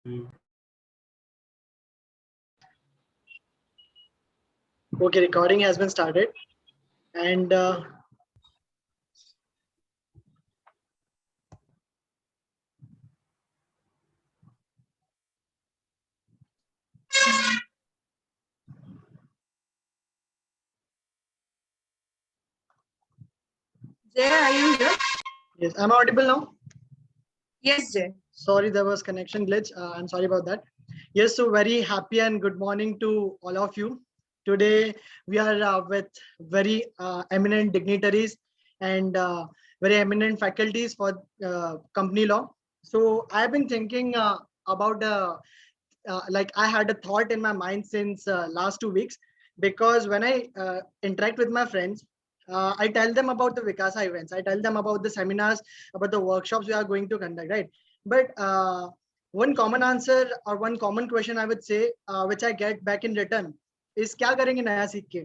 Okay, recording has been started, and Jay, are you here? yes, I'm audible now. Yes, Jay. Sorry, there was connection glitch. I'm sorry about that. Yes, so very happy and good morning to all of you. Today we are with very eminent dignitaries and very eminent faculties for company law. So I've been thinking about like I had a thought in my mind since last 2 weeks, because when I interact with my friends, I tell them about the WICASA events. I tell them about the seminars, about the workshops we are going to conduct, right? But one common answer or one common question I would say, which I get back in return, is क्या करेंगे नया सीख के,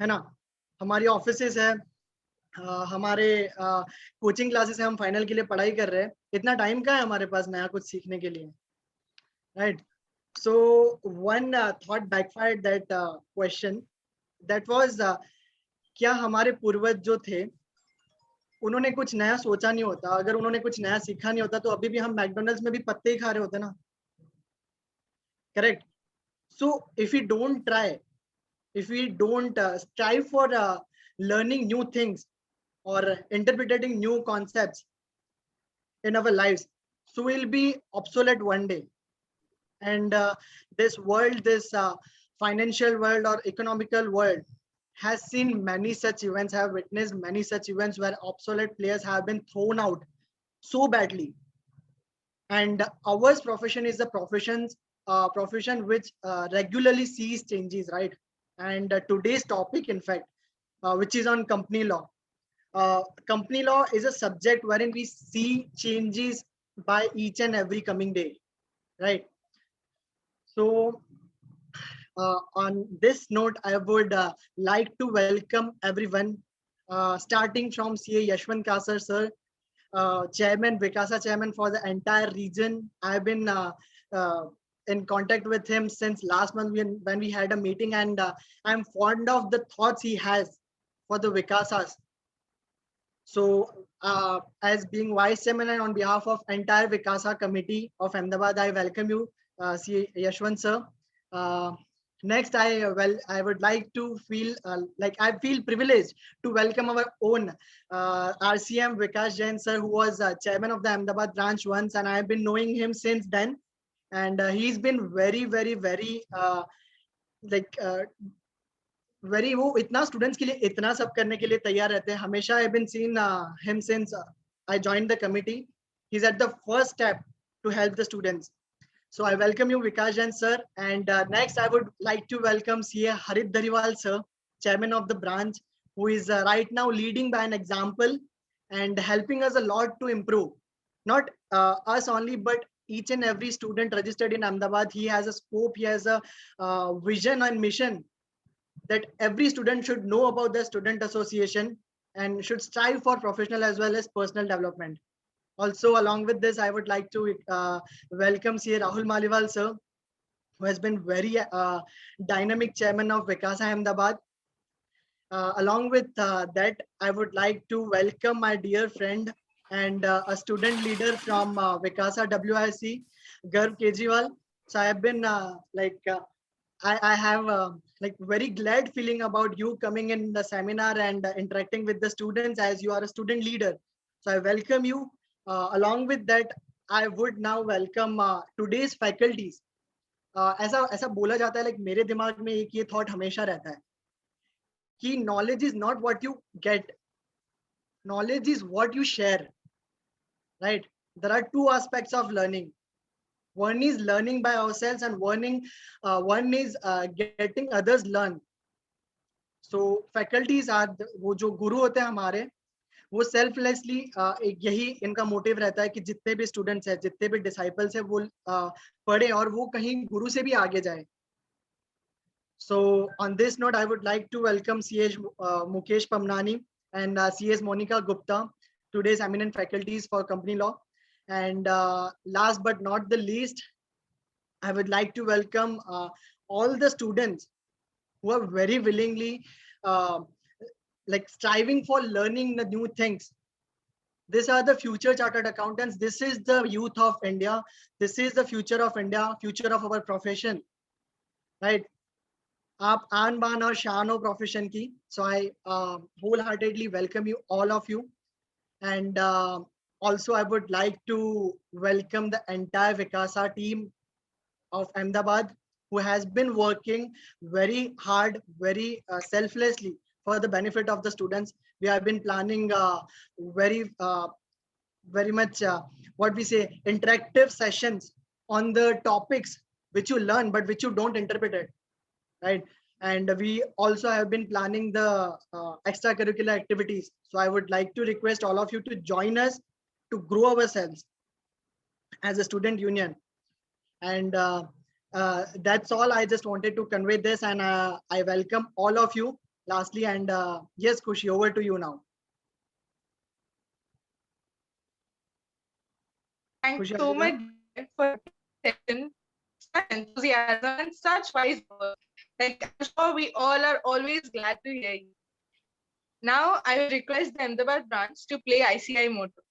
है ना? हमारी offices है, हमारे कोचिंग क्लासेस है, हम फाइनल के लिए पढ़ाई कर रहे हैं, इतना टाइम कहाँ है हमारे पास नया कुछ सीखने के लिए, right? So one thought backfired that question, that was क्या हमारे पूर्वज जो थे उन्होंने कुछ नया सोचा नहीं होता, अगर उन्होंने कुछ नया सीखा नहीं होता तो अभी भी हम मैकडोनल्ड्स में भी पत्ते ही खा रहे होते ना, correct? So if we don't try, if we don't strive for learning new things or interpreting new concepts in our lives, so we'll be obsolete one day. And this world, this financial world or economical world has seen many such events, have witnessed many such events where obsolete players have been thrown out so badly. And ours profession is a profession which regularly sees changes, right? And today's topic, in fact, which is on company law. Company law is a subject wherein we see changes by each and every coming day, right? So on this note, I would like to welcome everyone, starting from CA Yashwant Kasar sir, chairman, WICASA chairman for the entire region. I've been in contact with him since last month when we had a meeting, and I'm fond of the thoughts he has for the WICASAs. So as being vice chairman and on behalf of entire WICASA committee of Ahmedabad, I welcome you, CA Yashwant sir. Next, I would like to feel like I feel privileged to welcome our own RCM Vikash Jain sir, who was chairman of the Ahmedabad branch once, and I have been knowing him since then. And he's been very very वो इतना students के लिए इतना सब करने के लिए तैयार रहते हैं हमेशा. I've been seeing him since I joined the committee. He's at the first step to help the students. So I welcome you, Vikash Jain sir. And next, I would like to welcome CA Harit Dhariwal sir, chairman of the branch, who is right now leading by an example and helping us a lot to improve. Not us only, but each and every student registered in Ahmedabad. He has a scope, he has a vision and mission that every student should know about the student association and should strive for professional as well as personal development. Also, along with this, I would like to welcome CA Rahul Maliwal sir, who has been very dynamic chairman of WICASA Ahmedabad. Along with that, I would like to welcome my dear friend and a student leader from WICASA WIC, Garv Kejriwal. So I have been I have like very glad feeling about you coming in the seminar and interacting with the students, as you are a student leader. So I welcome you. Along with that, I would now welcome today's faculties. ऐसा बोला जाता है, like मेरे दिमाग में एक ये thought हमेशा रहता है कि knowledge is not what you get, knowledge is what you share, right? There are two aspects of learning. One is learning by ourselves, and one is getting others learn. So faculties are वो जो गुरु होते हैं हमारे, वो selflessly यही इनका motive रहता है कि जितने भी स्टूडेंट्स हैं, जितने भी डिसाइपल्स हैं, वो पढ़े और वो कहीं गुरु से भी आगे जाए. So on this note, I would like to welcome CH Mukesh Pamnani and CS Monika Gupta, today's eminent faculties for company law. And last but not the least, I would like to welcome all the students who are very willingly uh, like striving for learning the new things. These are the future chartered accountants. This is the youth of India. This is the future of India, future of our profession, right? आप आन बान और शान हो profession की. So I wholeheartedly welcome you, all of you. And also I would like to welcome the entire WICASA team of Ahmedabad, who has been working very hard, very selflessly for the benefit of the students. We have been planning very much what we say interactive sessions on the topics which you learn but which you don't interpret it, right? And we also have been planning the extracurricular activities. So I would like to request all of you to join us to grow ourselves as a student union. And that's all. I just wanted to convey this, and I welcome all of you lastly. And yes, Kushi, over to you now. Thank you so much for session, such enthusiasm and such wise words. Like, I'm sure we all are always glad to hear you. Now I will request the Ahmedabad branch to play ICI motto.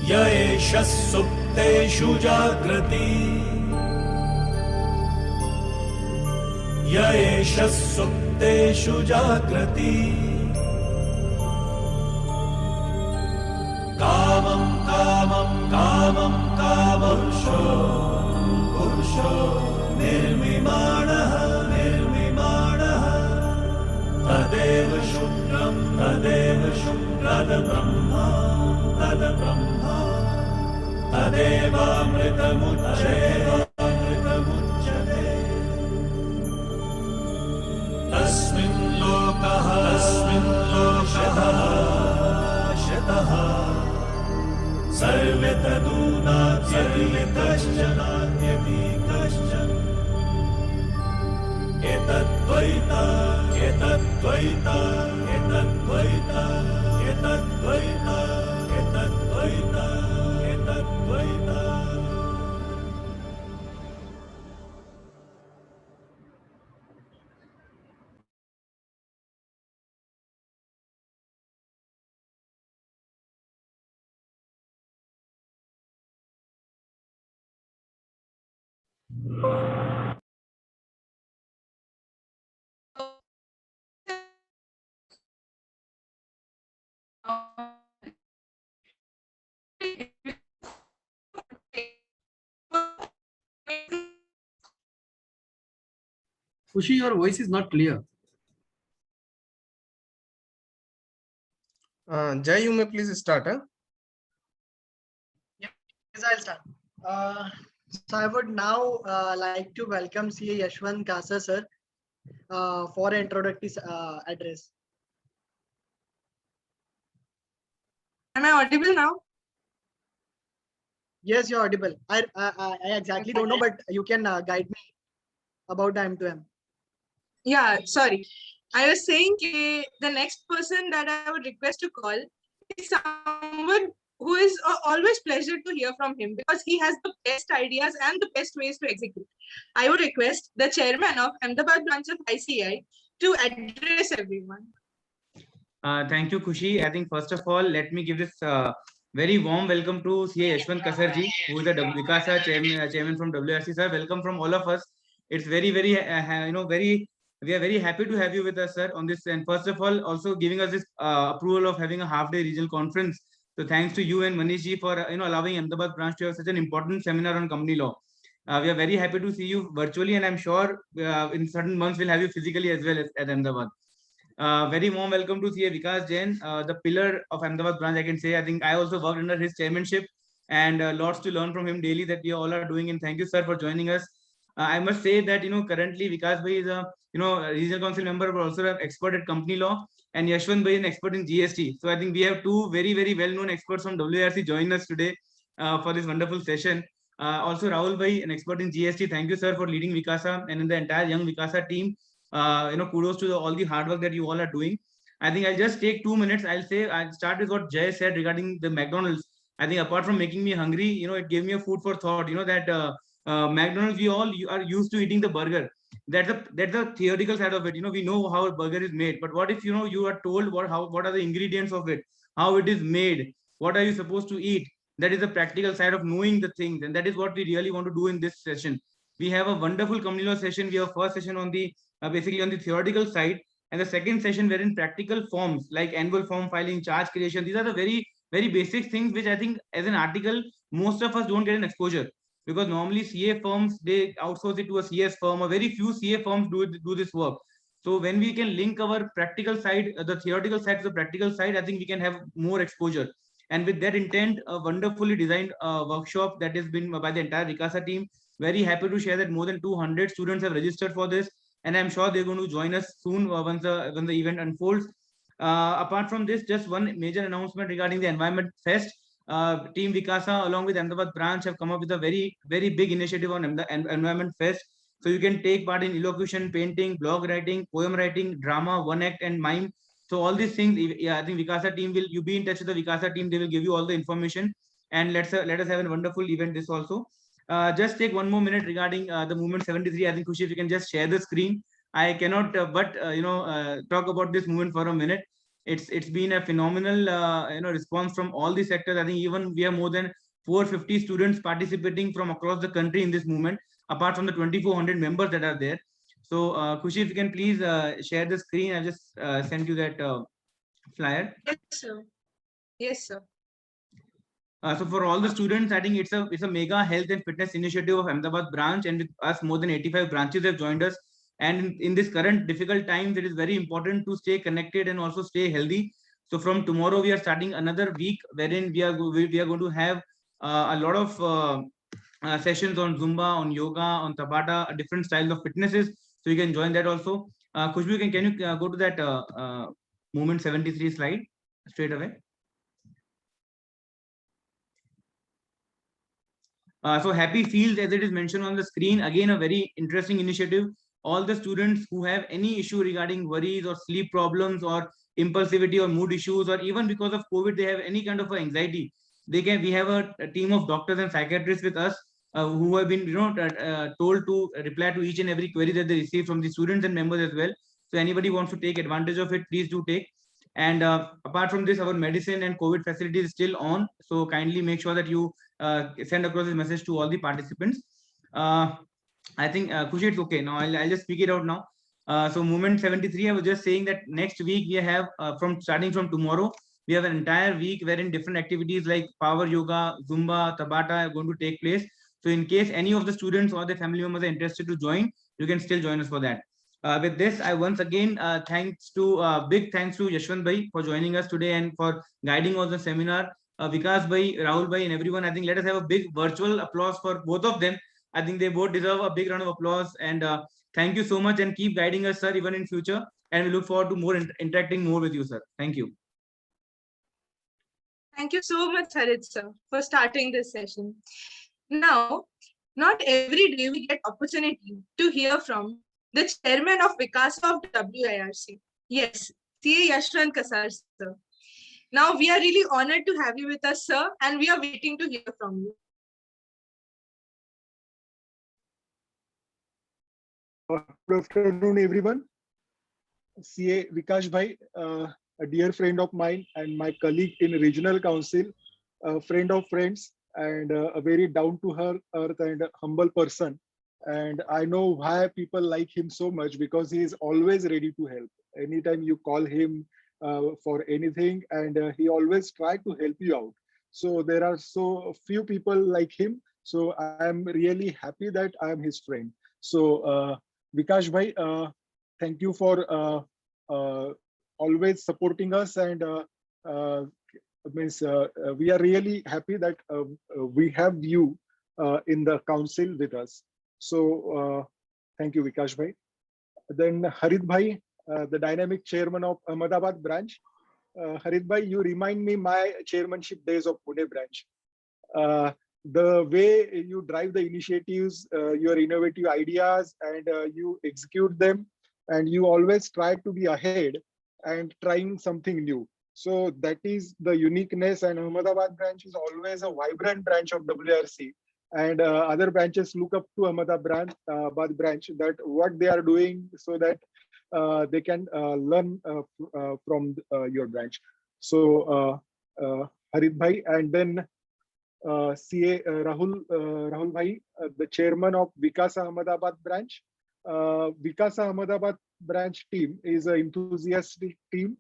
य एष सुप्तेषु जाग्रति य एष सुप्तेषु जाग्रति कामं कामं कामं कामपुरुषो पुरुषो निर्मिमाणः निर्मिमाणः तदेव शुक्रं तद्ब्रह्मा तद्ब्रह्मा तदेवामृतमुच्यते तस्मिन् लोकः शतः सर्वे तदूनात्यपि कश्चन एतद्वैता एतद्वैता एतद्वैता एतद्वैता एतद्वैता एतद्वैता Kushi, your voice is not clear. Jai, you may please start. Huh? Yes, I'll start. So I would now like to welcome CA Yashwant Kasar sir for an introductory address. Am I audible now? Yes, you're audible. I exactly don't know, but you can guide me about the M2M. Yeah, sorry. I was saying the next person that I would request to call is someone who is always pleasure to hear from him because he has the best ideas and the best ways to execute. I would request the chairman of Ahmedabad branch of ICI to address everyone. Thank you, Kushi. I think first of all, let me give this very warm welcome to CA Yashwant Kasar ji, who is the WICASA chairman from WRC. Sir, welcome from all of us. It's very we are very happy to have you with us, sir, on this. And first of all, also giving us this approval of having a half-day regional conference. So thanks to you and Manish ji for allowing Ahmedabad branch to have such an important seminar on company law. We are very happy to see you virtually, and I'm sure in certain months we'll have you physically as well as at Ahmedabad. Very warm welcome to CA Vikash Jain, the pillar of Ahmedabad branch. I can say, I think I also worked under his chairmanship, and lots to learn from him daily that we all are doing. And thank you, sir, for joining us. I must say that currently Vikash bhai is a regional council member, but also an expert at company law, and Yashwant bhai is an expert in GST. So I think we have two very well-known experts from WRC join us today for this wonderful session. Also, Rahul Bhai, an expert in GST. Thank you, sir, for leading WICASA and in the entire young WICASA team. Kudos to all the hard work that you all are doing. I think I'll just take 2 minutes. I'll start with what Jay said regarding the McDonald's. I think apart from making me hungry, it gave me a food for thought. That McDonald's, we all are used to eating the burger. That's the theoretical side of it. We know how a burger is made. But what if you are told what are the ingredients of it, how it is made, what are you supposed to eat? That is the practical side of knowing the things, and that is what we really want to do in this session. We have a wonderful communal session. We have first session on the basically on the theoretical side, and the second session were in practical forms like annual form filing, charge creation. These are the very basic things which I think as an article most of us don't get an exposure, because normally CA firms, they outsource it to a CS firm, or very few CA firms do this work. So when we can link our practical side, the theoretical side to the practical side, I think we can have more exposure. And with that intent, a wonderfully designed workshop that has been by the entire WICASA team. Very happy to share that more than 200 students have registered for this, and I'm sure they're going to join us soon once the event unfolds. Apart from this, just one major announcement regarding the Environment Fest. Team WICASA along with Ahmedabad branch have come up with a very big initiative on the Environment Fest. So you can take part in elocution, painting, blog writing, poem writing, drama, one act, and mime. So all these things, yeah, I think WICASA team you be in touch with the WICASA team. They will give you all the information, and let us have a wonderful event this also. Just take 1 more minute regarding the movement 73. I think Khushi, if you can just share the screen. I cannot but talk about this movement for a minute. It's been a phenomenal response from all the sectors. I think even we have more than 450 students participating from across the country in this movement, apart from the 2,400 members that are there. So Khushi, if you can please share the screen. I just sent you that flyer. Yes, sir. Yes, sir. So for all the students, I think it's a mega health and fitness initiative of Ahmedabad branch, and with us more than 85 branches have joined us. And in this current difficult times, it is very important to stay connected and also stay healthy. So from tomorrow, we are starting another week wherein we are going to have a lot of sessions on Zumba, on yoga, on Tabata, different styles of fitnesses. So you can join that also. Khushbu, can you go to that movement 73 slide straight away? So Happy Fields, as it is mentioned on the screen, again a very interesting initiative. All the students who have any issue regarding worries or sleep problems or impulsivity or mood issues, or even because of COVID, they have any kind of anxiety, we have a team of doctors and psychiatrists with us who have been told to reply to each and every query that they receive from the students and members as well. So anybody wants to take advantage of it, please do take. And apart from this, our medicine and COVID facility is still on. So kindly make sure that you send across this message to all the participants. I think Khushi, it's okay. Now I'll just speak it out now. So movement 73, I was just saying that next week we have starting from tomorrow, we have an entire week wherein different activities like power yoga, Zumba, Tabata are going to take place. So in case any of the students or their family members are interested to join, you can still join us for that. With this, I once again big thanks to Yashwant Bhai for joining us today and for guiding us the seminar. Vikash Bhai, Rahul Bhai, and everyone. I think let us have a big virtual applause for both of them. I think they both deserve a big round of applause. And thank you so much, and keep guiding us, sir, even in future. And we look forward to more interacting more with you, sir. Thank you. Thank you so much, Harit sir, for starting this session. Now, not every day we get opportunity to hear from the chairman of WICASA of WIRC. Yes, CA Yashwant Kasar, sir. Now, we are really honored to have you with us, sir, and we are waiting to hear from you. Good afternoon, everyone. CA Vikash Bhai, a dear friend of mine and my colleague in regional council, a friend of friends, and a very down-to-earth and humble person. And I know why people like him so much, because he is always ready to help. Anytime you call him for anything, and he always try to help you out. So there are so few people like him. So I am really happy that I am his friend. So Vikash Bhai, thank you for always supporting us, and we are really happy that we have you in the council with us. So thank you, Vikash Bhai. Then Harit Bhai, the dynamic chairman of Ahmedabad branch. Harit Bhai, you remind me my chairmanship days of Pune branch. the way you drive the initiatives, your innovative ideas, and you execute them, and you always try to be ahead and trying something new. So that is the uniqueness, and Ahmedabad branch is always a vibrant branch of WRC. And other branches look up to Ahmedabad branch that what they are doing so that they can learn from your branch. So Harit Bhai, and then CA Rahul Bhai, the chairman of WICASA Ahmedabad branch. WICASA Ahmedabad branch team is an enthusiastic team,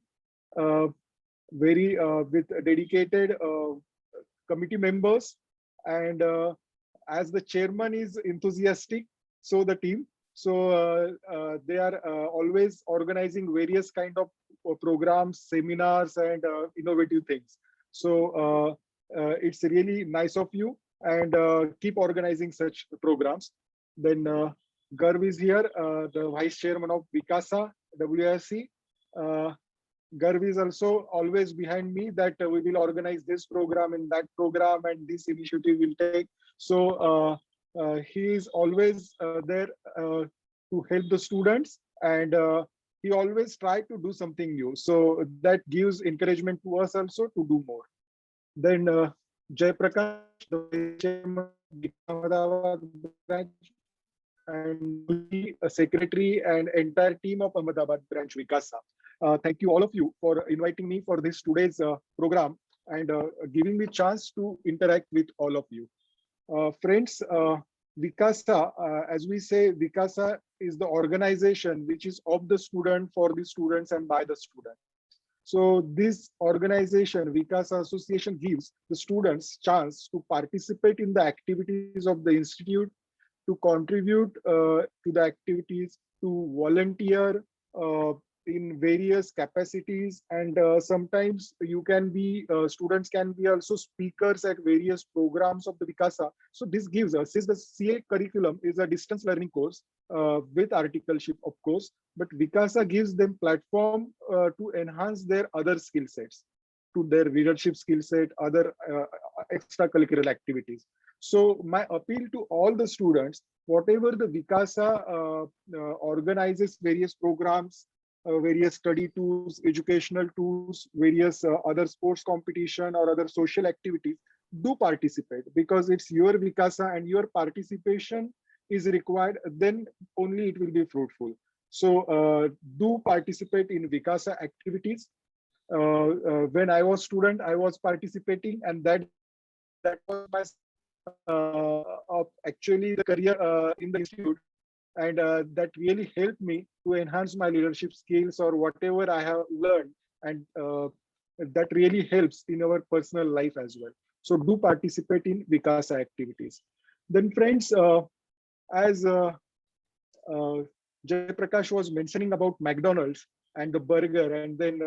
very with dedicated committee members, and as the chairman is enthusiastic, so the team. So they are always organizing various kind of programs, seminars, and innovative things. So it's really nice of you, and keep organizing such programs. Then Garv is here, the vice chairman of WICASA WRC. Garv is also always behind me that we will organize this program and that program, and this initiative will take. So he is always there to help the students, and he always try to do something new. So that gives encouragement to us also to do more. Then Jay Prakash, the chairman of Ahmedabad branch, and the secretary and entire team of Ahmedabad branch WICASA. Thank you all of you for inviting me for this today's program, and giving me chance to interact with all of you. Friends, WICASA, as we say, WICASA is the organization which is of the student, for the students, and by the student. So this organization, WICASA Association, gives the students chance to participate in the activities of the institute, to contribute to the activities, to volunteer in various capacities, and sometimes you can be students can be also speakers at various programs of the WICASA. So this gives us, since the CA curriculum is a distance learning course with articleship, of course, but WICASA gives them platform to enhance their other skill sets, to their leadership skill set, other extracurricular activities. So my appeal to all the students, whatever the WICASA organizes various programs, various study tools, educational tools, various other sports competition or other social activities, do participate, because it's your WICASA and your participation is required, then only it will be fruitful. So do participate in WICASA activities. When I was student, I was participating, and that was my actually the career in the institute, and that really helped me to enhance my leadership skills or whatever I have learned, and that really helps in our personal life as well. So do participate in WICASA activities. Then friends, as Jay Prakash was mentioning about McDonald's and the burger, and then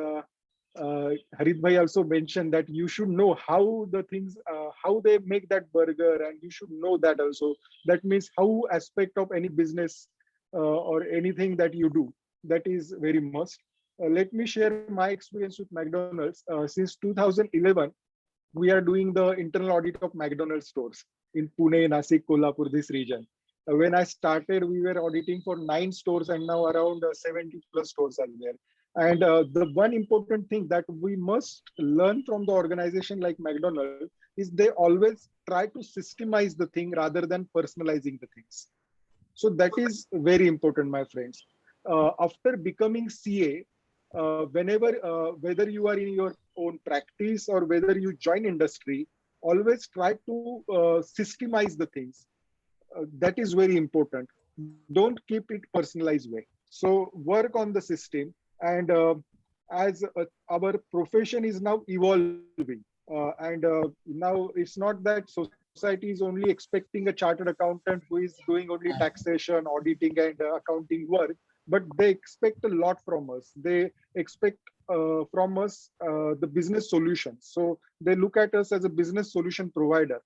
Harit Bhai also mentioned that you should know how the things, how they make that burger, and you should know that also. That means how aspect of any business or anything that you do, that is very must. Let me share my experience with McDonald's. Since 2011, we are doing the internal audit of McDonald's stores in Pune, Nasik, Kolhapur, this region. When I started, we were auditing for 9 stores, and now around 70 plus stores are there. And the one important thing that we must learn from the organization like McDonald's is they always try to systemize the thing rather than personalizing the things. So that is very important, my friends. After becoming CA, whenever, whether you are in your own practice or whether you join industry, always try to systemize the things. That is very important. Don't keep it personalized way. So work on the system. And as our profession is now evolving, and now it's not that society is only expecting a chartered accountant who is doing only taxation, auditing, and accounting work, but they expect a lot from us. They expect from us the business solutions. So they look at us as a business solution provider.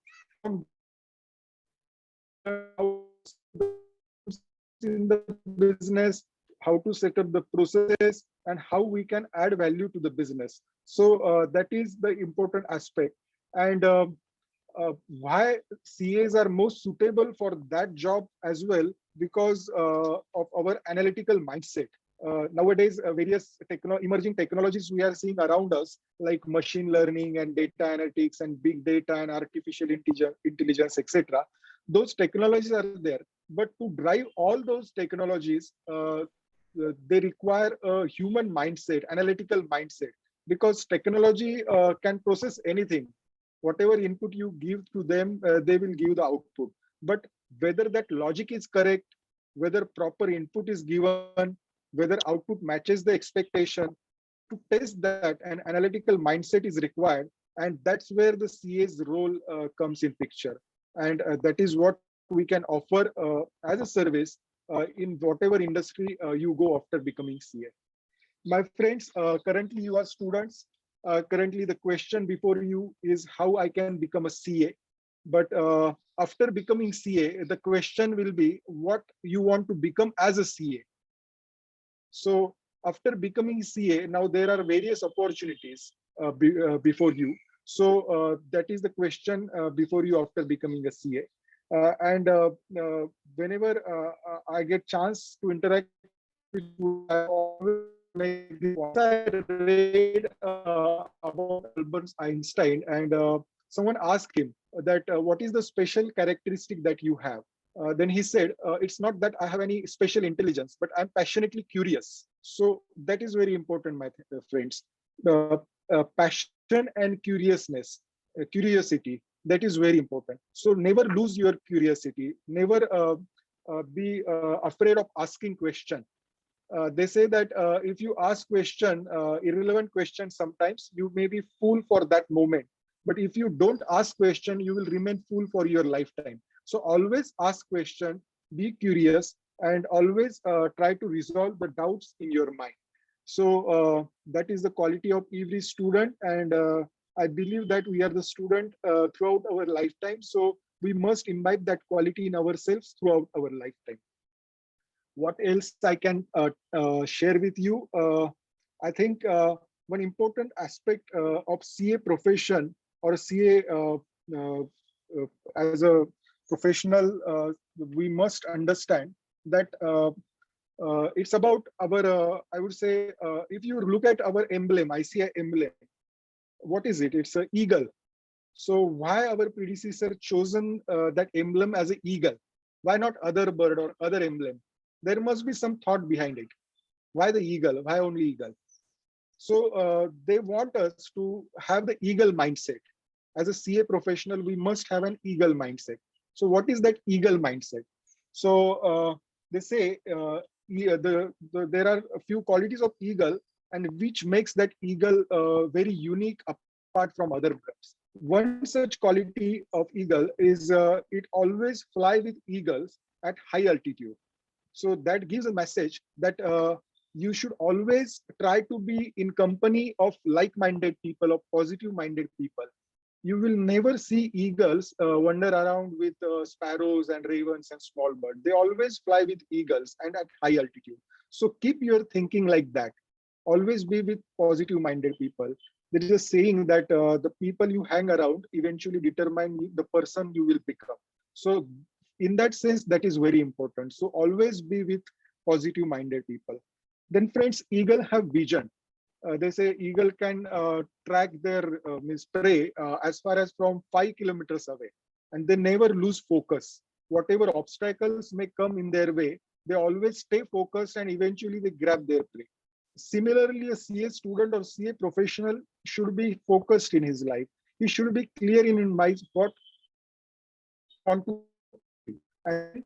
In the business, how to set up the process, and how we can add value to the business. So that is the important aspect. And why CAs are most suitable for that job as well, because of our analytical mindset. Nowadays, various emerging technologies we are seeing around us, like machine learning and data analytics and big data and artificial intelligence, etc. Those technologies are there, but to drive all those technologies, they require a human mindset, analytical mindset, because technology can process anything. Whatever input you give to them, they will give the output. But whether that logic is correct, whether proper input is given, whether output matches the expectation, to test that, an analytical mindset is required. And that's where the CA's role comes in picture. And that is what we can offer as a service in whatever industry you go after becoming CA. My friends, currently you are students. Currently the question before you is how I can become a CA. But after becoming CA, the question will be what you want to become as a CA. So after becoming CA, now there are various opportunities before you. So that is the question before you after becoming a CA. Whenever I get chance to interact with you, I always make this point. I read about Albert Einstein, and someone asked him that what is the special characteristic that you have? Then he said, it's not that I have any special intelligence, but I'm passionately curious. So that is very important, my friends. Passion and curiousness, curiosity, that is very important. So never lose your curiosity. Never be afraid of asking question. They say that if you ask question, irrelevant question, sometimes you may be fool for that moment. But if you don't ask question, you will remain fool for your lifetime. So always ask question, be curious, and always try to resolve the doubts in your mind. So that is the quality of every student. And I believe that we are the student throughout our lifetime. So we must imbibe that quality in ourselves throughout our lifetime. What else I can share with you? I think one important aspect of CA profession or CA as a professional, we must understand that it's about our, I would say, if you look at our emblem, ICI emblem, what is it? It's an eagle. So why our predecessor chosen that emblem as an eagle? Why not other bird or other emblem? There must be some thought behind it. Why the eagle? Why only eagle? So they want us to have the eagle mindset. As a CA professional, we must have an eagle mindset. So what is that eagle mindset? So they say there are a few qualities of eagle, and which makes that eagle very unique apart from other birds. One such quality of eagle is it always fly with eagles at high altitude. So that gives a message that you should always try to be in company of like-minded people, of positive-minded people. You will never see eagles wander around with sparrows and ravens and small birds. They always fly with eagles and at high altitude. So keep your thinking like that. Always be with positive-minded people. There is a saying that the people you hang around eventually determine the person you will become. So in that sense, that is very important. So always be with positive-minded people. Then friends, eagle have vision. They say eagle can track their prey as far as from 5 kilometers away, and they never lose focus. Whatever obstacles may come in their way, they always stay focused and eventually they grab their prey. Similarly, a CA student or CA professional should be focused in his life. He should be clear in his mind what he wants to do. And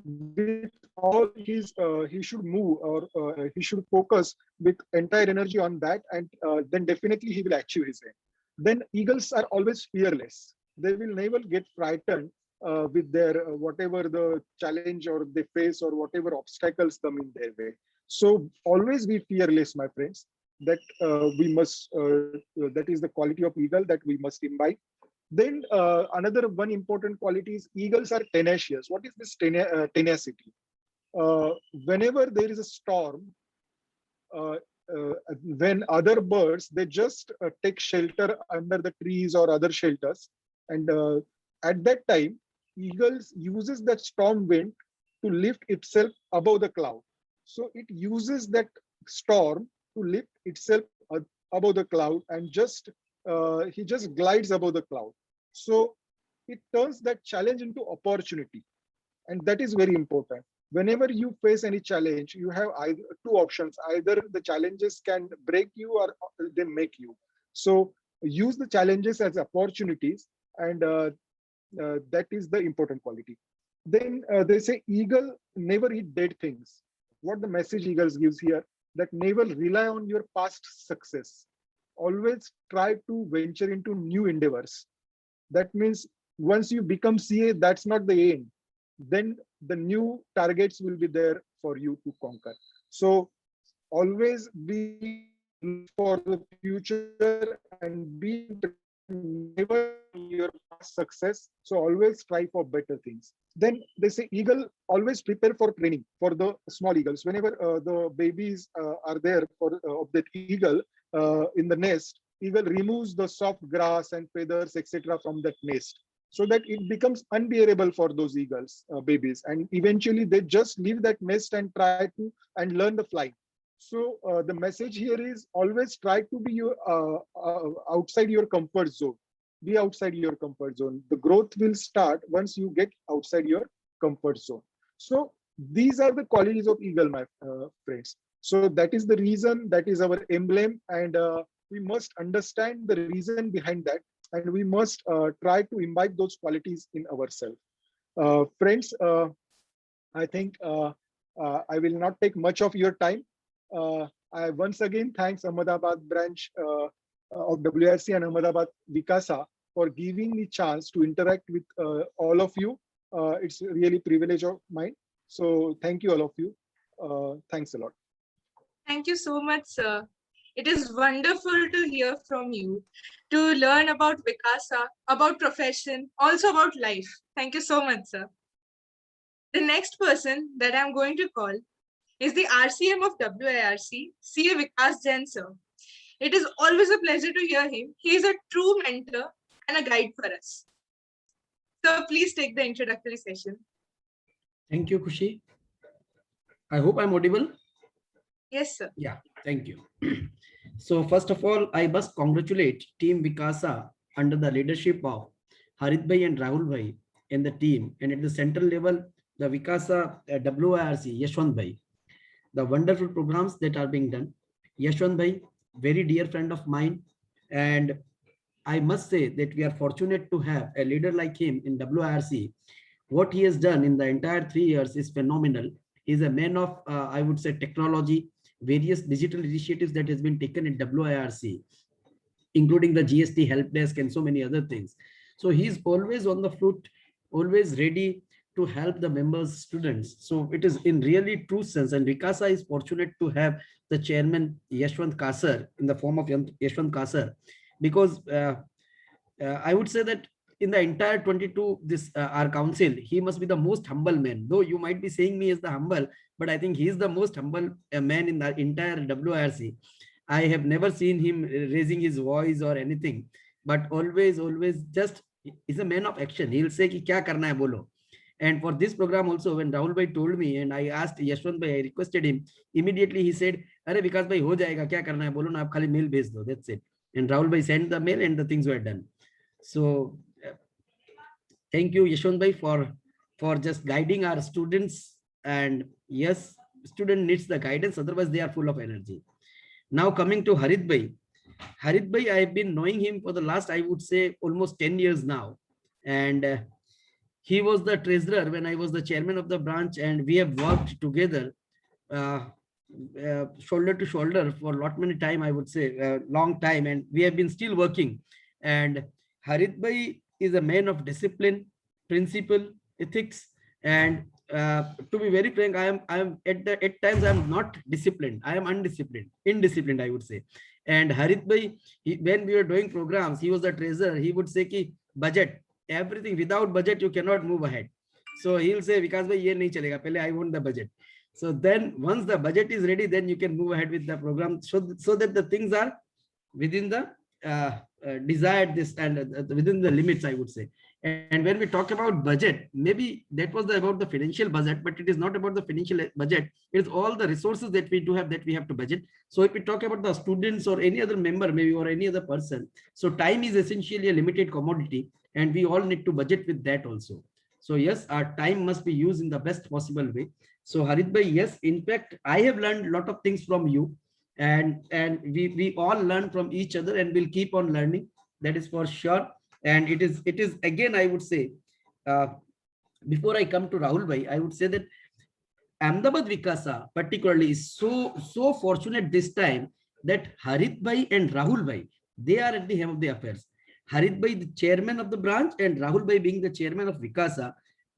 with all his, he should move, or he should focus with entire energy on that, and then definitely he will achieve his aim. Then eagles are always fearless. They will never get frightened with their whatever the challenge or they face or whatever obstacles come in their way. So always be fearless, my friends. That we must. That is the quality of eagle that we must imbibe. Then another one important quality is eagles are tenacious. What is this tenacity? Whenever there is a storm, when other birds, they just take shelter under the trees or other shelters, And at that time, eagles uses that storm wind to lift itself above the cloud. So it uses that storm to lift itself above the cloud, and he just glides above the cloud. So it turns that challenge into opportunity, and that is very important. Whenever you face any challenge, you have either two options: either the challenges can break you or they make you. So use the challenges as opportunities, and that is the important quality. Then they say eagle never eat dead things. What the message eagles gives here, that never rely on your past success. Always try to venture into new endeavors. That means once you become CA, that's not the end. Then the new targets will be there for you to conquer. So always be for the future and be never your past success. So always try for better things. Then they say eagle always prepare for training for the small eagles. Whenever the babies are there for of that eagle in the nest, eagle removes the soft grass and feathers, etc., from that nest, so that it becomes unbearable for those eagles, babies, and eventually they just leave that nest and try to and learn the flying. So the message here is always try to be outside your comfort zone. Be outside your comfort zone. The growth will start once you get outside your comfort zone. So these are the qualities of eagle, my friends. So that is the reason, that is our emblem, and we must understand the reason behind that, and we must try to imbibe those qualities in ourselves. Friends, I think I will not take much of your time. I once again thanks Ahmedabad branch of WIRC and Ahmedabad WICASA for giving me chance to interact with all of you. It's really a privilege of mine. So thank you all of you. Thanks a lot. Thank you so much, sir. It is wonderful to hear from you, to learn about WICASA, about profession, also about life. Thank you so much, sir. The next person that I'm going to call is the RCM of WIRC, CA Vikash Jain, sir. It is always a pleasure to hear him. He is a true mentor and a guide for us. So please take the introductory session. Thank you, Khushi. I hope I'm audible. Yes, sir. Yeah, thank you. So first of all, I must congratulate Team WICASA under the leadership of Harit Bhai and Rahul Bhai and the team, and at the central level, the WICASA WIRC, Yashwant Bhai. The wonderful programs that are being done. Yashwant Bhai, very dear friend of mine, and I must say that we are fortunate to have a leader like him in WIRC. What he has done in the entire 3 years is phenomenal. He is a man of, I would say, technology, various digital initiatives that has been taken in WIRC, including the GST help desk and so many other things. So he's always on the foot, always ready to help the members, students. So it is in really true sense, and WICASA is fortunate to have the chairman Yashwant Kasar in the form of Yashwant Kasar, because I would say that in the entire 22 our council, he must be the most humble man. Though you might be saying me as the humble, but I think he is the most humble man in the entire WIRC. I have never seen him raising his voice or anything, but always just is a man of action. He'll say ki kya karna hai bolo. And for this program also, when Rahul Bhai told me and I asked Yashwant Bhai, I requested him, immediately he said, "Are Vikas Bhai, ho jayega, kya karna hai bolo na, aap khali mail bhej do." That's it. And Rahul Bhai sent the mail and the things were done. So thank you, Yashwant Bhai, for just guiding our students. And yes, student needs the guidance, otherwise they are full of energy. Now coming to Harit Bhai. Harit Bhai, I have been knowing him for the last, I would say, almost 10 years now. And he was the treasurer when I was the chairman of the branch, and we have worked together shoulder to shoulder for a lot many time, I would say, long time, and we have been still working. And Harit Bhai is a man of discipline, principle, ethics, and to be very frank, I am at times I am not disciplined. I am indisciplined, I would say. And Harit Bhai, when we were doing programs, he was the treasurer. He would say ki budget, everything, without budget you cannot move ahead. So he'll say, Vikas Bhai, ye nahi chalega, pehle I want the budget. So then once the budget is ready, then you can move ahead with the program, so that the things are within the desired this and within the limits, I would say. And when we talk about budget, maybe that was about the financial budget, but it is not about the financial budget. It's all the resources that we do have that we have to budget. So if we talk about the students or any other member, maybe, or any other person, so time is essentially a limited commodity, and we all need to budget with that also. So yes, our time must be used in the best possible way. So Harit bhai, yes, in fact, I have learned a lot of things from you, and we all learn from each other, and we'll keep on learning. That is for sure. And it is again, I would say, before I come to Rahul bhai, I would say that Ahmedabad WICASA particularly is so fortunate this time that Harit bhai and Rahul bhai, they are at the helm of the affairs. Harit bhai, the chairman of the branch, and Rahul bhai being the chairman of WICASA.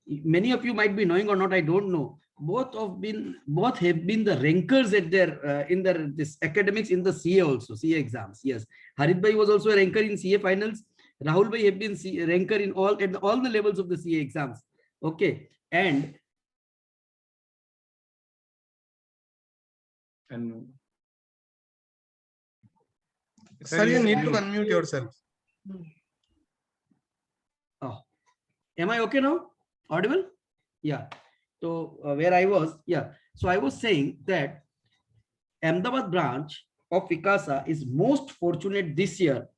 Many of you might be knowing or not, I don't know. Both have been the rankers at their in their this academics in the CA also, CA exams. Yes, Harit bhai was also a ranker in CA finals. Rahul bhai have been ranker in all the levels of the CA exams. Okay, and Sir, you need to unmute yourself. oh, am I okay now? Audible? Yeah. So where I was, yeah. So I was saying that Ahmedabad branch of WICASA is most fortunate this year,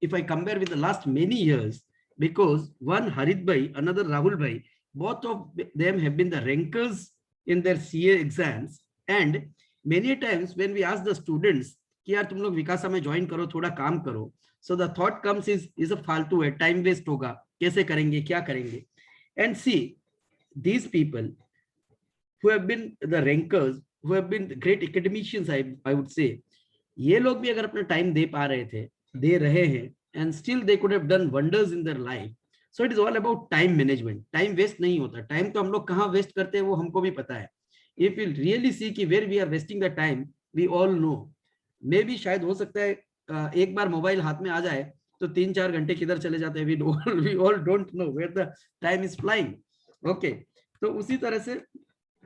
if I compare with the last many years, because one Harit bhai, another Rahul bhai, both of them have been the rankers in their CA exams. And many times when we ask the students कि यार तुम लोग विकासा में join करो, थोड़ा काम करो, so the thought comes is a फालतू है, time waste होगा, कैसे करेंगे, क्या करेंगे. And see, these people who have been the rankers, who have been great academicians, I would say, ये लोग भी अगर अपना time दे पा रहे थे, दे रहे हैं, and still they could have done wonders in their life. So it is all about time management. Time waste नहीं होता. Time तो हम लोग कहाँ waste करते हैं वो हमको भी पता है. If we really see कि where we are wasting the time, we all know. Maybe शायद हो सकता है एक बार मोबाइल हाथ में आ जाए तो 3-4 घंटे किधर चले जाते हैं. We all don't know where the time is flying. Okay. तो उसी तरह से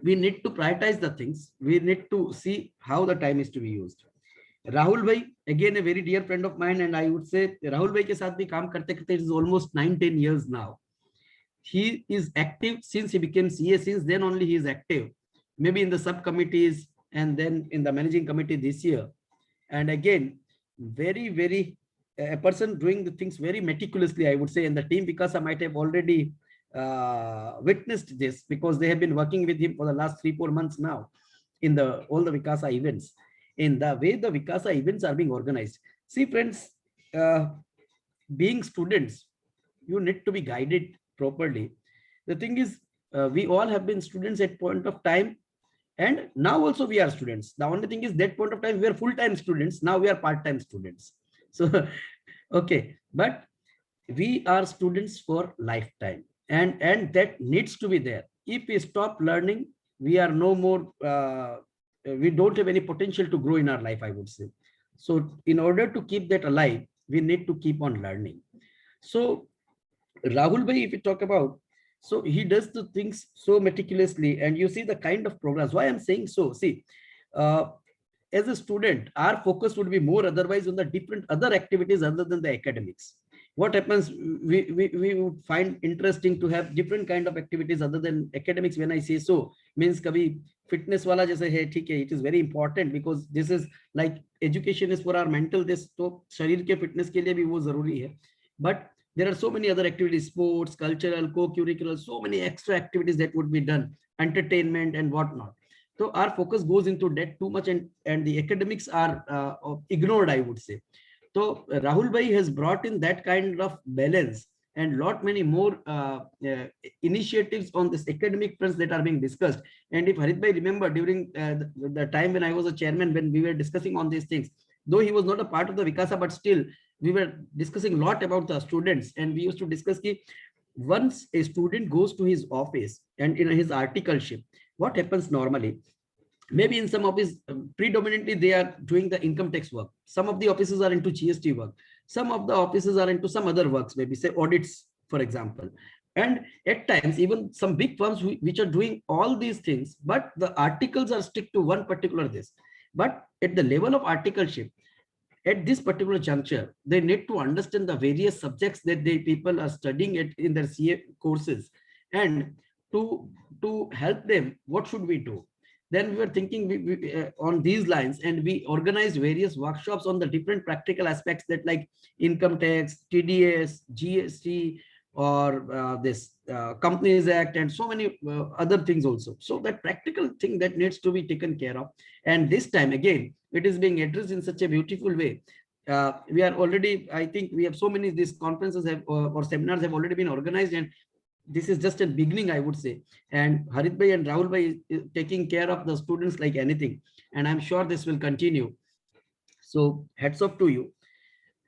we need to prioritize the things. We need to see how the time is to be used. Rahul bhai, again a very dear friend of mine, and I would say Rahul bhai के साथ भी काम करते करते it is almost 9-10 years now. He is active since he became CA. Since then only he is active, maybe in the subcommittees and then in the managing committee this year. And again, very a person doing the things very meticulously, I would say, and the team WICASA might have already witnessed this because they have been working with him for the last 3-4 months now in all the WICASA events, in the way the WICASA events are being organized. See friends, being students, you need to be guided properly. The thing is, we all have been students at point of time, and now also we are students. The only thing is that point of time we are full-time students, now we are part-time students. So okay, but we are students for lifetime, and that needs to be there. If we stop learning, we are no more we don't have any potential to grow in our life, I would say. So in order to keep that alive, we need to keep on learning. So Rahul bhai, if we talk about, so he does the things so meticulously, and you see the kind of programs. Why I'm saying so, see, as a student, our focus would be more otherwise on the different other activities other than the academics. What happens, we would find interesting to have different kind of activities other than academics. When I say so, means kabhi fitness wala jaise hai, theek hai, it is very important because this is like education is for our mental, this to sharir ke fitness ke liye bhi wo zaruri hai. But there are so many other activities, sports, cultural, co-curricular, so many extra activities that would be done, entertainment and whatnot. So our focus goes into that too much, and the academics are ignored, I would say. So Rahul bhai has brought in that kind of balance and lot many more initiatives on this academic fronts that are being discussed. And if Harit bhai remember during the time when I was a chairman, when we were discussing on these things, though he was not a part of the WICASA, but still we were discussing a lot about the students, and we used to discuss ki once a student goes to his office and in his articleship, what happens normally? Maybe in some office, predominantly they are doing the income tax work. Some of the offices are into GST work. Some of the offices are into some other works, maybe say audits, for example. And at times, even some big firms which are doing all these things, but the articles are stick to one particular this. But at the level of articleship, at this particular juncture, they need to understand the various subjects that the people are studying in their CA courses, and to help them, what should we do? Then we were thinking on these lines, and we organized various workshops on the different practical aspects that, like income tax, TDS, GST, or this Companies Act, and so many other things also. So that practical thing that needs to be taken care of. And this time again, it is being addressed in such a beautiful way. We are already, I think we have so many, these conferences have or seminars have already been organized, and this is just a beginning, I would say. And Harit Bhai and Rahul Bhai is taking care of the students like anything. And I'm sure this will continue. So hats off to you.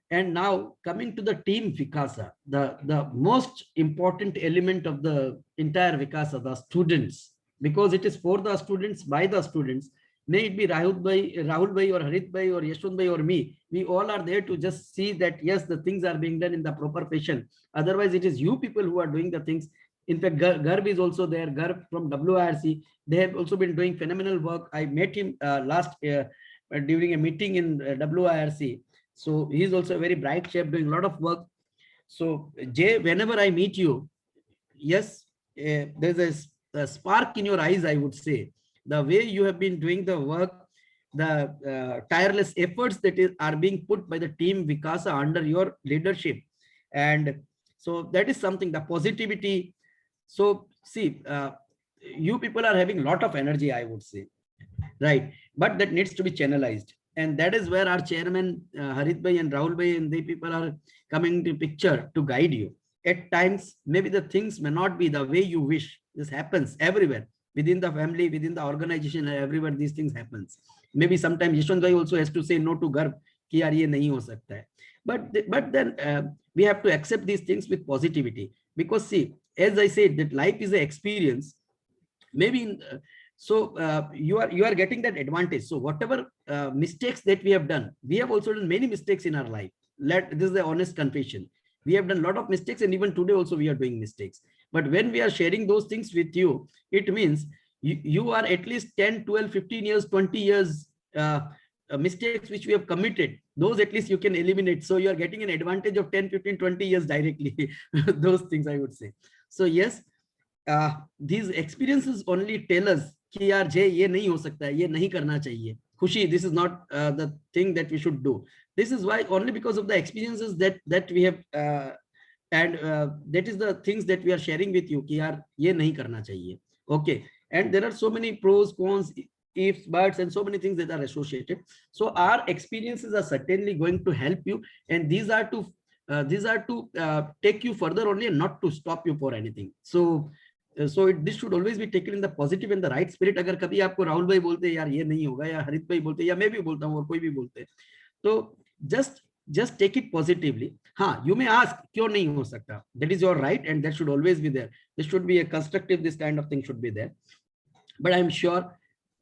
And now coming to the team Vikasa, the most important element of the entire Vikasa, the students, because it is for the students, by the students. May it be Rahul Bhai or Harit Bhai or Yashwant Bhai or me, we all are there to just see that, yes, the things are being done in the proper fashion. Otherwise, it is you people who are doing the things. In fact, Garb is also there, Garb from WIRC. They have also been doing phenomenal work. I met him last during a meeting in WIRC. So he is also a very bright chap doing a lot of work. So Jay, whenever I meet you, yes, there's a spark in your eyes, I would say. The way you have been doing the work, the tireless efforts that are being put by the team Vikasa under your leadership. And so that is something, the positivity. So see, you people are having a lot of energy, I would say, right? But that needs to be channelized. And that is where our chairman, Harit Bhai and Rahul Bhai, and they people are coming to picture to guide you. At times, maybe the things may not be the way you wish. This happens everywhere. Within the family, within the organization, everywhere these things happens. Maybe sometimes Yashwant Bhai also has to say no to Garb, ki yaar ye nahi ho sakta hai. But then we have to accept these things with positivity, because see, as I said, that life is an experience. Maybe you are getting that advantage. So whatever mistakes that we have done, we have also done many mistakes in our life. This is the honest confession. We have done a lot of mistakes, and even today also we are doing mistakes. But when we are sharing those things with you, it means you are at least 10, 12, 15 years, 20 years mistakes which we have committed. Those at least you can eliminate. So you are getting an advantage of 10, 15, 20 years directly. Those things I would say. So yes, these experiences only tell us कि यार जय ये नहीं हो सकता है, ये नहीं करना चाहिए. Khushi, this is not the thing that we should do. This is why, only because of the experiences that we have and that is the things that we are sharing with you कि यार ये नहीं करना चाहिए. Okay, and there are so many pros, cons, ifs, buts, and so many things that are associated. So our experiences are certainly going to help you, and these are to take you further only, and not to stop you for anything. So this should always be taken in the positive and the right spirit. अगर कभी आपको राहुल भाई बोलते हैं यार ये नहीं होगा, या हरित भाई बोलते हैं, या मैं भी बोलता हूँ, और कोई भी बोलते हैं, तो just take it positively. हाँ, you may ask क्यों नहीं हो सकता. That is your right, and that should always be there. This should be a constructive. This kind of thing should be there. But I am sure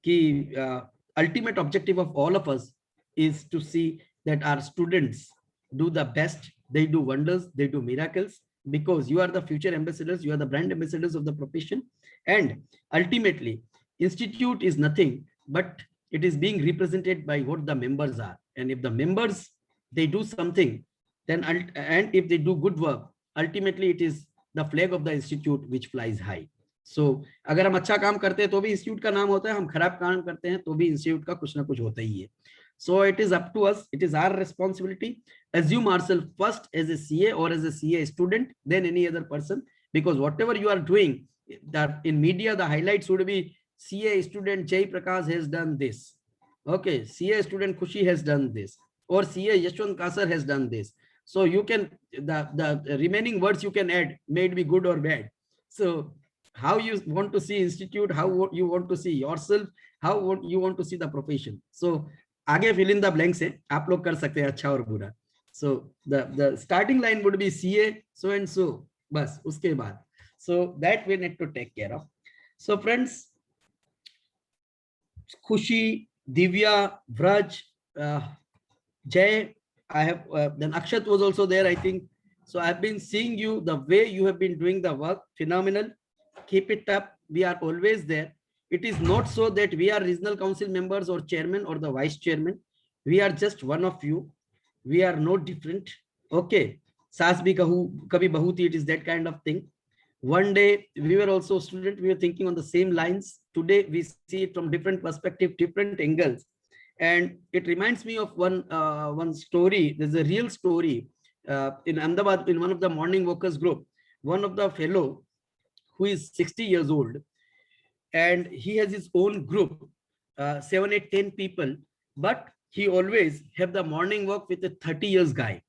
कि ultimate objective of all of us is to see that our students do the best. They do wonders. They do miracles. Because you are the future ambassadors, you are the brand ambassadors of the profession. And ultimately, institute is nothing, but it is being represented by what the members are. And if the members, they do something, then, and if they do good work, ultimately it is the flag of the institute which flies high. So, अगर हम अच्छा काम करते हैं तो भी institute का नाम होता है, हम खराब काम करते हैं तो भी इंस्टीट्यूट का कुछ ना कुछ होता ही है. So it is up to us. It is our responsibility. Assume ourselves first as a CA or as a CA student, then any other person, because whatever you are doing, that in media, the highlights would be CA student Jay Prakash has done this. Okay, CA student Khushi has done this, or CA Yashwant Kasar has done this. So you can, the remaining words you can add, may it be good or bad. So how you want to see institute, how you want to see yourself, how you want to see the profession. So आगे fill in the blanks है, आप लोग कर सकते हैं अच्छा और बुरा. So the starting line would be CA so and so, बस उसके बाद. So that we need to take care of. So friends, Khushi, Divya, Vraj, Jay, I have then Akshat was also there, I think. So I've been seeing you, the way you have been doing the work, phenomenal. Keep it up. We are always there. It is not so that we are regional council members or chairman or the vice chairman. We are just one of you. we are no different. Okay, saas bhi kahu kabhi bahu thi, it is that kind of thing. One day we were also student, we were thinking on the same lines. Today we see it from different perspective, different angles. And it reminds me of one story. There's a real story in Ahmedabad, in one of the morning workers group. One of the fellow who is 60 years old, and he has his own group, 7, 8, 10 people, but he always have the morning walk with a 30 years guy.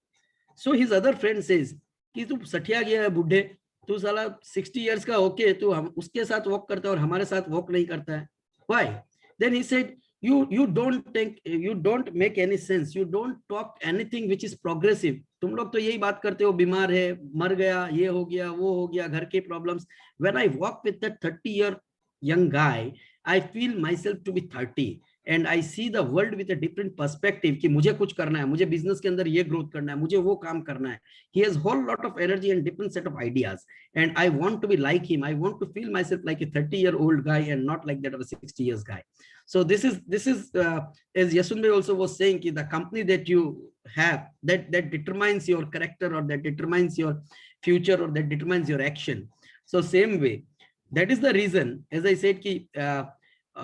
So his other friend says कि तू सठिया गया है बुढ़े, तू साला 60 years का होके तू हम उसके साथ वॉक करता है और हमारे साथ वॉक नहीं करता है. Why? Then he said, you don't make any sense. You don't talk anything which is progressive. तुम लोग तो यही बात करते हो, बीमार है, मर गया, ये हो गया, वो हो गया, घर के problems. When I walk with that 30-year young guy, I feel myself to be 30. And I see the world with a different perspective कि मुझे कुछ करना है, मुझे बिजनेस के अंदर ये ग्रोथ करना है, मुझे वो काम करना है. He has whole lot of energy and different set of ideas, and I want to be like him. I want to feel myself like a 30-year-old guy and not like that of a 60 years guy. So this is as Yashwant also was saying, कि the company that you have, that determines your character, or that determines your future, or that determines your action. So same way, that is the reason, as I said, कि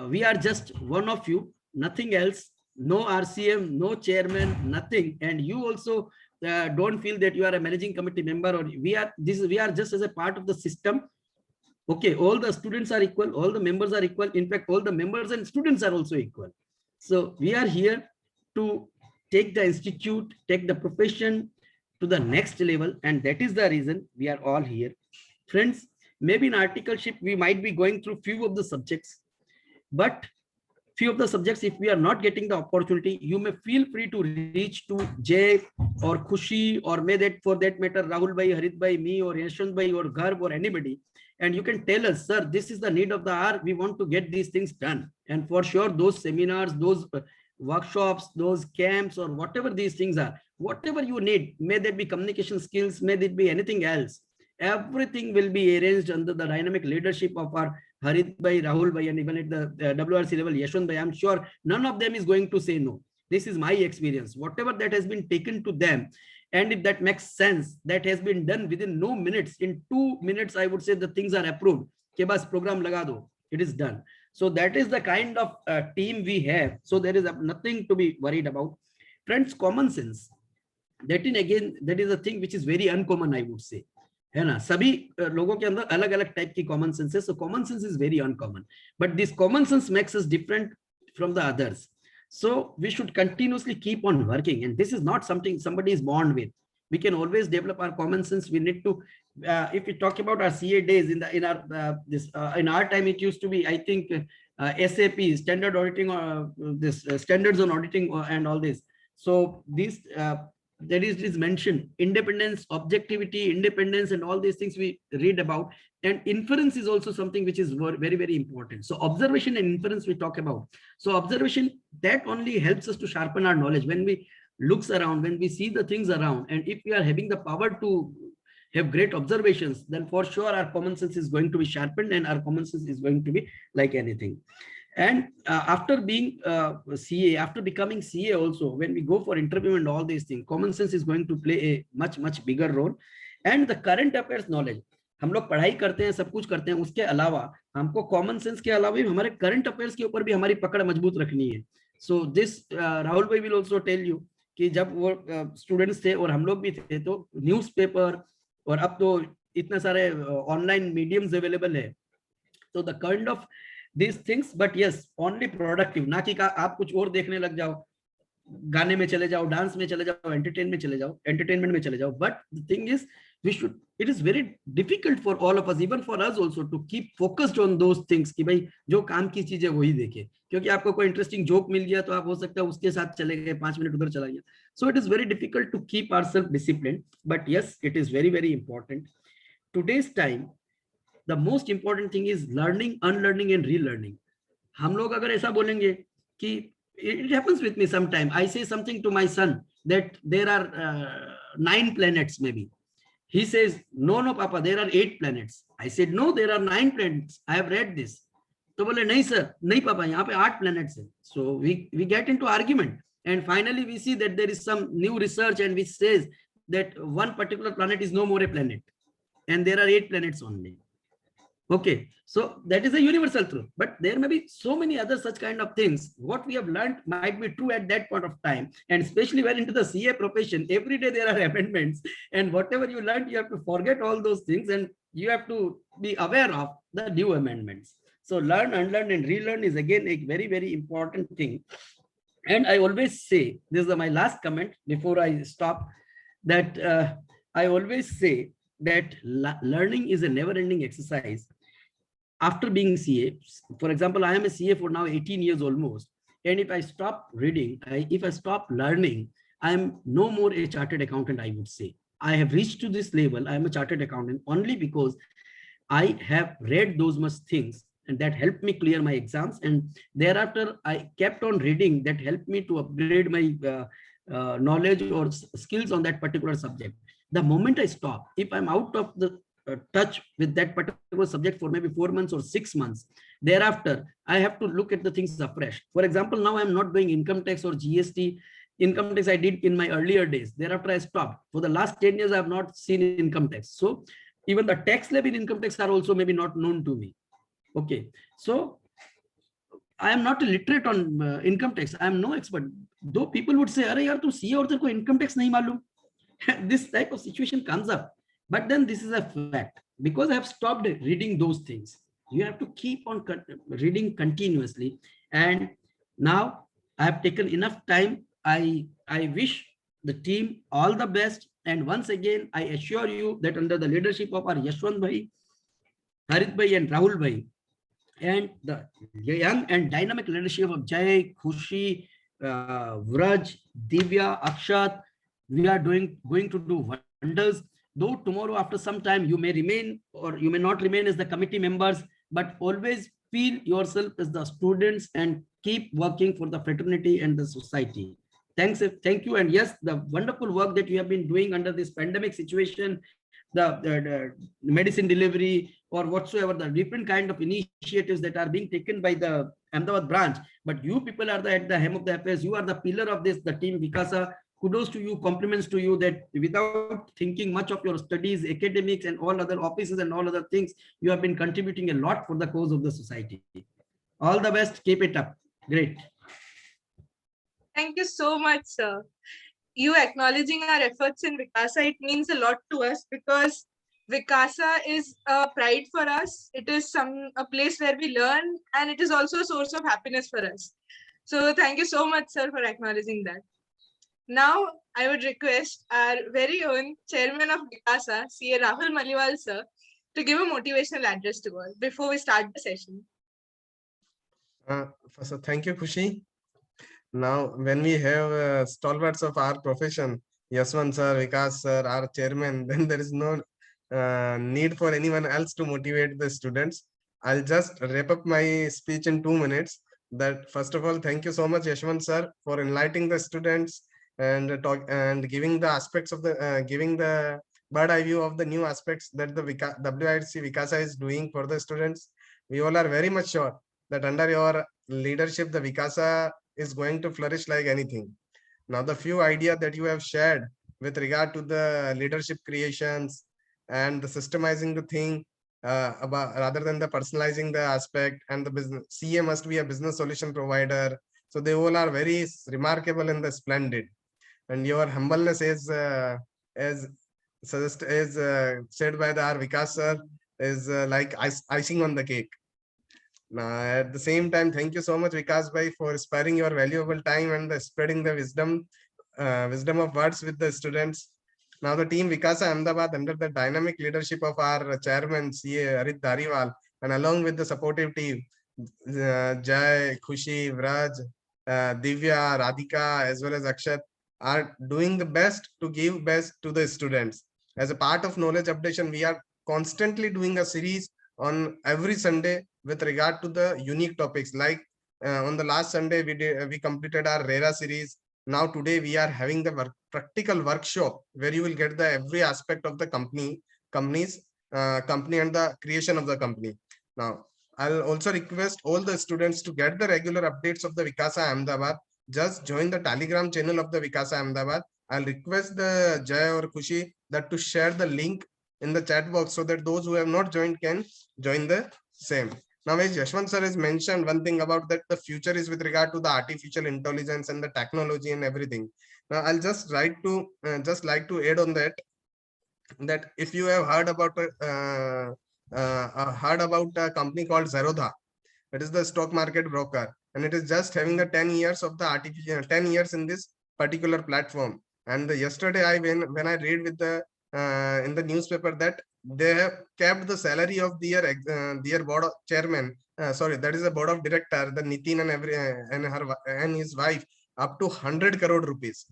we are just one of you, nothing else. No RCM, no chairman, nothing. And you also don't feel that you are a managing committee member, or we are just as a part of the system. Okay, all the students are equal, all the members are equal. In fact, all the members and students are also equal. So we are here to take the institute, take the profession to the next level, and that is the reason we are all here. Friends, maybe in articleship we might be going through few of the subjects, but few of the subjects, if we are not getting the opportunity, you may feel free to reach to Jay or Khushi, or may that for that matter Rahul bhai, Harit bhai, me, or Yashwant bhai, or Garb, or anybody, and you can tell us, sir, this is the need of the hour, we want to get these things done. And for sure those seminars, those workshops, those camps, or whatever these things are, whatever you need, may that be communication skills, may that be anything else, everything will be arranged under the dynamic leadership of our Harit bhai, Rahul bhai, and even at the WRC level, Yashwant bhai. I'm sure none of them is going to say no. This is my experience. Whatever that has been taken to them, and if that makes sense, that has been done within no minutes. In 2 minutes, I would say the things are approved. Ke bas program laga do, it is done. So that is the kind of team we have. So there is nothing to be worried about. Friends, common sense. That in again, that is a thing which is very uncommon, I would say. है ना, सभी लोगों के अंदर अलग अलग type की common sense है. So common sense is very uncommon, but this common sense makes us different from the others. So we should continuously keep on working, and this is not something somebody is born with. We can always develop our common sense. We need to, if we talk about our CA days, in our time, it used to be, I think, SAP, standard auditing, this standards on auditing, and all this. So these that is mentioned, independence, objectivity, independence, and all these things we read about. And inference is also something which is very, very important. So observation and inference we talk about. So observation, that only helps us to sharpen our knowledge. When we looks around, when we see the things around, and if we are having the power to have great observations, then for sure our common sense is going to be sharpened, and our common sense is going to be like anything. And after being CA, after becoming CA also, when we go for interview and all these things, common sense is going to play a much bigger role. And the current affairs knowledge, हम लोग पढ़ाई करते हैं, सब कुछ करते हैं, उसके अलावा हमको कॉमन सेंस के अलावा भी हमारे करंट अफेयर्स के ऊपर भी हमारी पकड़ मजबूत रखनी है. सो दिस राहुल भाई विल आल्सो टेल यू कि जब वो स्टूडेंट्स थे और हम लोग भी थे, तो न्यूज़पेपर और अब तो इतने सारे ऑनलाइन मीडियम्स अवेलेबल है, तो the kind of these things, but yes, only productive, ना कि आप कुछ और देखने लग जाओ, गाने में चले जाओ, डांस में चले जाओ, एंटरटेनमेंट में चले जाओ. But the thing is, it is very difficult for all of us, even for us also, to keep focused on those things कि भाई जो काम की चीज है वही देखे, क्योंकि आपको कोई इंटरेस्टिंग जोक मिल गया तो आप हो सकता है उसके साथ चले गए, 5 मिनट उधर चला गया. So it is very difficult to keep ourselves disciplined, but yes, it is very, very important. Today's time, the most important thing is learning, unlearning, and relearning. हम लोग अगर ऐसा बोलेंगे कि it happens with me sometime, I say something to my son that there are 9 planets maybe. He says, no papa, there are 8 planets. I said, no, there are 9 planets, I have read this. तो बोले नहीं sir, नहीं पापा, यहाँ पे 8 planets है. So we get into argument. And finally, we see that there is some new research and which says that one particular planet is no more a planet. And there are 8 planets only. Okay, so that is a universal truth, but there may be so many other such kind of things. What we have learned might be true at that point of time, and especially when into the CA profession, every day there are amendments, and whatever you learned, you have to forget all those things, and you have to be aware of the new amendments. So learn, unlearn, and relearn is again a very, very important thing. And I always say, this is my last comment before I stop, that I always say that learning is a never-ending exercise. After being CA, for example, I am a CA for now 18 years almost. And if I stop reading, if I stop learning, I'm no more a chartered accountant, I would say. I have reached to this level, I am a chartered accountant only because I have read those much things, and that helped me clear my exams. And thereafter, I kept on reading, that helped me to upgrade my knowledge or skills on that particular subject. The moment I stop, if I'm out of the touch with that particular subject for maybe 4 months or 6 months, thereafter, I have to look at the things afresh. For example, now I'm not doing income tax or GST. Income tax I did in my earlier days. Thereafter, I stopped. For the last 10 years, I have not seen income tax. So even the tax levy in income tax are also maybe not known to me. Okay, so I am not a literate on income tax. I am no expert. Though people would say, "Arey yaar, tu CA aur teko income tax nahi malum." This type of situation comes up. But then this is a fact. Because I have stopped reading those things, you have to keep on reading continuously. And now I have taken enough time. I wish the team all the best. And once again, I assure you that under the leadership of our Yashwant Bhai, Harit Bhai and Rahul Bhai, and the young and dynamic leadership of Jai, Khushi, Vraj, Divya, Akshat, we are going to do wonders. Though tomorrow after some time you may remain or you may not remain as the committee members, but always feel yourself as the students and keep working for the fraternity and the society. Thank you. And yes, the wonderful work that you have been doing under this pandemic situation, the medicine delivery or whatsoever, the different kind of initiatives that are being taken by the Ahmedabad branch. But you people are at the hem of the affairs. You are the pillar of this, the team WICASA. Kudos to you, compliments to you, that without thinking much of your studies, academics, and all other offices and all other things, you have been contributing a lot for the cause of the society. All the best. Keep it up. Great. Thank you so much, sir. You acknowledging our efforts in WICASA, it means a lot to us, because WICASA is a pride for us. It is a place where we learn, and it is also a source of happiness for us. So thank you so much, sir, for acknowledging that. Now, I would request our very own chairman of WICASA, CA Rahul Maliwal, sir, to give a motivational address to us before we start the session. So thank you, Khushi. Now, when we have stalwarts of our profession, Yashwant sir, Vikash sir, our chairman, then there is no need for anyone else to motivate the students. I'll just wrap up my speech in 2 minutes. That first of all, thank you so much, Yashwant sir, for enlightening the students and giving the aspects of the giving the bird eye view of the new aspects that the WIRC WICASA is doing for the students. We all are very much sure that under your leadership, the WICASA is going to flourish like anything. Now, the few ideas that you have shared with regard to the leadership creations and the systemizing the thing about rather than the personalizing the aspect, and the business CA must be a business solution provider. So they all are very remarkable and splendid. And your humbleness is as said by the our Vikash sir, is like icing on the cake. Now, at the same time, thank you so much, Vikash bhai, for sparing your valuable time and spreading the wisdom of words with the students. Now, the team WICASA Ahmedabad, under the dynamic leadership of our chairman, CA Harit Dhariwal, and along with the supportive team, Jai, Khushi, Vraj, Divya, Radhika, as well as Akshat, are doing the best to give best to the students. As a part of knowledge updation, we are constantly doing a series on every Sunday with regard to the unique topics. Like on the last Sunday, we completed our RERA series. Now today we are having the practical workshop where you will get the every aspect of the company and the creation of the company. Now, I'll also request all the students to get the regular updates of the WICASA Ahmedabad. just join the Telegram channel of the WICASA Ahmedabad. I'll request the Jay or Kushi that to share the link in the chat box so that those who have not joined can join the same. Now, as Yashwant sir has mentioned one thing about that the future is with regard to the artificial intelligence and the technology and everything. Now, I'll just like to add on that if you have heard about a company called Zerodha, it is the stock market broker, and it is just having a 10 years of the artificial 10 years in this particular platform. And yesterday when I read with the in the newspaper that they have kept the salary of their board of chairman, sorry, that is the board of director, the Nitin and his wife, up to 100 crore rupees.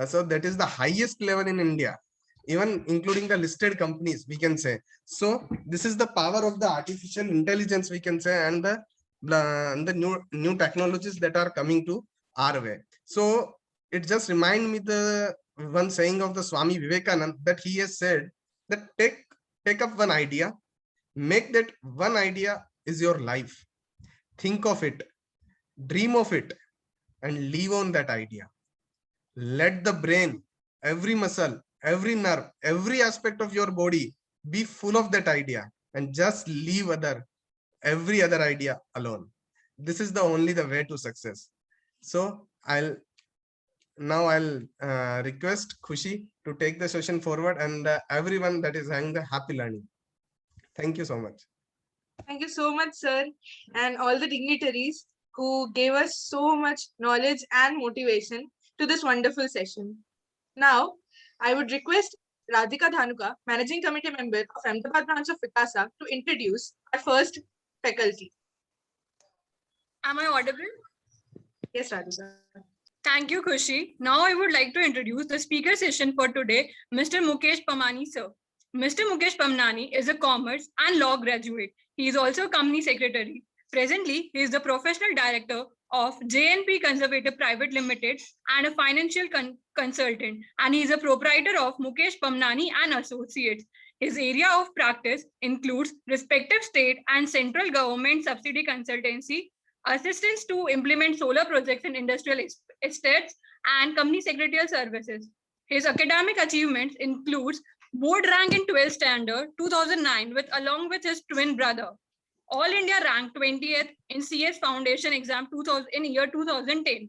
So that is the highest level in India, even including the listed companies, we can say. So this is the power of the artificial intelligence, we can say, and the new technologies that are coming to our way. So it just reminds me the one saying of the Swami Vivekananda that he has said that take up one idea, make that one idea is your life. Think of it, dream of it, and live on that idea. Let the brain, every muscle, every nerve, every aspect of your body be full of that idea, and just leave every other idea alone. This is the only the way to success. So I'll request Khushi to take the session forward, and everyone that is having the happy learning. Thank you so much. Thank you so much, sir, and all the dignitaries who gave us so much knowledge and motivation to this wonderful session. Now, I would request Radhika Dhanuka, Managing Committee Member of Ahmedabad branch of WICASA, to introduce our first faculty. Am I audible? Yes, Radhika. Thank you, Khushi. Now I would like to introduce the speaker session for today, Mr. Mukesh Pamnani, sir. Mr. Mukesh Pamnani is a commerce and law graduate. He is also company secretary. Presently, he is the professional director of JNP Conservative Private Limited and a financial consultant. And he is a proprietor of Mukesh Pamnani and Associates. His area of practice includes respective state and central government subsidy consultancy, assistance to implement solar projects in industrial estates, and company secretarial services. His academic achievements includes board rank in 12th standard 2009 along with his twin brother. All India rank 20th in CS Foundation exam in year 2010.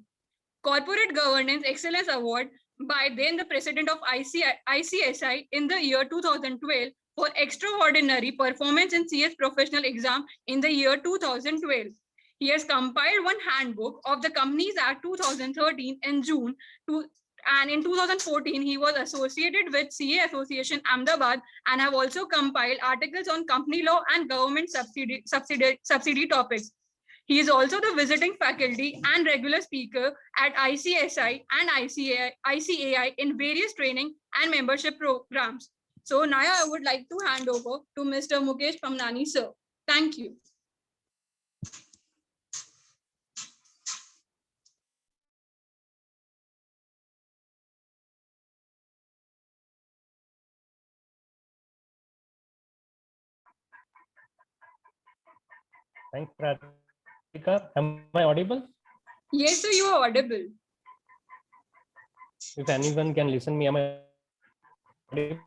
Corporate Governance Excellence Award by then the President of ICSI in the year 2012 for extraordinary performance in CS Professional exam in the year 2012. He has compiled one handbook of the Companies Act 2013 in June, and in 2014, he was associated with CA Association Ahmedabad and have also compiled articles on company law and government subsidy topics. He is also the visiting faculty and regular speaker at ICSI and ICAI in various training and membership programs. So now I would like to hand over to Mr. Mukesh Pamnani, sir. Thank you. Thanks, Radhika. Am I audible? Yes, sir, you are audible. If anyone can listen me, am I audible?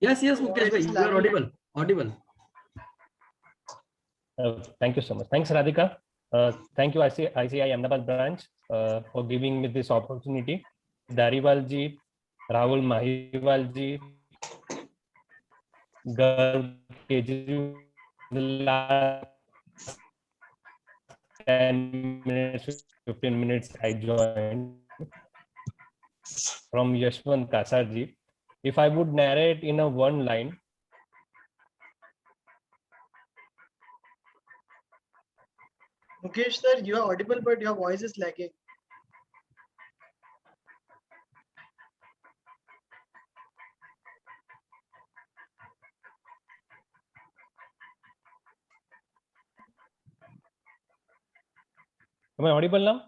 Yes, Mukesh bhai, you are audible. Audible. Thank you so much. Thanks, Radhika. Thank you, ICI Ahmedabad branch, for giving me this opportunity. Dariwal ji, Rahul Mahiwal ji, Gaurav Kejriwal, 10 minutes, 15 minutes I joined from Yashwant Kasar ji. If I would narrate in a one line, Mukesh sir, you are audible, but your voice is lagging. am I audible now?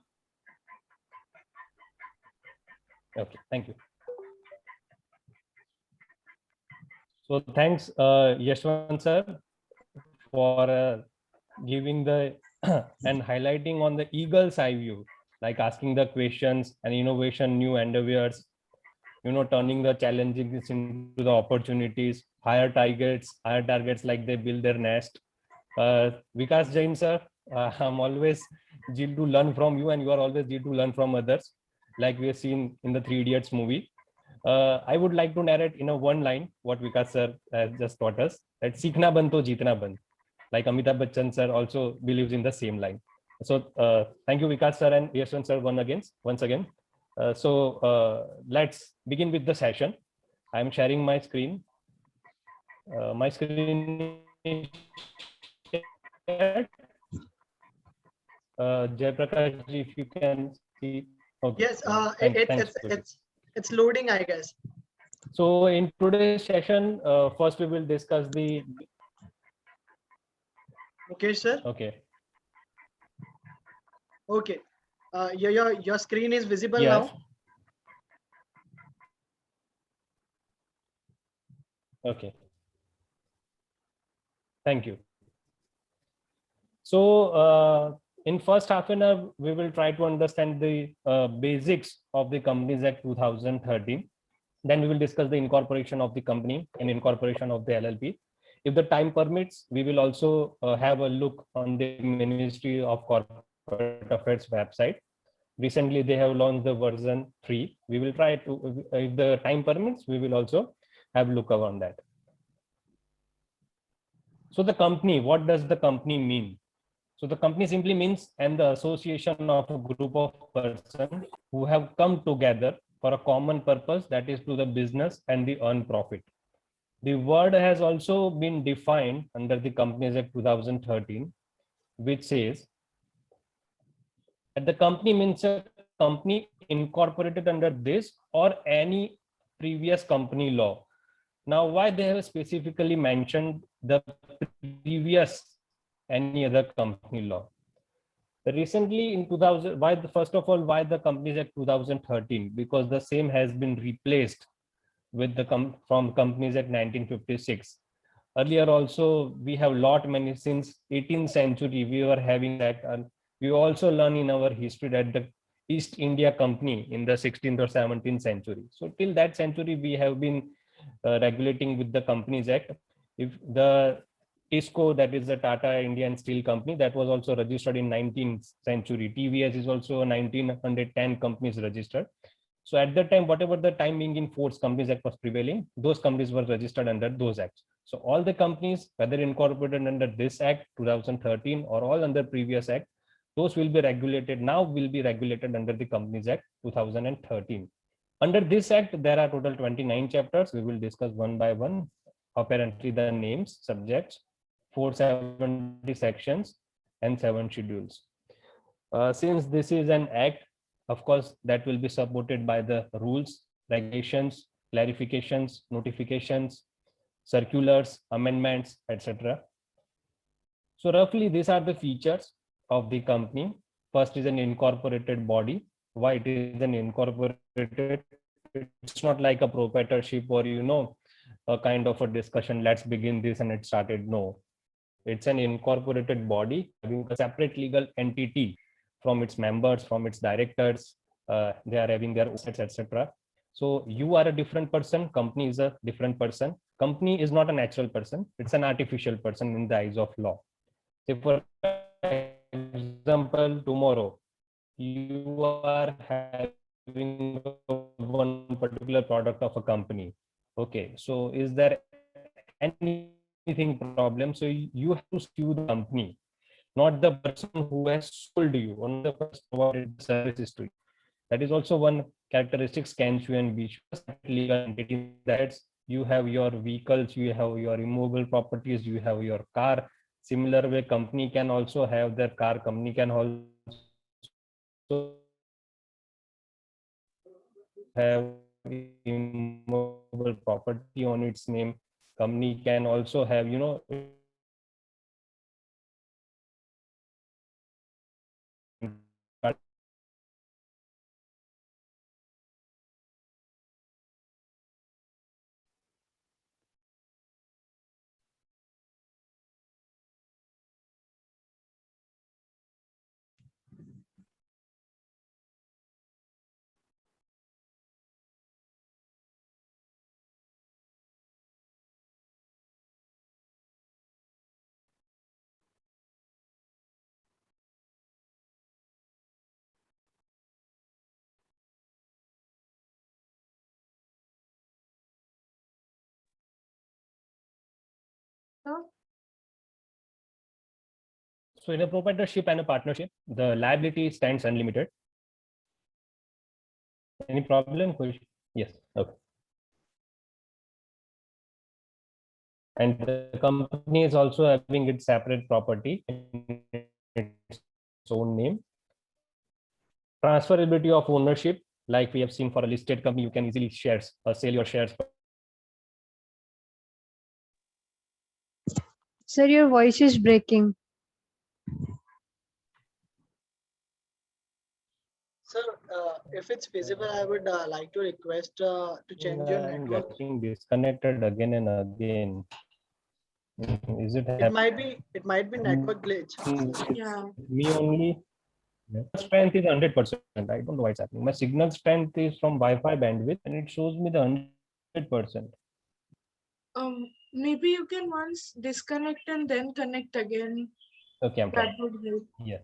Okay, thank you. So thanks, Yashwant sir, for giving the and highlighting on the eagle's eye view. like asking the questions and innovation, new endeavors, turning the challenges into the opportunities, higher targets like they build their nest. Vikash Jain sir, I'm always due to learn from you, and you are always due to learn from others, like we have seen in the Three Idiots movie. I would like to narrate in a one line what Vikash sir has just taught us, that Seekhna ban to jeetna ban. Like Amitabh Bachchan sir also believes in the same line. So thank you, Vikash sir and Yashwant sir once again. Let's begin with the session. I'm sharing my screen. My screen is shared. Jayaprakash, if you can see. Okay. Yes, Thanks. it's loading, I guess. So in today's session, first we will discuss the. Mukesh sir. Okay. Okay. Your screen is visible Yes. now. Okay. Thank you. So in first half an hour, we will try to understand the basics of the Companies Act 2013. Then we will discuss the incorporation of the company and incorporation of the LLP. If the time permits, we will also have a look on the Ministry of Corporate Affairs website. Recently, they have launched the version 3. We will try to, if the time permits, we will also have a look on that. So the company, what does the company mean? So the company simply means and the association of a group of persons who have come together for a common purpose, that is to the business and the earn profit. The word has also been defined under the Companies Act 2013, which says that the company means a company incorporated under this or any previous company law. Now, why they have specifically mentioned the previous any other company law? Recently in 2000, first of all, why the Companies Act 2013? Because the same has been replaced with the from Companies Act 1956. Earlier also, we have many since 18th century, we were having that. And we also learn in our history that the East India Company in the 16th or 17th century. So till that century, we have been regulating with the Companies Act. If the TISCO, that is the Tata Indian Steel Company, that was also registered in 19th century. TVS is also 1910 companies registered. So at that time, whatever the time being in force Companies Act was prevailing, those companies were registered under those acts. So all the companies, whether incorporated under this act 2013 or all under previous act, those will be regulated, now will be regulated under the Companies Act 2013. Under this act, there are total 29 chapters. We will discuss one by one. Apparently the names, subjects, 470 sections and 7 schedules. Since this is an act, of course, that will be supported by the rules, regulations, clarifications, notifications, circulars, amendments, etc. So roughly, these are the features of the company. First is an incorporated body. Why it is an incorporated? It's not like a proprietorship or, a kind of a discussion, let's begin this and it started. No, it's an incorporated body having a separate legal entity from its members, from its directors. They are having their assets, etc. So you are a different person. Company is a different person. Company is not a natural person. It's an artificial person in the eyes of law. Say for example, tomorrow you are having one particular product of a company. Okay, so is there anything problem? So you have to sue the company, not the person who has sold you, or the person who provided the services to you. That is also one characteristic scan and beach legal entity. That you have your vehicles, you have your immovable properties, you have your car. Similar way, company can also have their car. Company can also have immovable property on its name. Company can also have, So in a proprietorship and a partnership, the liability stands unlimited. Any problem? Yes. Okay. And the company is also having its separate property in its own name. Transferability of ownership, like we have seen for a listed company, you can easily sell your shares. Sir, your voice is breaking. Sir, if it's feasible, I would like to request to change your I'm network. getting disconnected again and again. Is it It might be network glitch. Yeah. me only? Strength is 100%. I don't know why it's happening. My signal strength is from Wi-Fi bandwidth, and it shows me the 100%. Maybe you can once disconnect and then connect again. Okay, I'm That trying. would help. Yes.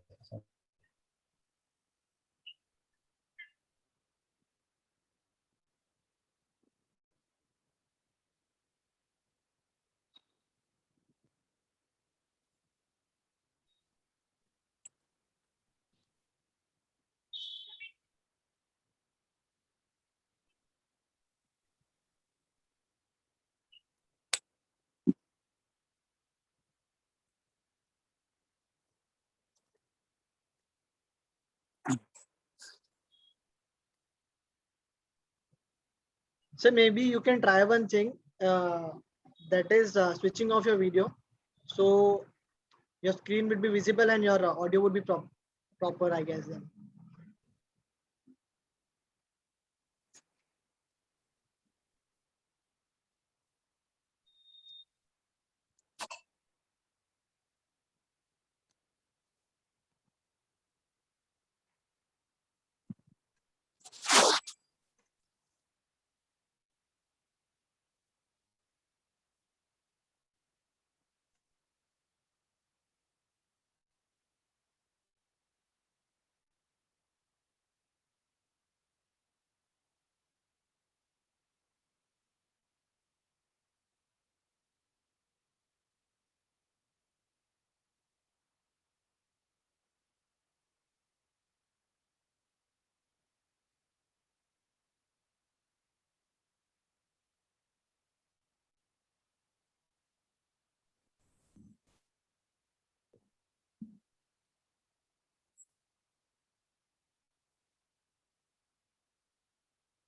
So maybe you can try one thing, that is switching off your video. So your screen would be visible and your audio would be proper, I guess. Then.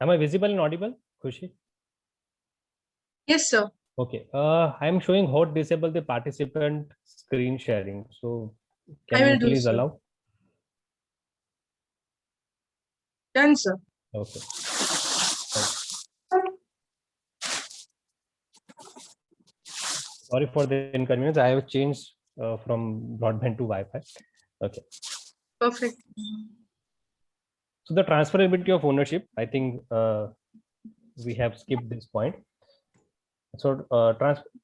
Am I visible and audible, Khushi? Yes, sir. Okay. I'm showing how to disable the participant screen sharing. So I can will you do please so. allow? Done, sir. Okay. Sorry for the inconvenience. I have changed from broadband to Wi-Fi. Okay. Perfect. So the transferability of ownership, I think we have skipped this point. So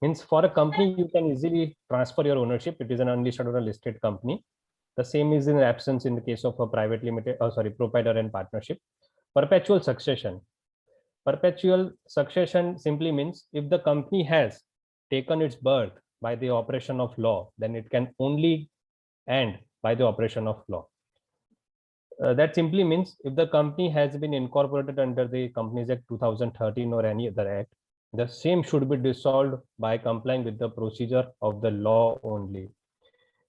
means for a company, you can easily transfer your ownership. It is an unlisted or a listed company. The same is in absence in the case of a private limited, proprietor and partnership. Perpetual succession. Perpetual succession simply means if the company has taken its birth by the operation of law, then it can only end by the operation of law. That simply means if the company has been incorporated under the Companies Act 2013 or any other act, the same should be dissolved by complying with the procedure of the law only.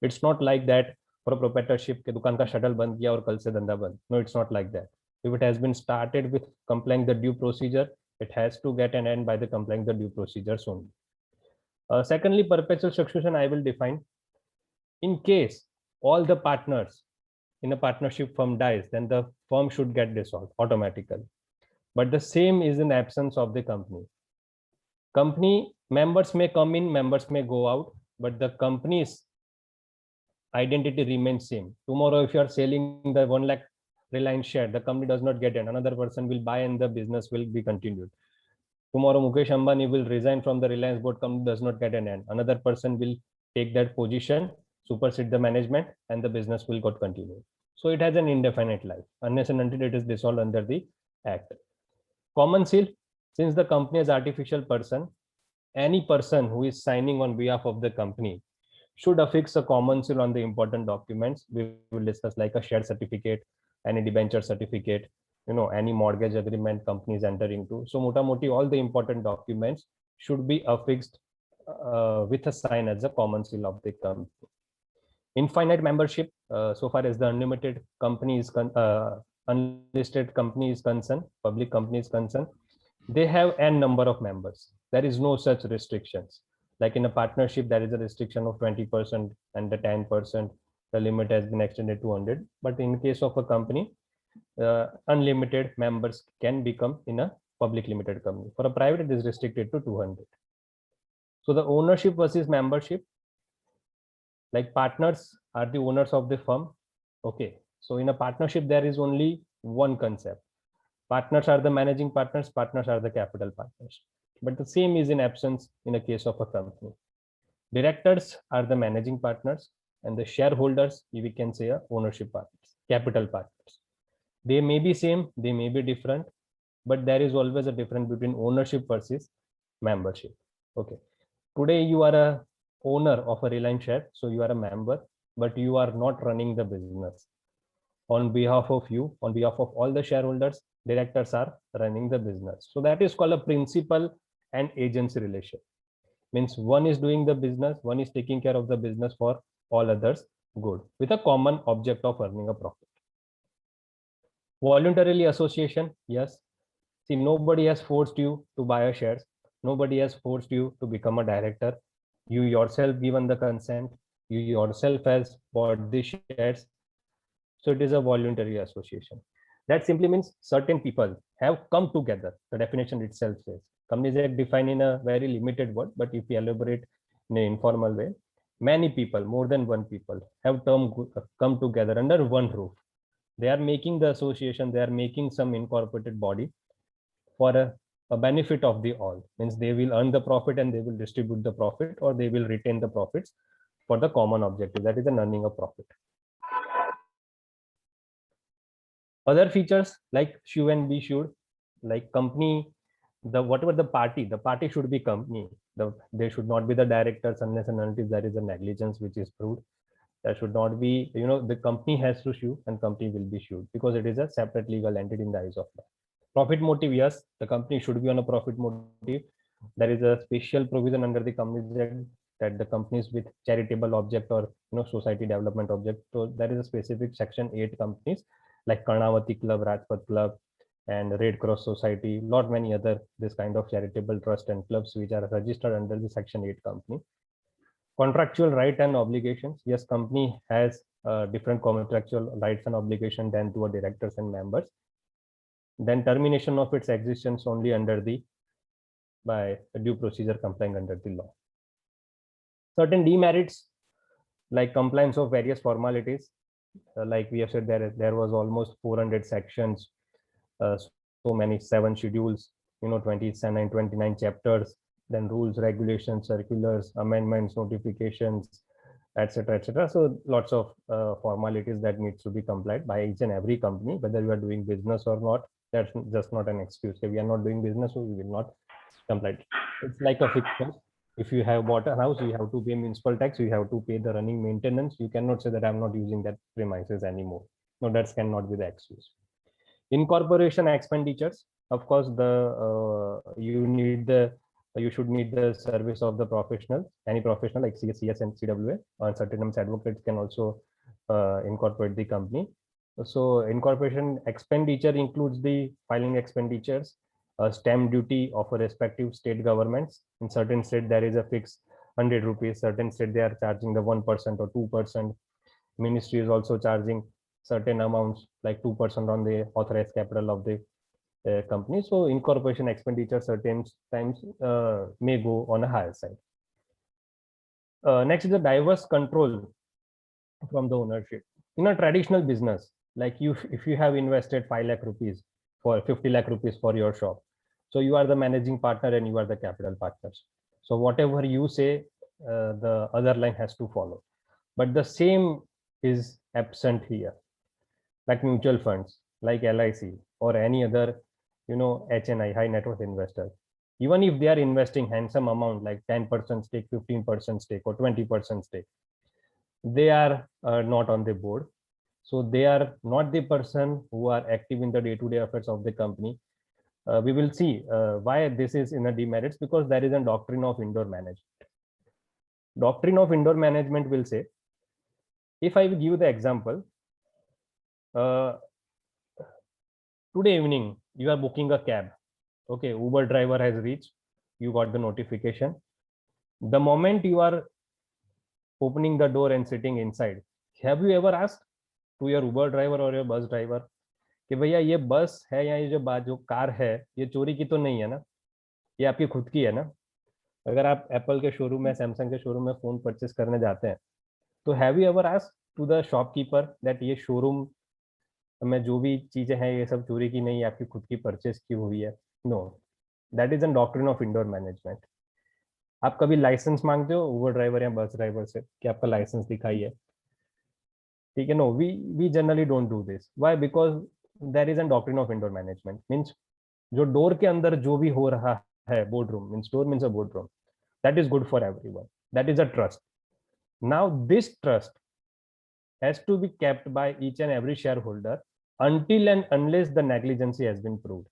It's not like that for a proprietorship के दुकान का shuttle बंद किया और कल से धंधा बंद. No, it's not like that. If it has been started with complying the due procedure, it has to get an end by the complying the due procedures only. Secondly, perpetual succession I will define. In case all the partners in a partnership firm dies, then the firm should get dissolved automatically. But the same is in absence of the company. Company members may come in, members may go out, but the company's identity remains same. Tomorrow, if you are selling the 1 lakh Reliance share, the company does not get it. Another person will buy and the business will be continued. Tomorrow, Mukesh Pamnani will resign from the Reliance board, company does not get an end. Another person will take that position, supersede the management, and the business will get continued. So it has an indefinite life, unless and until it is dissolved under the act. Common seal, since the company is artificial person, any person who is signing on behalf of the company should affix a common seal on the important documents we will discuss, like a share certificate, any debenture certificate, any mortgage agreement companies enter into. So mota moti all the important documents should be affixed with a sign as a common seal of the company. Infinite membership, so far as the unlimited company is unlisted company is concerned, public company is concerned, they have n number of members. There is no such restrictions. Like in a partnership, there is a restriction of 20% and the 10%. The limit has been extended to 100. But in case of a company, unlimited members can become in a public limited company. For a private, it is restricted to 200. So the ownership versus membership, like partners are the owners of the firm. Okay, so in a partnership, there is only one concept. Partners are the managing partners, partners are the capital partners. But the same is in absence in a case of a company. Directors are the managing partners and the shareholders, we can say, ownership partners, capital partners. They may be same, they may be different, but there is always a difference between ownership versus membership. Okay, today you are a owner of a Reliance share, so you are a member, but you are not running the business. On behalf of you, on behalf of all the shareholders, directors are running the business. So that is called a principal and agency relation. Means one is doing the business, one is taking care of the business for all others good, with a common object of earning a profit. Voluntarily association, yes. See, nobody has forced you to buy a shares. Nobody has forced you to become a director. You yourself given the consent. You yourself has bought the shares. So it is a voluntary association. That simply means certain people have come together. The definition itself says. Companies are defined in a very limited word, but if we elaborate in an informal way, many people, more than one people, have come together under one roof. They are making the association, they are making some incorporated body for a benefit of the all. Means they will earn the profit and they will distribute the profit, or they will retain the profits for the common objective, that is an earning of profit. Other features like should and be should, like company, whatever the party should be company. They should not be the directors unless and until there is a negligence which is proved. There should not be, the company has to sue and company will be sued because it is a separate legal entity in the eyes of law. Profit motive, yes, the company should be on a profit motive. There is a special provision under the Companies Act that the companies with charitable object or society development object. So there is a specific section 8 companies like Karnavati Club, Rajpath Club, and Red Cross Society, lot many other this kind of charitable trust and clubs which are registered under the section 8 company. Contractual right and obligations, yes, company has different contractual rights and obligations than to a directors and members. Then termination of its existence only under by a due procedure complying under the law. Certain demerits like compliance of various formalities, like we have said, there was almost 400 sections, so many 7 schedules, 27 and 29 chapters, then rules, regulations, circulars, amendments, notifications, etc., etc. So lots of formalities that needs to be complied by each and every company, whether you are doing business or not. That's just not an excuse. If we are not doing business, so we will not comply. It's like a fixed cost. If you have bought a house, you have to pay municipal tax, you have to pay the running maintenance. You cannot say that I'm not using that premises anymore. No, that cannot be the excuse. Incorporation expenditures, of course, you should need the service of the professional, any professional like CS and CWA, or certain advocates can also incorporate the company. So incorporation expenditure includes the filing expenditures, stamp duty of a respective state governments. In certain state there is a fixed 100 rupees, certain state they are charging the 1% or 2%. Ministry is also charging certain amounts like 2% on the authorized capital of the company. So incorporation expenditure certain times may go on a higher side. Next is the diverse control from the ownership. In a traditional business, like if you have invested 5 lakh rupees for 50 lakh rupees for your shop, so you are the managing partner and you are the capital partners. So whatever you say, the other line has to follow. But the same is absent here, like mutual funds, like LIC or any other, HNI, high net worth investor. even if they are investing handsome amount like 10% stake, 15% stake, or 20% stake, they are not on the board. So they are not the person who are active in the day-to-day affairs of the company. We will see why this is in a demerits, because there is a doctrine of indoor management. Doctrine of indoor management will say, if I will give the example, today evening you are booking a cab. Okay, Uber driver has reached, you got the notification. The moment you are opening the door and sitting inside, have you ever asked to your Uber driver or your bus driver कि भैया ये बस है या ये जो car है ये चोरी की तो नहीं है ना, ये आपकी खुद की है ना? अगर आप एप्पल के शोरूम में, सैमसंग के शोरूम में फोन परचेस करने जाते हैं, तो have you ever asked to the shopkeeper that ये शोरूम में जो भी चीजें हैं ये सब चोरी की नहीं है, आपकी खुद की परचेस की हुई है? No, that is an doctrine of indoor management. आप कभी लाइसेंस मांगते हो उबर ड्राइवर या बस ड्राइवर से कि आपका लाइसेंस दिखाइए? ठीक है, no, we generally don't do this. Why? Because there is an doctrine of indoor management. Means जो डोर के अंदर जो भी हो रहा है, board room means door means a board room, that is good for everyone. That is a trust. Now this trust has to be kept by each and every shareholder until and unless the negligence has been proved.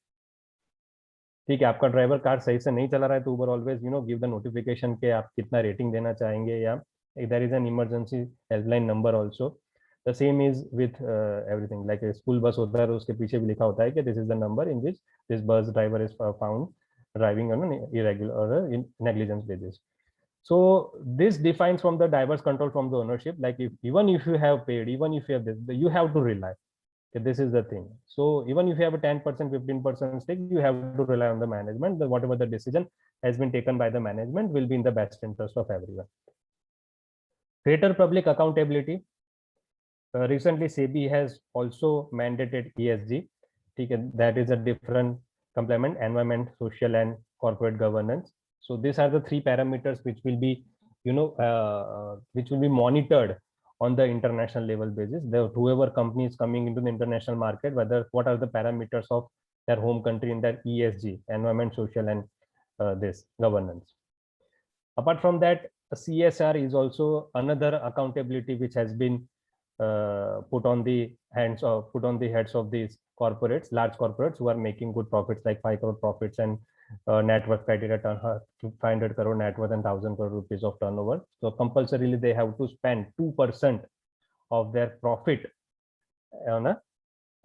ठीक है, आपका driver car सही से नहीं चला रहा है तो Uber always give the notification के आप कितना रेटिंग देना चाहेंगे, या there is an emergency helpline number also. The same is with everything. Like school bus होता है, उसके पीछे भी लिखा होता है कि this is the number in which this bus driver is found driving on irregular और negligence basis. So this defines from the diverse control from the ownership, like even if you have paid, even if you have this, you have to rely. Okay, this is the thing. So even if you have a 10%, 15% stake, you have to rely on the management. That whatever the decision has been taken by the management will be in the best interest of everyone. Greater public accountability. Recently, SEBI has also mandated ESG. Okay, that is a different complement: environment, social, and corporate governance. So these are the three parameters which will be, which will be monitored on the international level basis. Whoever company is coming into the international market, what are the parameters of their home country in their ESG, environment, social, and this governance. Apart from that, CSR is also another accountability which has been put on the heads of these corporates, large corporates who are making good profits, like 5 crore profits and net worth criteria, 500 crore net worth and 1,000 crore rupees of turnover. So compulsorily they have to spend 2% of their profit on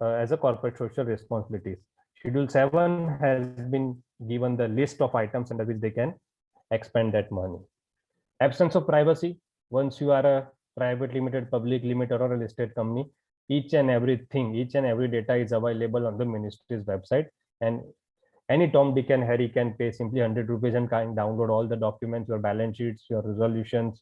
as a corporate social responsibilities. Schedule 7 has been given the list of items under which they can expend that money. Absence of privacy. Once you are a private limited, public limited, or a listed company, each and everything, each and every data is available on the ministry's website, and any Tom, Dick, and Harry can pay simply 100 rupees and can download all the documents, your balance sheets, your resolutions,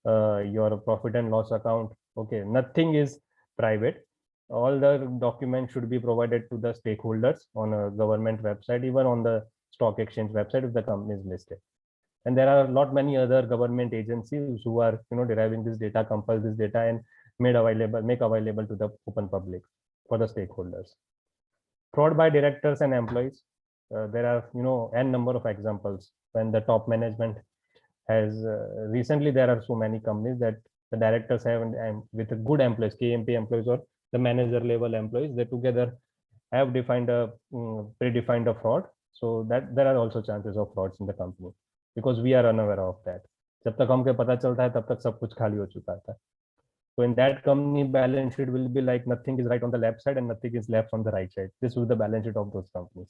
your profit and loss account. Okay, nothing is private. All the documents should be provided to the stakeholders on a government website, even on the stock exchange website if the company is listed. And there are not many other government agencies who are deriving this data, compile this data, and make available to the open public for the stakeholders. Fraud by directors and employees. There are n number of examples when the top management has recently there are so many companies that the directors have, and with the good employees, KMP employees or the manager level employees, they together have predefined a fraud. So that there are also chances of frauds in the company, because we are unaware of that. जब तक हमको पता चलता है तब तक सब कुछ खाली हो चुका था. So in that company, balance sheet will be like nothing is right on the left side and nothing is left on the right side. This will be the balance sheet of those companies.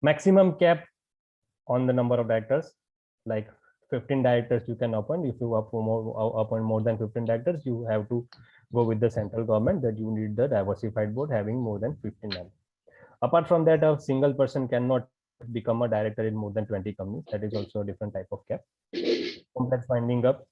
Maximum cap on the number of directors, like 15 directors you can appoint. If you appoint more than 15 directors, you have to go with the central government that you need the diversified board having more than 15 members. Apart from that, a single person cannot become a director in more than 20 companies. That is also a different type of cap. Complex winding up.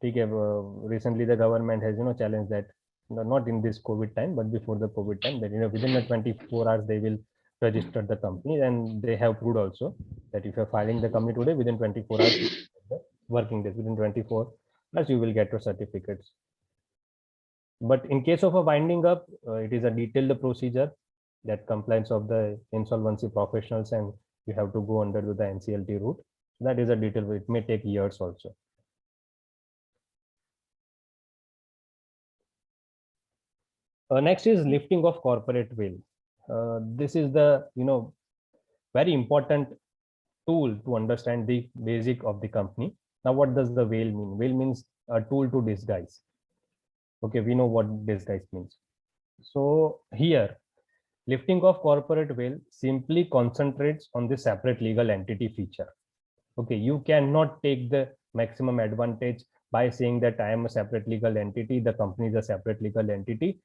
Recently the government has challenged that, not in this COVID time, but before the COVID time, that within the 24 hours they will register the company, and they have proved also that if you're filing the company today, within 24 hours working days, within 24 hours you will get your certificates. But in case of a winding up, it is a detailed procedure that compliance of the insolvency professionals and You have to go under the NCLT route. That is a detail. It may take years also. Next is lifting of corporate veil. This is the very important tool to understand the basic of the company. Now, what does the veil mean? Veil means a tool to disguise. Okay, we know what disguise means. So here, lifting of corporate veil simply concentrates on the separate legal entity feature. Okay, you cannot take the maximum advantage by saying that I am a separate legal entity, the company is a separate legal entity.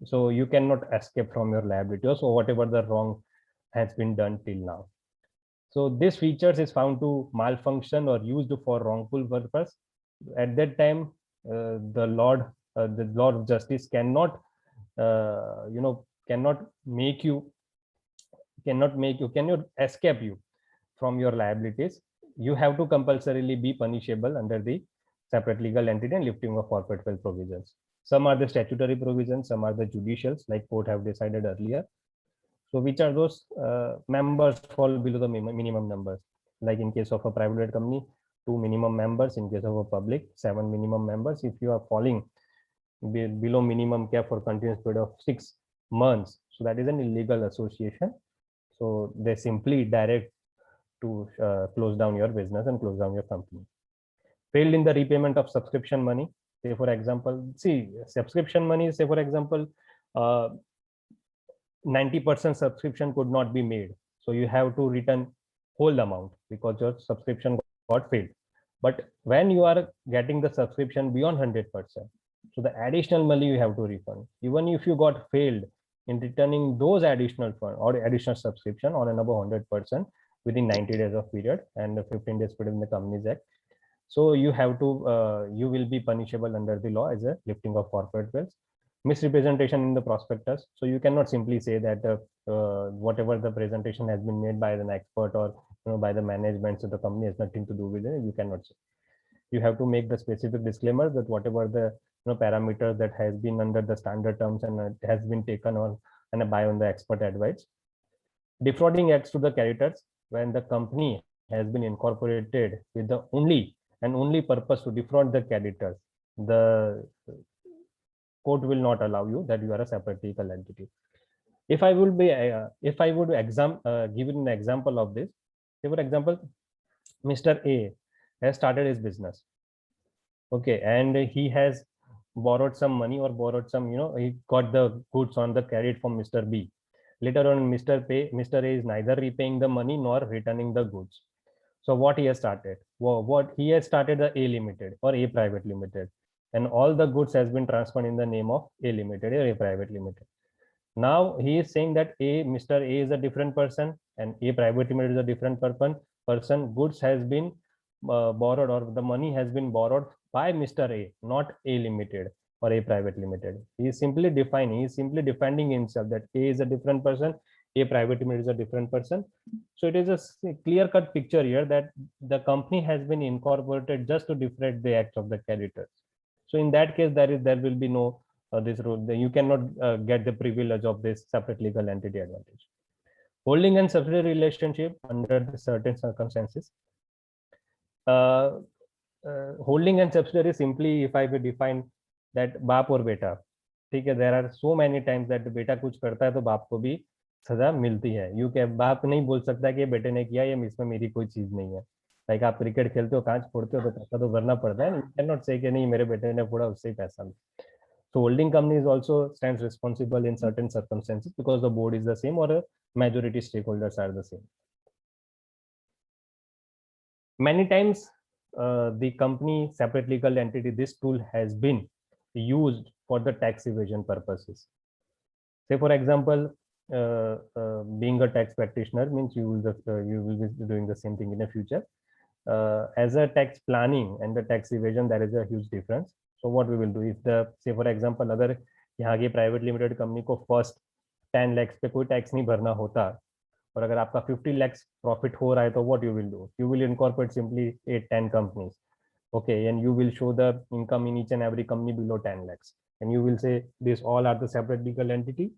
So you cannot escape from your liability or whatever the wrong has been done till now. So this features is found to malfunction or used for wrongful purpose. At that time, the Lord of Justice cannot escape you from your liabilities. You have to compulsorily be punishable under the separate legal entity and lifting of corporate wealth provisions. Some are the statutory provisions, some are the judicials, like court have decided earlier. So which are those? Members fall below the minimum numbers. Like in case of a private company, 2 minimum members. In case of a public, 7 minimum members. If you are falling below minimum cap for continuous period of 6 months, so that is an illegal association. So they simply direct to close down your business and close down your company. Failed in the repayment of subscription money. Say for example, subscription money, say for example, 90% subscription could not be made. So you have to return whole amount because your subscription got failed. But when you are getting the subscription beyond 100%, so the additional money you have to refund. Even if you got failed in returning those additional fund or additional subscription on and above 100% within 90 days of period and 15 days period in the Companies Act. So you have to, you will be punishable under the law as a lifting of corporate wealth. Misrepresentation in the prospectus. So you cannot simply say that whatever the presentation has been made by an expert or by the management, so the company has nothing to do with it. You cannot say. You have to make the specific disclaimer that whatever the parameters that has been under the standard terms and it has been taken on and by on the expert advice. Defrauding acts to the creditors when the company has been incorporated with the only purpose to defraud the creditors. The court will not allow you that you are a separate legal entity. If I would give an example of this, say for example, Mr. A has started his business. Okay, and he has borrowed some money or borrowed some, he got the goods on the credit from Mr. B. Later on, Mr. A is neither repaying the money nor returning the goods. So what he has started? What he has started the A Limited or A Private Limited. And all the goods has been transferred in the name of A Limited or A Private Limited. Now he is saying that Mr. A is a different person and A Private Limited is a different person. Goods has been borrowed or the money has been borrowed by Mr. A, not A Limited or A Private Limited. He is simply defending himself that A is a different person, A Private Limited is a different person. So it is a clear-cut picture here that the company has been incorporated just to defraud the acts of the creditors. So in that case, there will be no this rule. You cannot get the privilege of this separate legal entity advantage. Holding and subsidiary relationship under the certain circumstances. Holding and subsidiary simply, if I will define that बाप और बेटा, ठीक है, there are so many times that बेटा कुछ करता है तो बाप को भी सजा मिलती है. You can बाप नहीं बोल सकता कि बेटे ने किया ये इसमें मेरी कोई चीज नहीं है. लाइक आप क्रिकेट खेलते हो, कांच फोड़ते हो तो पैसा तो भरना पड़ता है. You cannot say कि नहीं मेरे बेटे ने फोड़ा उससे ही पैसा. So holding company is also stands responsible in certain circumstances because the board is the same or majority stakeholders are the same. Many times the company separate legal entity, this tool has been used for the tax evasion purposes. Say for example, being a tax practitioner means you will be doing the same thing in the future. As a tax planning and the tax evasion, there is a huge difference. So what we will do if the, say for example, अगर यहाँ की private limited company को first 10 lakhs पे कोई tax नहीं भरना होता और अगर आपका 50 lakhs प्रॉफिट हो रहा है तो what you will do? You will incorporate simply 8-10 companies. Okay, and you will show the income in each and every company below 10 lakhs. And you will say these all are the separate legal entity.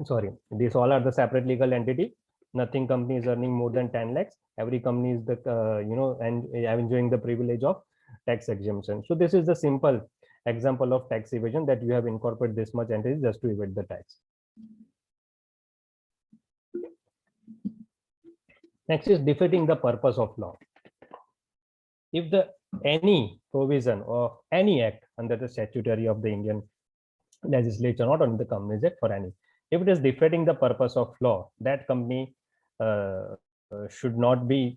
sorry, these all are the separate legal entity. Nothing company is earning more than 10 lakhs. Every company is the, and enjoying the privilege of tax exemption. So this is the simple example of tax evasion, that you have incorporated this much entity just to evade the tax. Next is defeating the purpose of law. If the any provision or any act under the statutory of the Indian legislature, not on the Companies Act, for any, if it is defeating the purpose of law, that company should not be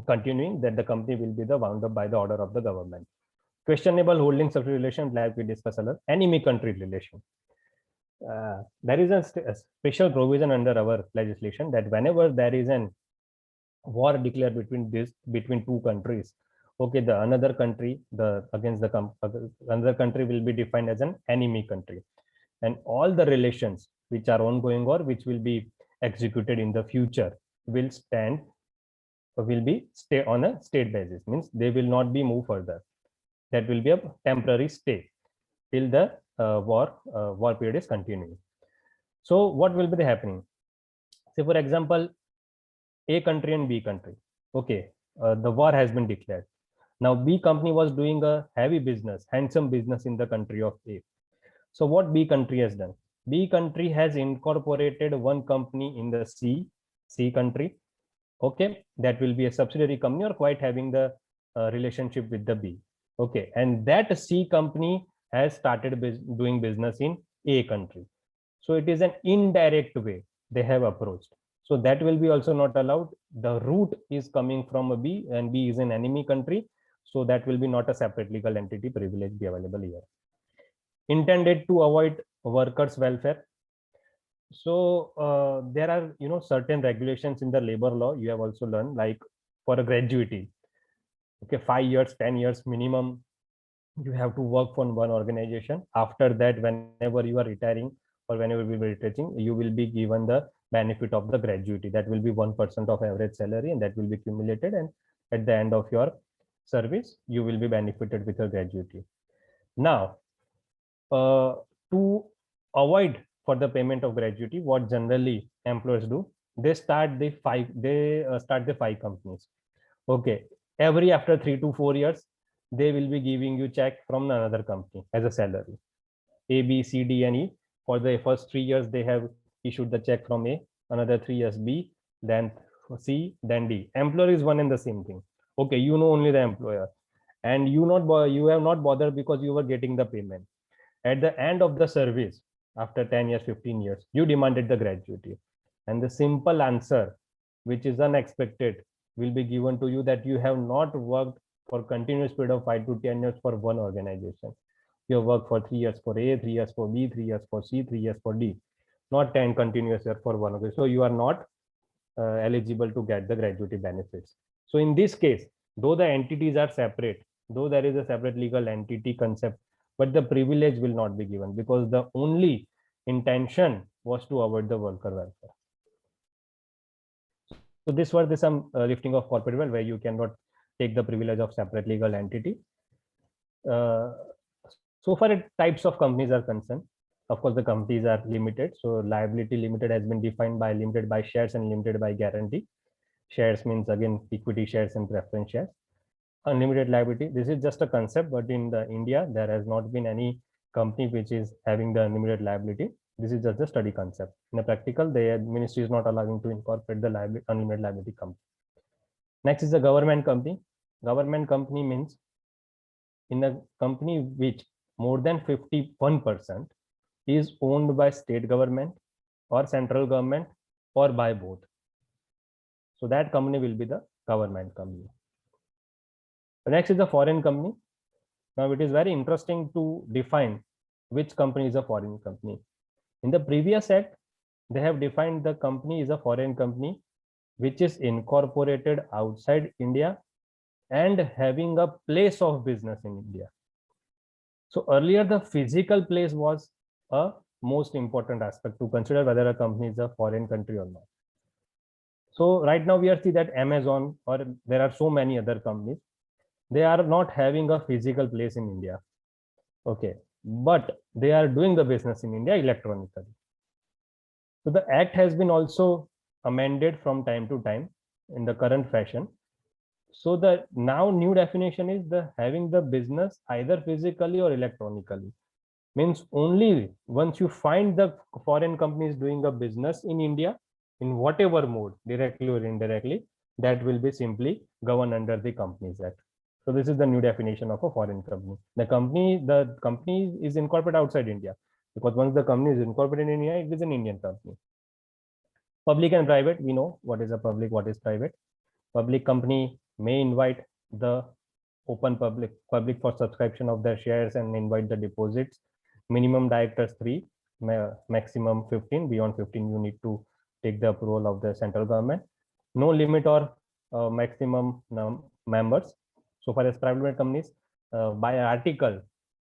continuing, that the company will be the wound up by the order of the government. Questionable holding such relation, like we discussed earlier, enemy country relation. There is a special provision under our legislation that whenever there is an war declared between two countries, okay, the another country another country will be defined as an enemy country, and all the relations which are ongoing or which will be executed in the future will stay on a state basis, means they will not be moved further. That will be a temporary stay till the war period is continuing. So what will be happening? Say for example, A country and B country. Okay, the war has been declared. Now B company was doing a heavy business, handsome business in the country of A. So what B country has done? B country has incorporated one company in the C country. Okay, that will be a subsidiary company or quite having the relationship with the B. Okay, and that C company has started doing business in A country. So it is an indirect way they have approached. So that will be also not allowed. The root is coming from a B, and B is an enemy country. So that will be not a separate legal entity privilege be available here. Intended to avoid workers' welfare. So there are certain regulations in the labor law you have also learned, like for a gratuity. Okay, 5 years, 10 years minimum you have to work for one organization. After that, whenever you are retiring or whenever you will be retiring, you will be given the benefit of the gratuity. That will be 1% of average salary, and that will be accumulated, and at the end of your service you will be benefited with a gratuity. Now to avoid for the payment of gratuity, what generally employers do, they start the five companies. Okay, every after 3 to 4 years they will be giving you check from another company as a salary, A, B, C, D, and E. For the first 3 years they have issued the check from A, another 3 years B, then C, then D. Employer is one and the same thing. Okay, you know only the employer, and you have not bothered because you were getting the payment. At the end of the service, after 10 years, 15 years, you demanded the gratuity, and the simple answer, which is unexpected, will be given to you that you have not worked for continuous period of 5 to 10 years for one organization. You have worked for 3 years for A, 3 years for B, 3 years for C, 3 years for D, not 10 continuous years for one of them. So you are not eligible to get the gratuity benefits. So in this case, though the entities are separate, though there is a separate legal entity concept, but the privilege will not be given because the only intention was to avoid the worker welfare. So this was some lifting of corporate wealth where you cannot take the privilege of separate legal entity. So far, types of companies are concerned. Of course, the companies are limited. So liability limited has been defined by limited by shares and limited by guarantee. Shares means again equity shares and preference shares. Unlimited liability, this is just a concept, but in India there has not been any company which is having the unlimited liability. This is just a study concept. In the practical, the ministry is not allowing to incorporate the unlimited liability company. Next is the government company. Government company means in a company which more than 51% is owned by state government or central government or by both. So that company will be the government company. The next is the foreign company. Now it is very interesting to define which company is a foreign company. In the previous act, they have defined the company is a foreign company which is incorporated outside India and having a place of business in India. So earlier the physical place was a most important aspect to consider whether a company is a foreign country or not. So right now we are seeing that Amazon or there are so many other companies, they are not having a physical place in India. Okay, but they are doing the business in India electronically. So the act has been also amended from time to time in the current fashion. So the now new definition is the having the business either physically or electronically. Means only once you find the foreign companies doing a business in India in whatever mode, directly or indirectly, that will be simply governed under the Companies Act. So this is the new definition of a foreign company. The company is incorporated outside India, because once the company is incorporated in India, it is an Indian company. Public and private, we know what is a public, what is private. Public company may invite the open public for subscription of their shares and invite the deposits. Minimum directors 3, maximum 15. Beyond 15, you need to take the approval of the central government. No limit or maximum members. So far as private companies, by article,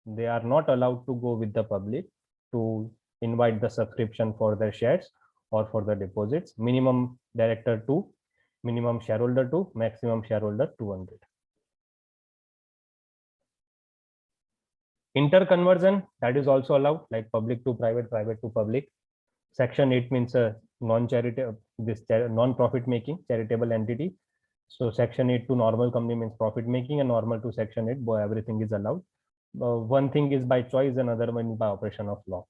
they are not allowed to go with the public to invite the subscription for their shares or for the deposits. Minimum director 2, minimum shareholder 2, maximum shareholder 200. Interconversion, that is also allowed, like public to private, private to public. Section 8 means a non-charitable, non-profit making charitable entity. So section 8 to normal company means profit making, and normal to section 8, everything is allowed. One thing is by choice, another one is by operation of law.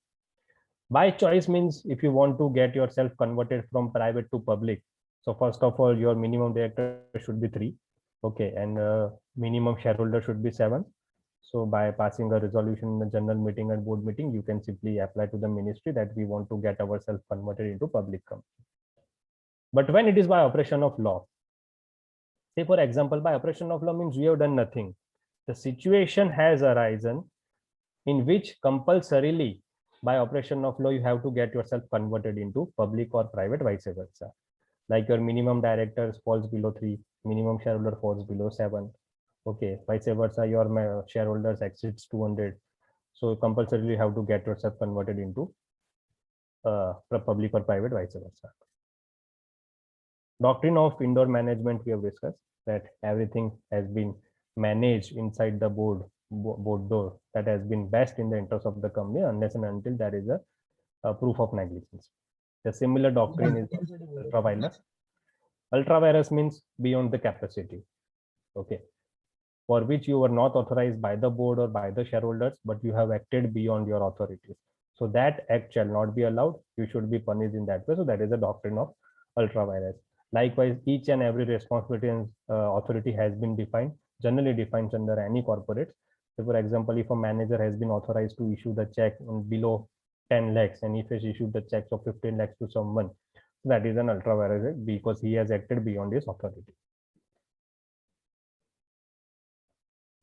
By choice means if you want to get yourself converted from private to public. So first of all, your minimum director should be 3. Okay, and minimum shareholder should be 7. So by passing a resolution in the general meeting and board meeting, you can simply apply to the ministry that we want to get ourselves converted into public company. But when it is by operation of law, say for example, by operation of law means we have done nothing. The situation has arisen in which compulsorily by operation of law, you have to get yourself converted into public or private, vice versa. Like your minimum directors falls below 3, minimum shareholder falls below 7. Okay, vice versa, your shareholders exceeds 200. So compulsorily you have to get yourself converted into public or private, vice versa. Doctrine of indoor management, we have discussed that everything has been managed inside the board door, that has been best in the interest of the company unless and until there is a proof of negligence. The similar doctrine is ultra virus. Ultra virus means beyond the capacity. Okay, for which you were not authorized by the board or by the shareholders, but you have acted beyond your authorities. So that act shall not be allowed. You should be punished in that way. So that is the doctrine of ultra virus. Likewise, each and every responsibility and authority has been defined, generally defined under any corporate. So for example, if a manager has been authorized to issue the check below 10 lakhs, and if he issued the checks of 15 lakhs to someone, that is an ultra virus because he has acted beyond his authority.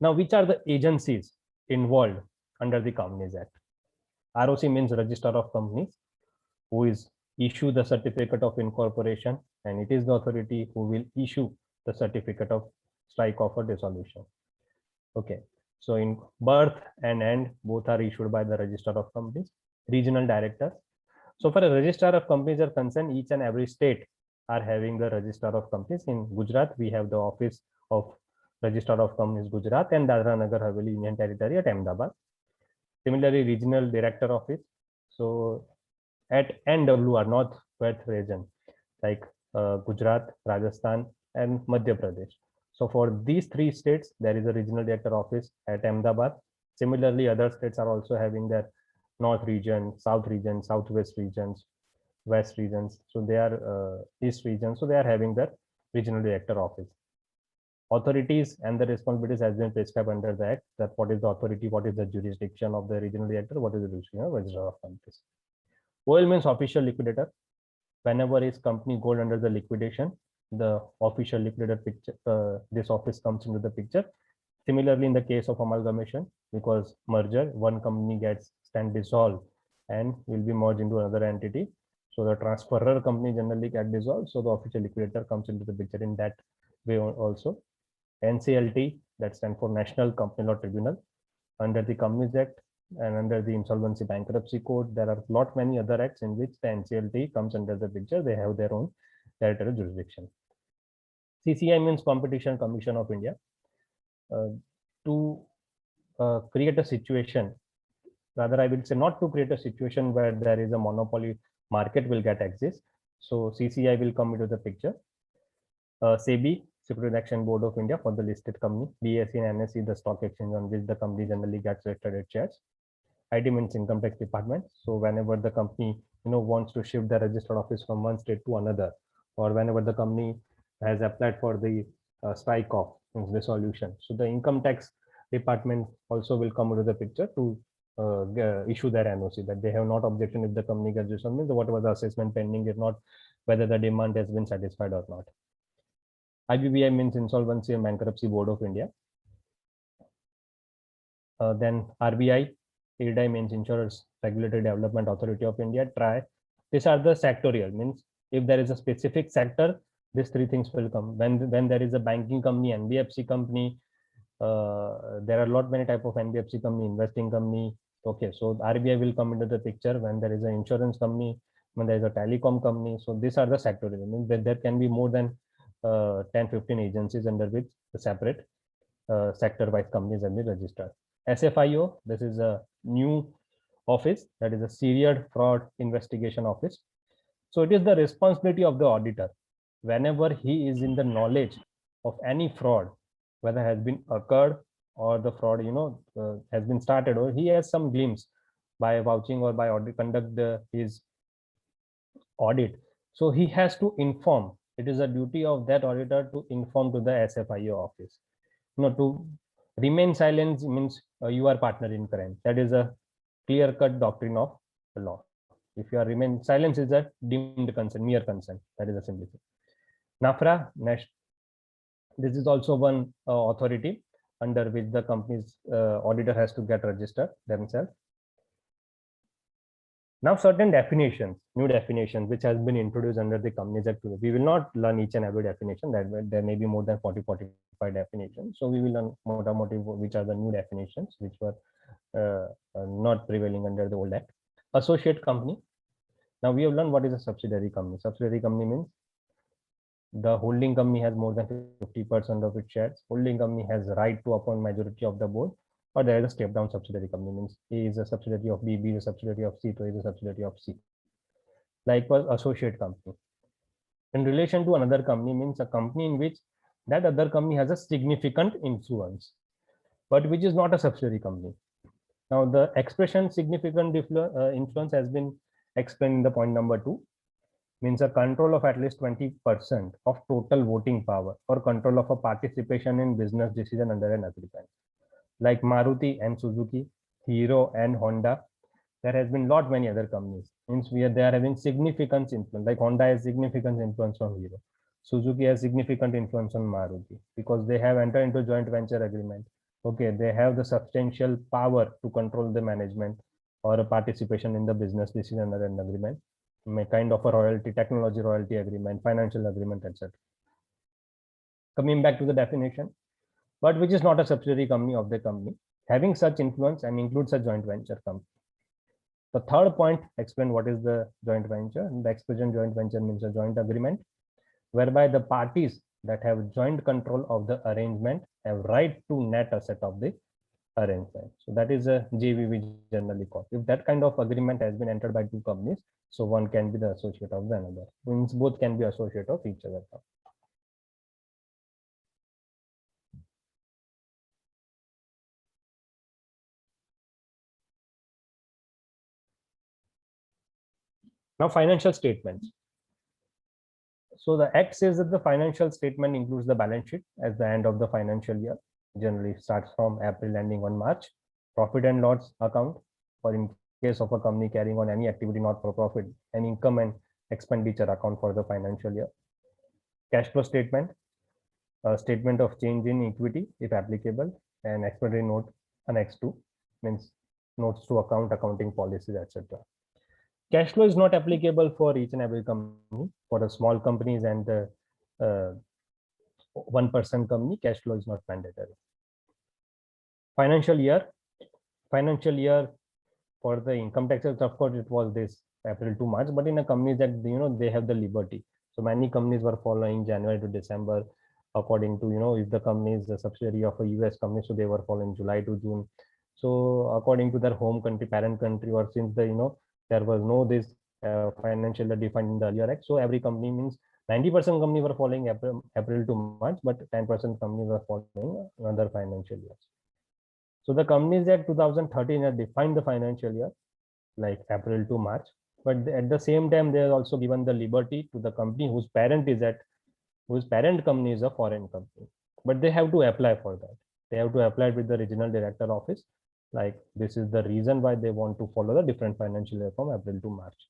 Now, which are the agencies involved under the Companies Act? ROC means Registrar of Companies, who is issue the certificate of incorporation, and it is the authority who will issue the certificate of strike off or dissolution. Okay, so in birth and end, both are issued by the Registrar of Companies. Regional directors. So for a Registrar of Companies are concerned, each and every state are having the Registrar of Companies. In Gujarat, we have the office of Registrar of Companies Gujarat and Dadra Nagar Haveli Union Territory at Ahmedabad. Similarly, regional director office. So at NWR, Northwest region, like Gujarat, Rajasthan, and Madhya Pradesh. So for these 3 states, there is a regional director office at Ahmedabad. Similarly, other states are also having their North region, South region, Southwest regions, West regions. So they are East region. So they are having their regional director office. Authorities and the responsibilities has been prescribed under the Act. That what is the authority, what is the jurisdiction of the regional director, what is the jurisdiction of Registrar of Companies. OL means official liquidator. Whenever his company goes under the liquidation, the official liquidator picture, this office comes into the picture. Similarly, in the case of amalgamation, because merger, one company gets stand dissolved and will be merged into another entity. So the transferor company generally get dissolved. So the official liquidator comes into the picture in that way also. NCLT, that stands for National Company Law Tribunal, under the Companies Act and under the Insolvency Bankruptcy Code. There are lot many other acts in which the NCLT comes under the picture. They have their own territorial jurisdiction. CCI means Competition Commission of India. To create a situation rather I will say not to create a situation where there is a monopoly market will get exist. So CCI will come into the picture. SEBI, Securities Action Board of India for the listed company, BSE and NSE, the stock exchange on which the company generally gets registered its shares. IT means income tax department. So whenever the company wants to shift the registered office from one state to another, or whenever the company has applied for the strike off dissolution, so the income tax department also will come into the picture to issue their NOC that they have not objection if the company gets dissolved, means whatever the assessment pending, if not whether the demand has been satisfied or not. IBBI means Insolvency and Bankruptcy Board of India. Then RBI, IRDAI means Insurance Regulatory Development Authority of India. TRAI. These are the sectorial, means if there is a specific sector, these three things will come. When there is a banking company, NBFC company, there are a lot many type of NBFC company, investing company. Okay, so RBI will come into the picture when there is an insurance company, when there is a telecom company. So these are the sectorial. I mean, there can be more than 10-15 agencies under which the separate sector-wise companies have been registered. SFIO, this is a new office, that is a Serial Fraud Investigation Office. So it is the responsibility of the auditor, whenever he is in the knowledge of any fraud, whether has been occurred or the fraud has been started, or he has some glimpse by vouching or by audit conduct his audit. So he has to inform. It is a duty of that auditor to inform to the SFIO office. To remain silent means you are partner in crime. That is a clear-cut doctrine of the law. If you are remain silence is a deemed consent, mere consent. That is a simple thing. NAFRA, this is also one authority under which the company's auditor has to get registered themselves. Now, certain definitions, new definitions, which has been introduced under the Companies Act. We will not learn each and every definition. That there may be more than 40-45 definitions. So we will learn which are the new definitions which were not prevailing under the old Act. Associate company. Now we have learned what is a subsidiary company. Subsidiary company means the holding company has more than 50% of its shares. Holding company has right to appoint majority of the board. Or there is a step down subsidiary company, means A is a subsidiary of B, B is a subsidiary of C, so is a subsidiary of C. Likewise, associate company. In relation to another company means a company in which that other company has a significant influence, but which is not a subsidiary company. Now, the expression significant influence has been explained in the point number 2, means a control of at least 20% of total voting power or control of a participation in business decision under an agreement. Like Maruti and Suzuki, Hero and Honda, there has been lot many other companies. Means they are having significant influence. Like Honda has significant influence on Hero, Suzuki has significant influence on Maruti because they have entered into joint venture agreement. Okay, they have the substantial power to control the management or a participation in the business decision under an agreement, kind of a royalty, technology royalty agreement, financial agreement, etc. Coming back to the definition, but which is not a subsidiary company of the company, having such influence and includes a joint venture company. The third point, explain what is the joint venture. The expression joint venture means a joint agreement whereby the parties that have joint control of the arrangement have right to net asset of the arrangement. So that is a JV we generally call. If that kind of agreement has been entered by two companies, so one can be the associate of the another. Means both can be associate of each other. Now, financial statements. So the Act says that the financial statement includes the balance sheet at the end of the financial year. Generally starts from April ending on March. Profit and loss account, or in case of a company carrying on any activity not for profit, an income and expenditure account for the financial year. Cash flow statement, a statement of change in equity if applicable, and explanatory note annex 2 means notes to account, accounting policies, etc. Cash flow is not applicable for each and every company. For the small companies and the one-person company, cash flow is not mandatory. Financial year for the income taxes, of course, it was this April to March, but in a company that they have the liberty. So many companies were following January to December, according to if the company is a subsidiary of a US company, so they were following July to June. So according to their home country, parent country, or since the there was no this financial year defined in the earlier act, so every company means 90% company were following April to March, but 10% companies were following another financial years. So the companies at 2013 have defined the financial year like April to March, but at the same time they are also given the liberty to the company whose parent company is a foreign company, but they have to apply for that. They have to apply with the regional director office. Like this is the reason why they want to follow the different financial year from April to March.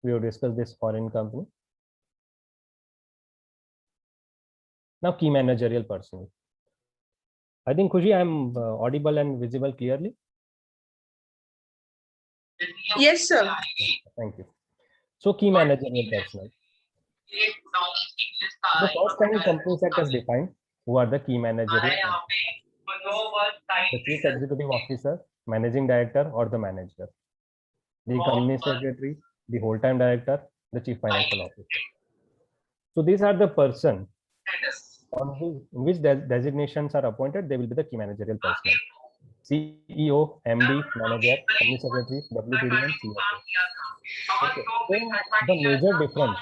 We will discuss this foreign company. Now key managerial personnel. I think Khushi, I'm audible and visible clearly. Yes, sir. Thank you. So key managerial personnel. The first time company set has defined who are the key managerial personnel. The chief executive officer, managing director, or the manager, the company secretary, the whole-time director, the chief financial officer. So these are the person on which designations are appointed. They will be the key managerial personnel. CEO, MD, manager, company secretary, WTD, and CFO. Okay. So the major difference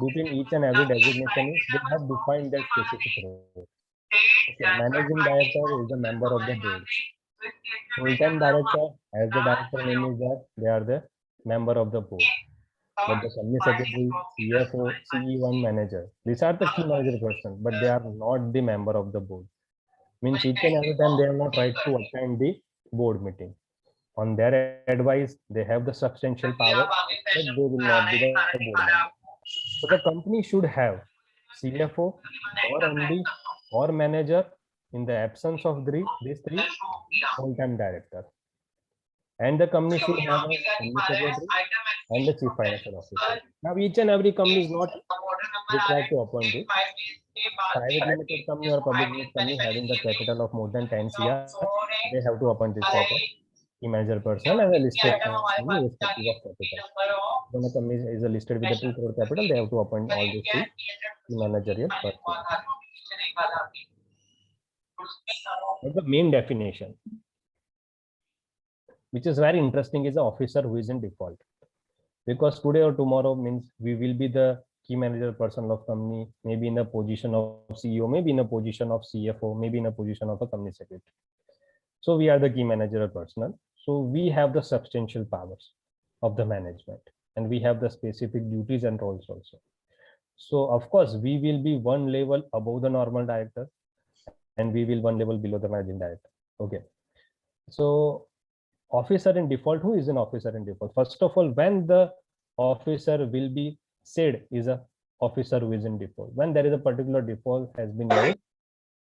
between each and every designation is they have defined their specific role. Okay. Managing director is a member of the board. Full-time director, as the director name is there, they are the member of the board. But the company secretary, CFO, CEO, and manager, these are the key managerial persons, but they are not the member of the board. Means each and every time they are not right to attend the board meeting. On their advice, they have the substantial power, but they will not be the board member. So the company should have CFO or MD or manager in the absence of these three full-time director. And the company should have a company secretary and the chief financial officer. Now each and every company is not required to appoint this. Private limited company or public limited company having the capital of more than 10 CR, they have to appoint this type of key manager personnel as a listed company irrespective of capital. When a company is listed with a 2 crore capital, they have to appoint all these three key managerial personnel. But the main definition, which is very interesting, is the officer who is in default. Because today or tomorrow means we will be the key manager person of company, maybe in a position of CEO, maybe in a position of CFO, maybe in a position of a company secretary. So we are the key managerial personnel. So we have the substantial powers of the management, and we have the specific duties and roles also. So of course, we will be one level above the normal director, and we will one level below the managing director. Okay. So officer in default, who is an officer in default? First of all, when the officer will be said is a officer who is in default, when there is a particular default has been made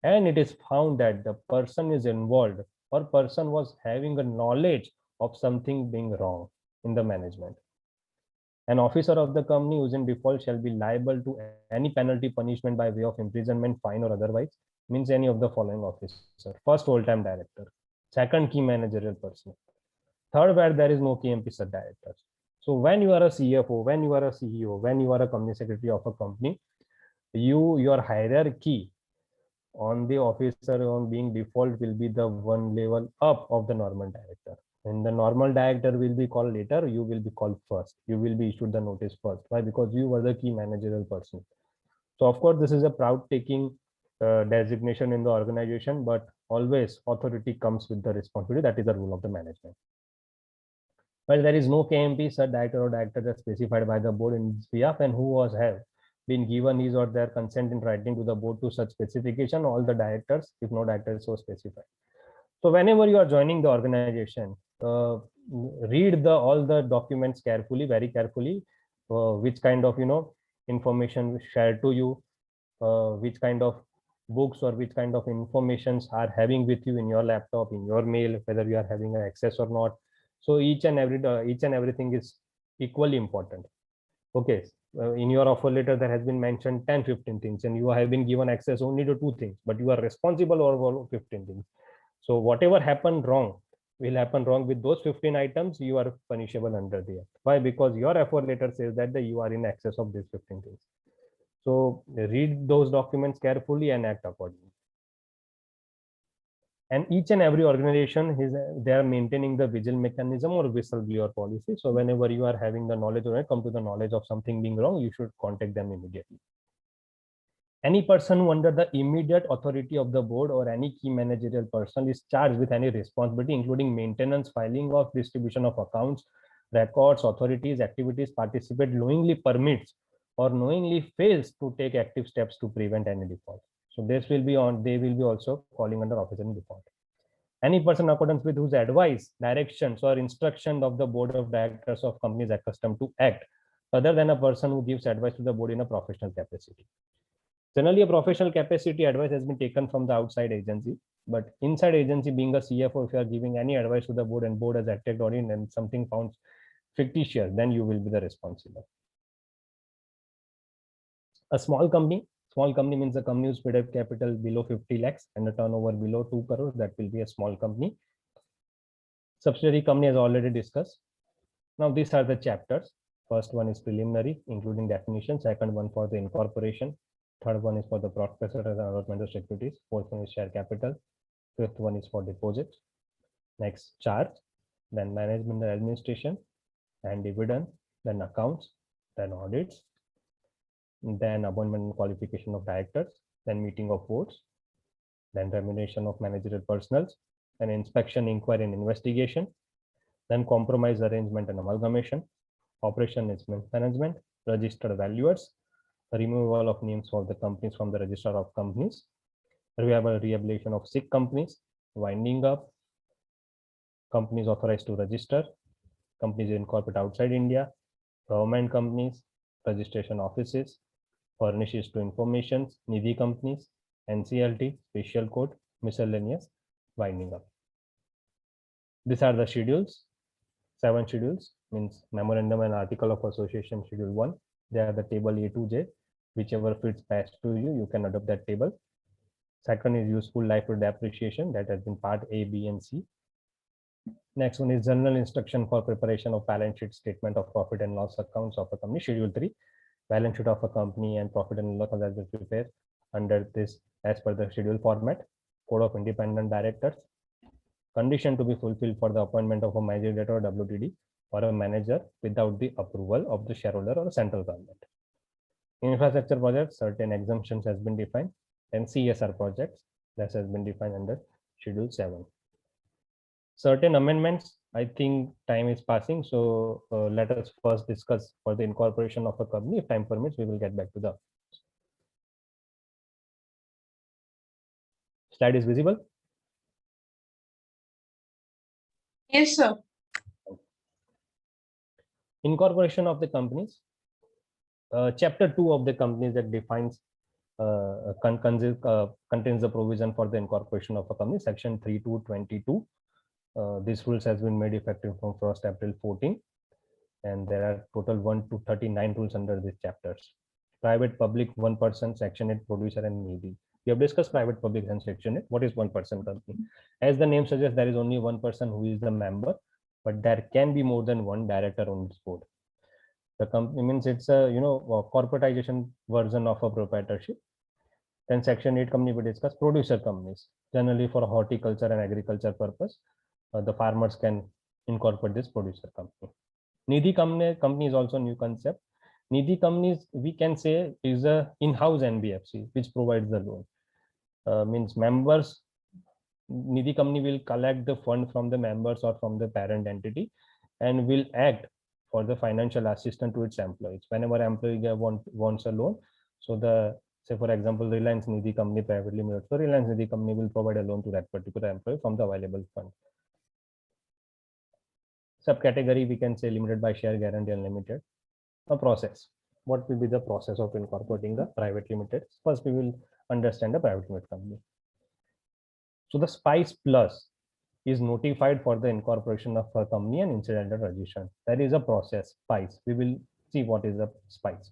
and it is found that the person is involved or person was having a knowledge of something being wrong in the management. An officer of the company who is in default shall be liable to any penalty, punishment by way of imprisonment, fine, or otherwise. Means any of the following officer. First, whole-time director. Second, key managerial person. Third, where there is no KMP sub-directors. So when you are a CFO, when you are a CEO, when you are a company secretary of a company, your hierarchy on the officer on being default will be the one level up of the normal director. And the normal director will be called later, you will be called first. You will be issued the notice first. Why? Because you were the key managerial person. So of course, this is a proud taking designation in the organization, but always authority comes with the responsibility. That is the rule of the management. Well, there is no KMP, sir, director or director that's specified by the board in its behalf, and who have been given his or their consent in writing to the board to such specification, all the directors, if no director is so specified. So whenever you are joining the organization, read all the documents carefully, very carefully, which kind of information shared to you, which kind of books or which kind of informations are having with you in your laptop, in your mail, whether you are having access or not. So each and everything is equally important. Okay, in your offer letter there has been mentioned 10-15 things, and you have been given access only to 2 things, but you are responsible for all 15 things. So whatever happened wrong will happen wrong with those 15 items. You are punishable under the act. Why? Because your offer letter says that you are in excess of these 15 things. So read those documents carefully and act accordingly. And each and every organization they are maintaining the vigil mechanism or whistleblower policy. So whenever you are having the knowledge or come to the knowledge of something being wrong, you should contact them immediately. Any person who under the immediate authority of the board or any key managerial person is charged with any responsibility, including maintenance, filing of distribution of accounts, records, authorities, activities, participate, knowingly permits or knowingly fails to take active steps to prevent any default. So this will be on, they will be also calling under officer in default. Any person in accordance with whose advice, directions or instruction of the board of directors of companies accustomed to act other than a person who gives advice to the board in a professional capacity. Generally, a professional capacity advice has been taken from the outside agency, but inside agency, being a CFO, if you are giving any advice to the board and board has acted on it and something found fictitious, then you will be the responsible. A small company means a company whose paid up capital below 50 lakhs and a turnover below 2 crores. That will be a small company. Subsidiary company as already discussed. Now these are the chapters. First one is preliminary, including definition. Second one for the incorporation. Third one is for the prospectus and allotment of securities. Fourth one is share capital. Fifth one is for deposits. Next, charge, then management and administration, and dividend, then accounts, then audits, then appointment and qualification of directors, then meeting of boards, then remuneration of managerial personnel, then inspection, inquiry, and investigation, then compromise arrangement and amalgamation, operation management, registered valuers, removal of names of the companies from the register of companies, rehabilitation of sick companies, winding up, companies authorized to register, companies incorporate outside India, government companies, registration offices, furnishes to informations, Nidhi companies, NCLT, special code, miscellaneous, winding up. These are the schedules. 7 schedules means memorandum and article of association schedule 1. They are the table A to J. Whichever fits best to you, you can adopt that table. Second is useful livelihood appreciation. That has been part A, B, and C. Next one is general instruction for preparation of balance sheet statement of profit and loss accounts of a company. Schedule 3. Balance sheet of a company and profit and loss has been prepared under this as per the schedule format. Code of independent directors. Condition to be fulfilled for the appointment of a managing director or WTD or a manager without the approval of the shareholder or central government. Infrastructure projects, certain exemptions has been defined, and CSR projects that has been defined under schedule 7. Certain amendments, I think time is passing, so let us first discuss for the incorporation of a company. If time permits, we will get back to the slide. Is visible? Yes, sir. Incorporation of the companies. Chapter 2 of the companies that defines contains the provision for the incorporation of a company. Section 3 to 22. This rules has been made effective from 1st April 14, and there are total 1 to 39 rules under these chapters. Private, public, 1%, Section 8, producer and needy. We have discussed private, public, and Section 8. What is 1% company? As the name suggests, there is only one person who is the member, but there can be more than one director on this board. The company means it's a corporatization version of a proprietorship. Then Section 8 company we discuss producer companies, generally for horticulture and agriculture purpose. The farmers can incorporate this producer company. Nidhi company is also a new concept. Nidhi companies, we can say, is a in-house NBFC which provides the loan. Means members, Nidhi company will collect the fund from the members or from the parent entity and will act for the financial assistance to its employees. Whenever employee wants a loan, so the, say for example, Reliance Nidhi company privately limited, so Reliance Nidhi company will provide a loan to that particular employee from the available fund. Subcategory, we can say limited by share guarantee unlimited. A process. What will be the process of incorporating the private limited? First, we will understand the private limited company. So the SPICE Plus is notified for the incorporation of a company and incidental registration. There is a process, SPICE. We will see what is a SPICE.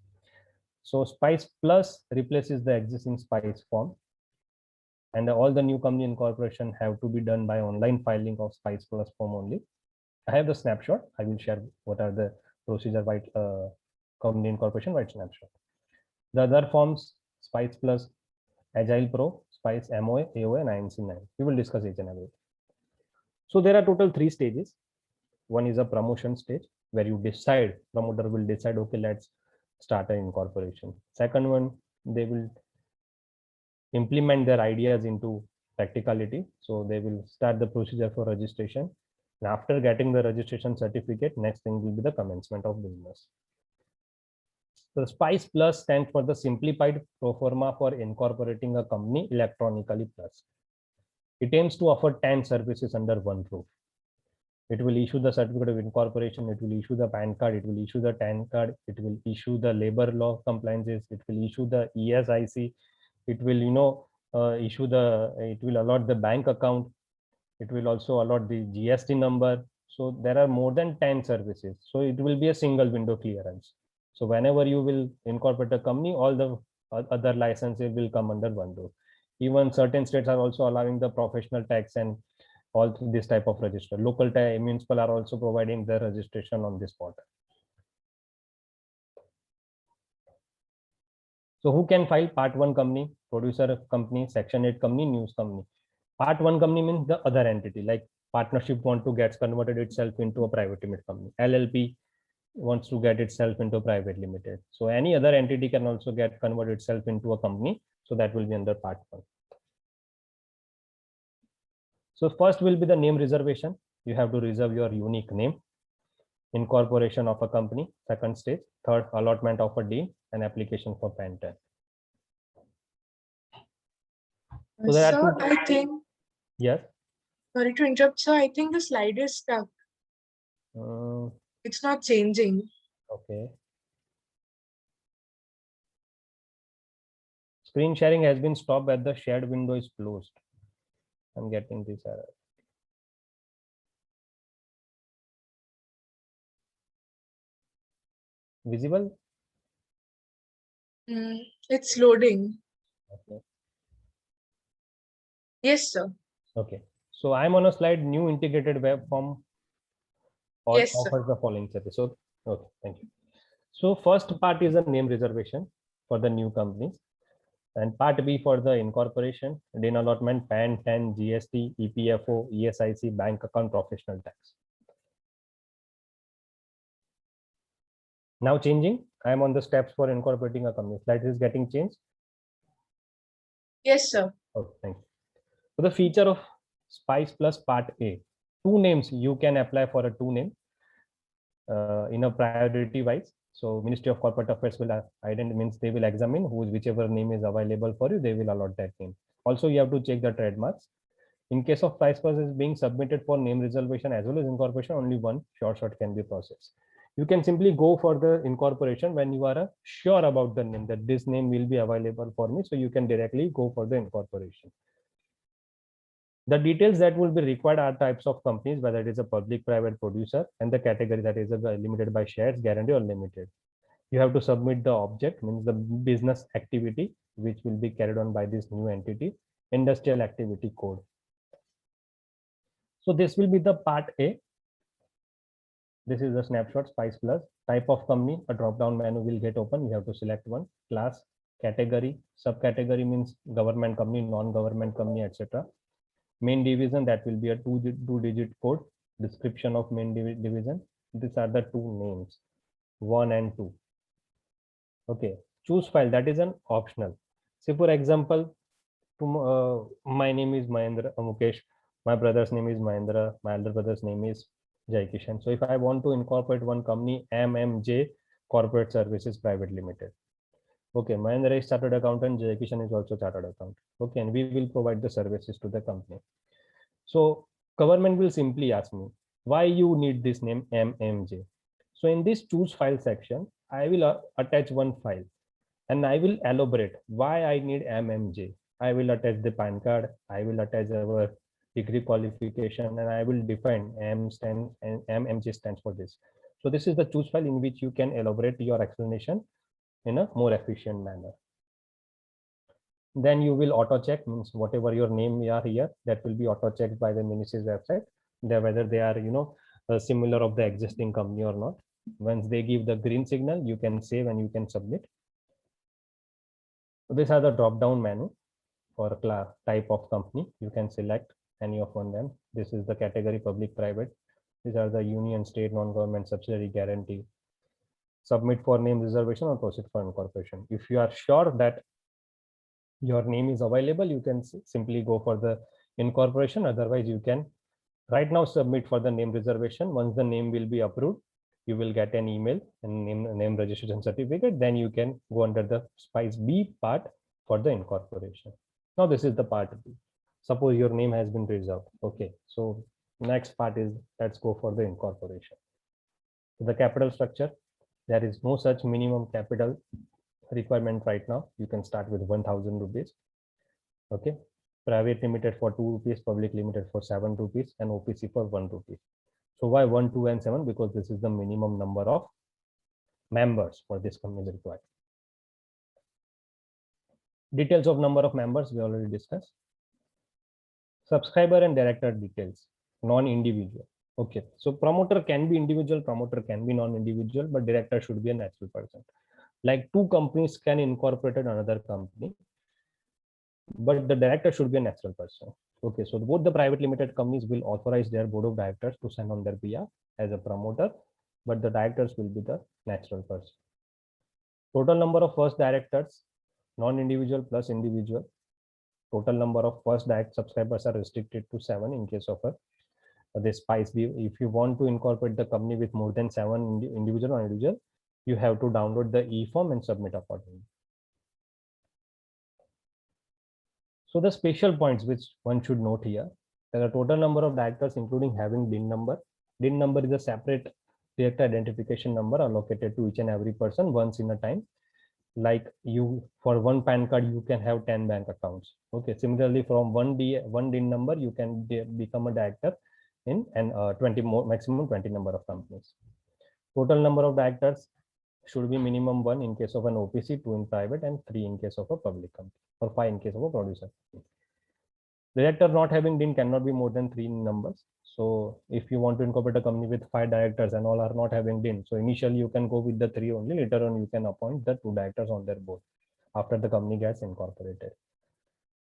So SPICE Plus replaces the existing SPICE form, and all the new company incorporation have to be done by online filing of SPICE Plus form only. I have the snapshot. I will share what are the procedure by company incorporation by snapshot. The other forms, SPICE Plus, Agile Pro, Spice MOA, AOA, and INC9. We will discuss each and every. So there are total 3 stages. One is a promotion stage where you decide, promoter will decide, okay, let's start an incorporation. Second one, they will implement their ideas into practicality. So they will start the procedure for registration. And after getting the registration certificate, next thing will be the commencement of business. The SPICE Plus stands for the Simplified Proforma for Incorporating a Company Electronically Plus. It aims to offer 10 services under one roof. It will issue the certificate of incorporation, it will issue the PAN card, it will issue the TAN card, it will issue the labor law compliances, it will issue the ESIC, it will, it will allot the bank account, it will also allot the GST number. So there are more than 10 services. So it will be a single window clearance. So whenever you will incorporate a company, all the other licenses will come under one roof. Even certain states are also allowing the professional tax and all this type of register. Local municipal are also providing the registration on this portal. So who can file? Part 1 company, producer company, section 8 company, news company. Part 1 company means the other entity, like partnership want to get converted itself into a private limited company. LLP wants to get itself into a private limited. So any other entity can also get converted itself into a company. So that will be under part 1. So first will be the name reservation. You have to reserve your unique name. Incorporation of a company, second stage. Third, allotment of a deed and application for PAN card. So there are two. I think. Yes. Sorry to interrupt, sir. I think the slide is stuck. It's not changing. Okay. Screen sharing has been stopped as the shared window is closed. I'm getting this error. Visible? It's loading. Okay. Yes, sir. Okay. So I'm on a slide, new integrated web form Yes, offers the following service. So, okay, thank you. So first part is a name reservation for the new companies. And part B for the incorporation, DIN allotment, PAN, TAN, GST, EPFO, ESIC, bank account, professional tax. Now changing, I am on the steps for incorporating a company. Slide is getting changed. Yes, sir. Okay, thank you. So the feature of SPICE Plus Part A, 2 names you can apply for a 2 name in a priority wise. So Ministry of Corporate Affairs will identify, means they will examine whichever name is available for you, they will allot that name. Also, you have to check the trademarks. In case of SPICE Plus is being submitted for name reservation as well as incorporation, only one short can be processed. You can simply go for the incorporation when you are sure about the name, that this name will be available for me. So you can directly go for the incorporation. The details that will be required are types of companies, whether it is a public, private, producer, and the category, that is limited by shares, guarantee, or limited. You have to submit the object, means the business activity, which will be carried on by this new entity, industrial activity code. So this will be the part A. This is the snapshot, SPICE Plus. Type of company, a drop-down menu will get open. You have to select one. Class, category, subcategory means government company, non-government company, etc. Main division, that will be a two-digit code. Description of main division. These are the 2 names, 1 and 2. Okay. Choose file, that is an optional. Say for example, my name is Mahendra Mukesh. My brother's name is Mahendra. My elder brother's name is Jai Kishan. So if I want to incorporate one company, MMJ Corporate Services Private Limited. Okay, Mahendra is chartered accountant, Jai Kishan is also chartered accountant. Okay, and we will provide the services to the company. So government will simply ask me, why you need this name MMJ? So in this choose file section, I will attach one file and I will elaborate why I need MMJ. I will attach the PAN card, I will attach our degree qualification, and I will define MMJ stands for this. So this is the choose file in which you can elaborate your explanation in a more efficient manner. Then you will auto check, means whatever your name are here, that will be auto checked by the ministry's website, whether they are similar of the existing company or not. Once they give the green signal, you can save and you can submit. So these are the drop down menu. for a type of company. You can select any of them. This is the category public private. These are the union, state, non-government, subsidiary, guarantee. Submit for name reservation or proceed for incorporation. If you are sure that your name is available, you can simply go for the incorporation. Otherwise, you can right now submit for the name reservation. Once the name will be approved, you will get an email and name registration certificate. Then you can go under the SPICE B part for the incorporation. Now this is the part B. Suppose your name has been reserved. Okay, so next part is, let's go for the incorporation. So the capital structure, there is no such minimum capital requirement right now. You can start with 1,000 rupees. Okay, private limited for 2 rupees, public limited for 7 rupees, and OPC for 1 rupee. So why 1, 2, and 7? Because this is the minimum number of members for this company is required. Details of number of members we already discussed. Subscriber and director details, non-individual. Okay, so promoter can be individual, promoter can be non-individual, but director should be a natural person. Like two companies can incorporate another company, but the director should be a natural person. Okay, so both the private limited companies will authorize their board of directors to sign on their behalf as a promoter, but the directors will be the natural person. Total number of first directors, non-individual plus individual. Total number of first direct subscribers are restricted to 7 in case of this SPICE B. If you want to incorporate the company with more than 7 individual or individual, you have to download the e-form and submit accordingly. So the special points which one should note here, there are total number of directors including having DIN number. DIN number is a separate director identification number allocated to each and every person once in a time. Like you, for one PAN card, you can have 10 bank accounts. Okay, similarly from one DIN number, you can become a director in and 20 more, maximum 20 number of companies. Total number of directors should be minimum 1 in case of an OPC, 2 in private, and 3 in case of a public company, or 5 in case of a producer. Director not having DIN cannot be more than 3 in numbers. So if you want to incorporate a company with 5 directors and all are not having DIN, so initially you can go with the 3 only. Later on, you can appoint the 2 directors on their board after the company gets incorporated.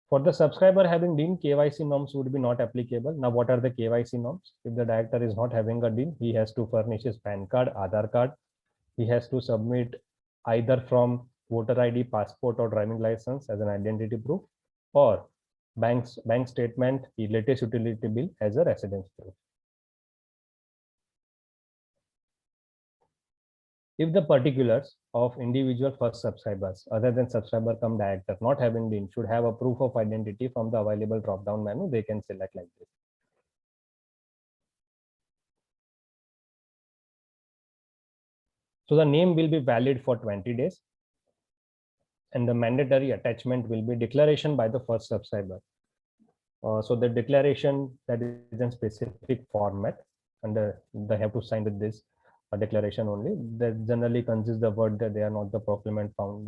For the subscriber having DIN, KYC norms would be not applicable. Now, what are the KYC norms? If the director is not having a DIN, he has to furnish his PAN card, Aadhaar card. He has to submit either from voter ID, passport, or driving license as an identity proof, or bank statement, the latest utility bill as a residence proof. If the particulars of individual first subscribers other than subscriber come director not having DIN should have a proof of identity from the available drop-down menu, they can select like this. So the name will be valid for 20 days. And the mandatory attachment will be declaration by the first subscriber. So the declaration that is in specific format, and they have to sign with this declaration only. That generally consists the word that they are not the procurement found.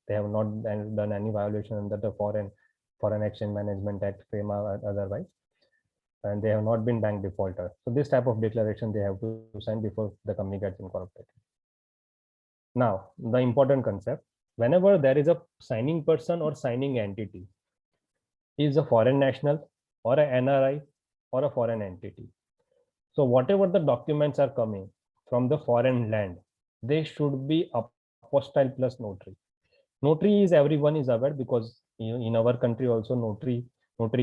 They have not done any violation under the Foreign Exchange Management Act, FEMA, or otherwise, and they have not been bank defaulter. So this type of declaration they have to sign before the company gets incorporated. Now, the important concept. Whenever there is a signing person or signing entity is a foreign national or a NRI or a foreign entity. So whatever the documents are coming from the foreign land, they should be apostille plus notary. Notary is everyone is aware because in our country also notary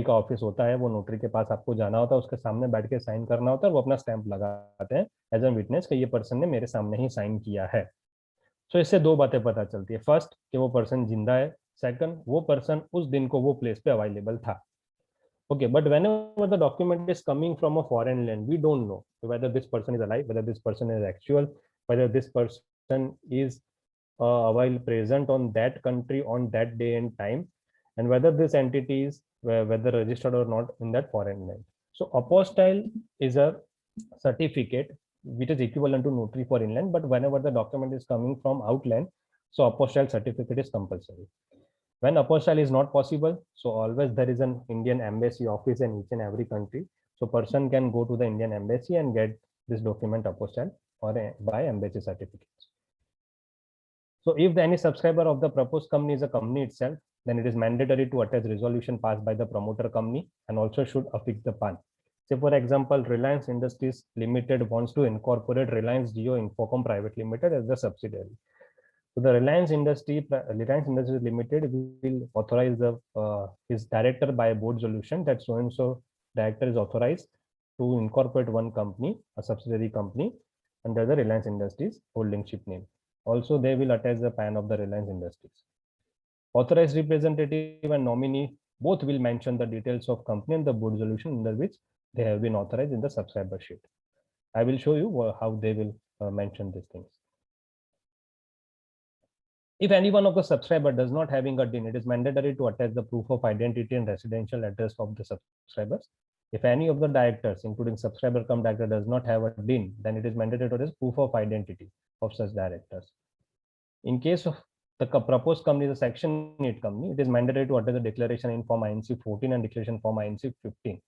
का office होता है, वो notary के पास आपको जाना होता है, उसके सामने बैठ के साइन करना होता है, वो अपना स्टैंप लगाते हैं एज ए विटनेस कि ये पर्सन ने मेरे सामने ही साइन किया है. सो इससे दो बातें पता चलती है. फर्स्ट कि वो पर्सन जिंदा है, सेकंड वो पर्सन उस दिन को वो प्लेस पे अवेलेबल था. Okay, but whenever the document is coming from a foreign land, we don't know whether this person is alive, whether this person is actual, whether this person is while present on that country on that day and time, and whether this entity is whether registered or not in that foreign land. So apostille is a certificate which is equivalent to notary for inland, but whenever the document is coming from outland, so apostille certificate is compulsory. When apostille is not possible, so always there is an Indian embassy office in each and every country. So person can go to the Indian embassy and get this document apostille or by embassy certificates. So if any subscriber of the proposed company is a company itself, then it is mandatory to attach resolution passed by the promoter company and also should affix the PAN. Say for example, Reliance Industries Limited wants to incorporate Reliance Jio Infocom Private Limited as the subsidiary. So the Reliance Industries Limited will authorize the his director by a board resolution that so and so director is authorized to incorporate one company, a subsidiary company, under the Reliance Industries holding ship name. Also, they will attach the PAN of the Reliance Industries. Authorized representative and nominee both will mention the details of company and the board resolution under which they have been authorized in the subscriber sheet. I will show you how they will mention these things. If any one of the subscriber does not having a DIN, it is mandatory to attach the proof of identity and residential address of the subscribers. If any of the directors, including subscriber cum director, does not have a DIN, then it is mandatory to attach proof of identity of such directors. In case of the proposed company, the Section 8 company, it is mandatory to attach the declaration in form INC 14 and declaration form INC 15.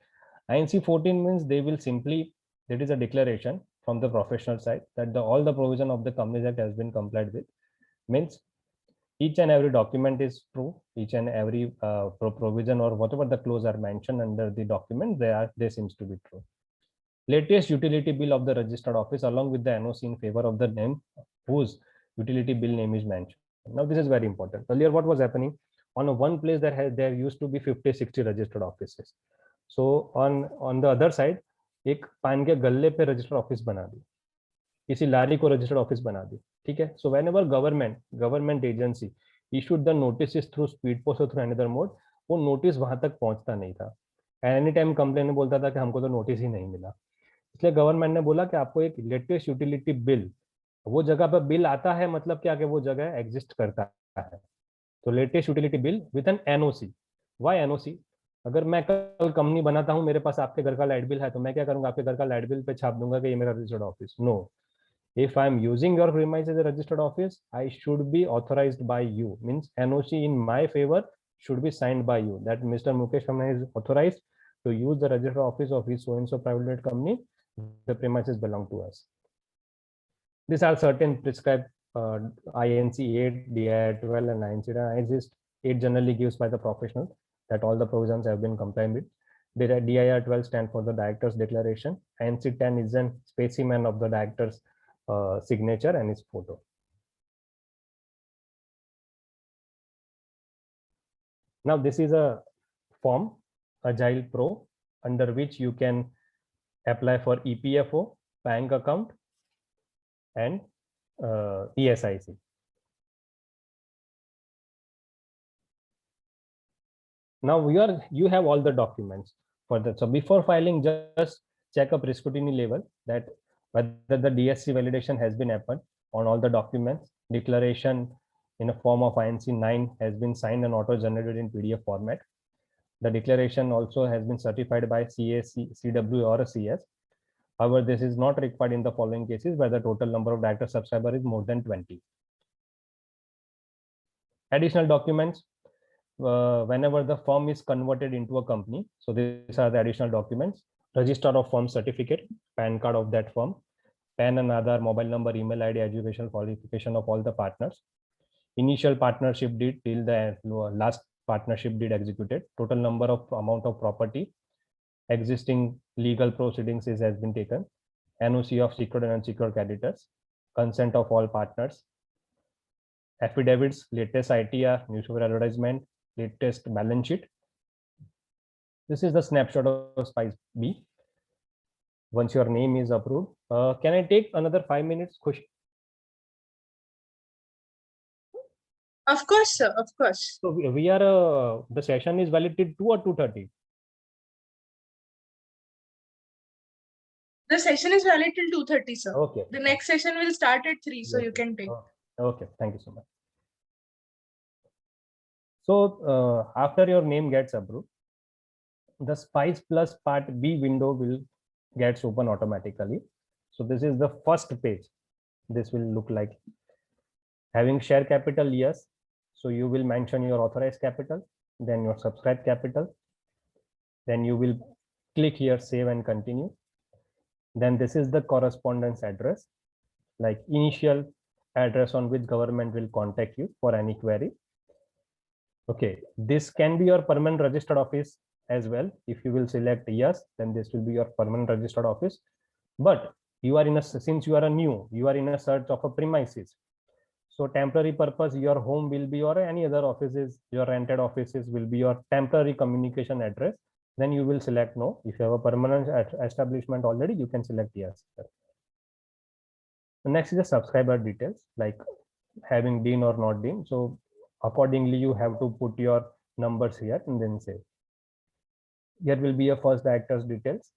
INC 14 means they will simply, that is a declaration from the professional side that all the provision of the Companies Act has been complied with. Means each and every document is true, each and every provision or whatever the clause are mentioned under the document, they seems to be true. Latest utility bill of the registered office along with the NOC in favor of the name whose utility bill name is mentioned. Now this is very important. Earlier what was happening, on one place there used to be 50-60 registered offices. So on the other side, एक पान के गल्ले पे registered office बना दी, किसी लारी को registered office बना दी, ठीक है. So whenever government agency issued the notice through speed post और थ्रू अनदर मोड, वो नोटिस वहां तक पहुंचता नहीं था. एनी टाइम कंप्लेन बोलता था कि हमको तो नोटिस ही नहीं मिला. इसलिए गवर्नमेंट ने बोला कि आपको एक लेटेस्ट यूटिलिटी बिल, वो जगह पर बिल आता है मतलब क्या कि वो जगह एग्जिस्ट करता है. तो latest utility bill with an NOC. Why NOC? अगर मैं कल कंपनी बनाता हूं, मेरे पास आपके घर का लाइट बिल है, तो मैं क्या करूंगा, आपके घर का लाइट बिल पे छाप दूंगा कि ये मेरा registered office. No, if I am using your premise as a registered office, I should be authorized by you. Means NOC in my favor should be signed by you, that Mr. Mukesh Pamnani is authorized to use the registered office of his so and so private limited company. The premises belong to us. These are certain prescribed INC 8, DI 12 and INC 10. 8 generally gives by the professional that all the provisions have been complied with. The DIR 12 stand for the director's declaration. INC 10 is a specimen of the director's signature and his photo. Now this is a form, Agile Pro, under which you can apply for EPFO, bank account, and ESIC. Now you have all the documents for that. So before filing, just check up scrutiny level that whether the DSC validation has been happened on all the documents. Declaration in a form of INC 9 has been signed and auto-generated in PDF format. The declaration also has been certified by CW or a CS. However, this is not required in the following cases where the total number of director subscribers is more than 20. Additional documents, whenever the firm is converted into a company. So these are the additional documents: register of firm certificate, PAN card of that firm, PAN and Aadhaar, mobile number, email ID, educational qualification of all the partners, initial partnership deed till the last partnership deed executed, total number of amount of property, existing legal proceedings has been taken, NOC of secured and unsecured creditors, consent of all partners, affidavits, latest ITR, newspaper advertisement, latest balance sheet. This is the snapshot of Spice B. Once your name is approved, can I take another 5 minutes, Khushi? Of course, sir. Of course. So we are the session is valid till 2 or 2:30. The session is valid till 2:30, sir. Okay. The next session will start at 3, so you can take. Okay. Thank you so much. So after your name gets approved, the Spice Plus Part B window will gets open automatically. So this is the first page. This will look like having share capital, yes. So you will mention your authorized capital, then your subscribed capital. Then you will click here, save and continue. Then this is the correspondence address, like initial address on which government will contact you for any query. Okay, this can be your permanent registered office as well. If you will select yes, then this will be your permanent registered office. But you are in a, since you are a new, you are in a search of a premises. So temporary purpose, your home will be, or any other offices, your rented offices will be your temporary communication address. Then you will select no. If you have a permanent establishment already, you can select yes. The next is the subscriber details, like having been or not been. So accordingly, you have to put your numbers here and then save. Here will be your first director's details.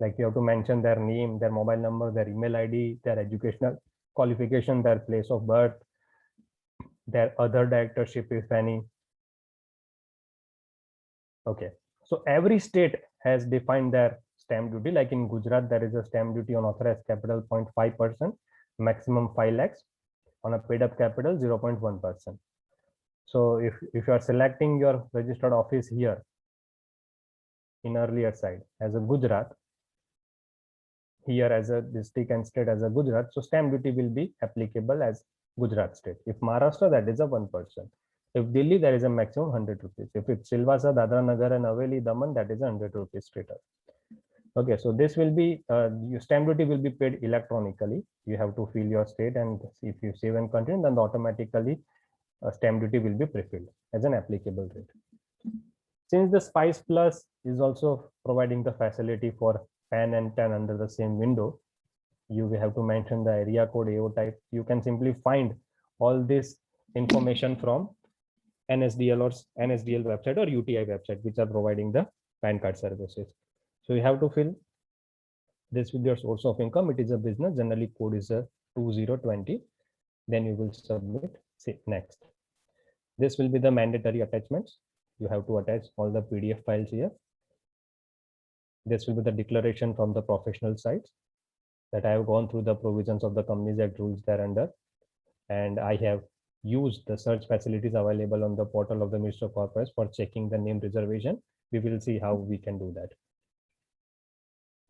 Like you have to mention their name, their mobile number, their email ID, their educational qualification, their place of birth, their other directorship, if any. Okay, so every state has defined their stamp duty. Like in Gujarat, there is a stamp duty on authorized capital 0.5%, maximum 5 lakhs. On a paid up capital 0.1%. So if you are selecting your registered office here in earlier side as a Gujarat, here as a district and state as a Gujarat, so stamp duty will be applicable as Gujarat state. If Maharashtra, that is a 1%. If Delhi, there is a maximum 100 rupees. If it's Silvassa, Dadra Nagar and Haveli, Daman, that is 100 rupees straight up. Okay, so this will be your stamp duty will be paid electronically. You have to fill your state, and if you save and continue, then automatically stamp duty will be prefilled as an applicable rate. Since the Spice Plus is also providing the facility for PAN and TAN under the same window, you will have to mention the area code, AO type. You can simply find all this information from NSDL or NSDL website or UTI website, which are providing the PAN card services. So you have to fill this with your source of income. It is a business, generally code is a 2020. Then you will submit. Say next. This will be the mandatory attachments. You have to attach all the PDF files here. This will be the declaration from the professional sites that I have gone through the provisions of the Companies Act rules thereunder, and I have used the search facilities available on the portal of the Ministry of Corporates for checking the name reservation. We will see how we can do that.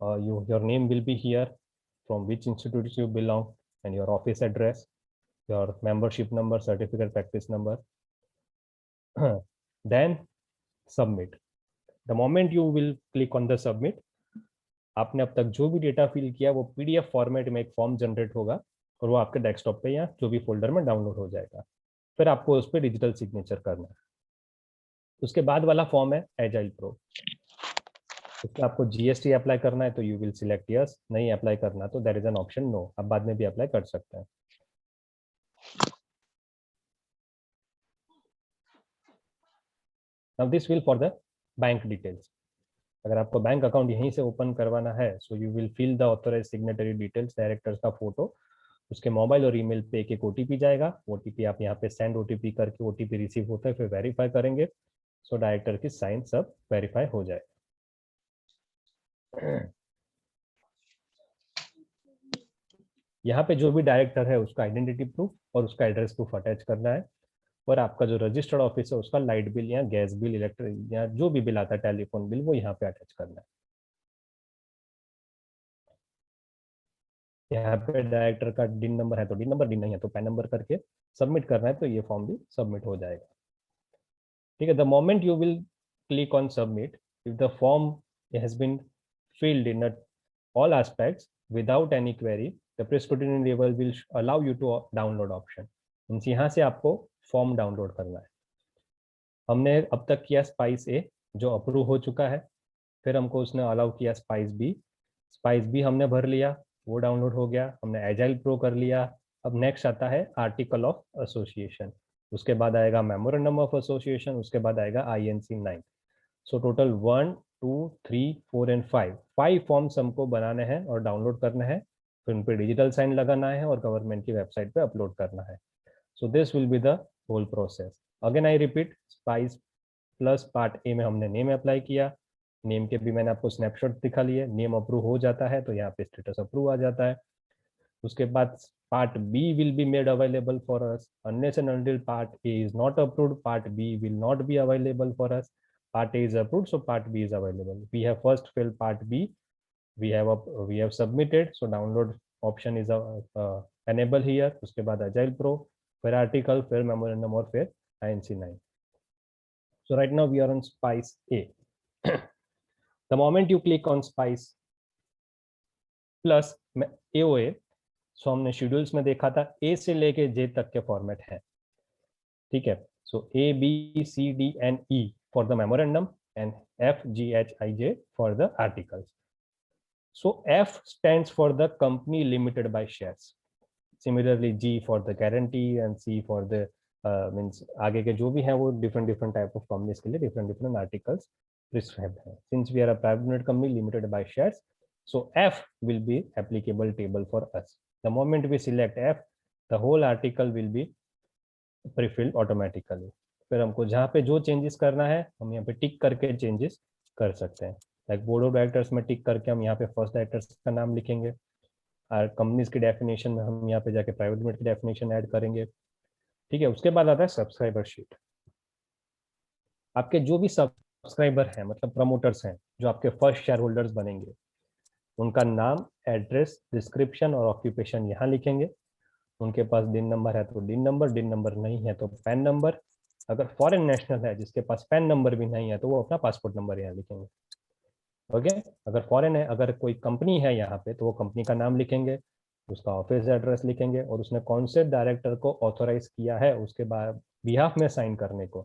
Your name will be here, from which institutes you belong, and your office address, your membership number, certificate practice number. Then submit. The moment you will click on the submit, आपने अब तक जो भी data fill किया वो PDF format में एक form generate होगा और वो आपके डेस्कटॉप पे या जो भी फोल्डर में डाउनलोड हो जाएगा. फिर आपको उस पर डिजिटल सिग्नेचर करना है. उसके बाद वाला फॉर्म है एजाइल प्रो. उसमें आपको GST अप्लाई करना है तो यू विल सिलेक्ट यस. नहीं अप्लाई करना तो there is an option no. आप बाद में भी अप्लाई कर सकते हैं. Now this will for the bank details. अगर आपको बैंक अकाउंट यहीं से ओपन करवाना है, so you will fill the authorised signatory details, directors का फोटो, उसके मोबाइल और ईमेल पे एक OTP जाएगा. OTP आप यहाँ पे सेंड OTP करके OTP रिसीव होता है, फिर वेरीफाई करेंगे. सो डायरेक्टर की साइन सब वेरीफाई हो जाएगा. यहाँ पे जो भी डायरेक्टर है उसका आइडेंटिटी प्रूफ और उसका एड्रेस प्रूफ अटैच करना है. और आपका जो रजिस्टर्ड ऑफिस है उसका लाइट बिल या गैस बिल, इलेक्ट्रिक या जो भी बिल आता है, टेलीफोन बिल, वो यहाँ पे अटैच करना है. यहाँ पे डायरेक्टर का DIN नंबर है तो DIN नंबर, DIN नहीं है तो पैन नंबर करके सबमिट करना है, तो ये फॉर्म भी सबमिट हो जाएगा. ठीक है. The moment you will click on submit, if the form has been filled in all aspects without any query, the pre-scrutiny level will allow you to download option. Means यहाँ से आपको form download करना है. हमने अब तक किया spice ए जो अप्रूव हो चुका है, फिर हमको उसने अलाउ किया स्पाइस बी. स्पाइस बी हमने भर लिया, वो डाउनलोड हो गया. हमने एजाइल प्रो कर लिया. अब नेक्स्ट आता है आर्टिकल ऑफ एसोसिएशन, उसके बाद आएगा मेमोरेंडम ऑफ एसोसिएशन, उसके बाद आएगा INC 9. So total 1, 2, 3, 4 and 5 forms हमको बनाने हैं और डाउनलोड करना है. फिर उन पर डिजिटल साइन लगाना है और गवर्नमेंट की वेबसाइट पे अपलोड करना है. So this will be the whole process. Again I repeat, spice plus part A में हमने नेम अप्लाई किया. नेम के भी मैंने आपको स्नैपशॉट दिखा लिए. नेम अप्रूव हो जाता है तो यहाँ पे स्टेटस अप्रूव आ जाता है. उसके बाद part B will be made available for us. Unless and until part A is not approved, part B will not be available for us. Part A is approved, so Part B is available. We have first filled Part B. We have submitted. So download option is enable here. उसके बाद Agile Pro, फिर article, फिर memorandum और फिर INC 9. So right now we are on Spice A. The moment you click on Spice plus AOA, so हमने schedules में देखा था A से लेके J तक के फॉर्मेट है, ठीक है. So A, B, C, D and E for the memorandum and F, G, H, I, J for the articles. So F stands for the company limited by shares. Similarly, G for the guarantee and C for the means आगे के जो भी हैं वो different type of companies के लिए different articles prescribed हैं. Since we are a private limited company limited by shares, so F will be applicable table for us. The moment we select F, the whole article will be pre-filled automatically. फिर हमको जहाँ पे जो changes करना है हम यहाँ पे टिक करके changes कर सकते हैं. Like बोर्ड ऑफ डायरेक्टर्स में टिक करके हम यहाँ पे फर्स्ट डायरेक्टर्स का नाम लिखेंगे और कंपनीज की डेफिनेशन में हम यहाँ पे जाके प्राइवेट लिमिटेड की डेफिनेशन ऐड करेंगे, ठीक है. उसके बाद आता है सब्सक्राइबर शीट. आपके जो भी सब्सक्राइबर हैं मतलब प्रमोटर्स हैं जो आपके फर्स्ट शेयर होल्डर्स बनेंगे, उनका नाम, एड्रेस, डिस्क्रिप्शन और ऑक्यूपेशन यहाँ लिखेंगे. उनके पास दिन नंबर है तो दिन नंबर नहीं है तो पैन नंबर. अगर फॉरेन नेशनल है जिसके पास पैन नंबर भी नहीं है तो वो अपना पासपोर्ट नंबर यहाँ लिखेंगे. ओके अगर फॉरेन है, अगर कोई कंपनी है यहाँ पे तो वो कंपनी का नाम लिखेंगे, उसका ऑफिस एड्रेस लिखेंगे और उसने कौन से डायरेक्टर को ऑथोराइज किया है उसके बाद बिहाफ में साइन करने को.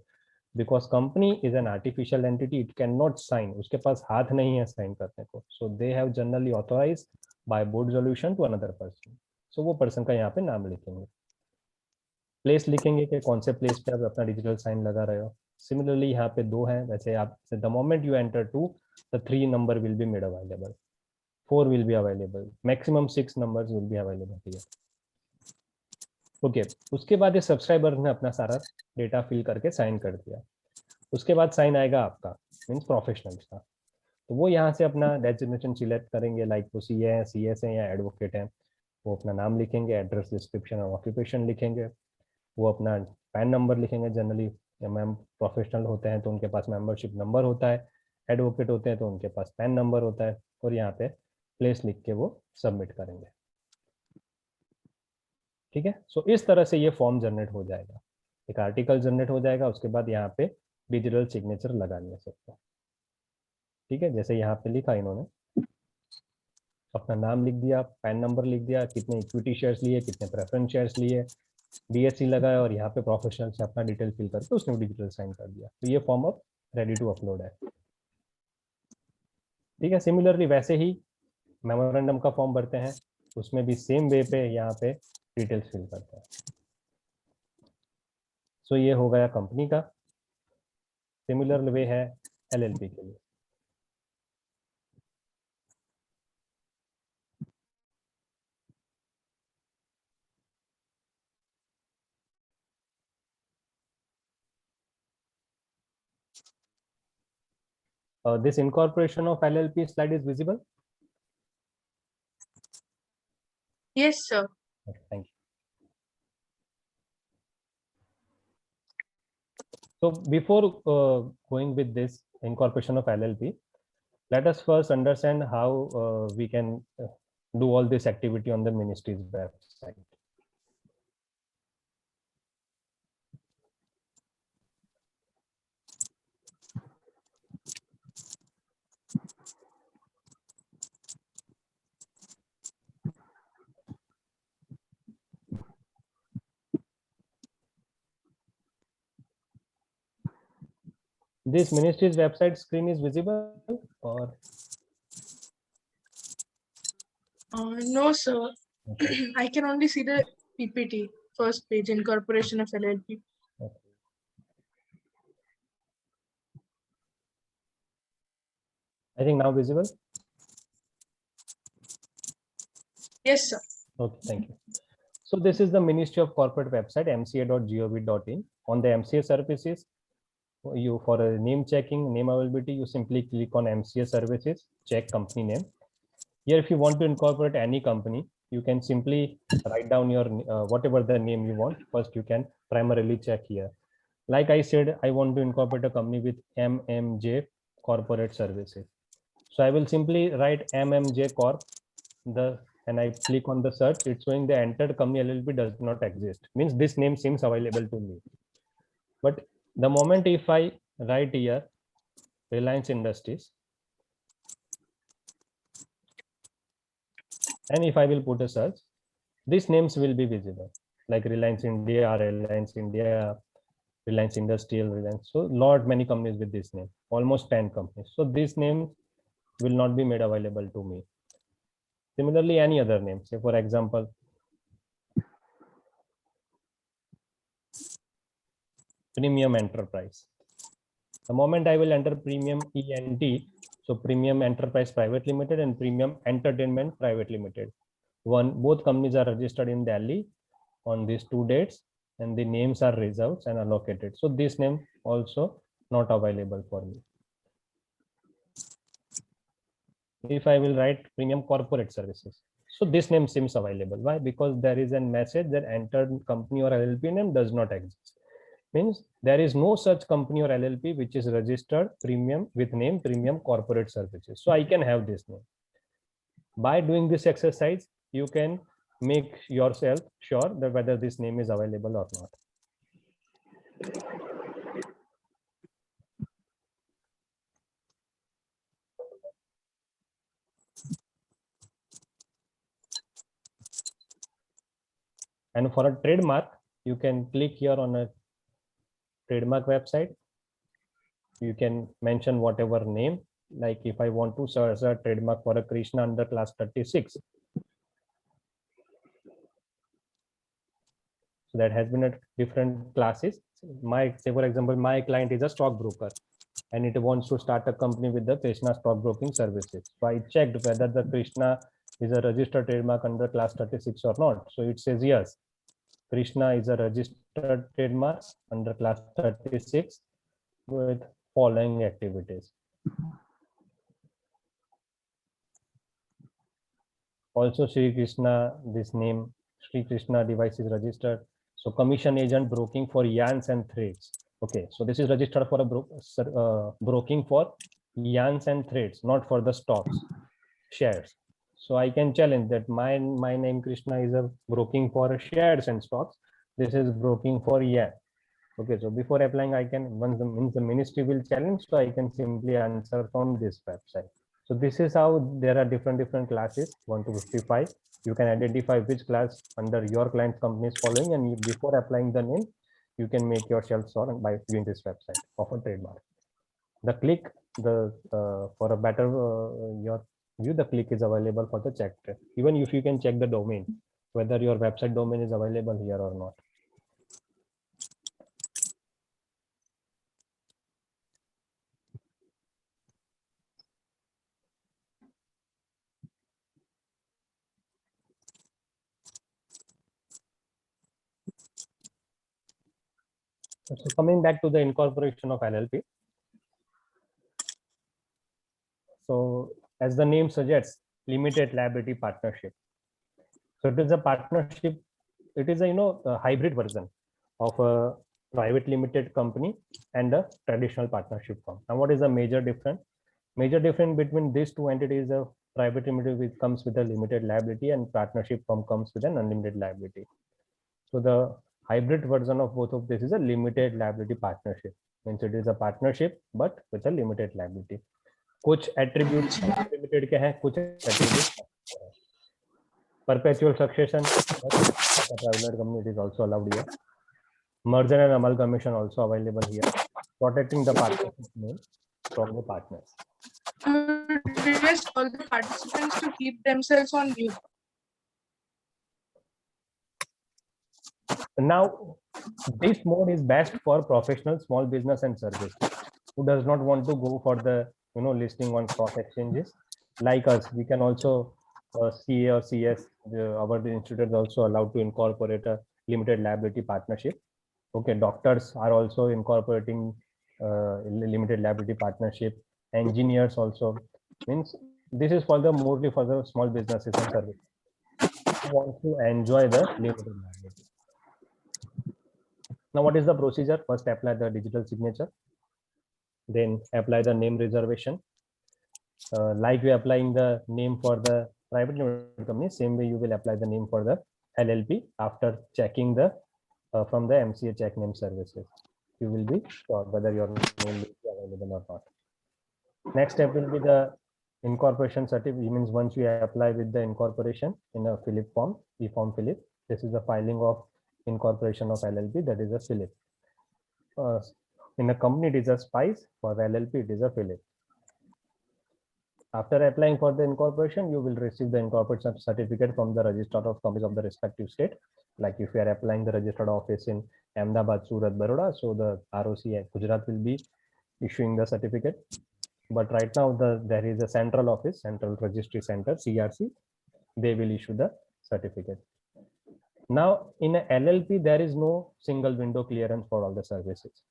Because company is an artificial entity, it can not sign, उसके पास हाथ नहीं है साइन करने को. So they have generally authorise by board resolution to another person. So वो पर्सन का यहाँ पे नाम लिखेंगे. प्लेस लिखेंगे कि कौन से प्लेस पे आप अपना डिजिटल साइन लगा रहे हो. सिमिलरली यहाँ पे 2 हैं, वैसे आप the moment you enter 2 the 3 number will be made available, 4 will be available, maximum 6 numbers will be available here. Okay, उसके बाद ये सब्सक्राइबर ने अपना सारा डेटा फिल करके साइन कर दिया. उसके बाद साइन आएगा आपका मीन्स प्रोफेशनल्स का. तो वो यहाँ से अपना डेजिग्नेशन सिलेक्ट करेंगे, लाइक वो CA है, CS है या एडवोकेट है. वो अपना नाम लिखेंगे, एड्रेस, डिस्क्रिप्शन और ऑक्यूपेशन लिखेंगे. वो अपना पैन नंबर लिखेंगे. जनरली मैम प्रोफेशनल होते हैं तो उनके पास मेंबरशिप नंबर होता है, एडवोकेट होते हैं तो उनके पास पैन नंबर होता है और यहाँ पे प्लेस लिख के वो सबमिट करेंगे, ठीक है. सो इस तरह से ये फॉर्म जनरेट हो जाएगा, एक आर्टिकल जनरेट हो जाएगा. उसके बाद यहाँ पे डिजिटल सिग्नेचर लगानी है सबको, ठीक है. जैसे यहाँ पे लिखा इन्होंने अपना नाम लिख दिया, पैन नंबर लिख दिया, कितने इक्विटी शेयर्स लिए, कितने प्रेफरेंस शेयर्स लिए, BSc लगाया और यहाँ पे प्रोफेशनल से अपना डिटेल फिल करके उसने डिजिटल साइन कर दिया. तो ये फॉर्म अब रेडी टू अपलोड है, ठीक है. सिमिलरली वैसे ही मेमोरेंडम का फॉर्म भरते हैं, उसमें भी सेम वे पे यहाँ पे डिटेल्स फिल करते हैं. सो ये हो गया कंपनी का. सिमिलर वे है LLP के लिए. This incorporation of LLP slide is visible? Yes, sir. Okay, thank you. So before going with this incorporation of LLP, let us first understand how we can do all this activity on the ministry's website. This ministry's website screen is visible or? No, sir. Okay. I can only see the PPT, first page, incorporation of LLP. Okay. I think now visible? Yes, sir. Okay, thank you. So this is the Ministry of Corporate website, mca.gov.in. On the MCA services, you for a name checking, name availability, you simply click on MCA services, check company name. Here, if you want to incorporate any company, you can simply write down your whatever the name you want. First, you can primarily check here. Like I said, I want to incorporate a company with MMJ Corporate Services. So I will simply write MMJ Corp. And I click on the search. It's showing the entered company LLP does not exist. Means this name seems available to me. But the moment if I write here Reliance Industries, and if I will put a search, these names will be visible, like Reliance India, Reliance India, Reliance Industrial, Reliance. So lot many companies with this name, almost 10 companies. So this name will not be made available to me. Similarly, any other name, say for example, Premium Enterprise. The moment I will enter Premium ENT, so Premium Enterprise Private Limited and Premium Entertainment Private Limited. Both companies are registered in Delhi on these 2 dates, and the names are reserved and allocated. So this name also not available for me. If I will write Premium Corporate Services, so this name seems available. Why? Because there is a message that entered company or LLP name does not exist. Means there is no such company or LLP which is registered premium with name Premium Corporate Services. So I can have this name. By doing this exercise, you can make yourself sure that whether this name is available or not. And for a trademark, you can click here on a trademark website. You can mention whatever name, like if I want to search a trademark for a Krishna under class 36. So that has been at different classes. Say for example, my client is a stockbroker and it wants to start a company with the Krishna stockbroking services. So I checked whether the Krishna is a registered trademark under class 36 or not. So it says yes, Krishna is a registered trademark under class 36 with following activities. Also Sri Krishna, this name Sri Krishna device is registered. So commission agent broking for yarns and threads. Okay, so this is registered for a broking for yarns and threads, not for the stocks, shares. So I can challenge that my name Krishna is a broking for shares and stocks. This is broking for yarn. Okay, so before applying, I can, once the ministry will challenge, so I can simply answer from this website. So this is how there are different classes, 1 to 55. You can identify which class under your client's company is following, and before applying the name, you can make yourself sure by viewing this website of a trademark. The click, for a better your view, the click is available for the check. Even if you can check the domain, whether your website domain is available here or not. So coming back to the incorporation of LLP. So as the name suggests, limited liability partnership. So it is a partnership. It is a hybrid version of a private limited company and a traditional partnership firm. Now, what is the major difference? Major difference between these two entities: a private limited which comes with a limited liability and partnership firm comes with an unlimited liability. So the hybrid version of both of this is a limited liability partnership. Means it is a partnership but with a limited liability. कुछ attributes limited के हैं, कुछ attributes perpetual succession. Private company, it is also allowed here. Merger and amalgamation also available here. Protecting the partnership name from the partners. Request all the participants to keep themselves on mute. Now, this mode is best for professional small business and service who does not want to go for the listing on stock exchanges. Like us, we can also CA or CS. Our institute is also allowed to incorporate a limited liability partnership. Okay, doctors are also incorporating limited liability partnership. Engineers also. Means this is for the mostly for the small businesses and service who want to enjoy the limited liability. Now, what is the procedure? First, apply the digital signature, then apply the name reservation. Like we are applying the name for the private limited company, same way you will apply the name for the LLP after checking the from the MCA check name services. you will be sure whether your name will be available or not. Next step will be the incorporation certificate. Means once you apply with the incorporation in a Philip form, e-form Philip, this is the filing of incorporation of LLP, that is a Philip. In a company it is a SPICE, for the LLP it is a Philip. After applying for the incorporation, you will receive the incorporation certificate from the registrar of companies of the respective state. Like if you are applying the registered office in Ahmedabad, Surat, Baroda, so the ROC at Gujarat will be issuing the certificate. But right now there is a central office, Central Registry Center, CRC, they will issue the certificate. Now in a LLP, there is no single window clearance for all the services.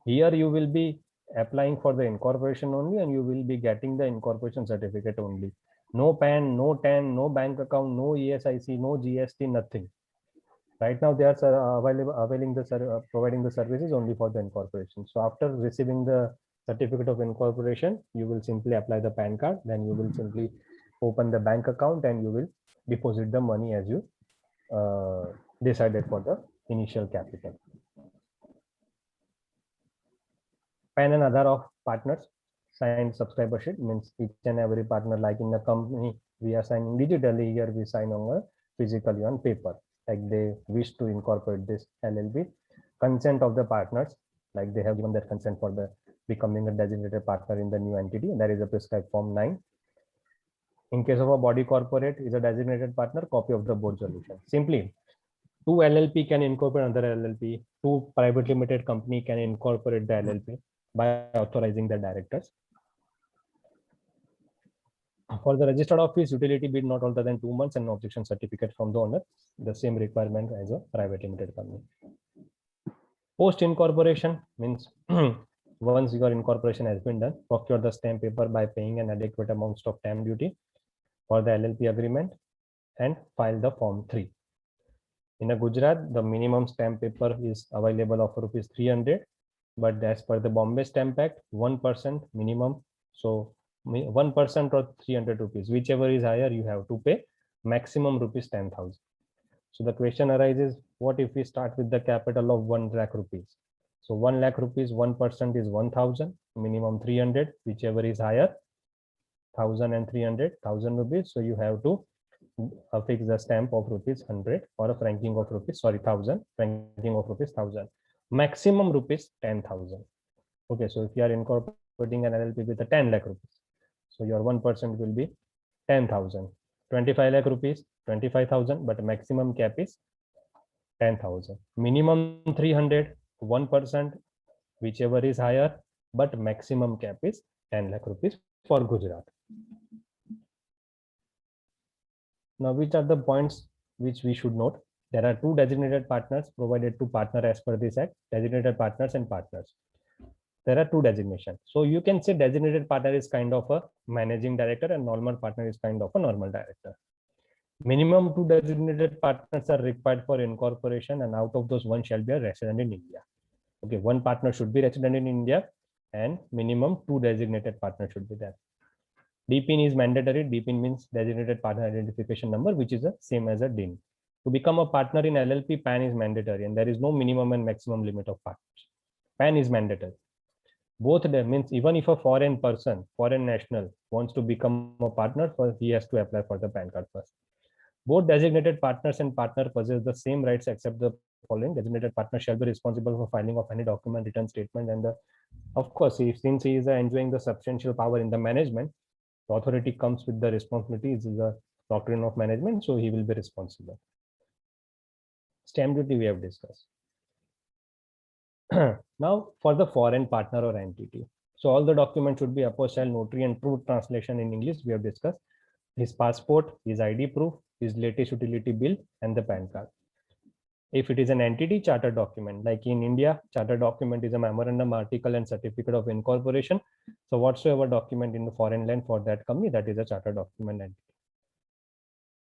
Here you will be applying for the incorporation only, and you will be getting the incorporation certificate only. No PAN, no TAN, no bank account, no ESIC, no GST, nothing. Right now they are providing the services only for the incorporation. So after receiving the certificate of incorporation, you will simply apply the PAN card, then you will simply open the bank account and you will deposit the money as you decided for the initial capital. PAN and other of partners signed subscribership, means each and every partner, like in the company we are signing digitally, here we sign on a physically on paper, like they wish to incorporate this LLP. Consent of the partners, like they have given their consent for the becoming a designated partner in the new entity, that is a prescribed form 9. In case of a body corporate is a designated partner, copy of the board solution. Simply 2 LLP can incorporate another LLP, 2 private limited company can incorporate the LLP by authorizing the directors. For the registered office, utility bid not older than 2 months and no objection certificate from the owner, the same requirement as a private limited company. Post incorporation means once your incorporation has been done, procure the stamp paper by paying an adequate amount of stamp duty for the LLP agreement and file the form 3. In a Gujarat, the minimum stamp paper is available of rupees 300, but as per the Bombay Stamp Act, 1% minimum. So 1% or 300 rupees, whichever is higher, you have to pay maximum rupees 10,000. So the question arises, what if we start with the capital of 1 lakh rupees? So 1 lakh rupees, 1% is 1,000, minimum 300, whichever is higher, 1,000 and 300, 1,000 rupees. So you have to fix the stamp of rupees 100 or a franking of rupees, 1,000, franking of rupees 1,000, maximum rupees 10,000. Okay, so if you are incorporating an LLP with a 10 lakh rupees, so your 1% will be 10,000. 25 lakh rupees, 25,000, but maximum cap is 10,000. Minimum 300, 1%, whichever is higher, but maximum cap is 10 lakh rupees for Gujarat. Now, which are the points which we should note? There are 2 designated partners provided to partner as per this act, designated partners and partners. There are 2 designations. So you can say designated partner is kind of a managing director and normal partner is kind of a normal director. Minimum 2 designated partners are required for incorporation, and out of those, 1 shall be a resident in India. Okay, 1 partner should be resident in India and minimum 2 designated partners should be there. DPIN is mandatory. DPIN means designated partner identification number, which is the same as a DIN. To become a partner in LLP, PAN is mandatory and there is no minimum and maximum limit of partners. PAN is mandatory. Both means even if a foreign person, foreign national wants to become a partner, he has to apply for the PAN card first. Both designated partners and partner possess the same rights except the following. Designated partner shall be responsible for filing of any document, return statement, and of course, since he is enjoying the substantial power in the management, the authority comes with the responsibility. This is the doctrine of management, so he will be responsible. Stamp duty we have discussed. Now for the foreign partner or entity. So all the documents should be apostille, notary, and true translation in English. We have discussed his passport, his ID proof, his latest utility bill, and the PAN card. If it is an entity, charter document, like in India, charter document is a memorandum, article, and certificate of incorporation. So whatsoever document in the foreign land for that company, that is a charter document entity.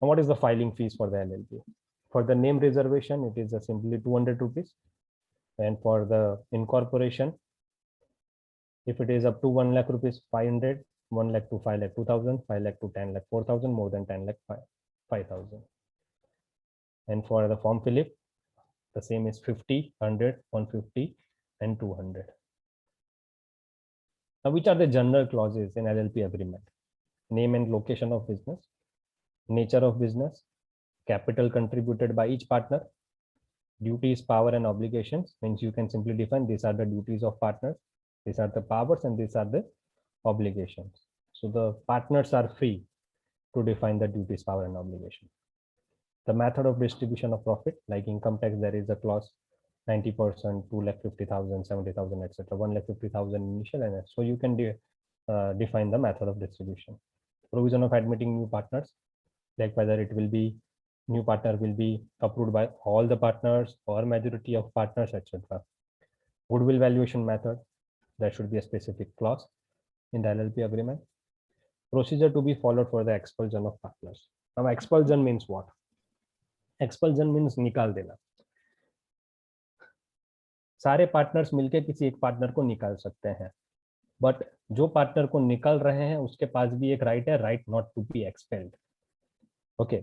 And what is the filing fees for the LLP? For the name reservation, it is simply 200 rupees. And for the incorporation, if it is up to 1 lakh rupees, 500, 1 lakh to 5 lakh 2,000, 5 lakh to 10 lakh 4,000, more than 10 lakh 5,000. And for the form Philip, the same is 50, 100, 150, and 200. Now, which are the general clauses in LLP agreement? Name and location of business, nature of business, capital contributed by each partner, duties, power, and obligations. Means you can simply define these are the duties of partners, these are the powers, and these are the obligations. So the partners are free to define the duties, power, and obligation. The method of distribution of profit, like income tax, there is a clause 90%, 2,50,000, 70,000, etc. 1,50,000 initial, and so you can define the method of distribution. Provision of admitting new partners, like whether it will be new partner will be approved by all the partners or majority of partners, etc. Goodwill valuation method, there should be a specific clause in the LLP agreement. Procedure to be followed for the expulsion of partners. Now, expulsion means what? Expulsion means निकाल देना. सारे partners मिलके किसी एक partner को निकाल सकते हैं, बट जो पार्टनर को निकाल रहे हैं उसके पास भी एक राइट है, right not to be expelled. Okay,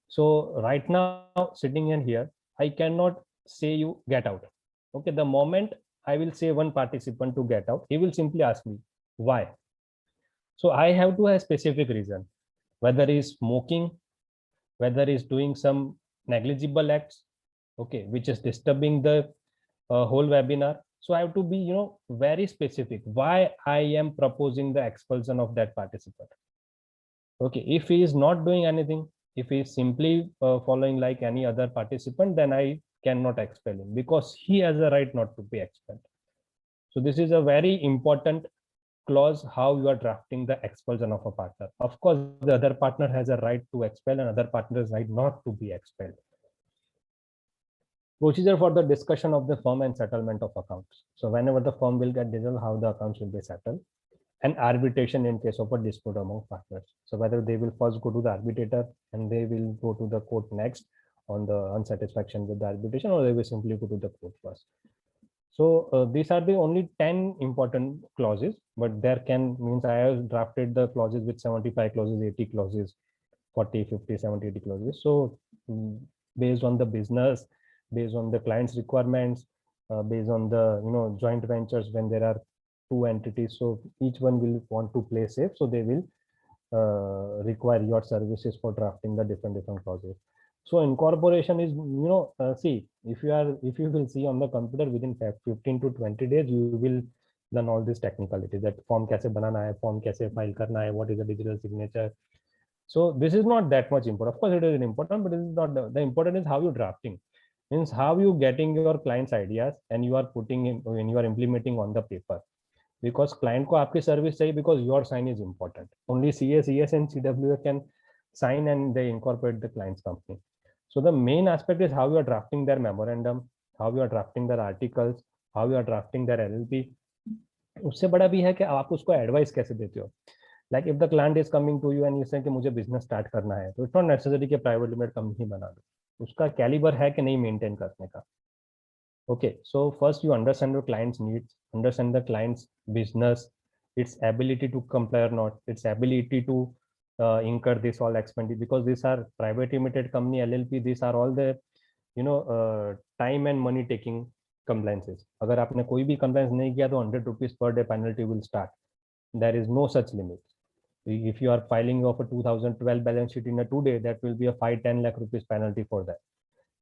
so right now sitting in here, I cannot say you get out. Okay, the moment I will say one participant to get out, he will simply ask me why. So I have to have a specific reason, whether he is smoking, whether he is doing some negligible acts, okay, which is disturbing the whole webinar. So I have to be, very specific why I am proposing the expulsion of that participant. Okay, if he is not doing anything, if he is simply following like any other participant, then I cannot expel him because he has a right not to be expelled. So this is a very important clause, how you are drafting the expulsion of a partner. Of course, the other partner has a right to expel and other partner's right not to be expelled. Procedure for the discussion of the firm and settlement of accounts. So whenever the firm will get dissolved, how the accounts will be settled. And arbitration in case of a dispute among partners. So whether they will first go to the arbitrator and they will go to the court next on the unsatisfaction with the arbitration, or they will simply go to the court first. So these are the only 10 important clauses, but there can means I have drafted the clauses with 75 clauses, 80 clauses, 40, 50, 70, 80 clauses. So based on the business, based on the client's requirements, based on the joint ventures when there are two entities, so each one will want to play safe, so they will require your services for drafting the different clauses. So incorporation is, see, if you will see on the computer within 15 to 20 days, you will learn all these technicalities, that form kaise banana hai, form kaise file karna hai, what is a digital signature. So this is not that much important. Of course, it is important, but it is not the important is how you drafting, means how you getting your client's ideas and you are putting in when you are implementing on the paper. Because client को आपकी service चाहिए, because your sign is important. Only CA, CS and CWA can sign and they incorporate the client's company. So the main aspect is how you are drafting their memorandum, how you are drafting their articles, how you are drafting their LLP. उससे बड़ा भी है कि आप उसको advice कैसे देते हो. Like if the client is coming to you and you say कि मुझे business start करना है, तो it's not necessary कि private limited company बना दो. उसका caliber है कि नहीं maintain करने का. Okay, so first you understand your client's needs, understand the client's business, its ability to comply or not, its ability to incur this all expenditure, because these are private limited company, LLP, these are all the time and money taking compliances. अगर आपने कोई भी compliance नहीं किया तो 100 rupees per day penalty will start. There is no such limit. If you are filing of a 2012 balance sheet in a 2 day, that will be a 5-10 lakh rupees penalty for that.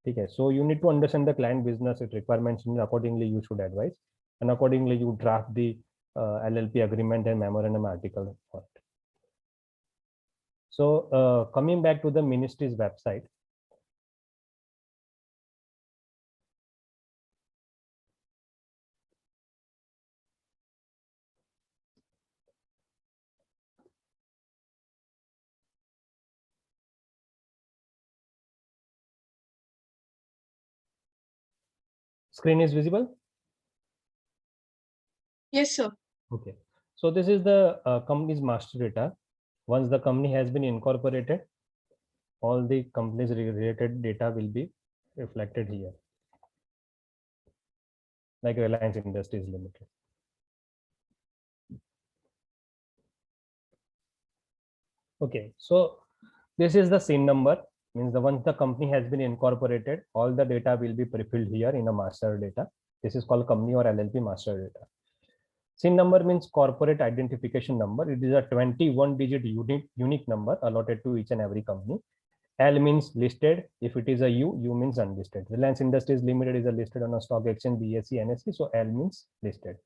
Okay, so you need to understand the client business, its requirements, and accordingly you should advise, and accordingly you draft the LLP agreement and memorandum article for it. So coming back to the ministry's website. Screen is visible? Yes, sir. Okay, so this is the company's master data. Once the company has been incorporated, all the company's related data will be reflected here, like Reliance Industries Limited. Okay, so this is the SIN number, means the once the company has been incorporated, all the data will be pre-filled here in a master data. This is called company or LLP master data. SIN number means corporate identification number. It is a 21-digit unique number allotted to each and every company. L means listed. If it is a U means unlisted. Reliance Industries Limited is a listed on a stock exchange, BSE, NSE. So L means listed.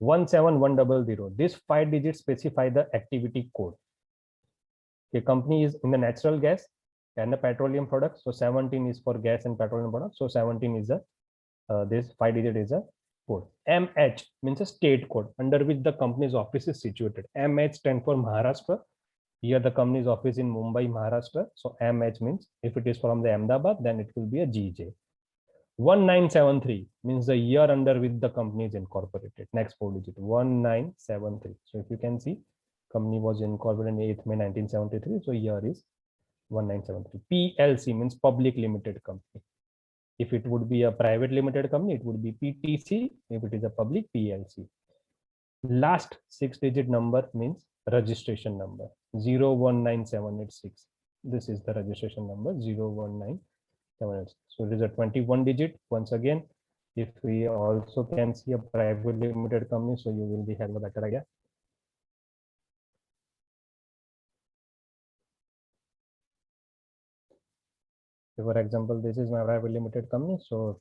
17100. This 5 digits specify the activity code. The company is in the natural gas and the petroleum products. So 17 is for gas and petroleum products. So 17 is a this 5 digit is a code. MH means a state code under which the company's office is situated. MH stands for Maharashtra. Here the company's office in Mumbai, Maharashtra. So MH means if it is from the Ahmedabad, then it will be a GJ. 1973 means the year under which the company is incorporated. Next 4 digit 1973. So if you can see, company was incorporated in 8th May 1973. So year is 1973. PLC means public limited company. If it would be a private limited company, it would be PTC. If it is a public, PLC. Last 6 digit number means registration number 019786. This is the registration number 019786. So it is a 21 digit. Once again, if we also can see a private limited company, so you will be having a better idea. So for example, this is my private limited company. So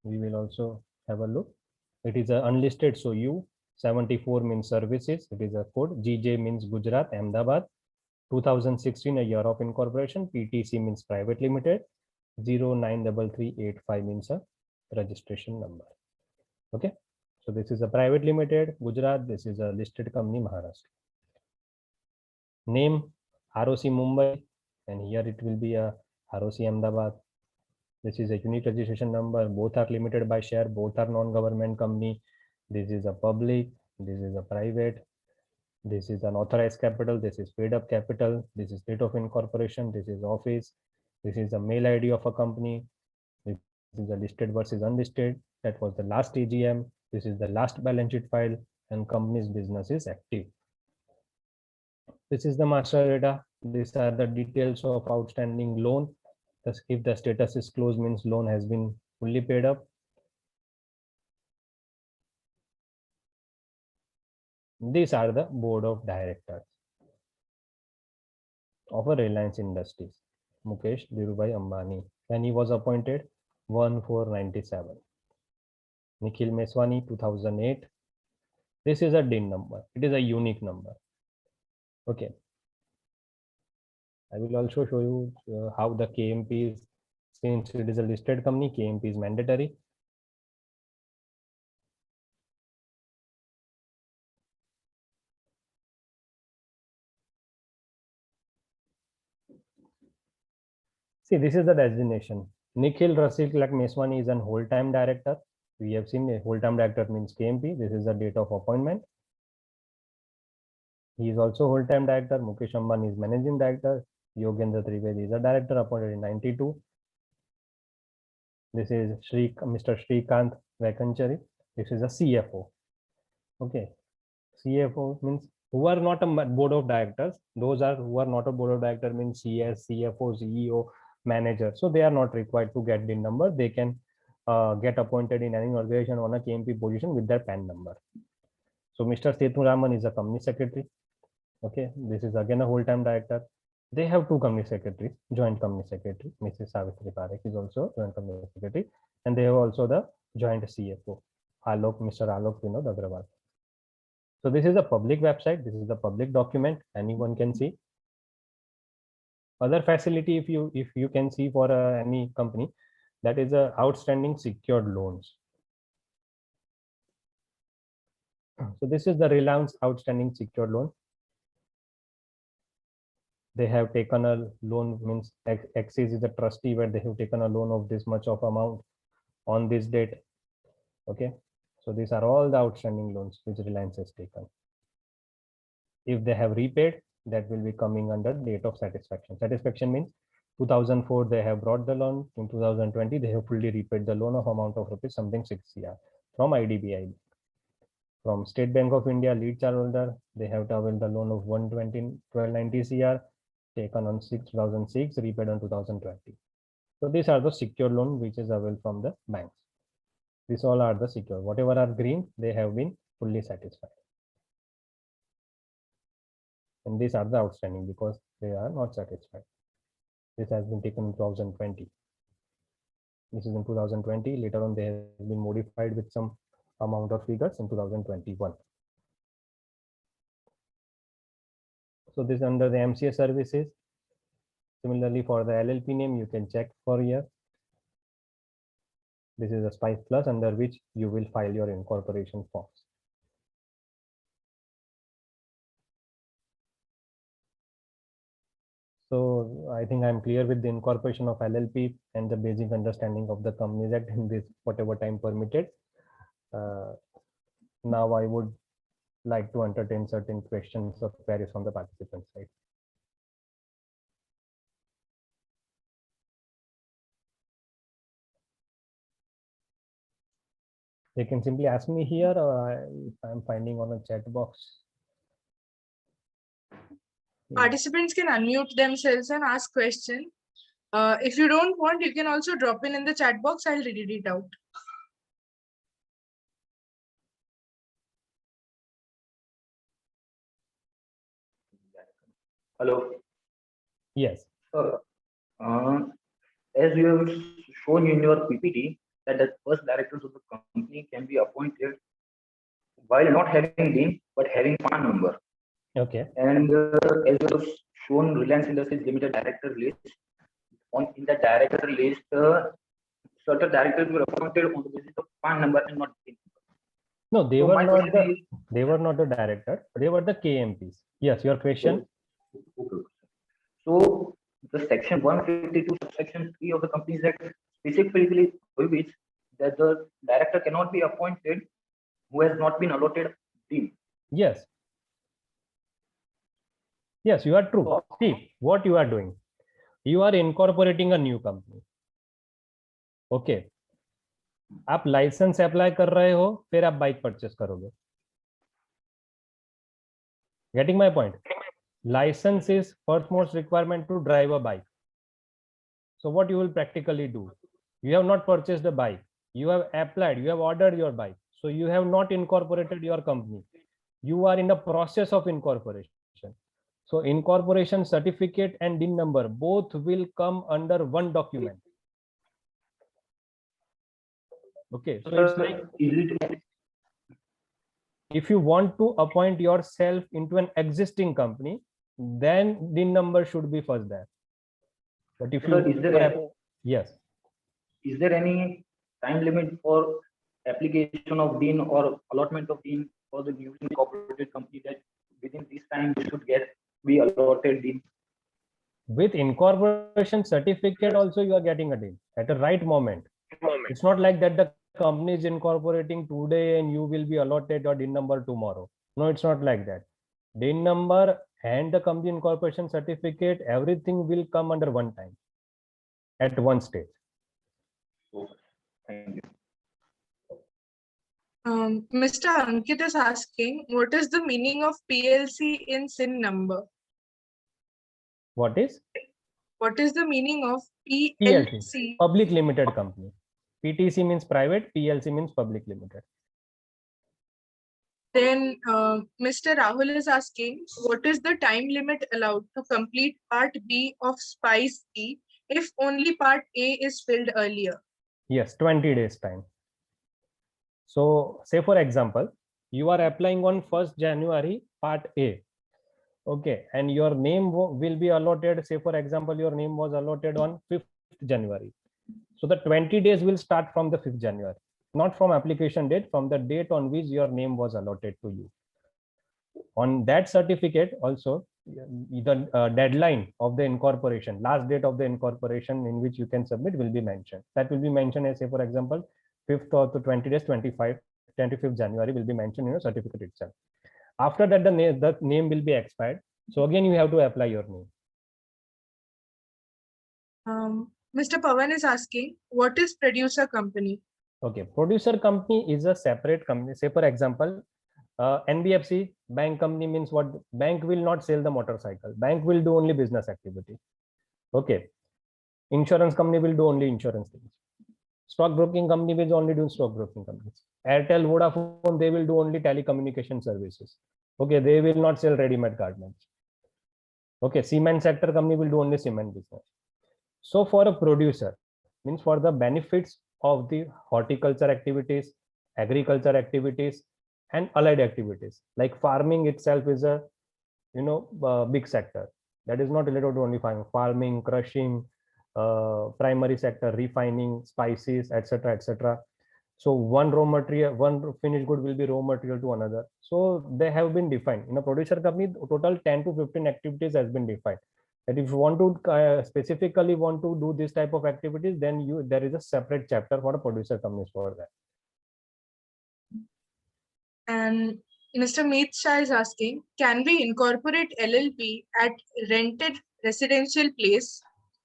we will also have a look. It is a unlisted. So U 74 means services. It is a code. GJ means Gujarat, Ahmedabad. 2016 a year of incorporation. PTC means private limited. 093385 means a registration number. Okay. So this is a private limited Gujarat. This is a listed company Maharashtra. Name ROC Mumbai, and here it will be a ROC Ahmedabad. This is a unique registration number. Both are limited by share. Both are non-government company. This is a public. This is a private. This is an authorized capital. This is paid up capital. This is date of incorporation. This is office. This is the mail ID of a company. This is the listed versus unlisted. That was the last AGM. This is the last balance sheet file, and company's business is active. This is the master data. These are the details of outstanding loan. If the status is closed, means loan has been fully paid up. These are the board of directors of a Reliance Industries. Mukesh Pamnani, when he was appointed 1497. Nikhil Meswani 2008. This is a DIN number. It is a unique number. Okay. I will also show you how the KMP is. Since it is a listed company, KMP is mandatory. See, this is the designation. Nikhil Rasilak Meswani is an whole-time director. We have seen a whole-time director means KMP. This is the date of appointment. He is also whole-time director. Mukesh Pamnani is managing director. Yogendra Trivedi is a director appointed in 92. This is Mr. Srikanth Vakanchari. This is a CFO. Okay. CFO means who are not a board of directors. Those are who are not a board of director means CS, CFO, CEO, manager. So they are not required to get the number. They can get appointed in any organization on a KMP position with their PAN number. So Mr. Setu Raman is a company secretary. Okay. This is again a whole-time director. They have two company secretaries, joint company secretary. Mrs. Savitri Parekh is also joint company secretary. And they have also the joint CFO, Mr. Alok Vinod Agrawal. So this is a public website. This is the public document. Anyone can see. Other facility, if you can see for any company, that is a outstanding secured loans. So this is the Reliance outstanding secured loan. They have taken a loan, means Axis is a trustee where they have taken a loan of this much of amount on this date. Okay. So these are all the outstanding loans which Reliance has taken. If they have repaid, that will be coming under date of satisfaction. Satisfaction means 2004 they have brought the loan. In 2020 they have fully repaid the loan of amount of rupees something 6 CR from IDBI. From State Bank of India lead shareholder, they have to avail the loan of 1290 CR taken on 2006, repaid on 2020. So these are the secure loan which is available from the banks. These all are the secure. Whatever are green, they have been fully satisfied. And these are the outstanding because they are not satisfied. This has been taken in 2020. This is in 2020. Later on, they have been modified with some amount of figures in 2021. So this is under the MCA services. Similarly, for the LLP name, you can check for here. This is a Spice Plus under which you will file your incorporation forms. So I think I'm clear with the incorporation of LLP and the basic understanding of the Companies Act in this whatever time permitted. Now I would like to entertain certain questions or queries from the participant side. They can simply ask me here, or if I'm finding on a chat box. Participants can unmute themselves and ask question. If you don't want, you can also drop in the chat box. I'll read it out. Hello. Yes. As you have shown in your PPT, that the first directors of the company can be appointed while not having dean but having PAN number. Okay. And as you have shown Reliance Industries Limited director list, in the director list, certain directors were appointed on the basis of PAN number and not dean. No, they were not the they were not the director. They were the KMPs. Yes, your question. Okay. So the section 152 subsection 3 of the Companies Act specifically prohibits that the director cannot be appointed who has not been allotted dean. Yes. Yes, you are true. See what you are doing. You are incorporating a new company. Okay. आप licence apply कर रहे हो, फिर आप bike purchase करोगे. Getting my point? License is first most requirement to drive a bike. So what you will practically do? You have not purchased a bike. You have applied. You have ordered your bike. So you have not incorporated your company. You are in the process of incorporation. So incorporation certificate and DIN number both will come under one document. Okay, so it's like if you want to appoint yourself into an existing company, then DIN number should be first there. But if you yes, is there any time limit for application of DIN or allotment of DIN for the newly incorporated company that within this time we should be allotted DIN? With incorporation certificate also you are getting a DIN at the right moment. It's not like that the company is incorporating today and you will be allotted your DIN number tomorrow. No, it's not like that. DIN number and the company incorporation certificate, everything will come under one time at one stage. Okay. Thank you. Mr. Ankit is asking, what is the meaning of PLC in SIN number? What is? What is the meaning of PLC? PLC, Public Limited Company. PTC means private, PLC means public limited. Then Mr. Rahul is asking, what is the time limit allowed to complete part B of SPICE E if only part A is filled earlier? Yes, 20 days time. So say for example, you are applying on 1st January part A. Okay, and your name will be allotted. Say for example, your name was allotted on 5th January. So the 20 days will start from the 5th January, not from application date, from the date on which your name was allotted to you. On that certificate also, the deadline of the incorporation, last date of the incorporation in which you can submit will be mentioned. That will be mentioned as, say for example, 5th or to 20 days, 25th January will be mentioned in your certificate itself. After that, the name will be expired. So again, you have to apply your name. Mr. Pawan is asking, what is producer company? Okay, producer company is a separate company. Say for example, NBFC bank company means what? Bank will not sell the motorcycle. Bank will do only business activity. Okay, insurance company will do only insurance things. Stockbroking company will only do stockbroking companies. Airtel, Vodafone, they will do only telecommunication services. Okay, they will not sell ready-made garments. Okay, cement sector company will do only cement business. So for a producer, means for the benefits of the horticulture activities, agriculture activities, and allied activities, like farming itself is a big sector that is not related to only farming, crushing, primary sector, refining, spices, etc., etc. So one raw material, one finished good will be raw material to another. So they have been defined in a producer company. Total 10 to 15 activities has been defined. And if you want to specifically want to do this type of activities, then there is a separate chapter for a producer companies for that. And Mr. Meet Shah is asking, can we incorporate LLP at rented residential place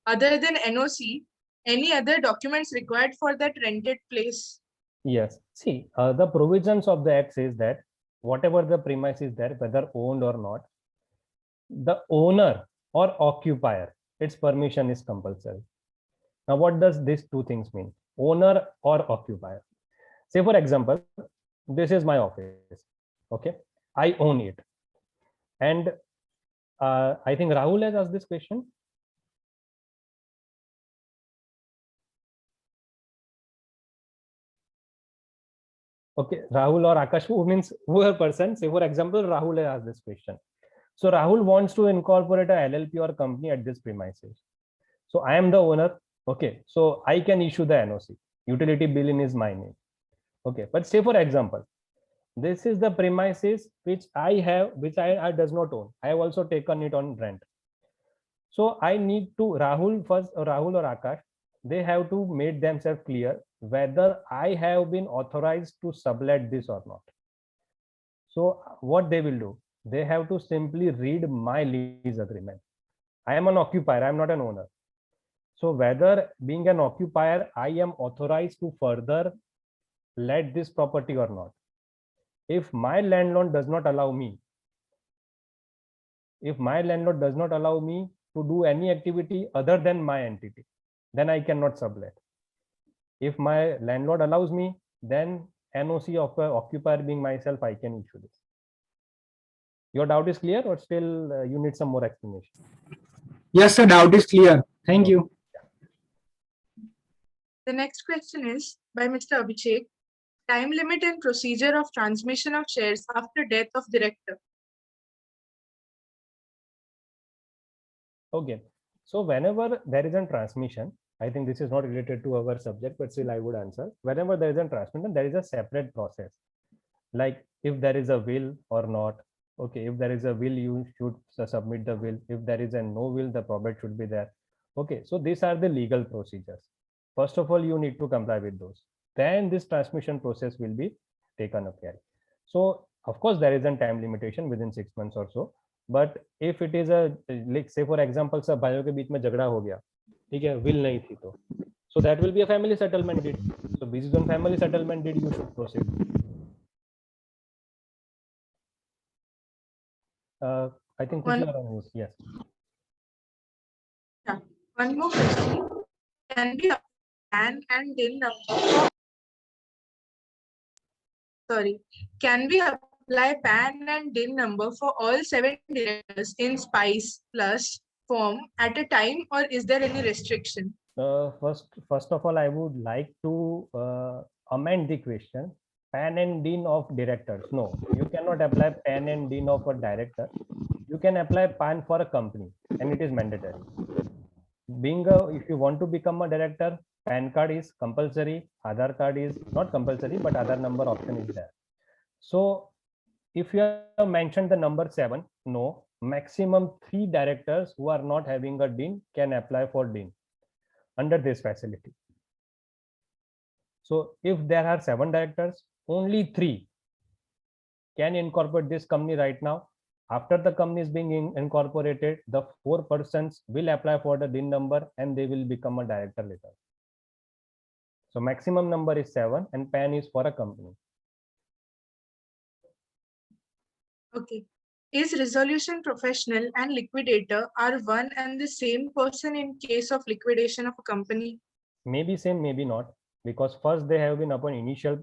other than NOC? Any other documents required for that rented place? Yes. See, the provisions of the act says that whatever the premise is there, whether owned or not, the owner or occupier, its permission is compulsory. Now, what does these two things mean? Owner or occupier. Say, for example, this is my office. Okay, I own it. And I think Rahul has asked this question. Okay, Rahul or Akash, who means whoever person, say for example, Rahul has asked this question. So Rahul wants to incorporate a LLP or company at this premises. So I am the owner. Okay, so I can issue the NOC. Utility bill in is my name. Okay, but say for example, this is the premises which I have, which I does not own. I have also taken it on rent. So I need to Rahul first, or Rahul or Akash, they have to make themselves clear whether I have been authorized to sublet this or not. So what they will do, they have to simply read my lease agreement. I am an occupier, I am not an owner. So whether being an occupier, I am authorized to further let this property or not. If my landlord does not allow me, to do any activity other than my entity, then I cannot sublet. If my landlord allows me, then NOC of occupier being myself, I can issue this. Your doubt is clear, or still you need some more explanation? Yes, sir, doubt is clear. Thank you. The next question is by Mr. Abhishek. Time limit and procedure of transmission of shares after death of director. Okay, so whenever there is a transmission, I think this is not related to our subject, but still I would answer. Whenever there is a transmission, there is a separate process. Like if there is a will or not. Okay, if there is a will, you should submit the will. If there is a no will, the probate should be there. Okay, so these are the legal procedures. First of all, you need to comply with those. Then this transmission process will be taken up care. So of course there is a time limitation within 6 months or so. But if it is a, like say for example, सब भाइयों के बीच में झगड़ा हो गया, ठीक है, will नहीं थी तो, so that will be a family settlement deed. So based on family settlement deed, you should proceed. I think Kushi are on hold. Yes. Yeah. One more question. Can we PAN and DIN number? Sorry. Can we apply PAN and DIN number for all 7 directors in SPICE plus form at a time, or is there any restriction? First of all, I would like to amend the question. PAN and DIN of directors. No, you cannot apply PAN and DIN of a director. You can apply PAN for a company, and it is mandatory. If you want to become a director, PAN card is compulsory, Aadhaar card is not compulsory, but Aadhaar number option is there. So if you have mentioned the number 7, no, maximum 3 directors who are not having a DIN can apply for DIN under this facility. So if there are 7 directors, only 3 can incorporate this company right now. After the company is being incorporated, the 4 persons will apply for the DIN number and they will become a director later. So maximum number is 7 and PAN is for a company. Okay. Is resolution professional and liquidator are one and the same person in case of liquidation of a company? Maybe same, maybe not. because first they have been upon initial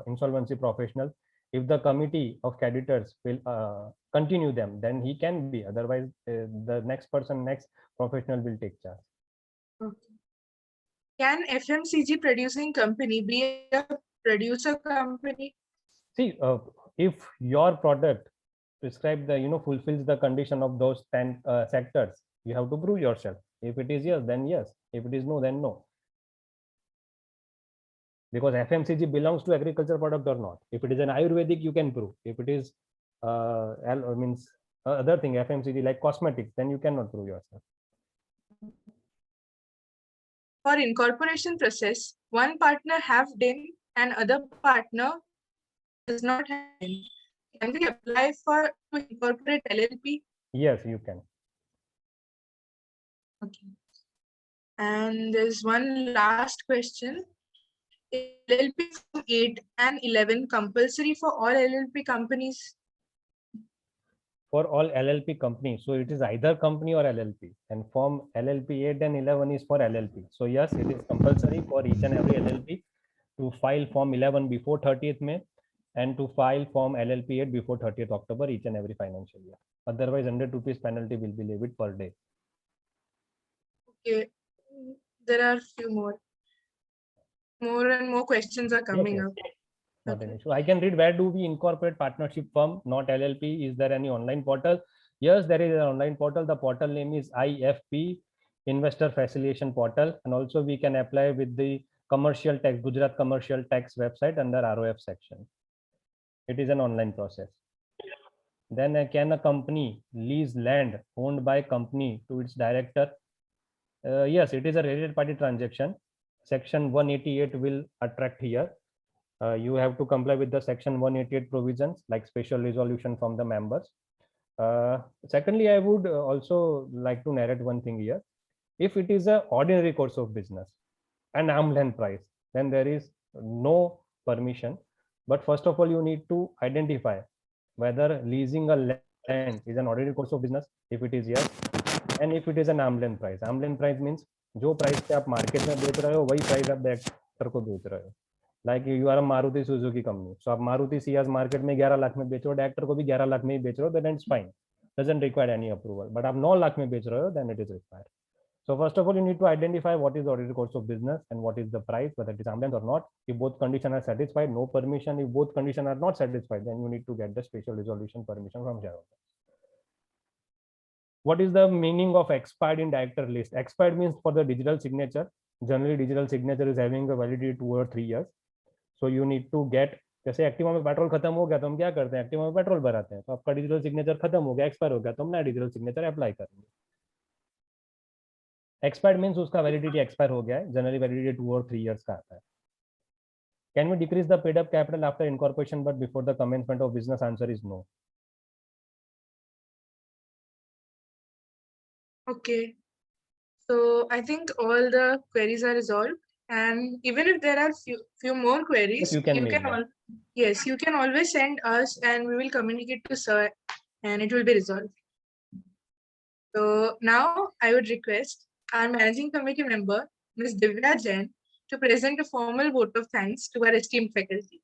insolvency professional. If the committee of creditors will continue them, then he can be. Otherwise, the next professional will take charge. Okay. Can FMCG producing company be a producer company? See, if your product prescribe the fulfills the condition of those 10 sectors, you have to prove yourself. If it is yes, then yes. If it is no, then no. Because FMCG belongs to agriculture product or not. If it is an Ayurvedic, you can prove. If it is means other thing FMCG like cosmetics, then you cannot prove yourself. For incorporation process, one partner have DIN and other partner does not have DIN. Can we apply to incorporate LLP? Yes, you can. Okay. And there's one last question. LLP from 8 and 11 compulsory for all LLP companies? For all LLP companies, so it is either company or LLP, and form LLP 8 and 11 is for LLP. So yes, it is compulsory for each and every LLP to file form 11 before 30th May and to file form LLP 8 before 30th October each and every financial year. Otherwise, 100 rupees penalty will be levied per day. Okay, there are few more. More and more questions are coming up. Not an issue. I can read, where do we incorporate partnership firm, not LLP? Is there any online portal? Yes, there is an online portal. The portal name is IFP, Investor Facilitation Portal. And also we can apply with the commercial tax, Gujarat commercial tax website under ROF section. It is an online process. Then can a company lease land owned by company to its director? Yes, it is a related party transaction. Section 188 will attract here. You have to comply with the section 188 provisions like special resolution from the members. Secondly, I would also like to narrate one thing here. If it is an ordinary course of business, an arm's length price, then there is no permission. But first of all, you need to identify whether leasing a land is an ordinary course of business. If it is yes, and if it is an arm's length price. Arm's length price means जो price पे आप market में बेच रहे हो वही price आप director को बेच रहे हो. Like you are a Maruti Suzuki company, so आप मारुति सियाज मार्केट में 11 लाख में बेच रहे हो, डायरेक्टर को भी 11 लाख में ही बेच रहे हो, then it's fine, doesn't require any approval. But आप 9 लाख में बेच रहे हो, then it is required. So first of all, you need to identify what is the ordinary course of business and what is the price, whether it is arm's length or not. If both conditions are satisfied, no permission. If both conditions are not satisfied, then you need to get the special resolution permission from shareholder. What is the meaning of expired in director list? Expired means for the digital signature. Generally, digital signature is having a validity 2 or 3 years. So you need to get, जैसे Activa में petrol खत्म हो गया तो हम क्या करते हैं, एक्टिवा में पेट्रोल भराते हैं. तो आपका डिजिटल सिग्नेचर खत्म हो गया, एक्सपायर हो गया, तो हम नया डिजिटल सिग्नेचर अप्लाई करेंगे. एक्सपायर्ड मींस उसका वैलिडिटी एक्सपायर हो गया है. जनरली वैलिडिटी 2 और 3 इयर्स का आता है. Can we decrease the paid up capital after incorporation but before the commencement of business? Answer is no. Okay, so I think all the queries are resolved, and even if there are few more queries, Yes, you can yes, you can always send us and we will communicate to sir and it will be resolved. So now I would request our managing committee member, Ms. Vikash Jain, to present a formal vote of thanks to our esteemed faculty.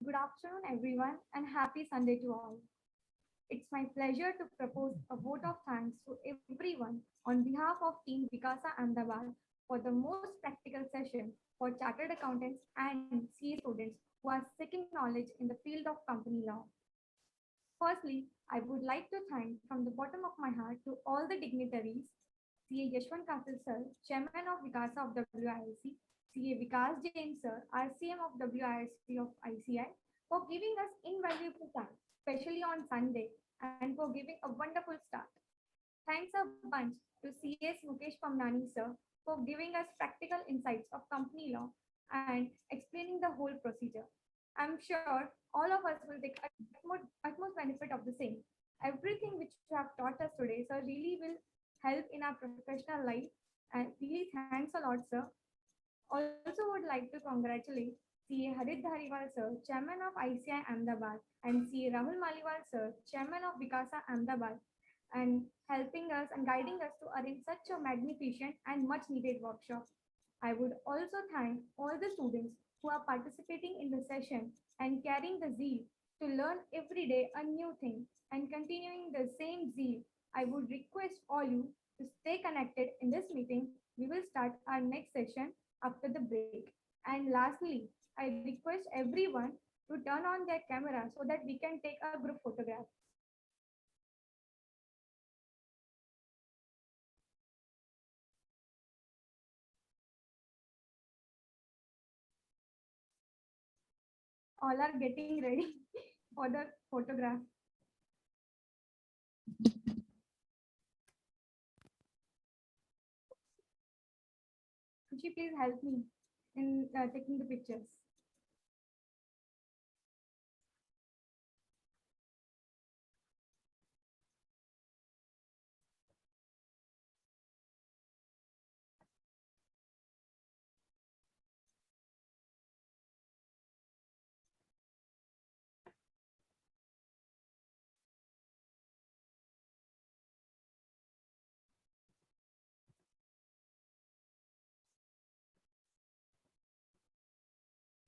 Good afternoon, everyone, and happy Sunday to all. It's my pleasure to propose a vote of thanks to everyone on behalf of Team WICASA Ahmedabad for the most practical session for chartered accountants and CA students who are seeking knowledge in the field of company law. Firstly, I would like to thank from the bottom of my heart to all the dignitaries, CA Yashwant Kasar sir, Chairman of WICASA of WIC, CA Vikash Jain sir, RCM of WIRC of ICI, for giving us invaluable time, especially on Sunday, and for giving a wonderful start. Thanks a bunch to CS Mukesh Pamnani sir for giving us practical insights of company law and explaining the whole procedure. I'm sure all of us will take utmost benefit of the same. Everything which you have taught us today, sir, really will help in our professional life, and really thanks a lot, sir. Also would like to congratulate CA Harit Dhariwal sir, Chairman of ICI Ahmedabad, and CA Rahul Maliwal sir, Chairman of WICASA Ahmedabad, and helping us and guiding us to arrange such a magnificent and much needed workshop. I would also thank all the students who are participating in the session and carrying the zeal to learn every day a new thing and continuing the same zeal. I would request all you to stay connected in this meeting. We will start our next session after the break. And lastly, I request everyone to turn on their camera so that we can take a group photograph. All are getting ready for the photograph. Could you please help me in taking the pictures?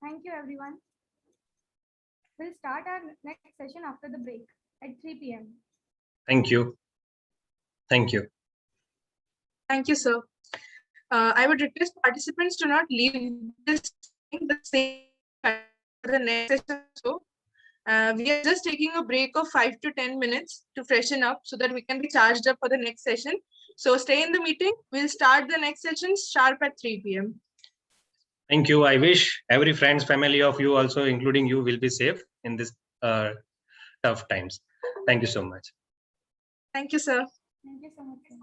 Thank you, everyone. We'll start our next session after the break at 3 p.m. Thank you. Thank you. Thank you, sir. I would request participants to not leave this the same for the next session. So, we are just taking a break of 5 to 10 minutes to freshen up so that we can be charged up for the next session. So stay in the meeting. We'll start the next session sharp at 3 p.m. Thank you. I wish every friends, family of you also, including you, will be safe in this tough times. Thank you so much. Thank you, sir. Thank you so much, sir.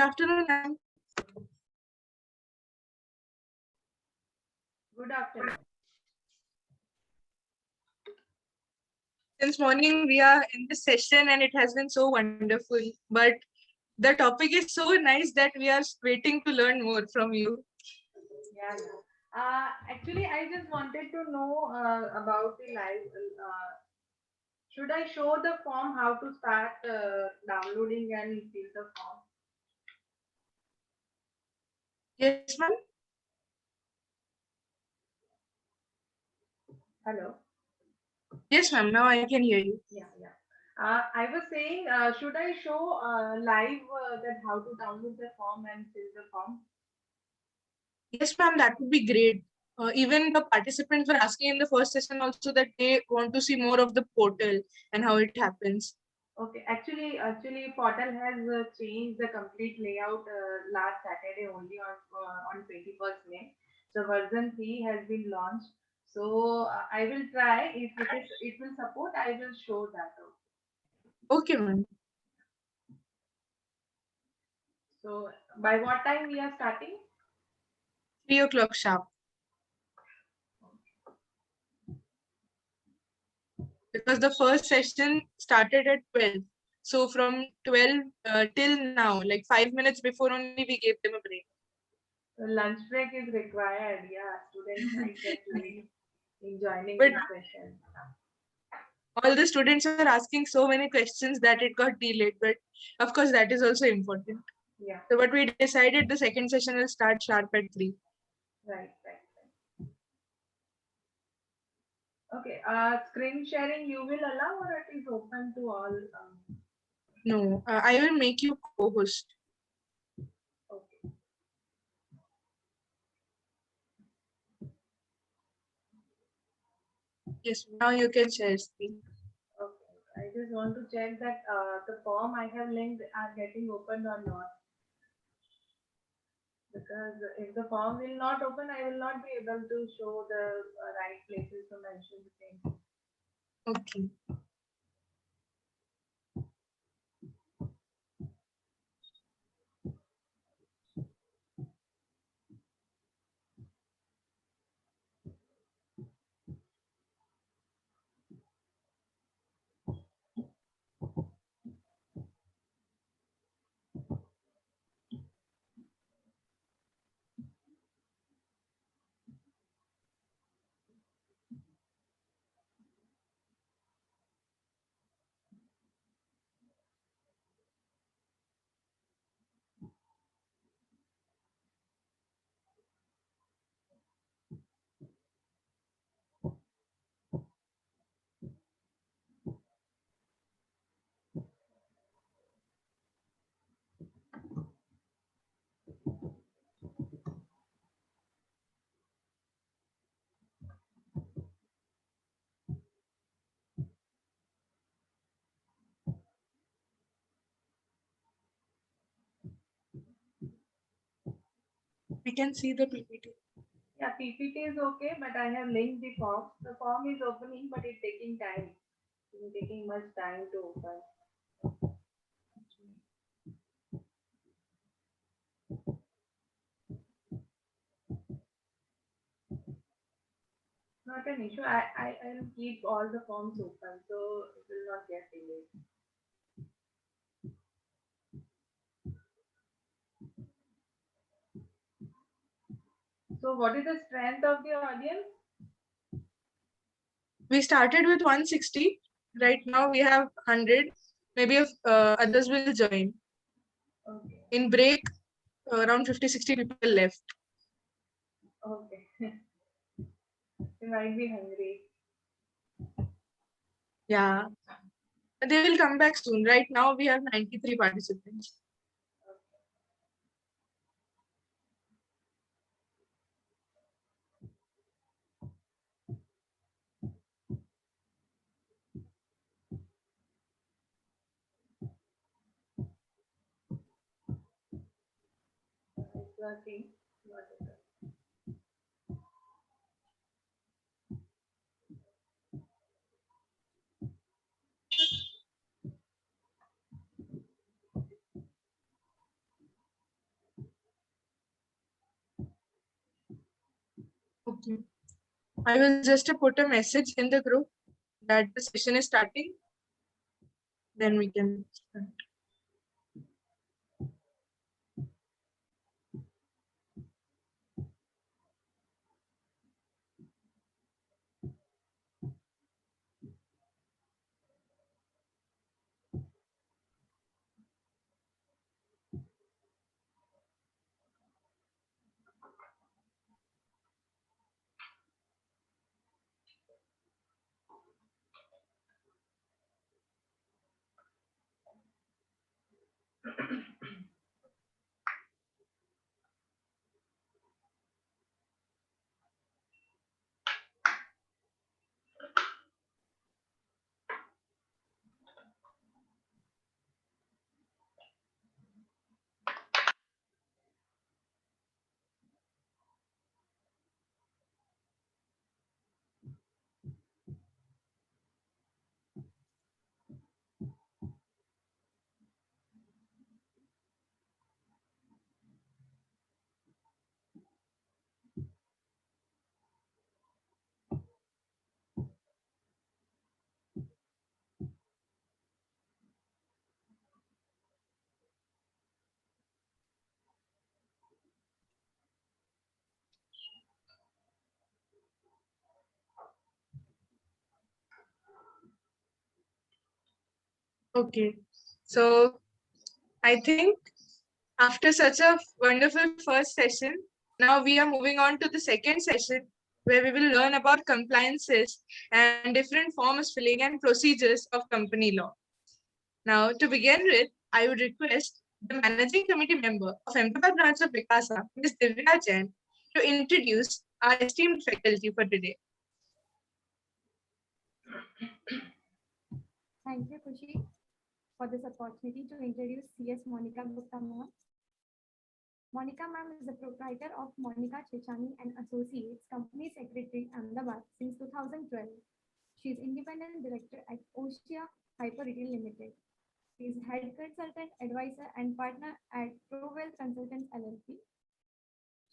afternoon, ma'am. Good afternoon. Since morning we are in this session and it has been so wonderful. But the topic is so nice that we are waiting to learn more from you. Yeah. Actually, I just wanted to know about the live. Should I show the form how to start downloading and fill the form? Yes, ma'am. Hello. Yes, ma'am. Now I can hear you. Yeah, yeah. I was saying, should I show live that how to download the form and fill the form? Yes, ma'am. That would be great. Even the participants were asking in the first session also that they want to see more of the portal and how it happens. Okay, actually, portal has changed the complete layout last Saturday only on 21st May. So version 3 has been launched. So I will try. If it will support, I will show that out. Okay, ma'am. So by what time we are starting? 3 o'clock sharp. Because the first session started at 12. So from 12 till now, like 5 minutes before only we gave them a break. So lunch break is required. Yeah, students might get late in joining But the session. all the students are asking so many questions that it got delayed. But of course, that is also important. Yeah. So what we decided, the second session will start sharp at 3. Right. Okay. Screen sharing you will allow, or it is open to all? No, I will make you co-host. Okay. Yes, now you can share screen. Okay. I just want to check that the form I have linked are getting opened or not. Because if the form will not open, I will not be able to show the right places to mention the thing. Okay. We can see the PPT. Yeah, PPT is okay, but I have linked the form. The form is opening, but it's taking time. It's taking much time to open. Not an issue. I'll keep all the forms open, so it will not get delayed. So what is the strength of the audience? We started with 160. Right now we have 100. Maybe if others will join. Okay. In break, around 50-60 people left. Okay. They might be hungry. Yeah. They will come back soon. Right now we have 93 participants. It's working. I will just put a message in the group that the session is starting. Then we can start. Okay, so I think after such a wonderful first session, now we are moving on to the second session where we will learn about compliances and different forms filling and procedures of company law. Now, to begin with, I would request the Managing Committee member of Ahmedabad branch of WICASA, Ms. Vikash Jain, to introduce our esteemed faculty for today. Thank you, Kushi, for this opportunity to introduce CS Monika Gupta ma'am. Monika ma'am is the proprietor of Monika Chechani and Associates, Company Secretary, Ahmedabad since 2012. She is independent director at Oceania Hyper Retail Limited. She is head consultant, advisor, and partner at ProWealth Consultants LLP.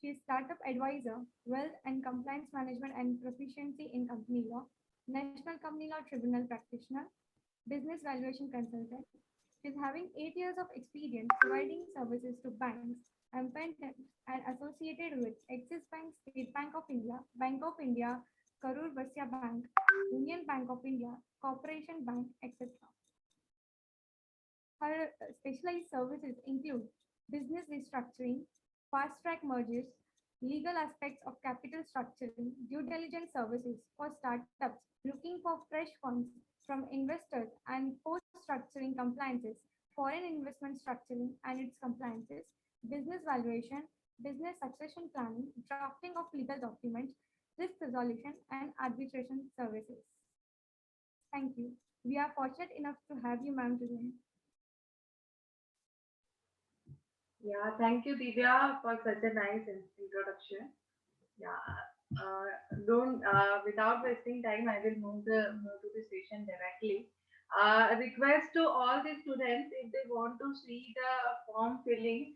She is startup advisor, wealth and compliance management and proficiency in company law, National Company Law Tribunal practitioner, business valuation consultant. She is having 8 years of experience providing services to banks and associated with Axis Bank, State Bank of India, Karur Vasya Bank, Union Bank of India, Corporation Bank, etc. Her specialized services include business restructuring, fast-track mergers, legal aspects of capital structuring, due diligence services for startups looking for fresh funds from investors and post-structuring compliances, foreign investment structuring and its compliances, business valuation, business succession planning, drafting of legal documents, risk resolution, and arbitration services. Thank you. We are fortunate enough to have you, ma'am, today. Yeah, thank you, Divya, for such a nice introduction. Yeah, don't without wasting time, I will move to the session directly. Request to all the students, if they want to see the form filling,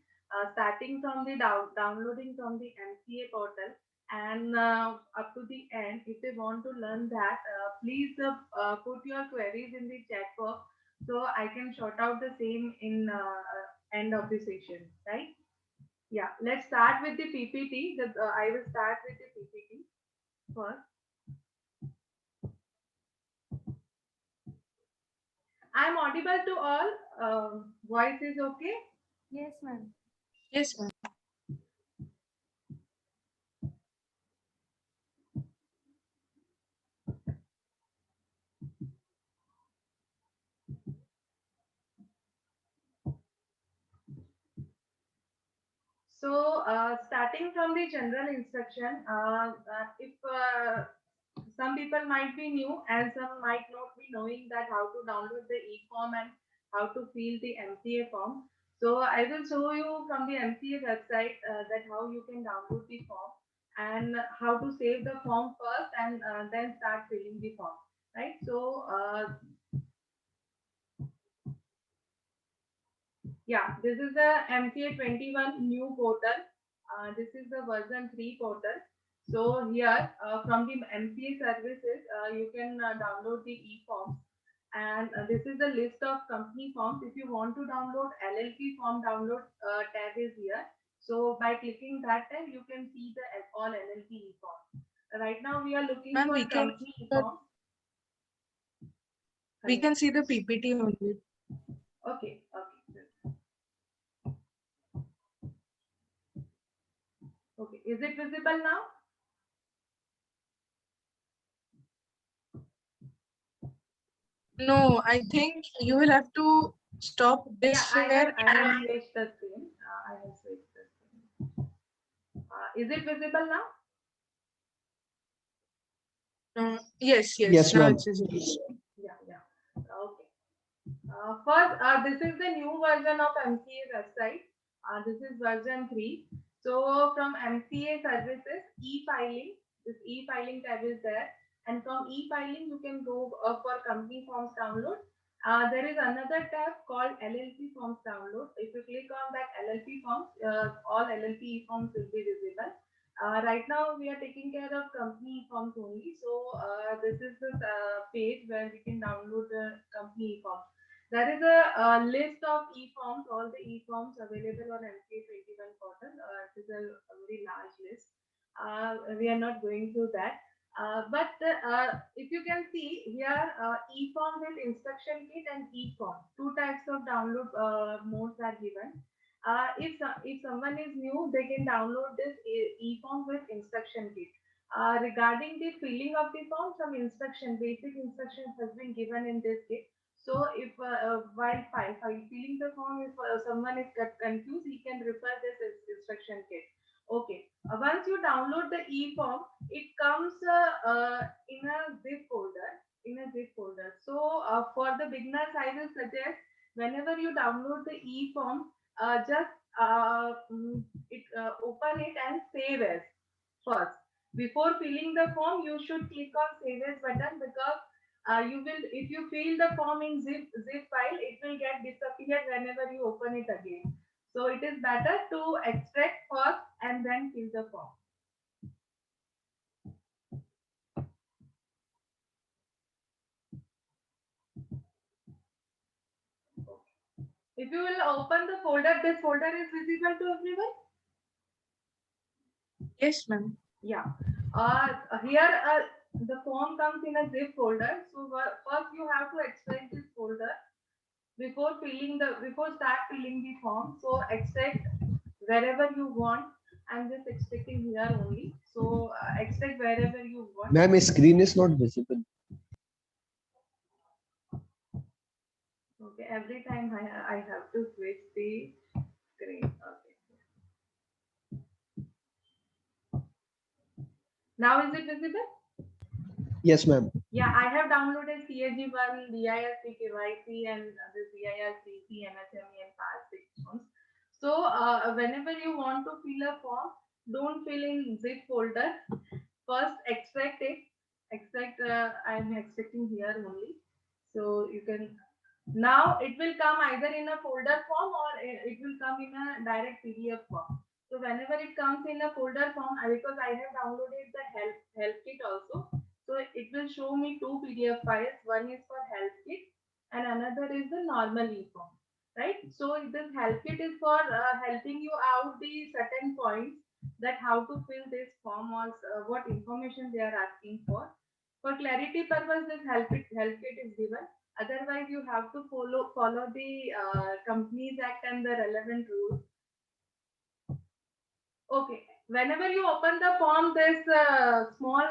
starting from the downloading from the MCA portal and up to the end, if they want to learn that, please put your queries in the chat box so I can sort out the same in end of the session, right? Yeah, let's start with the PPT. I will start with the PPT first. I'm audible to all. Voice is okay? Yes, ma'am. Yes, ma'am. So, starting from the general instruction, if some people might be new and some might not be knowing that how to download the e-form and how to fill the MCA form. So, I will show you from the MCA website that how you can download the form and how to save the form first and then start filling the form, right? So, yeah, this is the MCA 21 new portal. This is the version 3 portal. So here from the MCA services, you can download the e-forms, and this is the list of company forms. If you want to download LLP form, download tab is here. So by clicking that tab, you can see the all LLP e-forms. Right now we are looking Ma'am, for we can company e-forms. we can see the PPT only. Okay, okay. Okay, is it visible now? No, I think you will have to stop this share I have and switched the screen. I have switched the screen. Is it visible now? yes, Yes, now ma'am. it's visible. Yeah. Okay. First, this is the new version of MCA website. This is version 3. So from MCA services, e-filing, this e-filing tab is there. And from e-filing, you can go for company forms download. There is another tab called LLP forms download. If you click on that LLP forms, all LLP forms will be visible. Right now, we are taking care of company forms only. So this is the page where we can download the company forms. There is a list of e-forms, all the e-forms available on MK21 portal. It is a very large list. We are not going through that. But if you can see here, e-form with instruction kit and e-form. Two types of download modes are given. If someone is new, they can download this e-form with instruction kit. Regarding the filling of the form, some basic instructions has been given in this kit. So if while filling the form, if someone is confused, he can refer this instruction kit. Okay. Once you download the e-form, it comes in a zip folder. So for the beginners, I will suggest whenever you download the e-form, just open it and save as first. Before filling the form, you should click on save as button, because if you fill the form in zip file, it will get disappeared whenever you open it again. So it is better to extract first and then fill the form. If you will open the folder, this folder is visible to everyone? Yes, ma'am. Yeah. Here the form comes in a zip folder. So first you have to extract this folder before start filling the form. So extract wherever you want. I'm just extracting here only. So extract wherever you want. Ma'am, screen is not visible. Okay, every time I have to switch the screen. Okay. Now is it visible? Yes, ma'am. Yeah, I have downloaded CAG1, WIRC, KYC, and this WIRC, MSME, and past 6 months. So whenever you want to fill a form, don't fill in zip folder. First extract it. I am extracting here only. So you can, now it will come either in a folder form or it will come in a direct PDF form. So whenever it comes in a folder form, because I have downloaded the help kit also. So it will show me 2 PDF files. One is for help kit and another is the normal e-form, right? So this help kit is for helping you out the certain points, that how to fill this form or what information they are asking for. For clarity purpose, this help kit is given. Otherwise, you have to follow the Companies Act and the relevant rules. Okay. Whenever you open the form, this small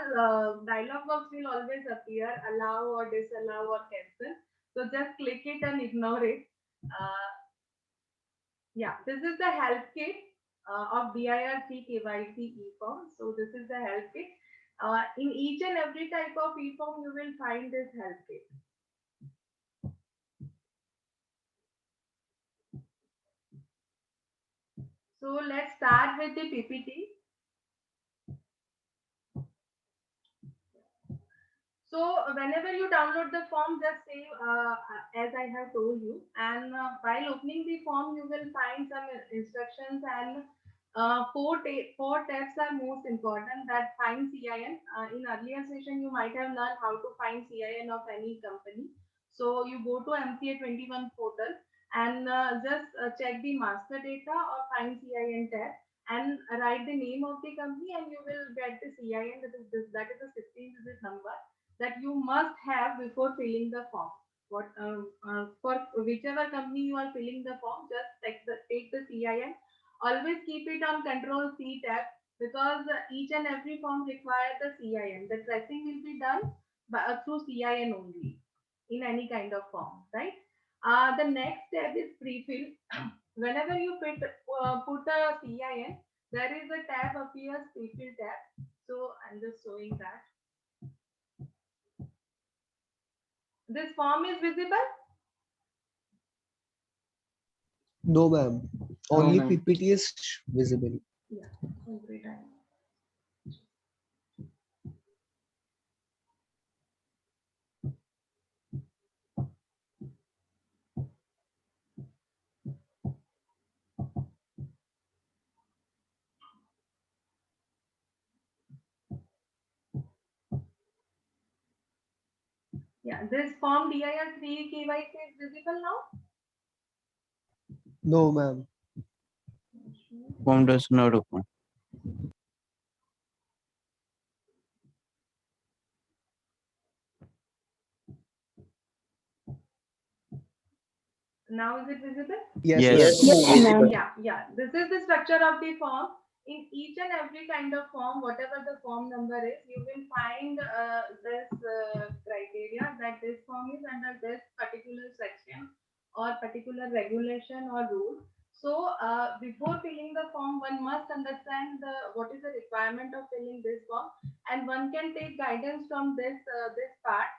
dialog box will always appear, allow or disallow or cancel. So just click it and ignore it. Yeah, this is the help kit of WIRC KYC e-form. So this is the help kit. In each and every type of e-form, you will find this help kit. So let's start with the PPT. So whenever you download the form, just save as I have told you. And while opening the form, you will find some instructions and Four tabs are most important. That find CIN. In earlier session, you might have learned how to find CIN of any company. So you go to MCA 21 portal and just check the master data or find CIN tab and write the name of the company, and you will get the CIN. That is a 16-digit number that you must have before filling the form. For whichever company you are filling the form, just take the CIN. Always keep it on Control C tab, because each and every form requires the CIN. The tracing will be done through CIN only in any kind of form, right? The next tab is pre-fill. Whenever you put a CIN, there is a tab appears, pre-fill tab. So I'm just showing that. This form is visible? No, ma'am. Only ma'am. PPT is visible. Yeah, every time. Yeah, this form DIR 3 KYC is visible now? No, ma'am. Form does not open. Now is it visible? Yes, Yes. ma'am. Yeah. This is the structure of the form. In each and every kind of form, whatever the form number is, you will find this criteria that this form is under this particular section or particular regulation or rule. So before filling the form, one must understand what is the requirement of filling this form, and one can take guidance from this part.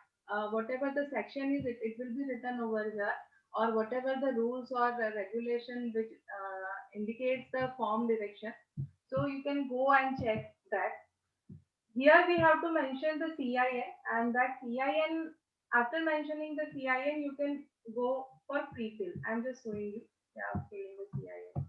Whatever the section is, it will be written over here, or whatever the rules or the regulation which indicates the form direction. So you can go and check that. Here we have to mention the CIN, and that CIN, after mentioning the CIN, you can go for pre-fill. I'm just showing you. Yeah, filling the CIN.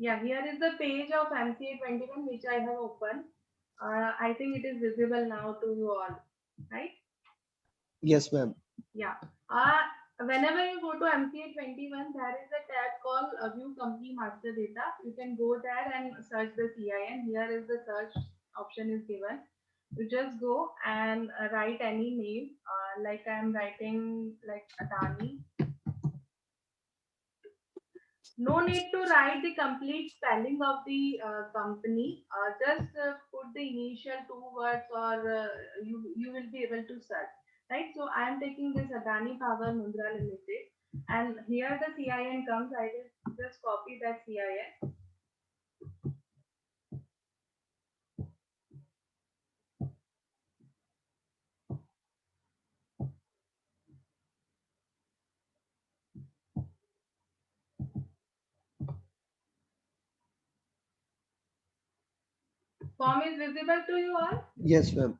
Yeah, here is the page of MCA 21 which I have opened. I think it is visible now to you all, right? Yes, ma'am. Yeah. Whenever you go to MCA 21, there is a tab called View Company Master Data. You can go there and search the CIN. Here is the search option is given. You just go and write any name. Like I am writing like Adani. No need to write the complete spelling of the company. Just put the initial two words, or you will be able to search. Right. So I am taking this Adani Power Mundra Limited, and here the CIN comes. I will just copy that CIN. Form is visible to you all? Yes, ma'am.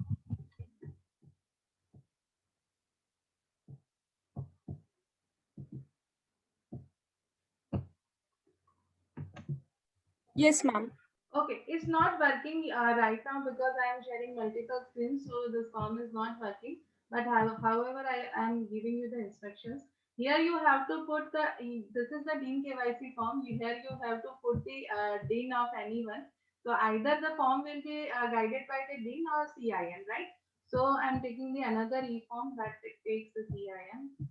Yes, ma'am. Okay, it's not working right now because I am sharing multiple screens, so this form is not working. But however, I am giving you the instructions. Here you have to put this is the Dean KYC form. Here you have to put the Dean of anyone. So either the form will be guided by the Dean or CIN, right? So I'm taking the another e-form that takes the CIN.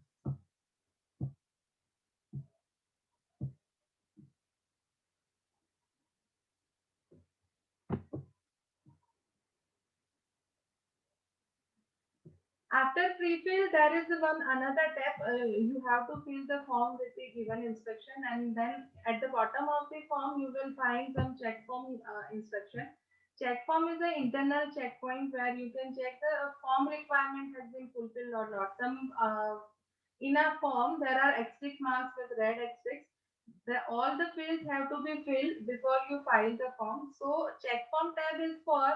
After pre-fill, there is another tab. You have to fill the form with the given instruction, and then at the bottom of the form, you will find some check form instruction. check form is an internal checkpoint where you can check the form requirement has been fulfilled or not. Some in a form there are X marks with red X. All the fields have to be filled before you file the form. So check form tab is for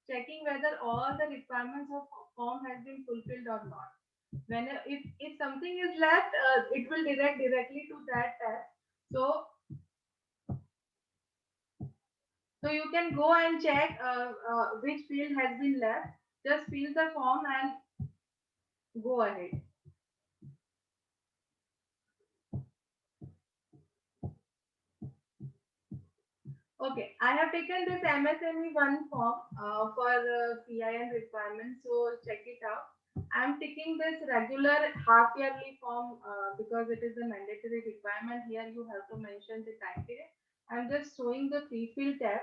checking whether all the requirements of form has been fulfilled or not. When if something is left, it will direct directly to that tab. So you can go and check which field has been left. Just fill the form and go ahead. Okay, I have taken this MSME 1 form for CIN requirement, so check it out. I am taking this regular half yearly form because it is a mandatory requirement. Here you have to mention the time period. I am just showing the pre-fill tab.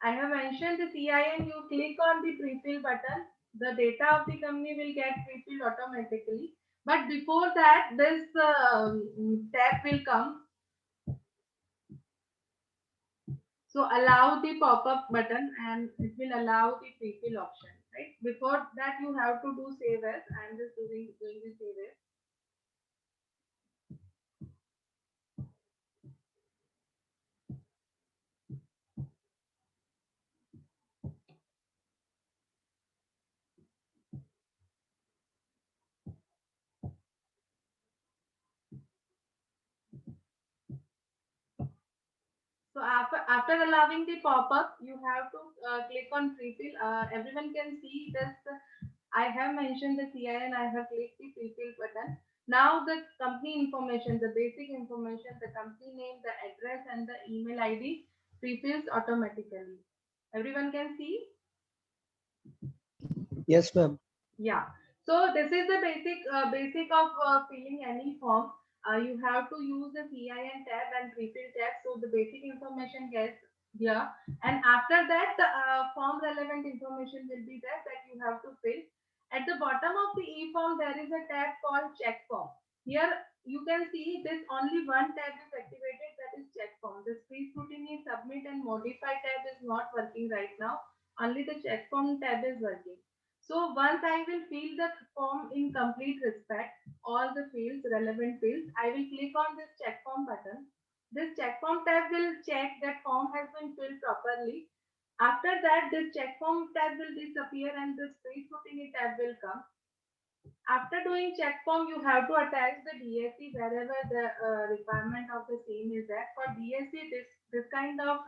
I have mentioned the CIN, you click on the pre-fill button, the data of the company will get pre-filled automatically. But before that, this tab will come. So allow the pop-up button and it will allow the pre-fill option, right? Before that, you have to do save as. I am just doing the save as. So after allowing the pop-up, you have to click on pre-fill. Everyone can see this. I have mentioned the CIN. I have clicked the pre-fill button. Now the company information, the basic information, the company name, the address, and the email ID pre-fills automatically. Everyone can see. Yes, ma'am. Yeah. So this is the basic of filling any form. You have to use the CIN tab and pre-fill tab. So the basic information gets here, and after that the form relevant information will be there that you have to fill. At the bottom of the e-form there is a tab called check form. Here you can see this only one tab is activated, that is check form. This pre-scrutiny, submit and modify tab is not working right now. Only the check form tab is working. So once I will fill the form in complete respect, all the fields, relevant fields, I will click on this check form button. This check form tab will check that form has been filled properly. After that, this check form tab will disappear and this pre-scrutiny tab will come. After doing check form, you have to attach the DSC wherever the requirement of the same is there. For DSC, this kind of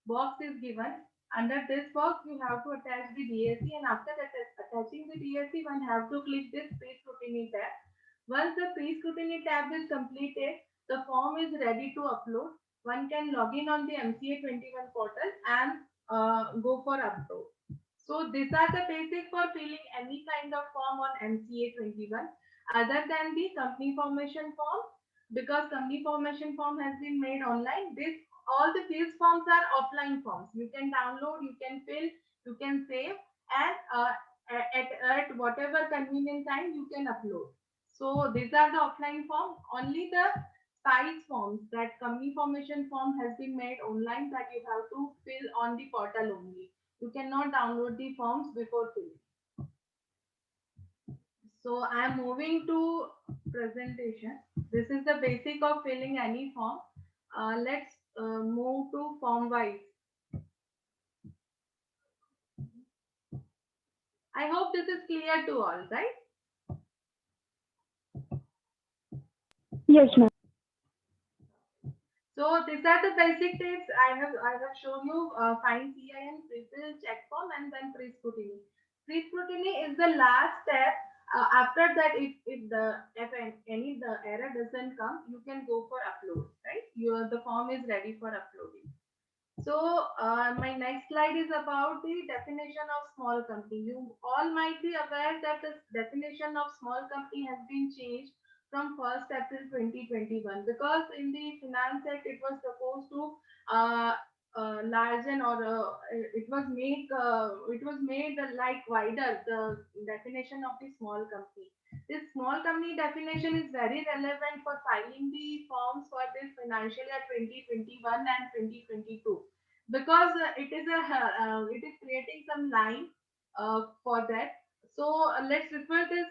box is given. Under this box, you have to attach the DSC, and after that, attaching the DSC, one have to click this pre-scrutiny tab. Once the pre-scrutiny tab is completed, the form is ready to upload. One can log in on the MCA 21 portal and go for upload. So these are the basic for filling any kind of form on MCA 21 other than the company formation form, because company formation form has been made online. This all the fields forms are offline forms. You can download, you can fill, you can save, and at whatever convenient time you can upload. So these are the offline forms. Only the spice forms, that company formation form has been made online, that you have to fill on the portal only. You cannot download the forms before filling. So I am moving to presentation. This is the basic of filling any form. Let's move to form wise. I hope this is clear to all, right? Yes, ma'am. So these are the basic tips I have shown you. Find CIN, pre-fill, check form, and then pre-scrutiny. Pre-scrutiny is the last step. After that, if any error doesn't come, you can go for upload. Right? The form is ready for uploading. So my next slide is about the definition of small company. You all might be aware that the definition of small company has been changed from 1st April 2021, because in the Finance Act it was supposed to large or it was made like wider the definition of the small company. This small company definition is very relevant for filing the forms for this financial year 2021 and 2022 because it is creating some line for that. So let's refer this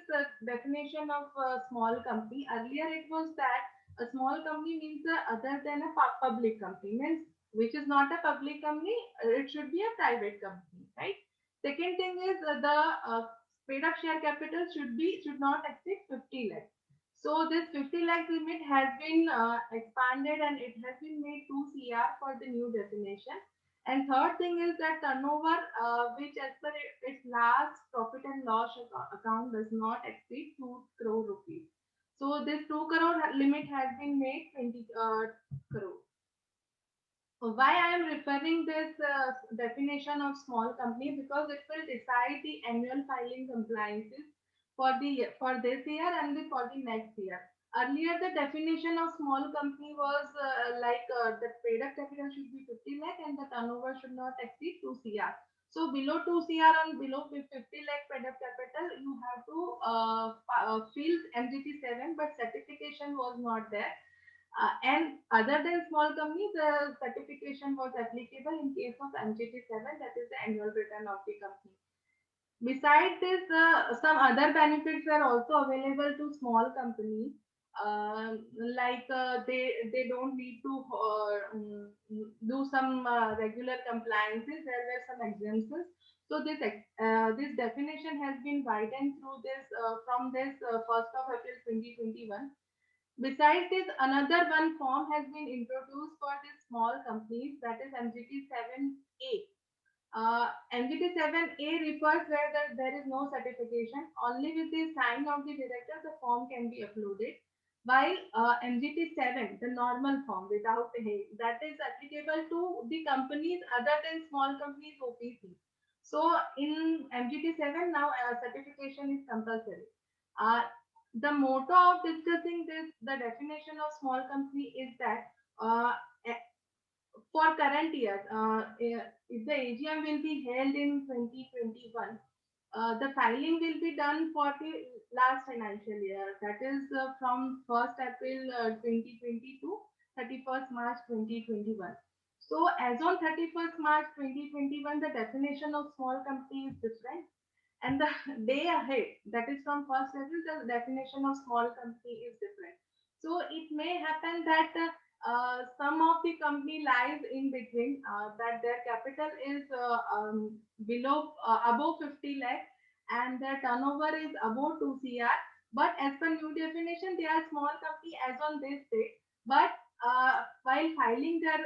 definition of small company. Earlier it was that a small company means other than a public company, means which is not a public company, it should be a private company, right? Second thing is the paid up share capital should not exceed 50 lakh. So this 50 lakh limit has been expanded and it has been made 2 CR for the new definition. And third thing is that turnover, which as per its last profit and loss account does not exceed 2 crore rupees. So this 2 crore limit has been made 20 crore. Why I am referring this definition of small company, because it will decide the annual filing compliances for this year and for the next year. Earlier, the definition of small company was the paid up capital should be 50 lakh and the turnover should not exceed 2 CR. So below 2 CR and below 50 lakh paid up capital, you have to fill MGT 7, but certification was not there. And other than small company, the certification was applicable in case of MGT 7, that is the annual return of the company. Besides this, some other benefits are also available to small companies. They don't need to do some regular compliances. There were some exemptions. So this definition has been widened through this from this 1st of April 2021. Besides this, another one form has been introduced for these small companies, that is MGT 7A. MGT 7A refers where there is no certification. Only with the sign of the director, the form can be uploaded. While MGT 7, the normal form without a, that is applicable to the companies other than small companies OPC. So in MGT 7 now certification is compulsory. The motto of discussing the definition of small company is that for current year, if the AGM will be held in 2021, the filing will be done for the last financial year, that is from 1st April 2020 to 31st March 2021. So as on 31st March 2021, the definition of small company is different. And the day ahead, that is from 1st April, the definition of small company is different. So it may happen that some of the company lies in between, that their capital is above 50 lakh and their turnover is above 2 CR. But as per new definition, they are small company as on this date. But while filing their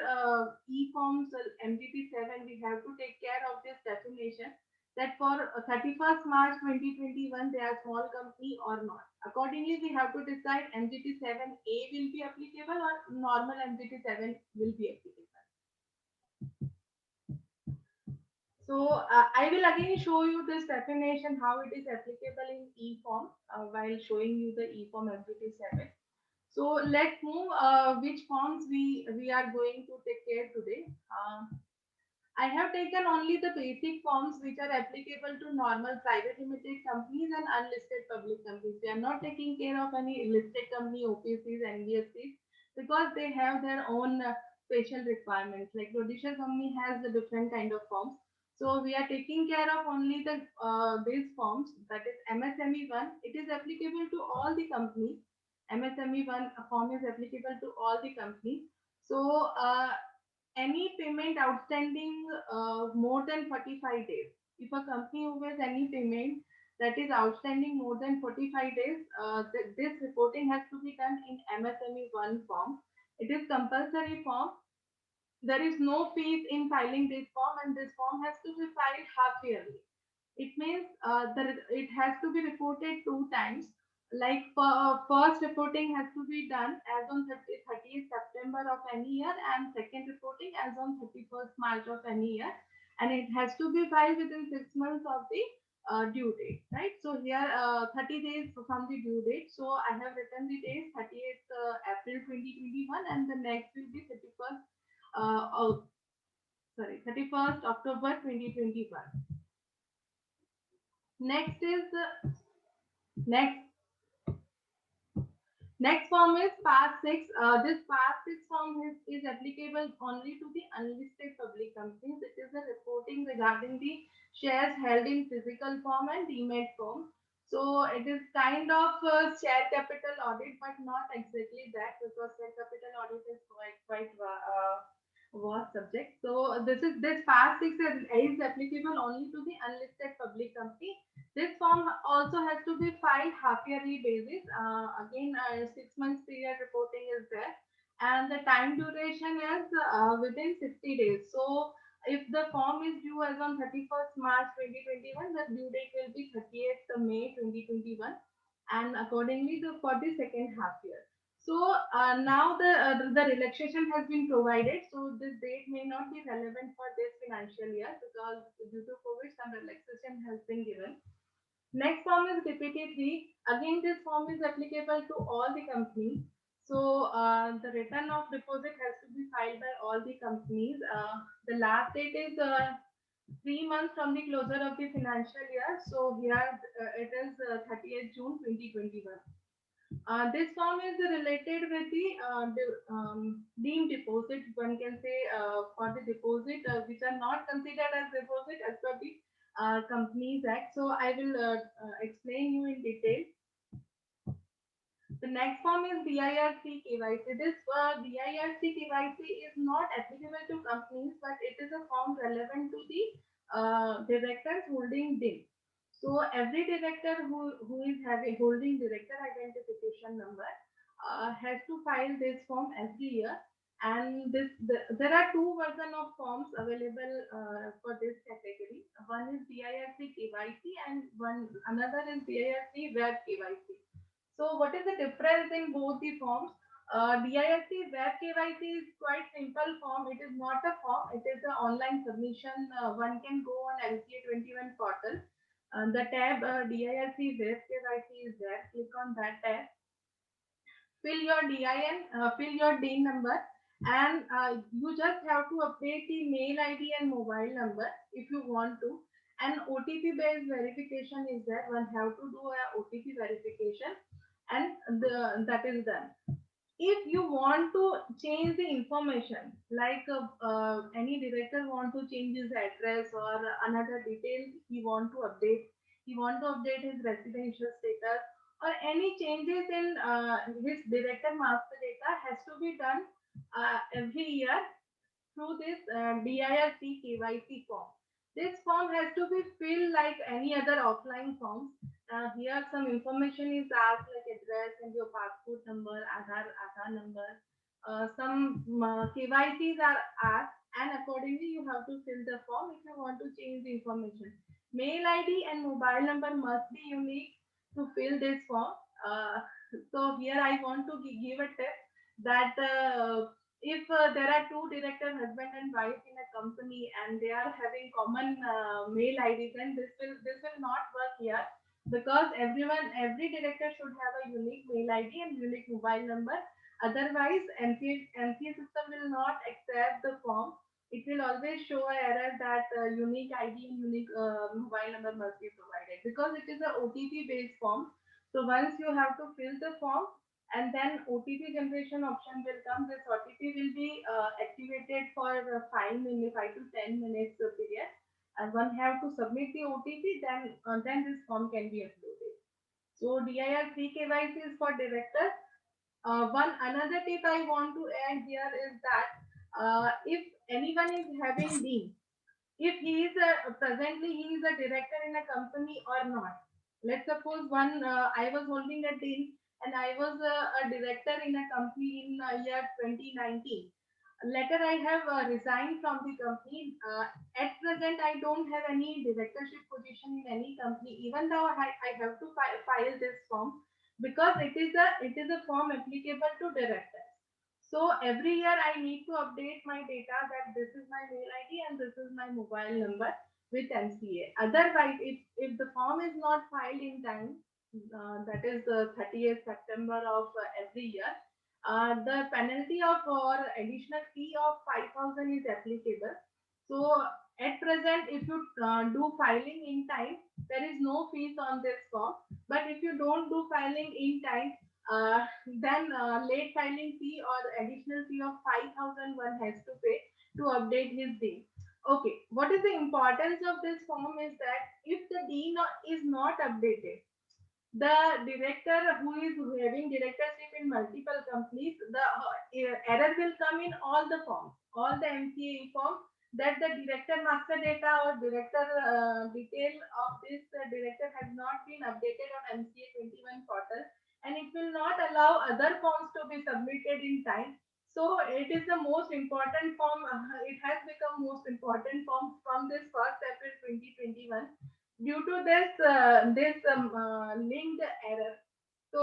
e-forms MGT 7, we have to take care of this definition, that for 31st March 2021, they are small company or not. Accordingly, we have to decide MGT 7A will be applicable or normal MGT 7 will be applicable. So I will again show you this definition, how it is applicable in e-form while showing you the e-form MGT 7. So let's move which forms we are going to take care today. I have taken only the basic forms which are applicable to normal private limited companies and unlisted public companies. We are not taking care of any listed company, OPCs, NBFCs, because they have their own special requirements. Like judicial company has the different kind of forms. So we are taking care of only the these forms, that is MSME 1. It is applicable to all the companies. MSME 1 form is applicable to all the companies. So any payment outstanding more than 45 days. If a company owes any payment that is outstanding more than 45 days, this reporting has to be done in MSME 1 form. It is compulsory form. There is no fees in filing this form, and this form has to be filed half yearly. It means it has to be reported 2 times. Like first reporting has to be done as on 30th September of any year, and second reporting as on 31st March of any year, and it has to be filed within 6 months of the due date, right? So here 30 days from the due date. So I have written the dates 30th April 2021, and the next will be 31st 31st October 2021. Next is next form is Part 6. This Part 6 form is applicable only to the unlisted public companies. It is a reporting regarding the shares held in physical form and demat form. So it is kind of share capital audit, but not exactly that, because share capital audit is quite vast subject. So this Part 6 is applicable only to the unlisted public company. This form also has to be filed half-yearly basis. Again, 6 months period reporting is there, and the time duration is within 60 days. So if the form is due as on 31st March 2021, the due date will be 30th May 2021, and accordingly for the second half year. So now the relaxation has been provided. So this date may not be relevant for this financial year, because due to COVID, some relaxation has been given. Next form is DPT 3. Again, this form is applicable to all the companies. So the return of deposit has to be filed by all the companies. The last date is 3 months from the closure of the financial year. So here it is 30th June 2021. This form is related with the deemed deposit. One can say for the deposit which are not considered as deposit as per the Companies Act. So I will explain you in detail. The next form is DIRC KYC. This DIRC KYC is not applicable to companies, but it is a form relevant to the directors holding DIN. So every director who is holding director identification number has to file this form every year. And there are two versions of forms available for this category. One is DIRC KYC and another is DIRC WIRC KYC. So what is the difference in both the forms? DIRC WIRC KYC is quite simple form. It is not a form. It is an online submission. One can go on LCA21 portal. The tab DIRC WIRC KYC is there. Click on that tab. Fill your DIN, fill your DIN number, and you just have to update the mail ID and mobile number if you want to. And OTP based verification is there. One have to do a OTP verification, and that is done. If you want to change the information, like any director want to change his address or another detail he want to update his residential status, or any changes in his director master data, has to be done every year through this DIRC KYC form. This form has to be filled like any other offline forms. Here some information is asked, like address and your passport number, Aadhaar number. Some KYCs are asked, and accordingly you have to fill the form if you want to change the information. Mail ID and mobile number must be unique to fill this form. So here I want to give a tip that if there are two directors, husband and wife in a company, and they are having common mail ID, then this will not work here, because every director should have a unique mail ID and unique mobile number. Otherwise, NCA system will not accept the form. It will always show an error that unique ID and unique mobile number must be provided, because it is a OTP based form. So once you have to fill the form, and then OTP generation option will come. This OTP will be activated for 5 to 10 minutes period, and one have to submit the OTP. Then this form can be uploaded. So DIRC KYC is for directors. Another tip I want to add here is that if anyone is having DIN, if he is presently he is a director in a company or not. Let's suppose I was holding a DIN and I was a director in a company in year 2019. Later I have resigned from the company. At present I don't have any directorship position in any company, even though I have to file this form, because it is a form applicable to directors. So every year I need to update my data that this is my mail ID and this is my mobile number with NCA. Otherwise, if the form is not filed in time, that is the 30th September of every year, the penalty or additional fee of 5,000 is applicable. So at present, if you do filing in time, there is no fees on this form. But if you don't do filing in time, then late filing fee or additional fee of 5,000 one has to pay to update his dean. Okay, what is the importance of this form is that if the dean is not updated, the director who is having directorship in multiple companies, the error will come in all the forms, all the MCA forms, that the director master data or director detail of this director has not been updated on MCA 21 portal, and it will not allow other forms to be submitted in time. So it is the most important form. It has become most important form from this 1st April 2021 due to this linked error. So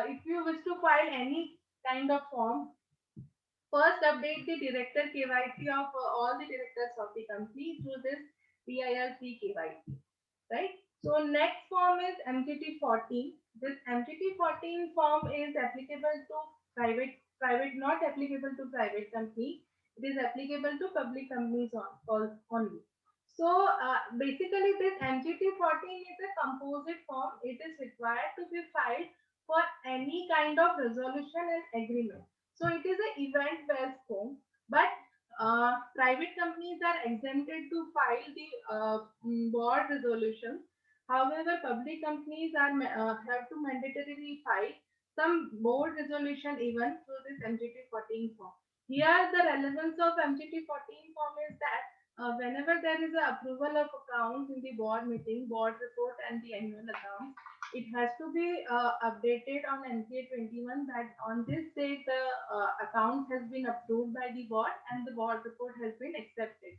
if you wish to file any kind of form, first update the director KYC of all the directors of the company through this PIL3 KYC, right? So next form is MGT 14. This MGT 14 form is applicable to private, not applicable to private company. It is applicable to public companies only. So basically this MGT 14 is a composite form. It is required to be filed for any kind of resolution and agreement. So it is an event-based form, but private companies are exempted to file the board resolutions. However, public companies are have to mandatorily file some board resolution even through this MGT 14 form. Here, the relevance of MGT 14 form is that whenever there is an approval of accounts in the board meeting, board report and the annual accounts, it has to be updated on MCA 21 that on this date the account has been approved by the board and the board report has been accepted.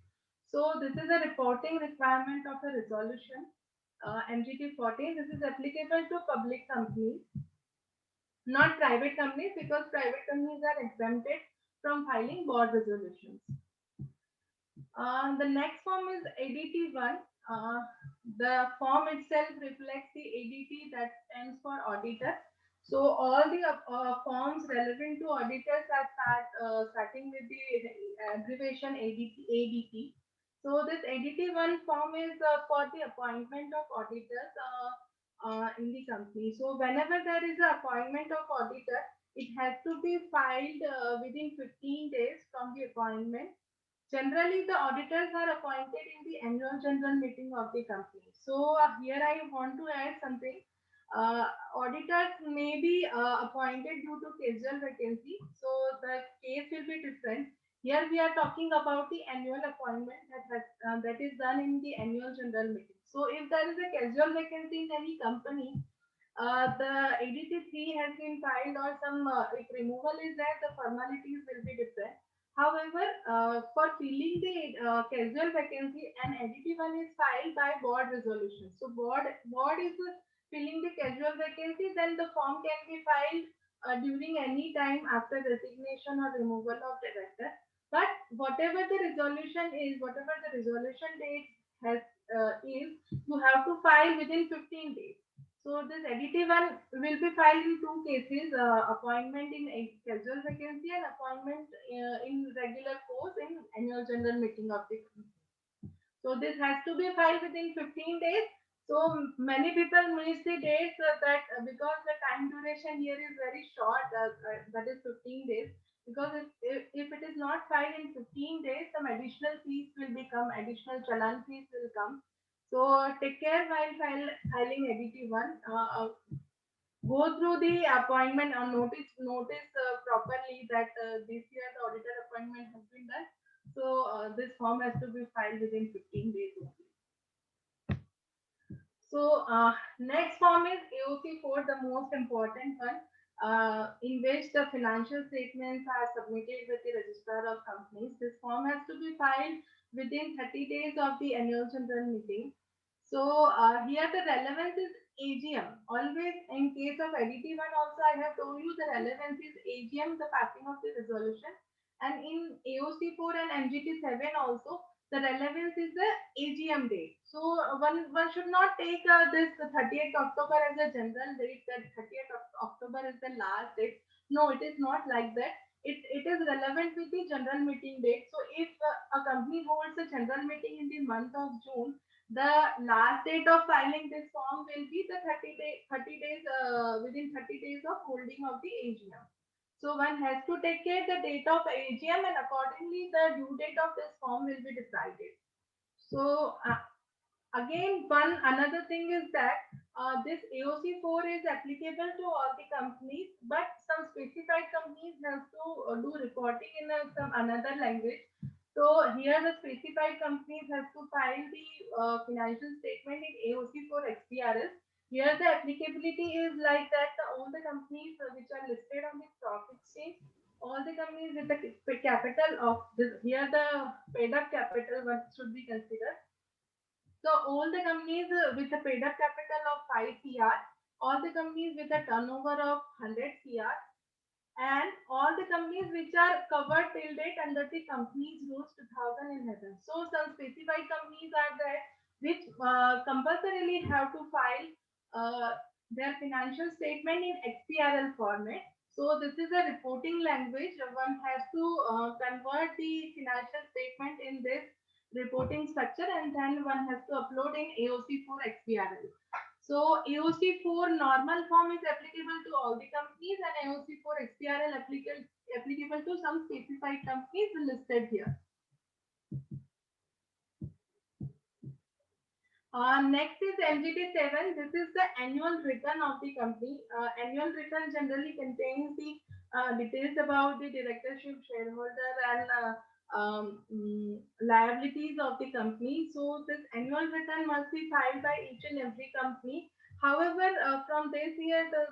So this is a reporting requirement of a resolution. MGT 14, this is applicable to public companies, not private companies, because private companies are exempted from filing board resolutions. The next form is ADT1. The form itself reflects the ADT that stands for auditor. So all the forms relevant to auditors are starting with the abbreviation ADT. So this ADT1 form is for the appointment of auditors in the company. So whenever there is an appointment of auditor, it has to be filed within 15 days from the appointment. Generally, the auditors are appointed in the annual general meeting of the company. So here I want to add something. Auditors may be appointed due to casual vacancy. So the case will be different. Here we are talking about the annual appointment that is done in the annual general meeting. So if there is a casual vacancy in any company, the ADT3 has been filed or some if removal is there, the formalities will be different. However, for filling the casual vacancy, an ADT1 is filed by board resolution. So board is filling the casual vacancy, then the form can be filed during any time after resignation or removal of director. But whatever the resolution is, whatever the resolution date has is, you have to file within 15 days. So this ADT1 will be filed in two cases, appointment in a casual vacancy and appointment in regular course in annual general meeting of the company. So this has to be filed within 15 days. So many people miss the dates because the time duration here is very short, that is 15 days. Because if it is not filed in 15 days, some additional fees will become, additional challan fees will come. So take care while filing ADT1. Go through the appointment or notice properly that this year the auditor appointment has been done. So this form has to be filed within 15 days only. So next form is AOC4, the most important one, in which the financial statements are submitted with the registrar of companies. This form has to be filed within 30 days of the annual general meeting. So here the relevance is AGM. Always in case of ADT1 also I have told you the relevance is AGM, the passing of the resolution. And in AOC4 and MGT7 also the relevance is the AGM date. So one should not take this 30th October as a general date, that 30th October is the last date. No, it is not like that. it is relevant with the general meeting date. So if a company holds a general meeting in the month of June, the last date of filing this form will be the 30 days within 30 days of holding of the AGM. So one has to take care the date of AGM, and accordingly the due date of this form will be decided. So again, another thing is that this AOC4 is applicable to all the companies, but some specified companies have to do reporting in some another language. So here the specified companies have to file the financial statement in AOC4 XBRL. Here the applicability is like that all the companies which are listed on the stock exchange, all the companies with the capital of this, here the paid up capital one should be considered. So all the companies with a paid up capital of 5 CR, all the companies with a turnover of 100 CR, and all the companies which are covered till date under the Companies Rules 2011. So some specified companies are there which compulsorily have to file their financial statement in XBRL format. So this is a reporting language. One has to convert the financial statement in this reporting structure, and then one has to upload in AOC4 XBRL. So AOC4 normal form is applicable to all the companies, and AOC4 XBRL applicable to some specified companies listed here. Next is MGT7. This is the annual return of the company. Annual return generally contains the details about the directorship, shareholder, and liabilities of the company. So this annual return must be filed by each and every company. However, from this year, the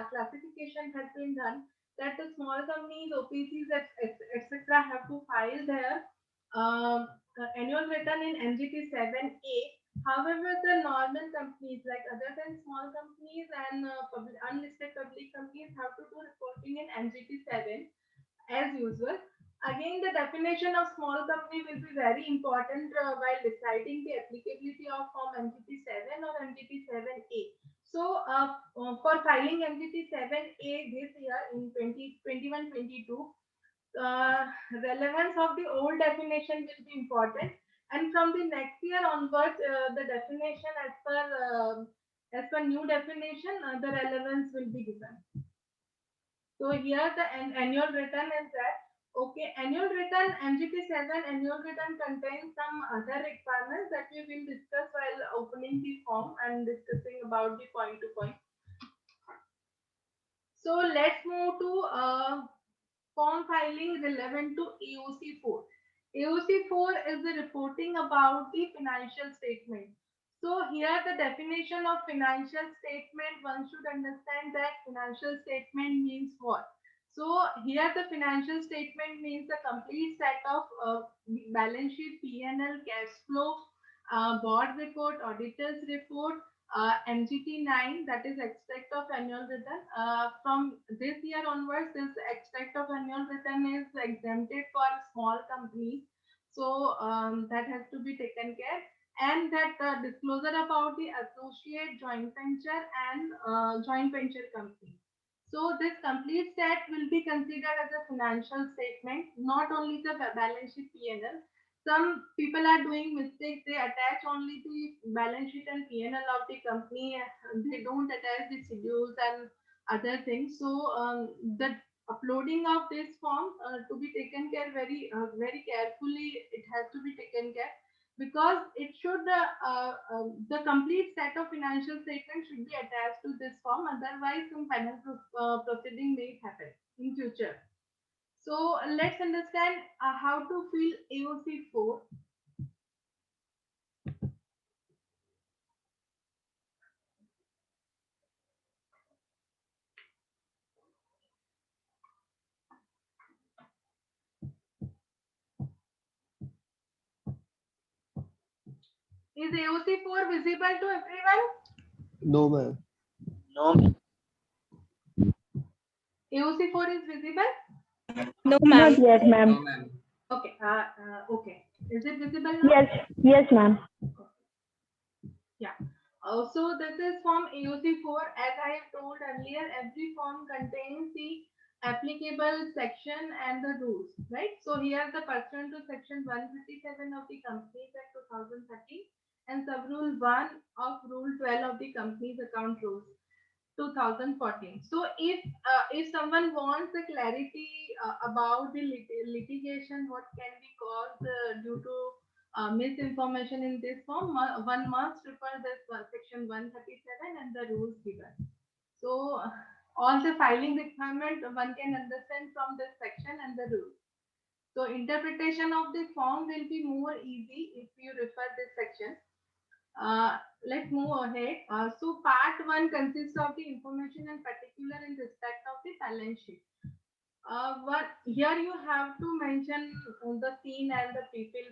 classification has been done that the small companies, OPCs, etc., have to file their annual return in MGT7A. However, the normal companies, like other than small companies and unlisted public companies, have to do reporting in MGT7 as usual. Again, the definition of small company will be very important while deciding the applicability of form MGT7 or MGT7A. So, for filing MGT7A this year in 2021-22, relevance of the old definition will be important, and from the next year onwards, the definition as per new definition, the relevance will be given. So here the annual return is that. Okay, annual return, MGT7 annual return contains some other requirements that we will discuss while opening the form and discussing about the point to point. So let's move to form filing relevant to AOC4. AOC4 is the reporting about the financial statement. So here the definition of financial statement, one should understand that financial statement means what. So here the financial statement means the complete set of balance sheet, P&L, cash flow, board report, auditor's report, MGT9, that is extract of annual return. From this year onwards, this extract of annual return is exempted for small companies. So that has to be taken care. And that disclosure about the associate, joint venture, and joint venture company. So this complete set will be considered as a financial statement, not only the balance sheet P&L. Some people are doing mistakes. They attach only the balance sheet and P&L of the company. They don't attach the schedules and other things. So the uploading of this form to be taken care very carefully. It has to be taken care, because it should the complete set of financial statements should be attached to this form. Otherwise, some financial proceeding may happen in future. So let's understand how to fill AOC4. Is AOC4 visible to everyone? No, ma'am. No. AOC4 is visible? No, ma'am. Not yet, ma'am. Okay. Okay. Is it visible now? Yes. Yes, ma'am. Yeah. Also, this is form AOC4. As I have told earlier, every form contains the applicable section and the rules, right? So here the pursuant to section 137 of the Companies Act 2013 and sub-rule 1 of Rule 12 of the Companies Account Rules 2014. So if someone wants a clarity about the litigation, what can be caused due to misinformation in this form, one must refer this section 137 and the rules given. So all the filing requirement one can understand from this section and the rules. So interpretation of the form will be more easy if you refer this section. Let's move ahead. So part 1 consists of the information and particular in respect of the balance sheet. Here you have to mention the scene and the people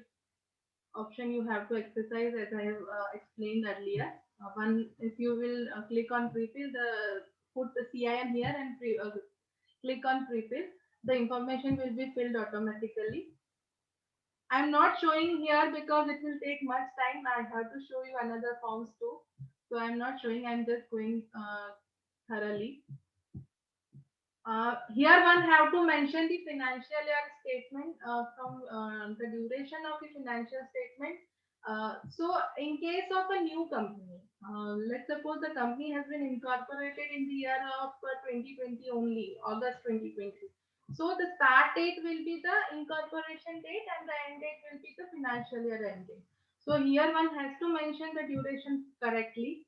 option you have to exercise, as I have explained earlier. One, if you will click on prefill, put the CIN here and click on prefill, the information will be filled automatically. I'm not showing here because it will take much time. I have to show you another forms too. So I'm not showing, I'm just going thoroughly. Here one have to mention the financial year statement from the duration of the financial statement. So in case of a new company, let's suppose the company has been incorporated in the year of 2020 only, August 2020. So the start date will be the incorporation date and the end date will be the financial year end date. So here one has to mention the duration correctly.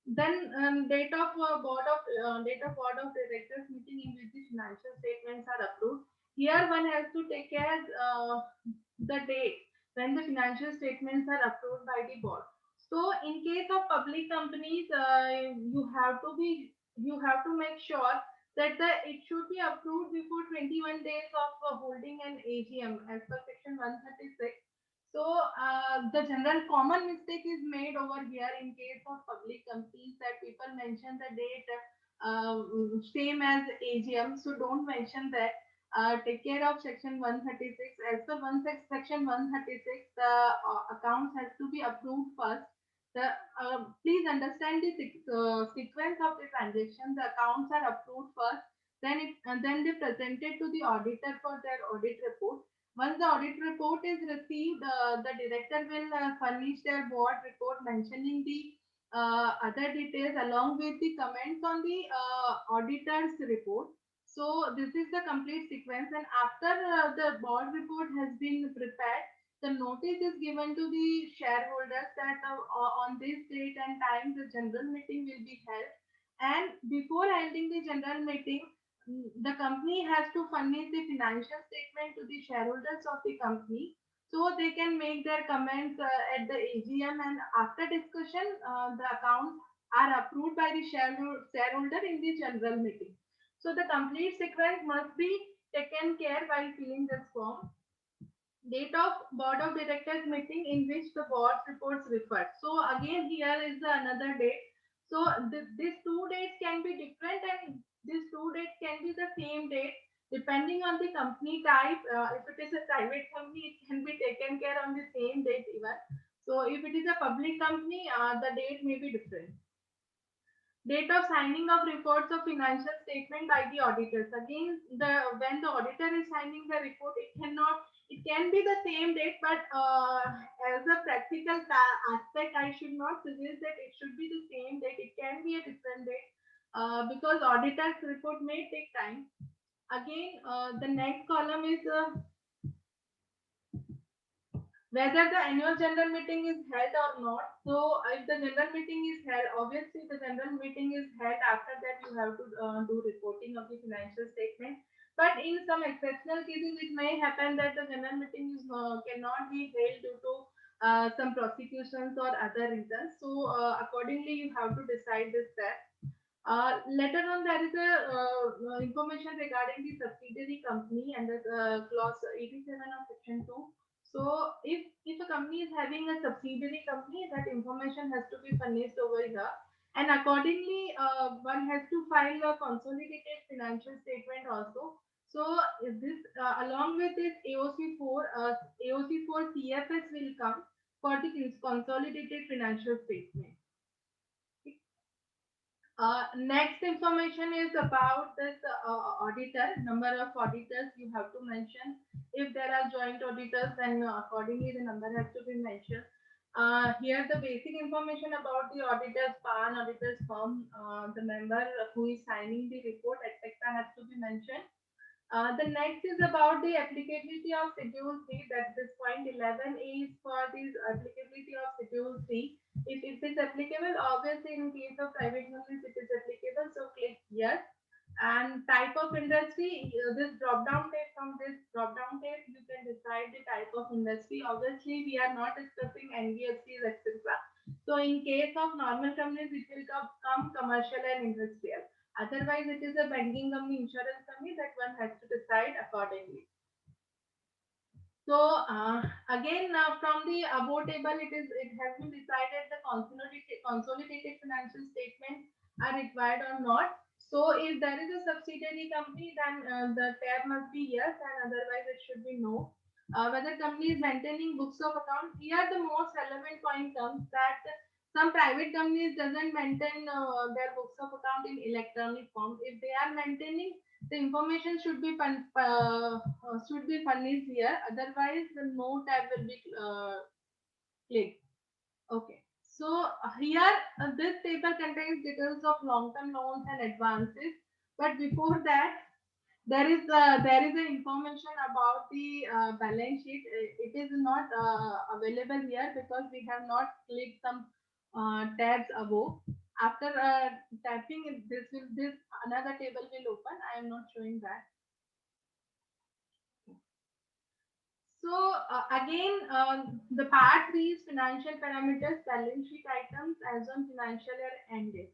Then date of board of directors meeting in which the financial statements are approved. Here one has to take care the date when the financial statements are approved by the board. So in case of public companies, you have to make sure that it should be approved before 21 days of holding an AGM as per section 136. So the general common mistake is made over here in case of public companies that people mention the date same as AGM. So don't mention that. Take care of section 136. As per section 136, the accounts has to be approved first. Please understand the sequence of the transaction. The accounts are approved first, then they presented to the auditor for their audit report. Once the audit report is received, the director will furnish their board report mentioning the other details along with the comments on the auditor's report. So this is the complete sequence, and after the board report has been prepared, the notice is given to the shareholders that on this date and time the general meeting will be held, and before holding the general meeting, the company has to furnish the financial statement to the shareholders of the company so they can make their comments at the AGM, and after discussion the accounts are approved by the shareholder in the general meeting. So the complete sequence must be taken care while filling this form. Date of board of directors meeting in which the board reports referred. So again here is another date. So these two dates can be different and these two dates can be the same date depending on the company type. If it is a private company, it can be taken care on the same date even. So if it is a public company, the date may be different. Date of signing of reports of financial statement by the auditors. Again, when the auditor is signing the report, it can be the same date, but as a practical aspect, I should not suggest that it should be the same date. It can be a different date because auditor's report may take time. Again, the next column is whether the annual general meeting is held or not. So if the general meeting is held, obviously the general meeting is held. After that you have to do reporting of the financial statement. But in some exceptional cases, it may happen that the general meeting is cannot be held due to some prosecutions or other reasons. So accordingly, you have to decide this step. Later on, there is a information regarding the subsidiary company and the clause 87 of section 2. So if a company is having a subsidiary company, that information has to be furnished over here, and accordingly one has to file a consolidated financial statement also. So this along with this AOC4 CFS will come for the consolidated financial statement. Next information is about this auditor, number of auditors you have to mention. If there are joint auditors, then accordingly the number has to be mentioned. Here the basic information about the auditors, PAN, auditors firm, the member who is signing the report, etc. has to be mentioned. The next is about the applicability of Schedule 3. That this point 11 is for the applicability of Schedule 3. If it is applicable, obviously in case of private companies it is applicable. So click yes. And type of industry, this drop down tab, from this drop down tab you can decide the type of industry. Obviously we are not discussing NBFCs, etc. So in case of normal companies it will come commercial and industrial. Otherwise, it is a banking company, insurance company, that one has to decide accordingly. So again, from the above table, it has been decided the consolidated financial statements are required or not. So if there is a subsidiary company, then the tab must be yes, and otherwise it should be no. Whether company is maintaining books of account, here the most relevant point comes that some private companies doesn't maintain their books of account in electronic form. If they are maintaining, the information should be furnished here. Otherwise, the no tab will be clicked. Okay. So here this table contains details of long-term loans and advances. But before that, there is an information about the balance sheet. It is not available here because we have not clicked some tabs above. After tapping this another table will open. I am not showing that. So again, the part 3 is financial parameters, balance sheet items as on financial year ended.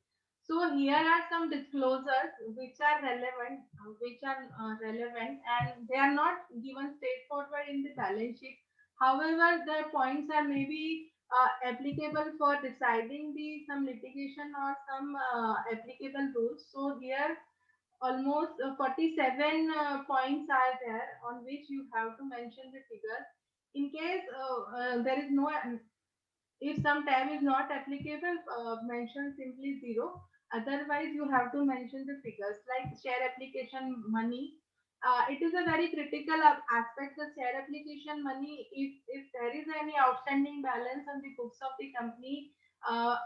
So here are some disclosures which are relevant, and they are not given straightforward in the balance sheet. However, the points are maybe applicable for deciding some litigation or some applicable rules. So here almost 47 points are there on which you have to mention the figures. In case there is no, if some tab is not applicable, mention simply 0. Otherwise, you have to mention the figures like share application money. It is a very critical aspect, the share application money. If there is any outstanding balance on the books of the company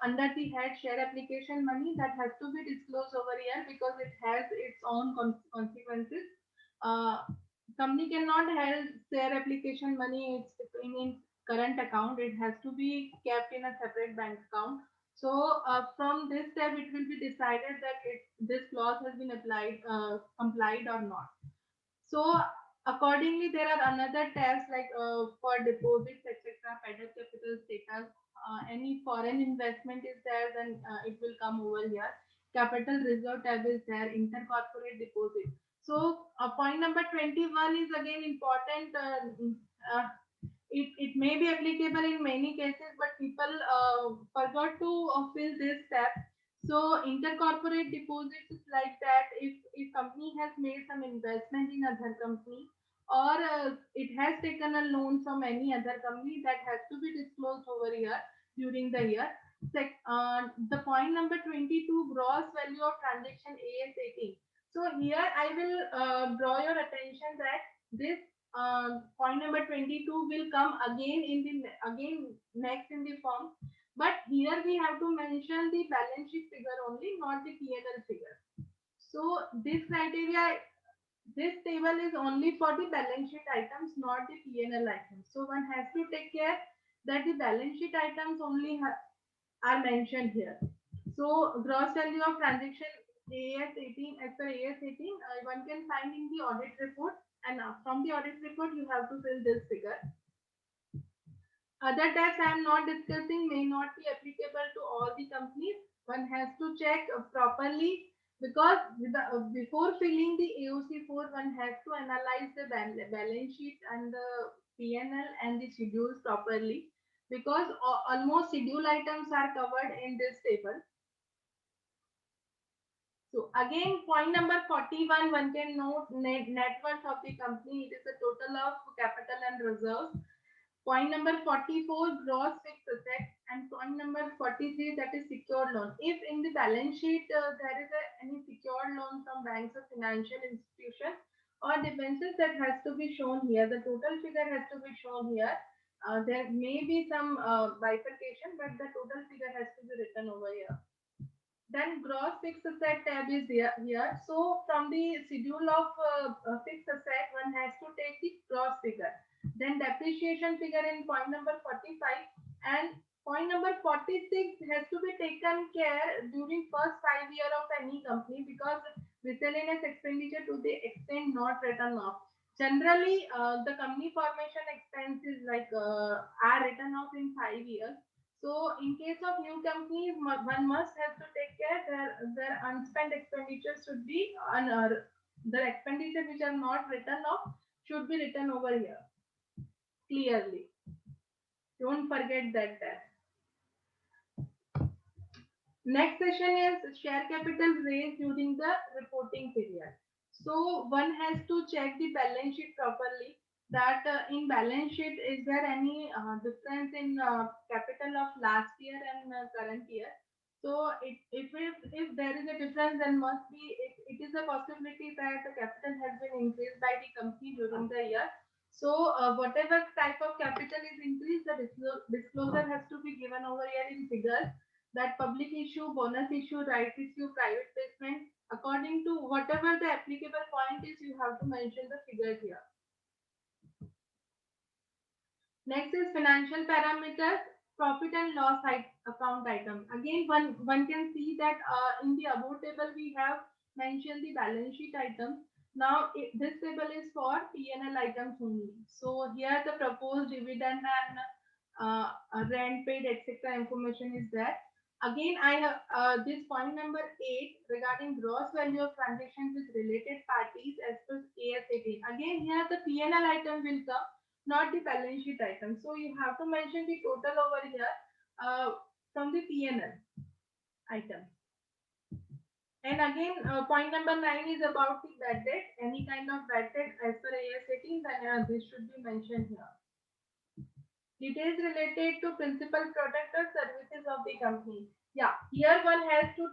under the head share application money, that has to be disclosed over here because it has its own consequences. Company cannot have share application money in current account. It has to be kept in a separate bank account. So from this step, it will be decided that this clause has been applied, complied or not. So accordingly, there are another tabs like for deposits, etc., paid-up capital status. Any foreign investment is there, then it will come over here. Capital reserve tab is there, intercorporate deposit. So point number 21 is again important. It may be applicable in many cases, but people forgot to fill this step. So intercorporate deposits is like that. If company has made some investment in other company, or it has taken a loan from any other company, that has to be disclosed over here during the year. The point number 22, gross value of transaction AS18. So here I will draw your attention that this point number 22 will come again next in the form, but here we have to mention the balance sheet figure only, not the P&L figure. So this criteria, this table is only for the balance sheet items, not the P&L items. So one has to take care that the balance sheet items only are mentioned here. So gross value of transaction AS18, as per AS18, one can find in the audit report, and from the audit report you have to fill this figure. Other tabs I am not discussing, may not be applicable to all the companies. One has to check properly, because before filling the AOC4, one has to analyze the balance sheet and the P&L and the schedules properly, because almost schedule items are covered in this table. So again, point number 41, one can note net worth of the company. It is the total of capital and reserves. Point number 44, gross fixed assets. And point number 43, that is secured loan. If in the balance sheet there is any secured loan from banks or financial institutions or debentures, that has to be shown here. The total figure has to be shown here. There may be some bifurcation, but the total figure has to be written over here. Then gross fixed asset tab is here. So from the schedule of fixed asset, one has to take the gross figure. Then depreciation figure in point number 45, and point number 46 has to be taken care during first 5 years of any company, because miscellaneous expenditure to the extent not written off. Generally, the company formation expenses are written off in 5 years. So in case of new companies, one must have to take care their unspent expenditures should be the expenditure which are not written off should be written over here clearly. Don't forget that. Next session is share capital raised during the reporting period. So one has to check the balance sheet properly, that in balance sheet is there any difference in capital of last year and current year. So if there is a difference, then must be it is a possibility that the capital has been increased by the company during the year. So whatever type of capital is increased, the disclosure has to be given over here in figures, that public issue, bonus issue, right issue, private placement, according to whatever the applicable point is, you have to mention the figures here. Next is financial parameters, profit and loss account item. Again, one can see that in the above table we have mentioned the balance sheet items. Now this table is for P&L items only. So here the proposed dividend and rent paid, etc. information is there. Again, I have this point number 8 regarding gross value of transactions with related parties as per AS 18. Again, here the P&L item will come, not the balance sheet item. So you have to mention the total over here from the P&L item. And again, point number 9 is about the bad debt. Any kind of bad debt as per AS 18, then this should be mentioned here. Details related to principal product or services of the company. Yeah, here one has to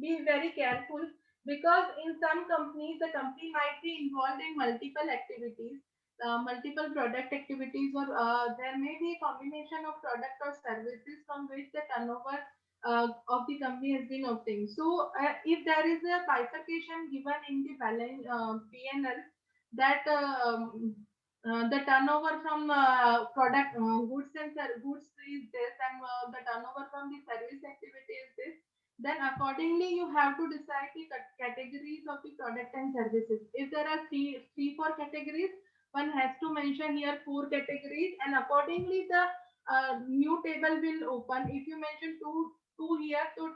be very careful, because in some companies, the company might be involved in multiple activities, multiple product activities, or there may be a combination of product or services from which the turnover of the company has been obtained. So if there is a bifurcation given in the balance P&L, that the turnover from product goods and goods is this, and the turnover from the service activity is this, then accordingly you have to decide the categories of the product and services. If there are four categories, one has to mention here 4 categories, and accordingly the new table will open. If you mention two here, so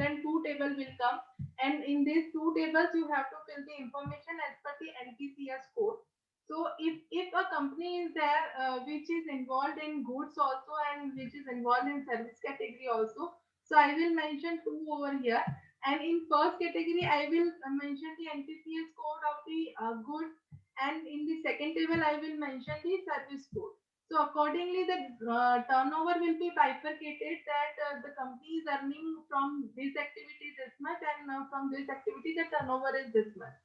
then 2 table will come, and in these 2 tables you have to fill the information as per the NPCS code. So if a company is there which is involved in goods also and which is involved in service category also, so I will mention 2 over here, and in first category I will mention the NPCS code of the goods, and in the second table I will mention the service code. So accordingly the turnover will be bifurcated, that the company is earning from this activity this much, and from this activity the turnover is this much.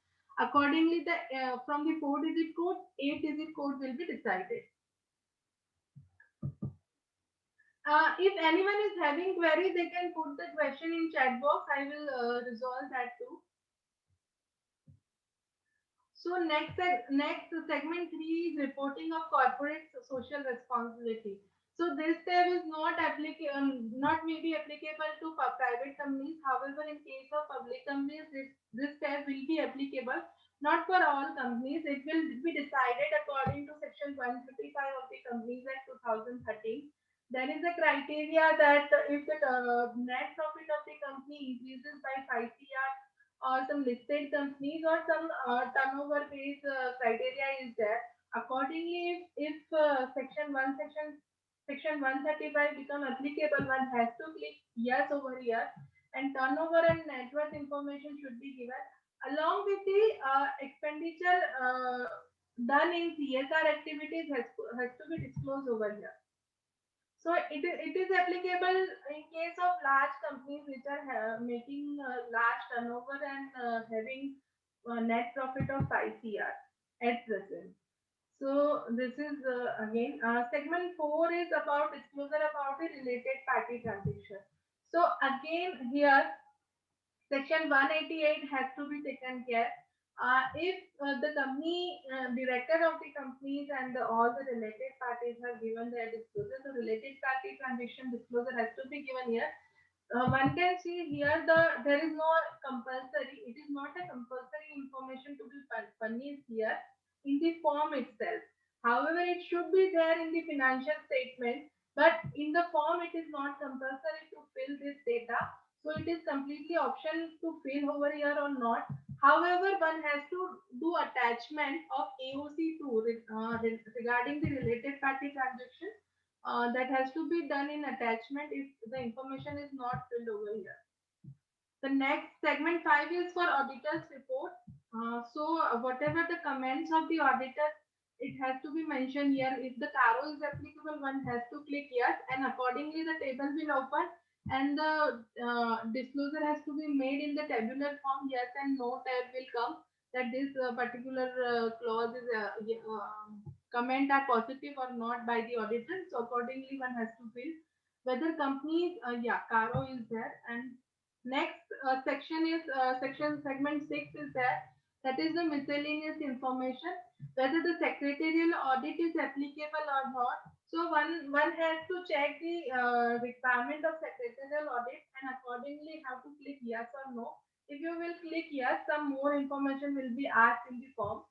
Accordingly, the from the 4-digit code, 8-digit code will be decided. If anyone is having query, they can put the question in chat box. I will resolve that too. So next segment 3 is reporting of corporate social responsibility. So this tab is not may be applicable to private companies. However, in case of public companies, this tab will be applicable. Not for all companies. It will be decided according to section 135 of the Companies Act 2013. There is a criteria that if the net profit of the company increases by 5 CR, or some listed companies, or some turnover based criteria is there. Accordingly, if section 135 become applicable, one has to click yes over here, and turnover and net worth information should be given along with the expenditure done in CSR activities has to be disclosed over here. So it is applicable in case of large companies which are making large turnover and having net profit of 5 CR at present. So this is again segment 4 is about disclosure about the related party transaction. So again here section 188 has to be taken care. If the company director of the companies and all the related parties have given their disclosure, the related party transaction disclosure has to be given here. One can see here there is no compulsory. It is not a compulsory information to be furnished here in the form itself. However, it should be there in the financial statement, but in the form it is not compulsory to fill this data. So it is completely optional to fill over here or not. However, one has to do attachment of AOC2 regarding the related party transaction. That has to be done in attachment if the information is not filled over here. The next segment 5 is for auditor's report. Whatever the comments of the auditor, it has to be mentioned here. If the CARO is applicable, one has to click yes, and accordingly the table will open and the disclosure has to be made in the tabular form. Yes and no tab will come that this particular clause is comment are positive or not by the auditor. So accordingly one has to fill whether companies CARO is there. And next section is section segment 6 is there, that is the miscellaneous information, whether the secretarial audit is applicable or not. So one has to check the requirement of secretarial audit and accordingly have to click yes or no. If you will click yes, some more information will be asked in the form.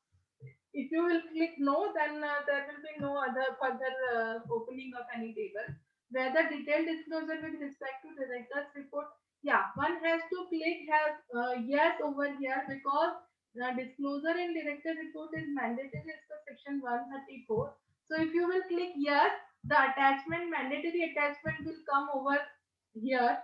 If you will click no, then there will be no other further opening of any table. Whether detailed disclosure with respect to director's report, one has to click yes over here because the disclosure in director report is mandatory as per section 134. So if you will click yes, the attachment, mandatory attachment will come over here.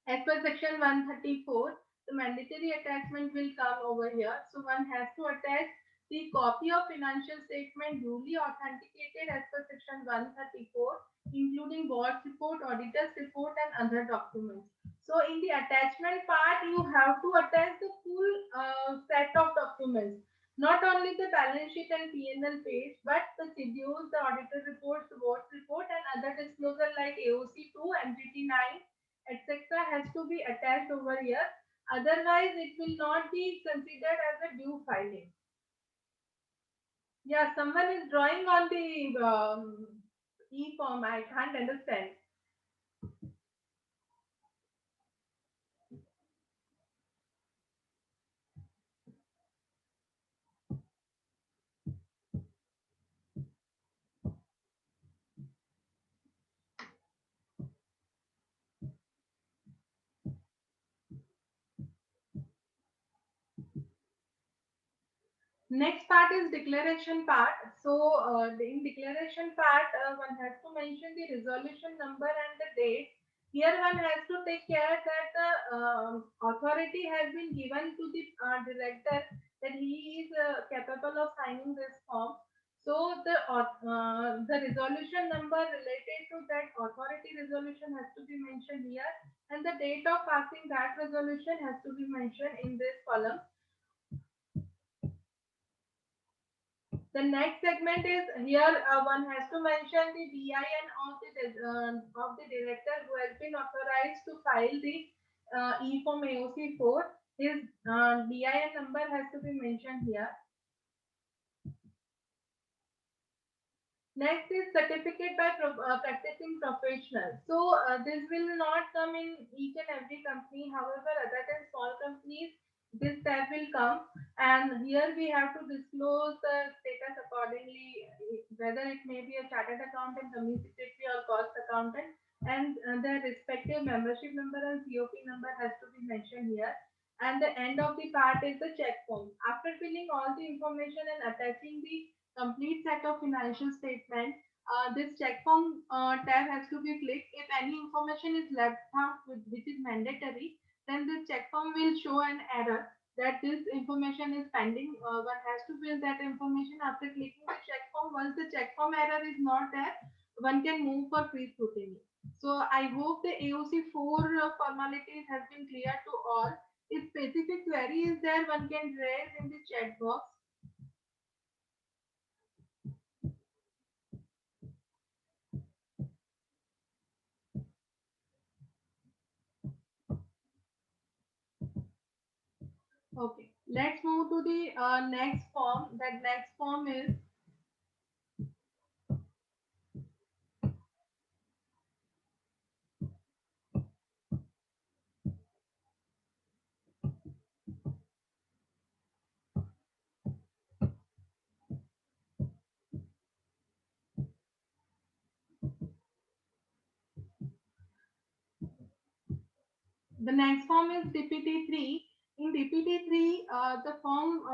As per section 134, the mandatory attachment will come over here. So one has to attach the copy of financial statement duly authenticated as per section 134, including board's report, auditor's report, and other documents. So in the attachment part, you have to attach the full set of documents. Not only the balance sheet and P&L page, but the schedules, the auditor reports, the board's report, and other disclosure like AOC2, MGT9, etc. has to be attached over here. Otherwise, it will not be considered as a due filing. Yeah, someone is drawing on the e-form. I can't understand. Next part is declaration part. So in declaration part, one has to mention the resolution number and the date. Here one has to take care that the authority has been given to the director that he is capable of signing this form. So the resolution number related to that authority resolution has to be mentioned here, and the date of passing that resolution has to be mentioned in this column. The next segment is here one has to mention the DIN of the director who has been authorized to file the e-form AOC4. His DIN number has to be mentioned here. Next is certificate by practicing professional. So this will not come in each and every company. However, other than small companies, this tab will come, and here we have to disclose the status accordingly, whether it may be a chartered accountant, company secretary, or cost accountant, and the respective membership number and COP number has to be mentioned here. And the end of the part is the check form. After filling all the information and attaching the complete set of financial statement, this check form tab has to be clicked. If any information is left out which is mandatory, then this check form will show an error that this information is pending. One has to fill that information after clicking the check form. Once the check form error is not there, one can move for pre-scrutiny. So I hope the AOC 4 formalities has been clear to all. If specific query is there, one can raise in the chat box. Okay, let's move to the next form. That next form is the next form is DPT3. In DPT3, the form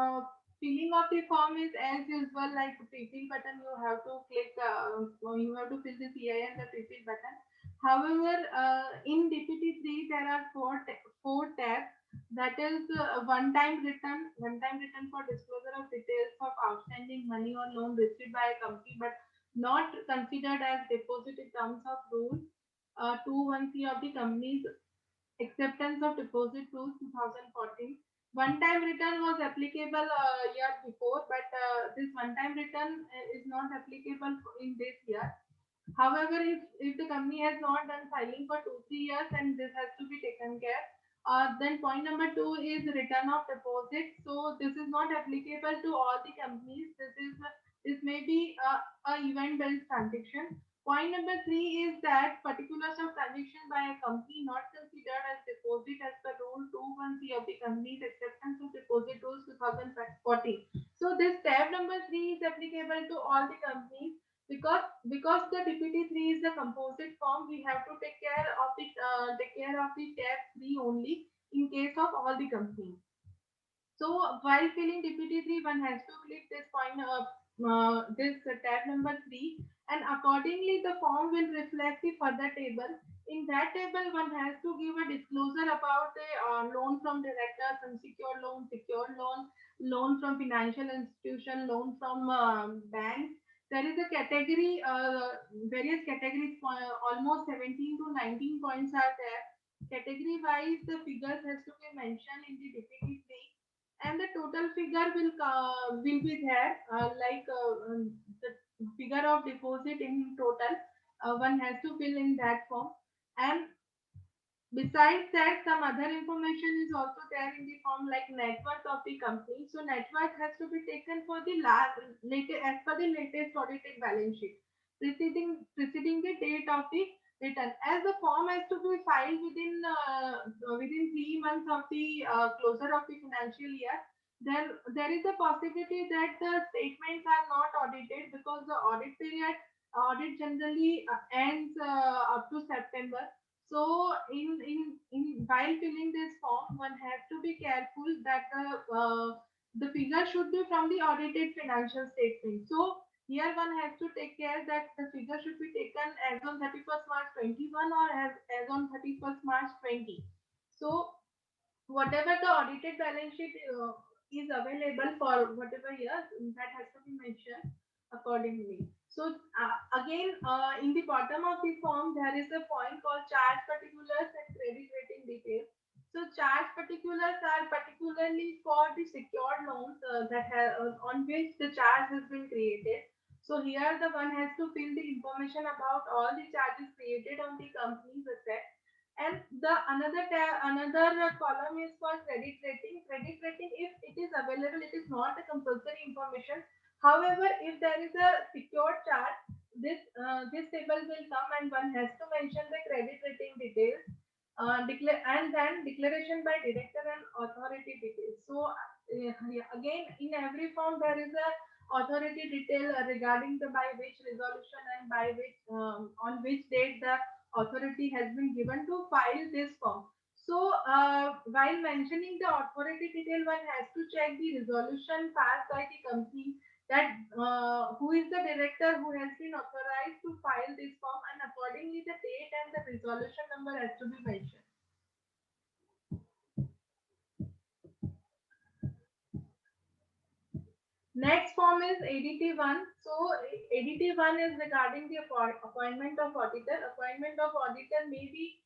filling of the form is as usual, like prefill button. You have to click. You have to fill the CI and the prefill button. However, in DPT3 there are four tabs. That is one-time return for disclosure of details of outstanding money or loan received by a company, but not considered as deposit in terms of rule 2(1)(c) of the company's acceptance of deposit rules 2014. One-time return was applicable year before, but this one-time return is not applicable in this year. However, if the company has not done filing for 2-3 years, and this has to be taken care. Then point number 2 is return of deposit. So this is not applicable to all the companies. This may be a event-based transaction. Point number 3 is that particulars of transaction by a company not considered as deposit as per rule 2(1)(c) of the company's acceptance of deposit rules 2014. So this tab number 3 is applicable to all the companies. Because the DPT3 is the composite form, we have to take care of the tab 3 only in case of all the companies. So while filling DPT3, one has to click this point this tab number 3, and accordingly the form will reflect the further table. In that table, one has to give a disclosure about the loan from directors, unsecured loan, secured loan, loan from financial institution, loan from banks. There is a category, various categories, almost 17 to 19 points are there. Category wise, the figures has to be mentioned in the DPT3, and the total figure will be there, the figure of deposit in total. One has to fill in that form, and besides that, some other information is also there in the form, like net worth of the company. So net worth has to be taken for the as per the latest audited balance sheet, preceding the date of the return. As the form has to be filed within 3 months of the closure of the financial year, there is a possibility that the statements are not audited, because the audit generally ends up to September. So in while filling this form, one has to be careful that the figure should be from the audited financial statement. So here one has to take care that the figure should be taken as on 31st March 21 or as on 31st March 20. So whatever the audited balance sheet is available for whatever year, that has to be mentioned accordingly. So again, in the bottom of the form, there is a point called charge particulars and credit rating details. So charge particulars are particularly for the secured loans on which the charge has been created. So here the one has to fill the information about all the charges created on the company's asset. And the another column is for credit rating. Credit rating, if it is available, it is not a compulsory information. However, if there is a secured charge, this table will come, and one has to mention the credit rating details, and then declaration by director and authority details. So again, in every form there is a authority detail regarding the by which resolution and by which on which date the authority has been given to file this form. So while mentioning the authority detail, one has to check the resolution passed by the company, that who is the director who has been authorized to file this form, and accordingly the date and the resolution number has to be mentioned. Next form is ADT1. So ADT1 is regarding the appointment of auditor. Appointment of auditor may be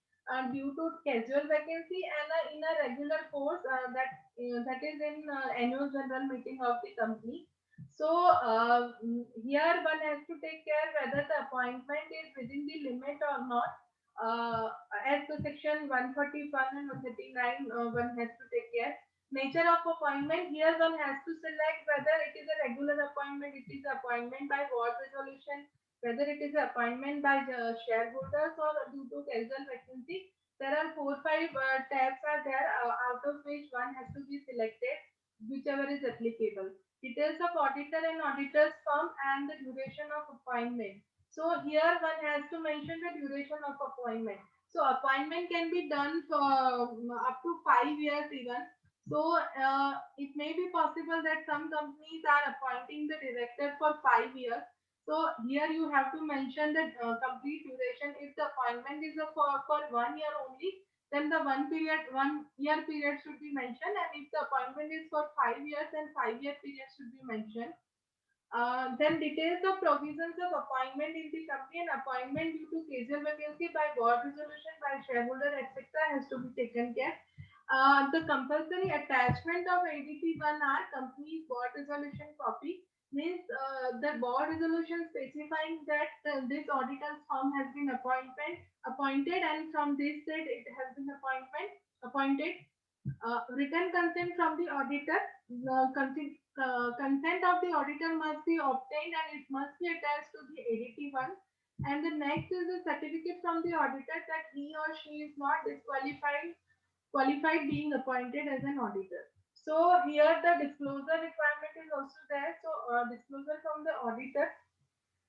due to casual vacancy and in a regular course that is in annual general meeting of the company. So here one has to take care whether the appointment is within the limit or not. As per section 141 and 139, one has to take care. Nature of appointment, here one has to select whether it is a regular appointment, it is appointment by board resolution, whether it is appointment by the shareholders or due to casual vacancy. There are 4-5 tabs are there, out of which one has to be selected, whichever is applicable. Details of auditor and auditor's firm and the duration of appointment. So here one has to mention the duration of appointment. So appointment can be done for up to 5 years even. So it may be possible that some companies are appointing the director for 5 years. So here you have to mention the complete duration. If the appointment is for 1 year only, then the 1 year period should be mentioned. And if the appointment is for 5 years, then 5-year period should be mentioned. Then details of provisions of appointment in the company and appointment due to casual vacancy by board resolution by shareholder etc. has to be taken care. The compulsory attachment of ADT1 are company's board resolution copy means the board resolution specifying that this auditor's firm has been appointed and from this date it has been appointed. Written consent from the auditor. Consent of the auditor must be obtained and it must be attached to the ADT1. And the next is a certificate from the auditor that he or she is not qualified being appointed as an auditor. So here the disclosure requirement is also there. So disclosure from the auditor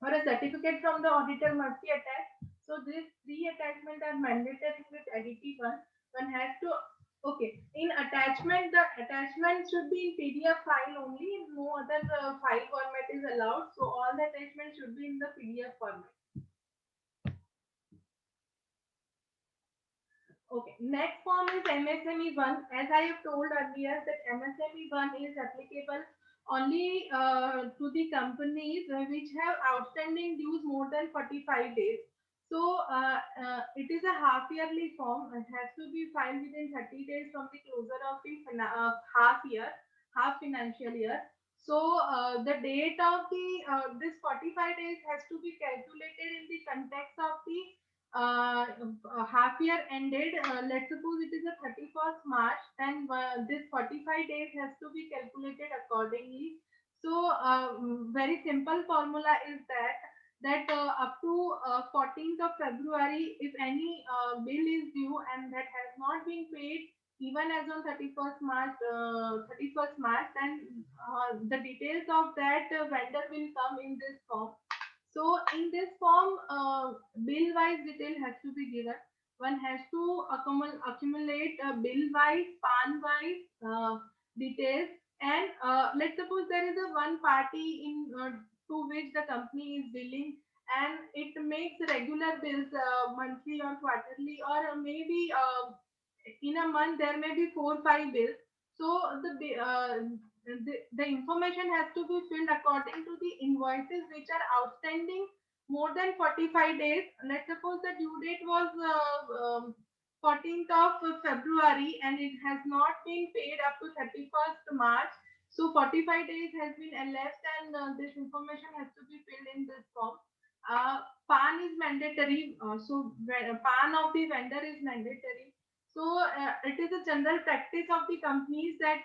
or a certificate from the auditor must be attached. So these 3 attachments are mandatory with ADT1. One has to in attachment, the attachment should be in PDF file only. No other file format is allowed. So all the attachments should be in the PDF format. Okay, next form is MSME1. As I have told earlier that MSME1 is applicable only to the companies which have outstanding dues more than 45 days. So it is a half yearly form. It has to be filed within 30 days from the closure of the half financial year. So the date of the this 45 days has to be calculated in the context of the half year ended. Let's suppose it is a 31st March, then this 45 days has to be calculated accordingly. So very simple formula is that up to 14th of February, if any bill is due and that has not been paid even as on 31st March, then the details of that vendor will come in this form. So in this form, bill-wise detail has to be given. One has to accumulate bill-wise, PAN-wise details, and let's suppose there is a one party in to which the company is billing, and it makes regular bills monthly or quarterly, or maybe in a month there may be 4-5 bills. So the information has to be filled according to the invoices which are outstanding more than 45 days. Let's suppose the due date was 14th of February and it has not been paid up to 31st March. So 45 days has been elapsed and this information has to be filled in this form. PAN is mandatory. So PAN of the vendor is mandatory. So it is a general practice of the companies that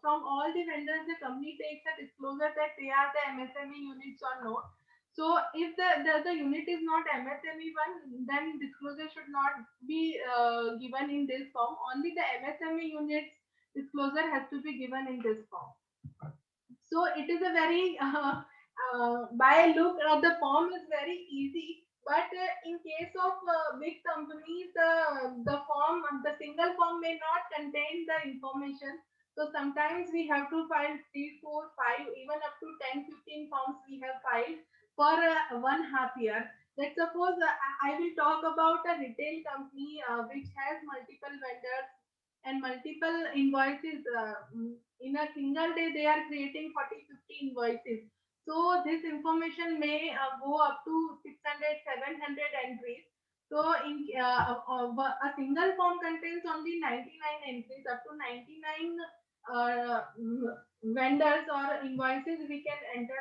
from all the vendors, the company takes a disclosure that they are the MSME units or not. So if the unit is not MSME one, then disclosure should not be given in this form. Only the MSME units disclosure has to be given in this form. So it is a very by look the form is very easy. But in case of big companies, the single form may not contain the information. So sometimes we have to file 3, 4, 5, even up to 10, 15 forms we have filed for 1/2 year. Let's suppose I will talk about a retail company which has multiple vendors and multiple invoices. In a single day, they are creating 40-50 invoices. So this information may go up to 600-700 entries. So in a single form contains only 99 entries, up to 99 vendors or invoices we can enter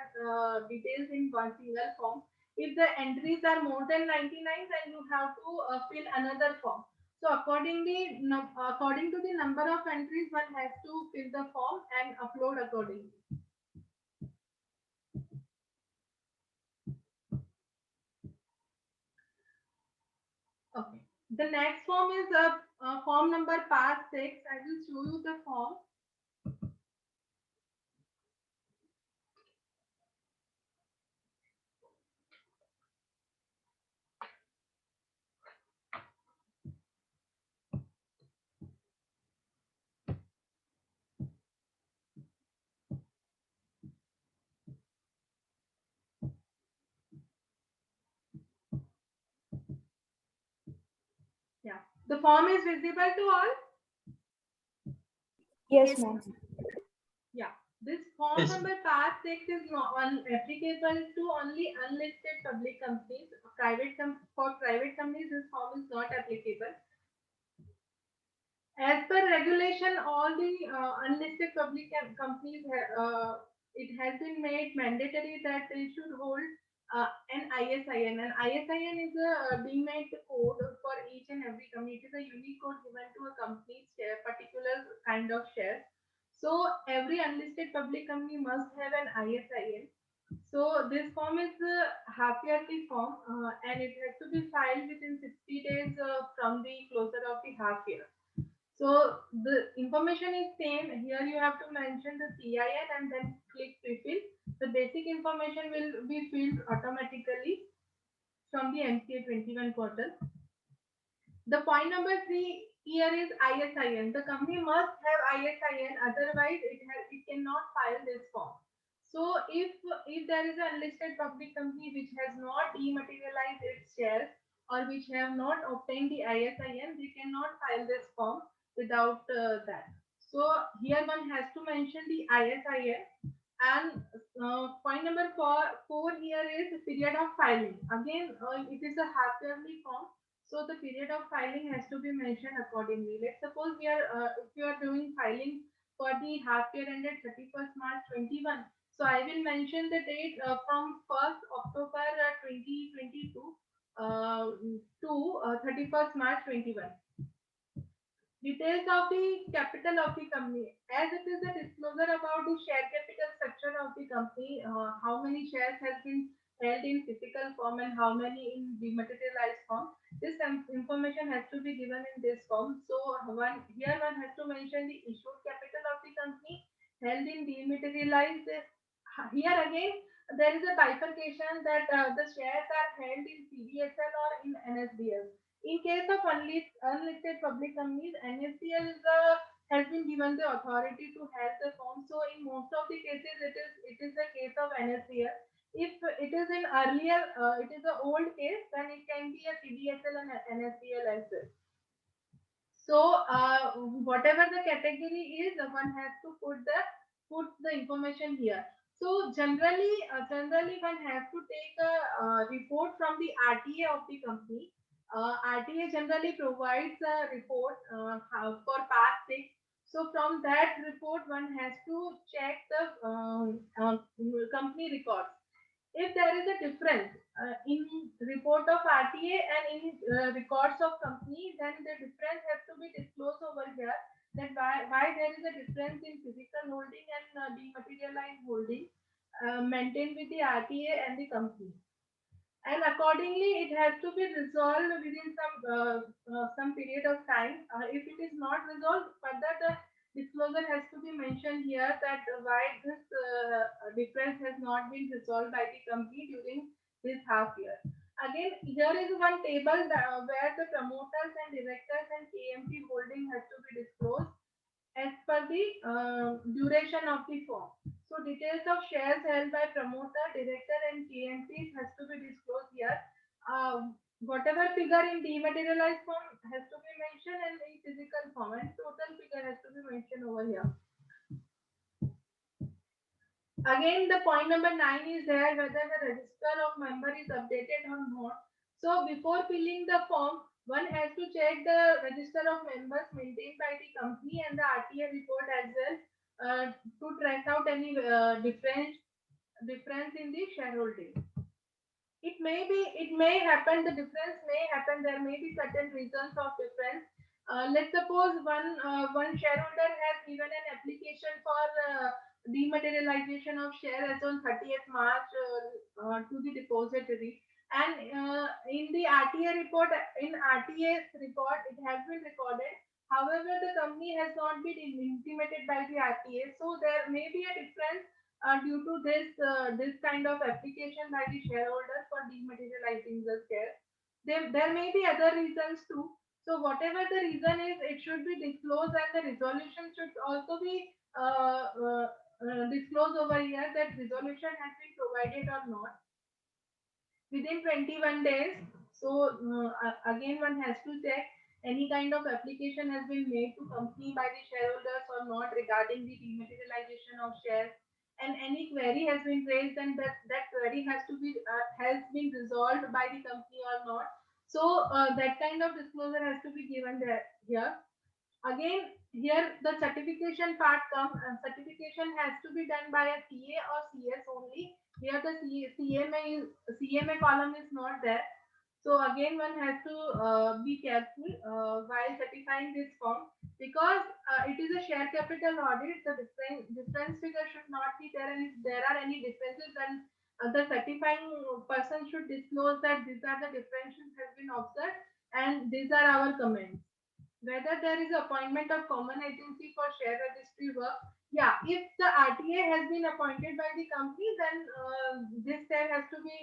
details in one single form. If the entries are more than 99, then you have to fill another form. So accordingly, according to the number of entries, one has to fill the form and upload accordingly. Okay. The next form is form number part 6. I will show you the form. Yeah. The form is visible to all? Yes, ma'am. Yeah. This form Yes. number part 6 is not applicable to only unlisted public companies. For private companies, this form is not applicable. As per regulation, all the unlisted public companies, it has been made mandatory that they should hold an ISIN. An ISIN is a demat code for each and every company. It is a unique code given to a company's share, particular kind of share. So every unlisted public company must have an ISIN. So this form is a half-yearly form, and it has to be filed within 60 days from the closure of the half year. So the information is same. Here you have to mention the CIN and then click refill. The basic information will be filled automatically from the MCA 21 portal. The point number 3 here is ISIN. The company must have ISIN, otherwise it cannot file this form. So if there is an unlisted public company which has not dematerialized its shares or which have not obtained the ISIN, they cannot file this form without that. So here one has to mention the ISIN. And point number 4 here is period of filing. Again, it is a half yearly form. So the period of filing has to be mentioned accordingly. Let's suppose we are if you are doing filing for the half year ended 31st March 21. So I will mention the date from 1st October 2022 to 31st March 21. Details of the capital of the company. As it is a disclosure about the share capital structure of the company, how many shares has been held in physical form and how many in dematerialized form. This information has to be given in this form. So one has to mention the issued capital of the company held in dematerialized. Here again, there is a bifurcation that the shares are held in CDSL or in NSDL. In case of unlisted public companies, NSDL has been given the authority to hold the form. So in most of the cases, it is the case of NSDL. If it is in earlier, it is an old case, then it can be a CDSL and NSDL as well. So whatever the category is, one has to put the information here. So generally one has to take a report from the RTA of the company. RTA generally provides a report for past 6. So from that report, one has to check the company records. If there is a difference in report of RTA and in records of company, then the difference has to be disclosed over here. That why there is a difference in physical holding and dematerialized holding maintained with the RTA and the company. And accordingly, it has to be resolved within some period of time. If it is not resolved, further the disclosure has to be mentioned here that why this difference has not been resolved by the company during this half year. Again, here is one table where the promoters and directors and KMP holding has to be disclosed as per the duration of the form. So details of shares held by promoter, director and KMPs has to be disclosed here. whatever figure in dematerialized form has to be mentioned and in physical form, and total figure has to be mentioned over here. Again, the point number 9 is there, whether the register of member is updated or not. So before filling the form, one has to check the register of members maintained by the company and the RTA report as well, to track out any difference in the shareholding. It may happen, the difference may happen, there may be certain reasons of difference. Let's suppose one shareholder has given an application for dematerialization of share as on 30th March to the depository, and in the RTA report, it has been recorded. However, the company has not been intimated by the RTA, so there may be a difference due to this kind of application by the shareholder for dematerializing the share. There may be other reasons too. So whatever the reason is, it should be disclosed, and the resolution should also be disclosed over here, that resolution has been provided or not within 21 days. So again, one has to check any kind of application has been made to company by the shareholders or not regarding the dematerialization of shares, and any query has been raised, and that query has been resolved by the company or not. So that kind of disclosure has to be given there here. Again, here the certification part comes. Certification has to be done by a CA or CS only. Here the CMA column is not there. So again, one has to be careful while certifying this form, because it is a share capital audit. The difference figure should not be there, and if there are any differences, then the certifying person should disclose that these are the differences has been observed, and these are our comments. Whether there is appointment of common agency for share registry work. Yeah, if the RTA has been appointed by the company, then this there has to be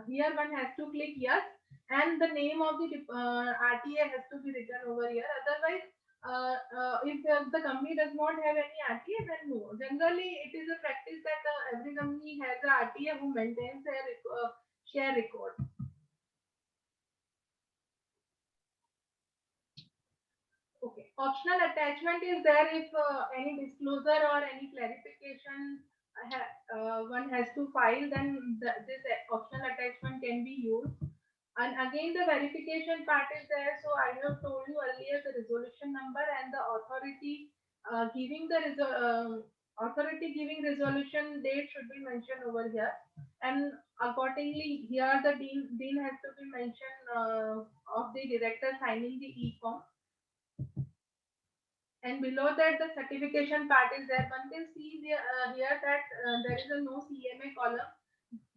here one has to click yes, and the name of the RTA has to be written over here. Otherwise, if the company does not have any RTA, then no. Generally, it is a practice that every company has a RTA who maintains their share record. Okay. Optional attachment is there if any disclosure or any clarification one has to file, then this optional attachment can be used. And again, the verification part is there. So I have told you earlier the resolution number and the authority giving resolution date should be mentioned over here. And accordingly, here the dean has to be mentioned of the director signing the e-form. And below that, the certification part is there. One can see here that there is a no CMA column.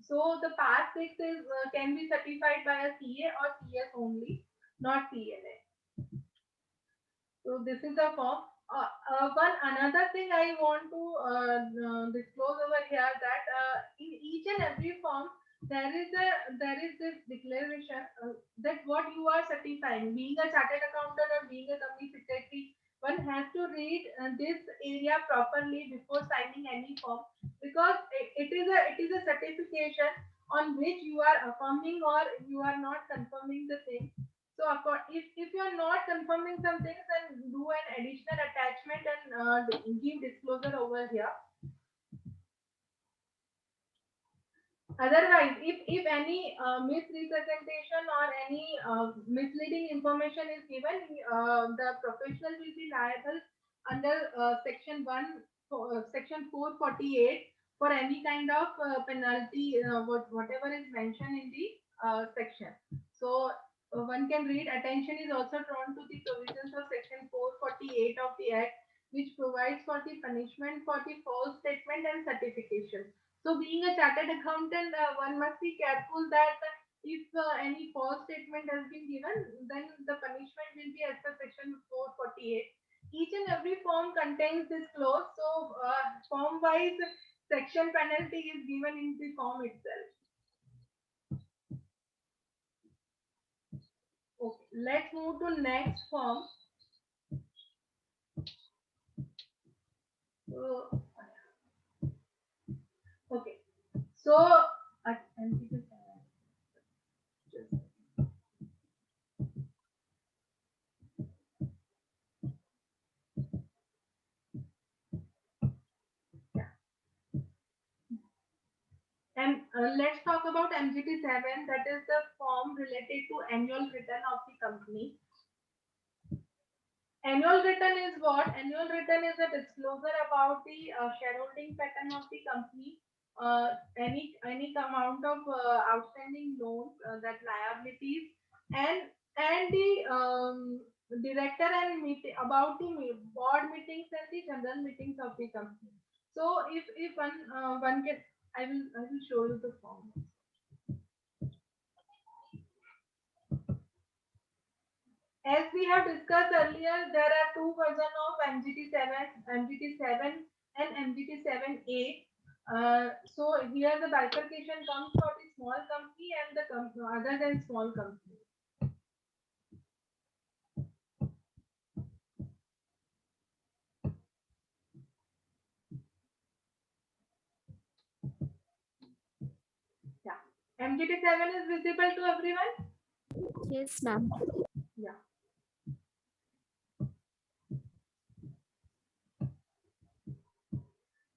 So the past 6 is can be certified by a CA or CS only, not CNA. So this is the form. Another thing I want to disclose over here, that in each and every form there is this declaration that what you are certifying, being a chartered accountant or being a company secretary, one has to read this area properly before signing any form, because it is a certification on which you are affirming or you are not confirming the thing. So if you are not confirming some things, then do an additional attachment and give disclosure over here. Otherwise, if any misrepresentation or any misleading information is given, the professional will be liable under section 448 for any kind of penalty, whatever is mentioned in the section. So one can read, attention is also drawn to the provisions of section 448 of the Act, which provides for the punishment for the false statement and certification. So being a chartered accountant, one must be careful that if any false statement has been given, then the punishment will be as per section 448. Each and every form contains this clause. So form wise section penalty is given in the form itself. Okay, let's move to next form. Okay, so let's talk about MGT7, that is the form related to annual return of the company. Annual return is what? Annual return is a disclosure about the shareholding pattern of the company, any amount of outstanding loans, that liabilities, and the director and meeting about the board meetings and the general meetings of the company. So if one can, I will show you the form. As we have discussed earlier, there are two versions of MGT7 and MGT7A. So here the bifurcation comes for the small company and the other than small company. Yeah, MGT7 is visible to everyone? Yes, ma'am. Yeah.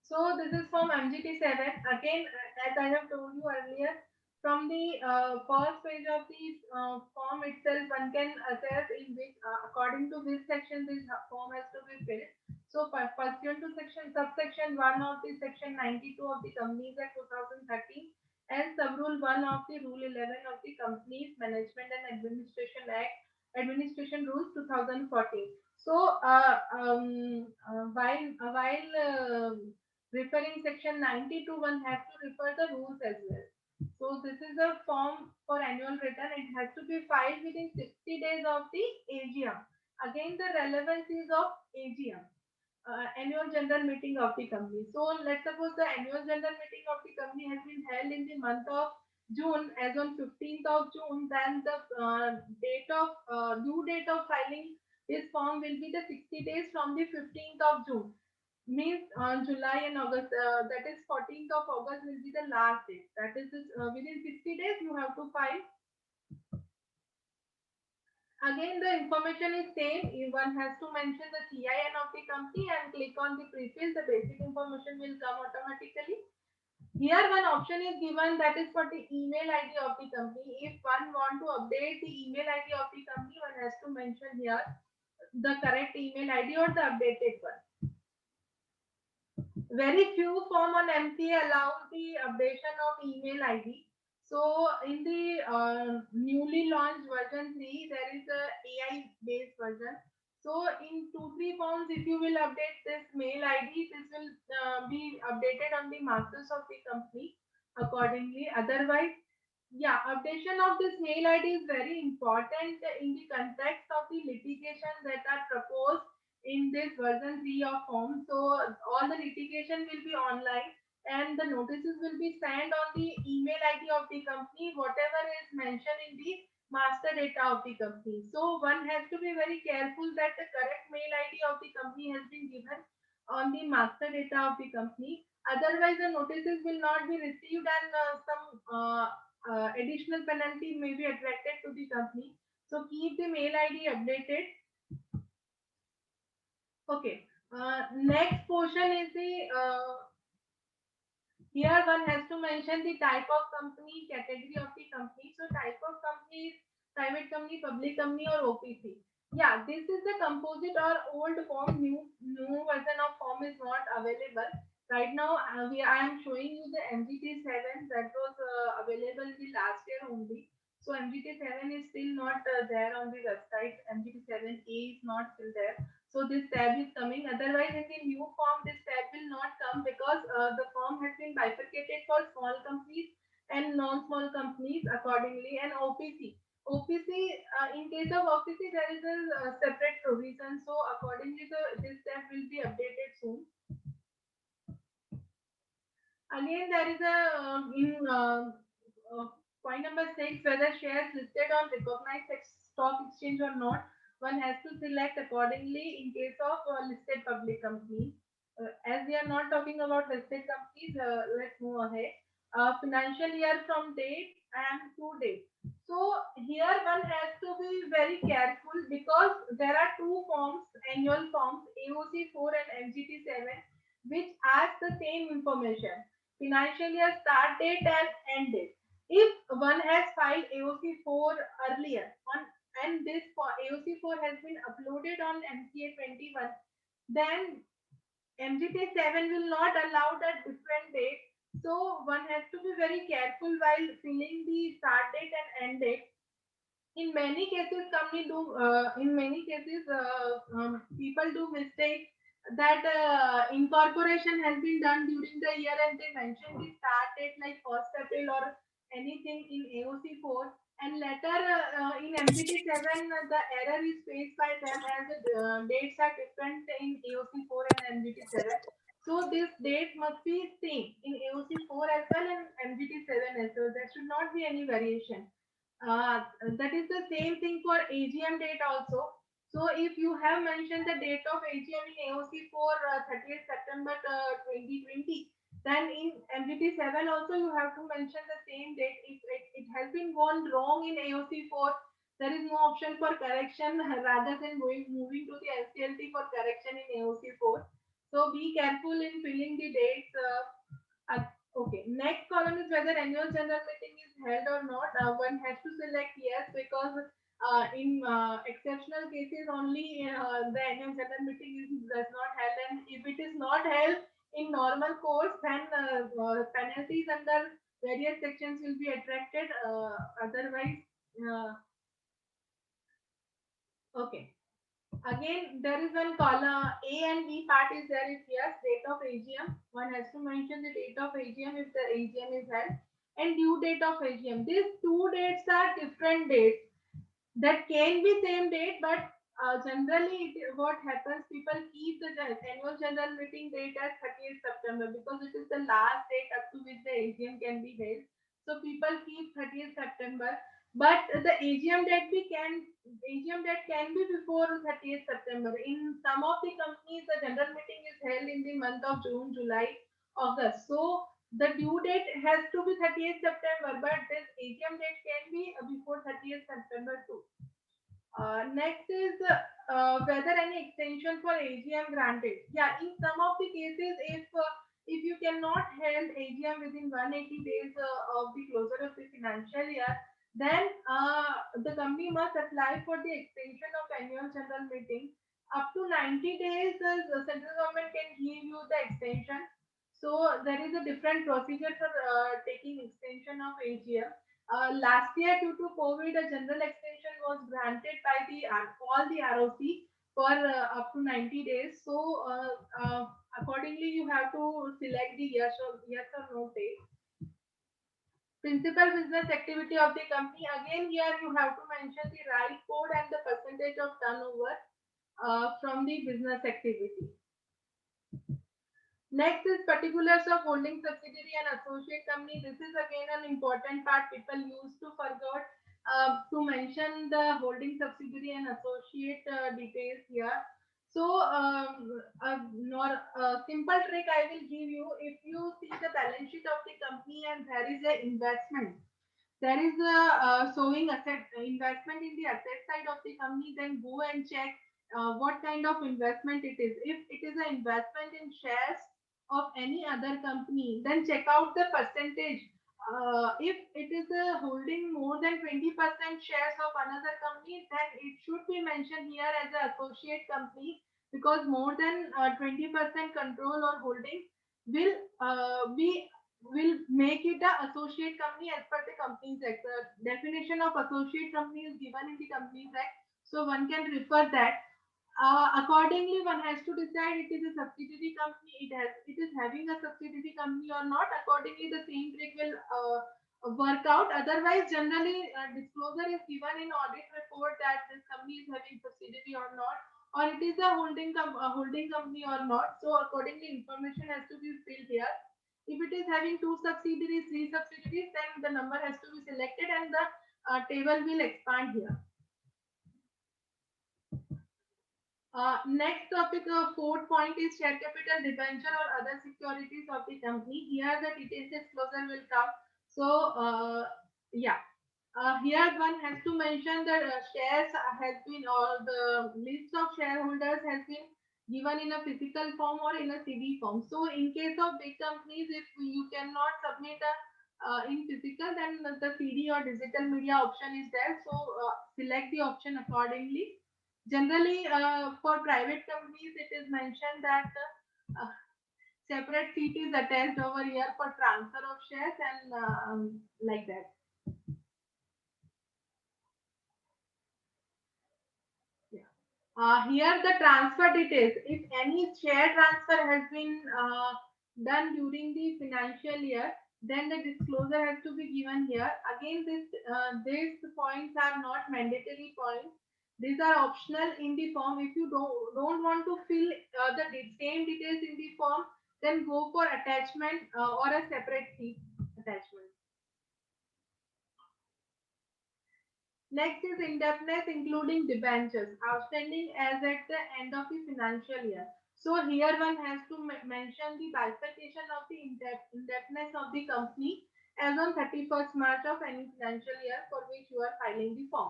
So this is from MGT7. Again, as I have told you earlier, from the first page of the form itself, one can assess in which, according to which section this form has to be filled. So pursuant to subsection 1 of the section 92 of the Companies Act 2013 and subrule 1 of the Rule 11 of the Companies Management and Administration Act, Administration Rules 2014. So while referring section 92, one has to refer the rules as well. So this is a form for annual return. It has to be filed within 60 days of the AGM. Again, the relevance is of AGM, annual general meeting of the company. So let's suppose the annual general meeting of the company has been held in the month of June, as on 15th of June, then the due date of filing this form will be the 60 days from the 15th of June. Means on July and August, that is 14th of August will be the last date. That is within 60 days you have to file. Again, the information is same. One has to mention the CIN of the company and click on the prefill. The basic information will come automatically. Here one option is given, that is for the email ID of the company. If one want to update the email ID of the company, one has to mention here the correct email ID or the updated one. Very few form on MCA allow the updation of email ID. So in the newly launched version 3, there is a AI based version. So in 2-3 forms, if you will update this mail ID, this will be updated on the masters of the company accordingly. Otherwise, yeah, updation of this mail ID is very important in the context of the litigation that are proposed in this version 3 of form. So all the litigation will be online and the notices will be sent on the email ID of the company, whatever is mentioned in the master data of the company. So one has to be very careful that the correct mail ID of the company has been given on the master data of the company. Otherwise, the notices will not be received and some additional penalty may be attracted to the company. So keep the mail ID updated. Okay. Next portion is the here one has to mention the type of company, category of the company. So type of company is private company, public company, or OPC. Yeah, this is the composite or old form. New version of form is not available right now. I am showing you the MGT7 that was available the last year only. So MGT7 is still not there on the website. MGT7A is not still there. So this tab is coming. Otherwise, in the new form, this tab will not come because the form has been bifurcated for small companies and non-small companies accordingly. And OPC, in case of OPC, there is a separate provision. So accordingly, this tab will be updated soon. Again, there is a point number 6, whether shares listed on recognized stock exchange or not. One has to select accordingly in case of listed public company. As we are not talking about listed companies, let's move ahead. Financial year from date and to date. So here one has to be very careful because there are two forms, annual forms, AOC 4 and MGT 7, which ask the same information. financial year start date and end date. If one has filed AOC4 earlier on and this AOC4 has been uploaded on MCA 21, then MGT7 will not allow that different date. So one has to be very careful while filling the start date and end date. In many cases, people do mistake that incorporation has been done during the year and they mention the start date like 1st April or anything in AOC4, and later in MGT7 the error is faced by them as the dates are different in AOC4 and MGT7. So this date must be same in AOC4 as well and MGT7 as well. There should not be any variation. That is the same thing for AGM date also. So if you have mentioned the date of AGM in AOC for 30th September 2020, then in MGT7 also you have to mention the same date. If it has been gone wrong in AOC4, there is no option for correction rather than moving to the SCLT for correction in AOC4. So be careful in filling the dates. Okay, next column is whether annual general meeting is held or not. One has to select yes because in exceptional cases only the annual general meeting does not held, and if it is not held in normal course, then penalties under various sections will be attracted. Otherwise, okay. Again, there is one column A and B part is there is yes, date of AGM. One has to mention the date of AGM if the AGM is held and due date of AGM. These two dates are different dates. That can be same date, but generally what happens, people keep the annual general meeting date as 30th September because it is the last date up to which the AGM can be held. So people keep 30th September. But the AGM date can be before 30th September. In some of the companies, the general meeting is held in the month of June, July, August. So the due date has to be 30th September, but this AGM date can be before 30th September too. Next is whether any extension for AGM granted. Yeah, in some of the cases, if you cannot hold AGM within 180 days of the closure of the financial year, then the company must apply for the extension of annual general meeting. Up to 90 days, the central government can give you the extension. So there is a different procedure for taking extension of AGM. Last year, due to COVID, a general extension was granted by the all the ROC for up to 90 days. So accordingly, you have to select the yes or no date. Principal business activity of the company. Again, here you have to mention the right code and the percentage of turnover from the business activity. Next is particulars of holding subsidiary and associate company. This is again an important part people used to forget to mention the holding subsidiary and associate details here. So a simple trick I will give you. If you see the balance sheet of the company and there is an investment, there is a showing asset investment in the asset side of the company, then go and check what kind of investment it is. If it is an investment in shares of any other company, then check out the percentage. If it is a holding more than 20% shares of another company, then it should be mentioned here as an associate company because more than 20% control or holding will make it a associate company as per the Companies Act. The definition of associate company is given in the Companies Act, so one can refer that. Accordingly, one has to decide it is a subsidiary company, it is having a subsidiary company or not. Accordingly, the same trick will work out. Otherwise, generally disclosure is given in audit report that this company is having subsidiary or not, or it is a holding company or not. So accordingly, information has to be filled here. If it is having 2 subsidiaries, 3 subsidiaries, then the number has to be selected and the table will expand here. Next topic, fourth point is share capital, debenture or other securities of the company. Here the detailed disclosure will come. So yeah, here one has to mention that shares has been, or the list of shareholders has been given in a physical form or in a CD form. So in case of big companies, if you cannot submit in physical, then the CD or digital media option is there. So select the option accordingly. Generally, for private companies, it is mentioned that separate seat is attached over here for transfer of shares and like that. Here the transfer details. If any share transfer has been done during the financial year, then the disclosure has to be given here. Again, these points are not mandatory points. These are optional in the form. If you don't want to fill the same details in the form, then go for attachment or a separate sheet attachment. Next is indebtedness, including debentures outstanding as at the end of the financial year. So here one has to mention the bifurcation of the indebtedness of the company as on 31st March of any financial year for which you are filing the form.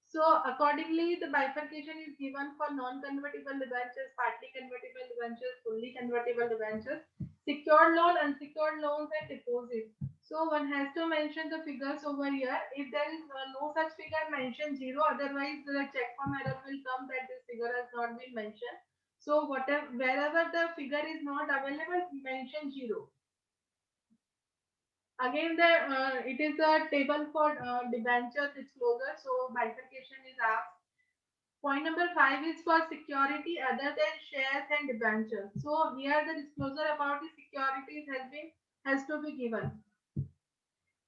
So accordingly, the bifurcation is given for non-convertible debentures, partly convertible debentures, fully convertible debentures, secured loan, unsecured loans, and deposits. So one has to mention the figures over here. If there is no such figure, mention 0. Otherwise, the check form error will come that this figure has not been mentioned. So wherever the figure is not available, mention 0. Again, it is a table for debenture disclosure. So bifurcation is asked. Point number 5 is for security other than shares and debentures. So here the disclosure about the securities has to be given.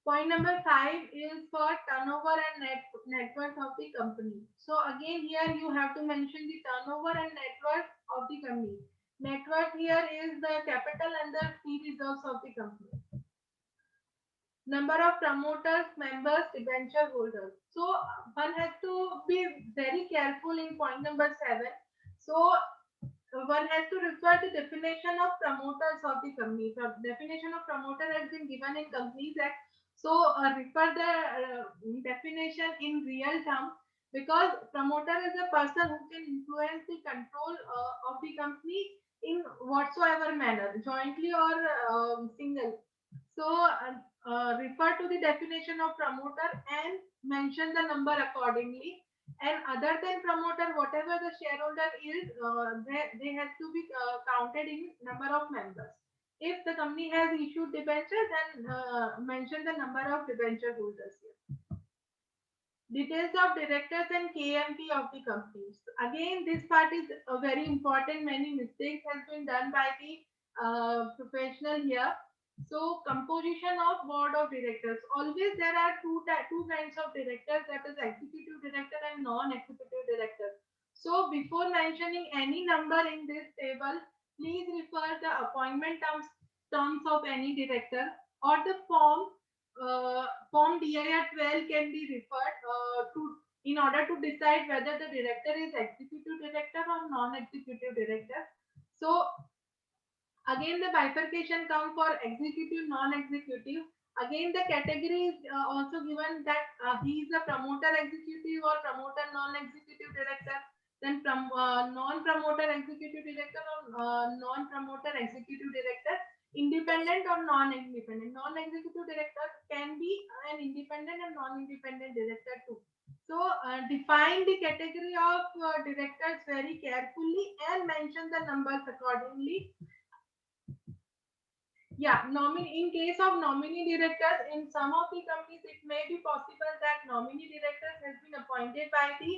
Point number 5 is for turnover and net worth of the company. So again here you have to mention the turnover and net worth of the company. Net worth here is the capital and the free reserves of the company. Number of promoters, members, debenture holders. So one has to be very careful in point number 7. So one has to refer the definition of promoters of the company. The definition of promoter has been given in Companies Act. So refer the definition in real terms, because promoter is a person who can influence the control of the company in whatsoever manner, jointly or single. So refer to the definition of promoter and mention the number accordingly. And other than promoter, whatever the shareholder is, they have to be counted in number of members. If the company has issued debenture, then mention the number of debenture holders here. Details of directors and KMP of the companies. Again, this part is very important. Many mistakes have been done by the professional here. So composition of board of directors. Always there are two kinds of directors, that is executive director and non-executive director. So before mentioning any number in this table, please refer the appointment terms of any director, or the form DIR 12 can be referred in order to decide whether the director is executive director or non-executive director. So again, the bifurcation comes for executive, non-executive. Again, the category is also given that he is a promoter executive or promoter non-executive director, then from non-promoter executive director or non-promoter executive director, independent or non-independent. Non-executive director can be an independent and non-independent director too. So define the category of directors very carefully and mention the numbers accordingly. Yeah, in case of nominee directors, in some of the companies, it may be possible that nominee directors has been appointed by the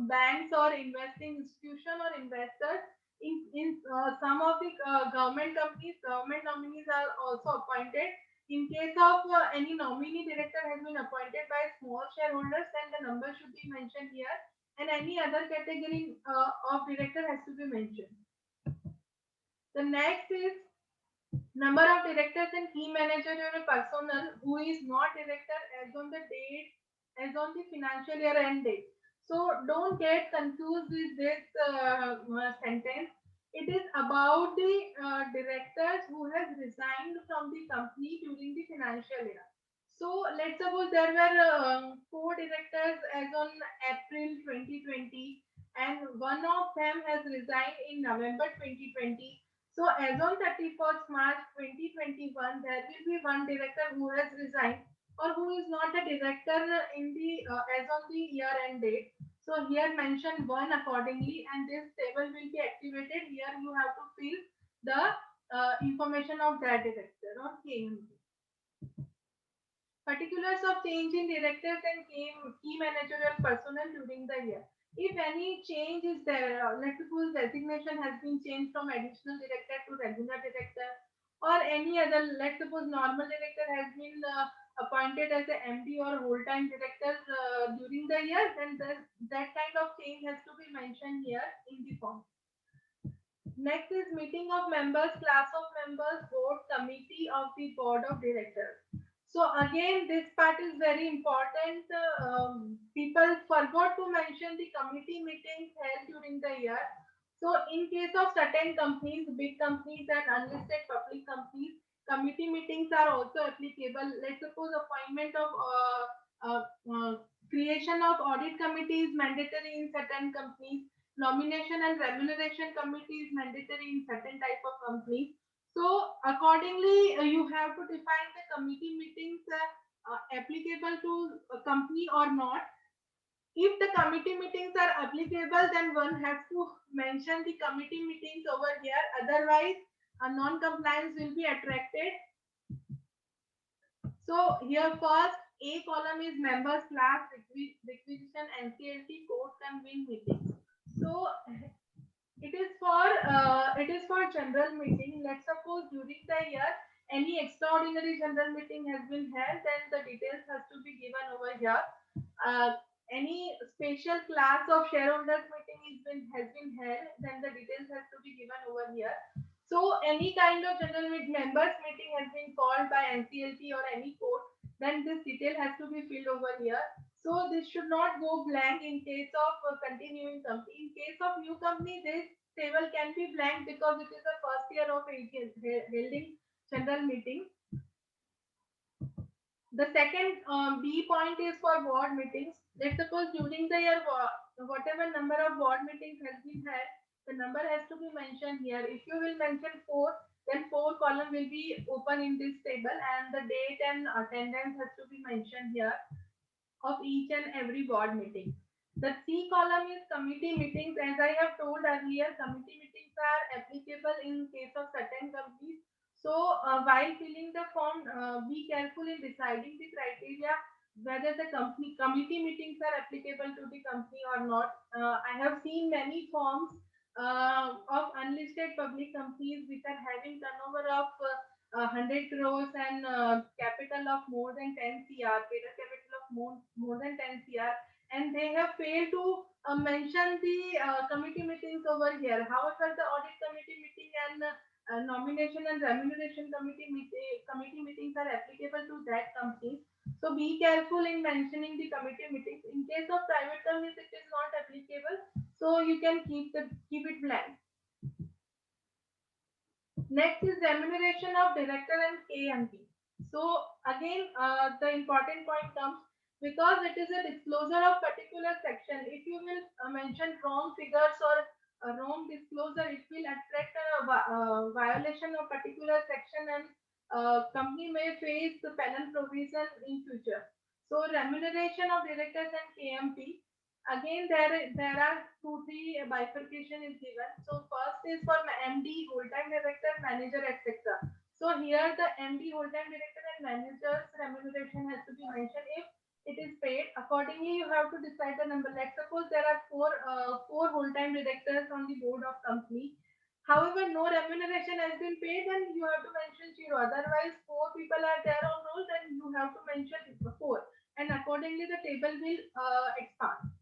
banks or investing institution or investors. In some of the government companies, government nominees are also appointed. In case of any nominee director has been appointed by small shareholders, then the number should be mentioned here, and any other category of director has to be mentioned. The next is number of directors and key managerial personnel who is not director as on the date, as on the financial year end date. So don't get confused with this sentence. It is about the directors who has resigned from the company during the financial year. So let's suppose there were 4 directors as on April 2020, and one of them has resigned in November 2020. So as on 31st March 2021, there will be one director who has resigned or who is not a director in the as on the year end date. So here mention one accordingly, and this table will be activated. Here you have to fill the information of that director or KMP. Particulars of change in directors and key managerial personnel during the year. If any change is there, let's suppose designation has been changed from additional director to regular director, or any other, let's suppose normal director has been appointed as a MD or whole-time director during the year, then that kind of change has to be mentioned here in the form. Next is meeting of members, class of members, board, committee of the board of directors. So again, this part is very important. People forgot to mention the committee meetings held during the year. So in case of certain companies, big companies and unlisted public companies, committee meetings are also applicable. Let's suppose appointment of creation of audit committee is mandatory in certain companies. Nomination and remuneration committee is mandatory in certain type of companies. So accordingly, you have to define the committee meetings applicable to a company or not. If the committee meetings are applicable, then one has to mention the committee meetings over here. Otherwise, a non-compliance will be attracted. So here first, A column is members, class, requisition, NCLT, court convened meetings. So it is for general meeting. Let's suppose during the year any extraordinary general meeting has been held, then the details has to be given over here. Any special class of shareholders meeting has been held, then the details has to be given over here. So any kind of general members meeting has been called by NCLT or any court, then this detail has to be filled over here. So this should not go blank in case of continuing company. In case of new company, this table can be blank because it is the first year of holding general meeting. The second B point is for board meetings. Let's suppose during the year, whatever number of board meetings has been had, the number has to be mentioned here. If you will mention 4, then 4 column will be open in this table, and the date and attendance has to be mentioned here of each and every board meeting. The C column is committee meetings. As I have told earlier, committee meetings are applicable in case of certain companies. So while filling the form, be careful in deciding the criteria whether the committee meetings are applicable to the company or not. I have seen many forms of unlisted public companies which are having turnover of 100 crores and capital of more than 10 CR, paid capital of more than 10 CR, and they have failed to mention the committee meetings over here. However, the audit committee meeting and nomination and remuneration committee meetings are applicable to that company. So be careful in mentioning the committee meetings. In case of private companies, it is not applicable, so you can keep it blank. Next is remuneration of director and KMP. So again, the important point comes because it is a disclosure of particular section. If you will mention wrong figures or a wrong disclosure, it will attract a violation of particular section, and company may face the penal provision in future. So remuneration of directors and KMP. Again, there are 2-3 bifurcation is given. So first is for MD, whole-time director, manager, etc. So here the MD, whole-time director and manager's remuneration has to be mentioned if it is paid. Accordingly, you have to decide the number. Let's suppose there are four whole-time directors on the board of company. However, no remuneration has been paid, then you have to mention 0. Otherwise, 4 people are there on roll, then you have to mention 4. And accordingly, the table will expand.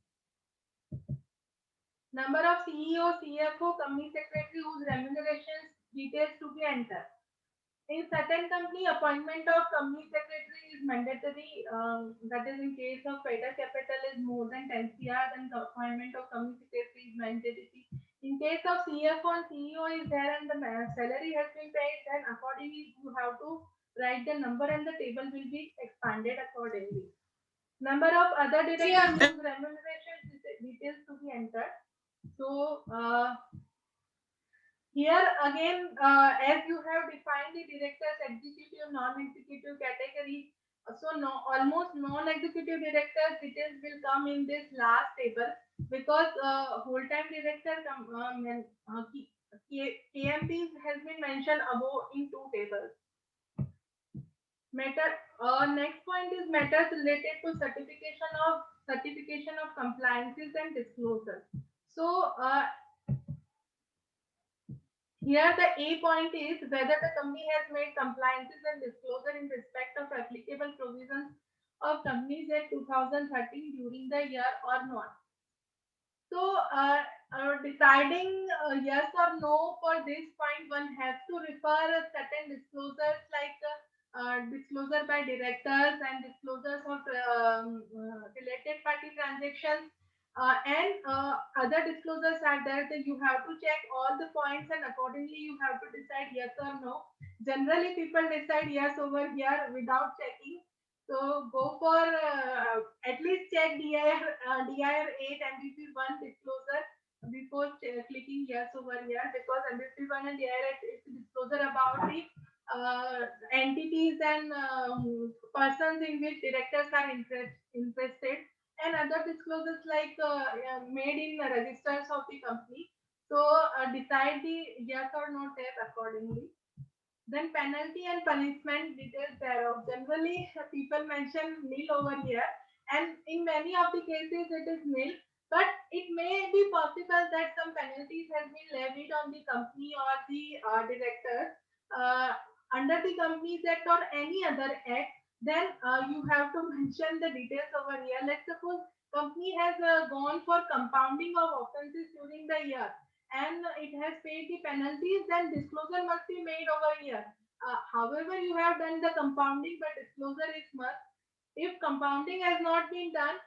Number of CEO, CFO, company secretary whose remunerations details to be entered. In certain company, appointment of company secretary is mandatory. That is in case of paid capital is more than 10 CR, then the appointment of company secretary is mandatory. In case of CFO and CEO is there and the salary has been paid, then accordingly you have to write the number and the table will be expanded accordingly. Number of other directors whose remuneration details to be entered. So here again, as you have defined the directors, executive, non-executive category, so no, almost non-executive directors details will come in this last table, because whole-time director KMPs has been mentioned above in 2 tables. Next point is matters related to certification of compliances and disclosure. So here the A point is whether the company has made compliances and disclosure in respect of applicable provisions of Companies Act 2013 during the year or not. So deciding yes or no for this point, one has to refer certain disclosures like disclosure by directors and disclosures of related party transactions. And other disclosures are there that you have to check all the points and accordingly you have to decide yes or no. Generally, people decide yes over here without checking. So go for at least check DIR 8 MBP 1 disclosure before clicking yes over here, because MBP 1 and DIR 8 is disclosure about the entities and persons in which directors are interested, and other disclosures like made in the registers of the company. So decide the yes or no tab accordingly. Then penalty and punishment details thereof. Generally, people mention nil over here, and in many of the cases it is nil. But it may be possible that some penalties has been levied on the company or the directors under the Companies Act or any other act. Then you have to mention the details over here. Let's suppose company has gone for compounding of offences during the year, and it has paid the penalties, then disclosure must be made over here. However, you have done the compounding, but disclosure is must. If compounding has not been done,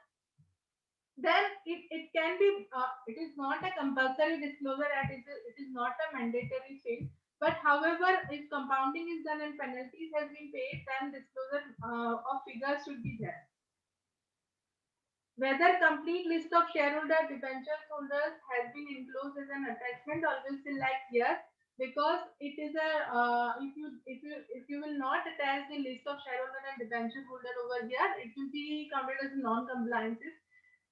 then it can be, it is not a compulsory disclosure, and it is not a mandatory field. But however, if compounding is done and penalties has been paid, then disclosure of figures should be there. Whether complete list of shareholder debenture holders has been enclosed as an attachment, always select yes, because it is a if you will not attach the list of shareholder and debenture holder over here, it will be counted as non-compliances.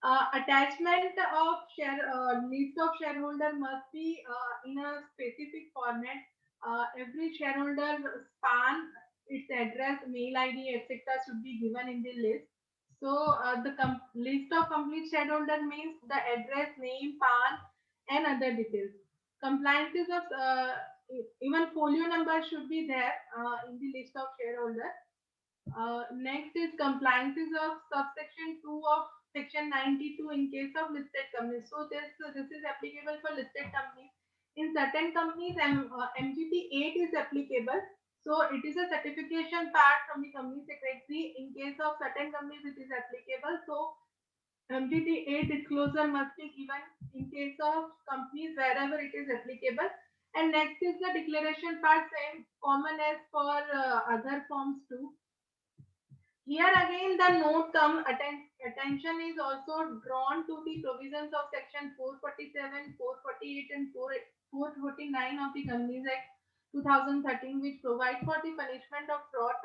Attachment of list of shareholder must be in a specific format. Every shareholder span, its address, mail ID, etc. should be given in the list. So the list of complete shareholder means the address, name, PAN, and other details. Compliances of even folio number should be there in the list of shareholder. Next is compliances of subsection 2 of section 92 in case of listed companies. So this is applicable for listed companies. In certain companies, MGT 8 is applicable. So it is a certification part from the company secretary. In case of certain companies, it is applicable. So MGT 8 disclosure must be given in case of companies wherever it is applicable. And next is the declaration part, same common as for other forms too. Here again, the note attention is also drawn to the provisions of section 447, 448, and 449 of the Companies Act 2013, which provide for the punishment of fraud,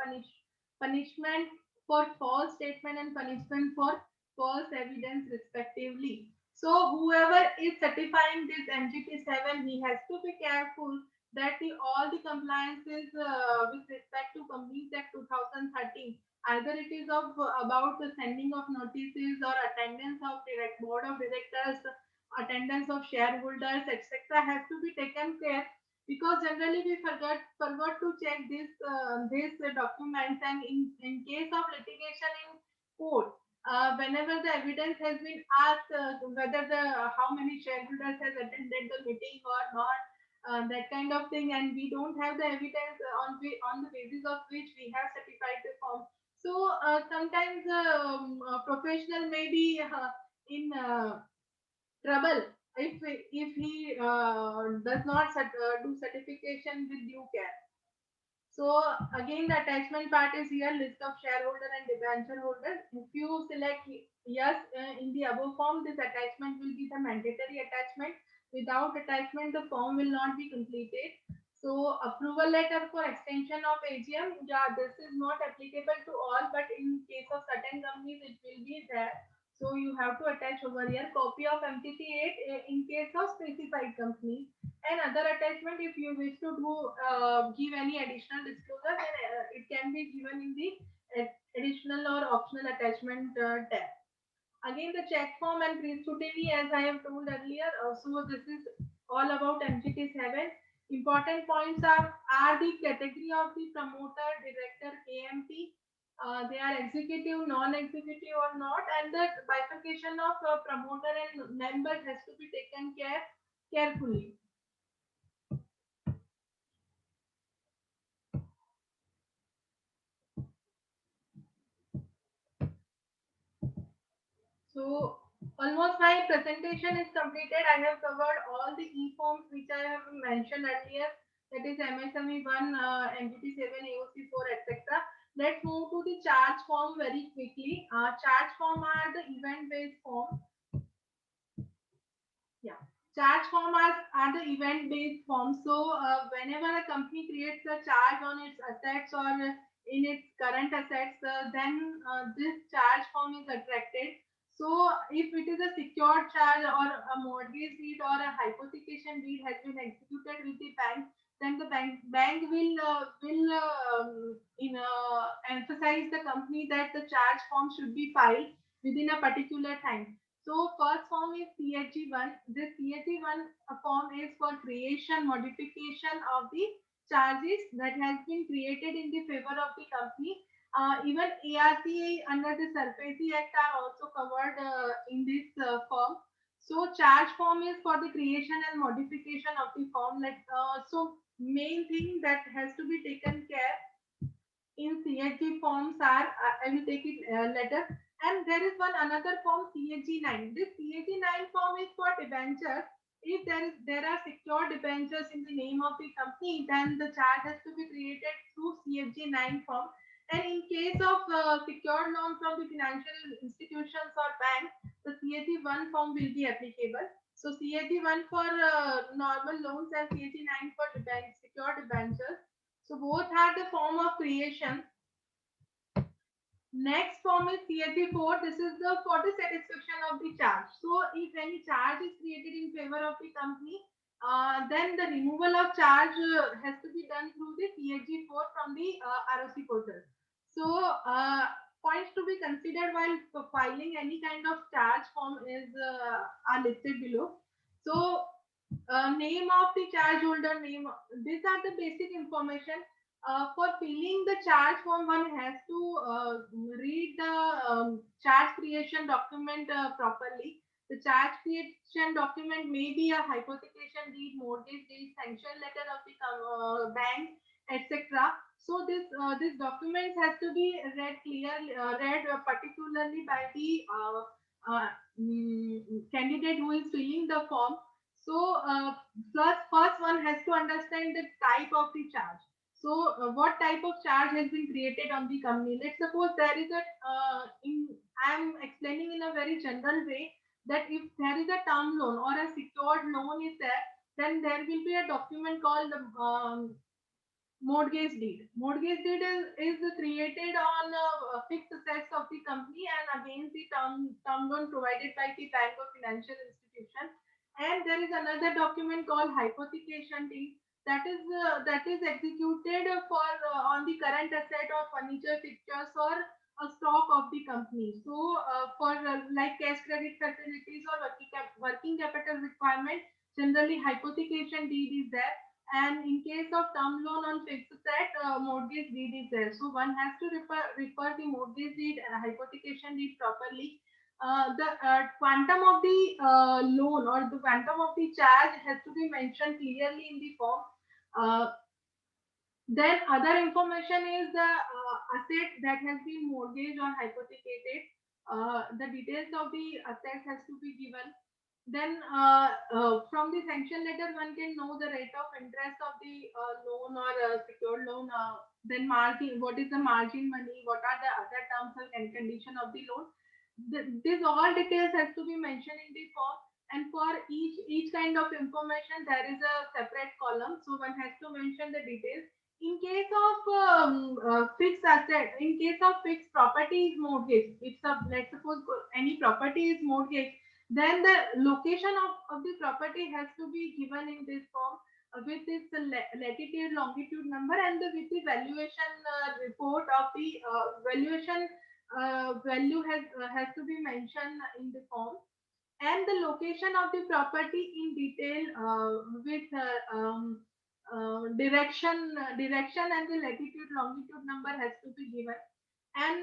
punishment for false statement, and punishment for false evidence, respectively. So, whoever is certifying this MGT 7, he has to be careful that all the compliances with respect to Companies Act 2013, either it is about the sending of notices or attendance of board of directors, attendance of shareholders, etc., has to be taken care, because generally we forgot to check this documents, and in case of litigation in court, whenever the evidence has been asked whether how many shareholders has attended the meeting or not, that kind of thing, and we don't have the evidence on the basis of which we have certified the form. So sometimes professional may be in trouble if he does not do certification with due care. So again, the attachment part is here, list of shareholder and debenture holders. If you select yes in the above form, this attachment will be the mandatory attachment. Without attachment, the form will not be completed. So approval letter for extension of AGM, yeah, this is not applicable to all, but in case of certain companies, it will be there. So you have to attach over here copy of MTT8 in case of specified company, and other attachment if you wish to do give any additional disclosure, then it can be given in the additional or optional attachment tab. Again, the check form and pre-scrutiny, as I have told earlier. So this is all about MGT7. Important points are the category of the promoter, director, KMP. They are executive, non-executive or not, and the bifurcation of promoter and members has to be taken carefully. So almost my presentation is completed. I have covered all the e-forms which I have mentioned earlier. That is MSME 1, MGT 7, AOC 4, etc. Let's move to the charge form very quickly. Charge form are the event-based form. Yeah. Charge form are the event-based form. So whenever a company creates a charge on its assets or in its current assets, then this charge form is attracted. So if it is a secured charge or a mortgage deed or a hypothecation deed has been executed with the bank, then the bank will emphasize the company that the charge form should be filed within a particular time. So first form is CHG1. This CHG1 form is for creation, modification of the charges that has been created in the favor of the company. Even ARCA under the SARFAESI Act are also covered in this form. So charge form is for the creation and modification of the form. So main thing that has to be taken care in CHG forms are, I will take it later. And there is one another form, CHG9. This CHG9 form is for debentures. If there are secured debentures in the name of the company, then the charge has to be created through CHG9 form. And in case of secured loan from the financial institutions or banks, the CHG1 form will be applicable. So CHG1 for normal loans and CHG9 for secured debentures. So both are the form of creation. Next form is CHG4. This is for the satisfaction of the charge. So if any charge is created in favor of the company, then the removal of charge has to be done through the CHG4 from the ROC portal. So points to be considered while filing any kind of charge form are listed below. So name of the charge holder, name. These are the basic information. For filling the charge form, one has to read the charge creation document properly. The charge creation document may be a hypothecation deed, mortgage deed, sanction letter of the bank, etc. So this document has to be read particularly by the candidate who is filling the form. So first one has to understand the type of the charge. So what type of charge has been created on the company? Let's suppose there is I'm explaining in a very general way that if there is a term loan or a secured loan is there, then there will be a document called mortgage deed. Mortgage deed is created on fixed assets of the company and against the term loan provided by the bank or financial institution. And there is another document called hypothecation deed that is executed for on the current asset or furniture, fixtures or a stock of the company. So for like cash credit facilities or working capital requirement, generally hypothecation deed is there. And in case of term loan on fixed asset, mortgage deed is there. So one has to refer the mortgage deed, hypothecation deed properly. The quantum of the loan or the quantum of the charge has to be mentioned clearly in the form. Then other information is the asset that has been mortgaged or hypothecated. The details of the assets has to be given. Then from the sanction letter, one can know the rate of interest of the loan or secured loan. Then margin, what is the margin money? What are the other terms and condition of the loan? This all details has to be mentioned in the form. And for each kind of information, there is a separate column. So one has to mention the details. In case of fixed asset, in case of fixed property is mortgage, if let's suppose any property is mortgage, then the location of the property has to be given in this form with its latitude, longitude number, and with the valuation report of the valuation value has to be mentioned in the form, and the location of the property in detail with direction and the latitude, longitude number has to be given. And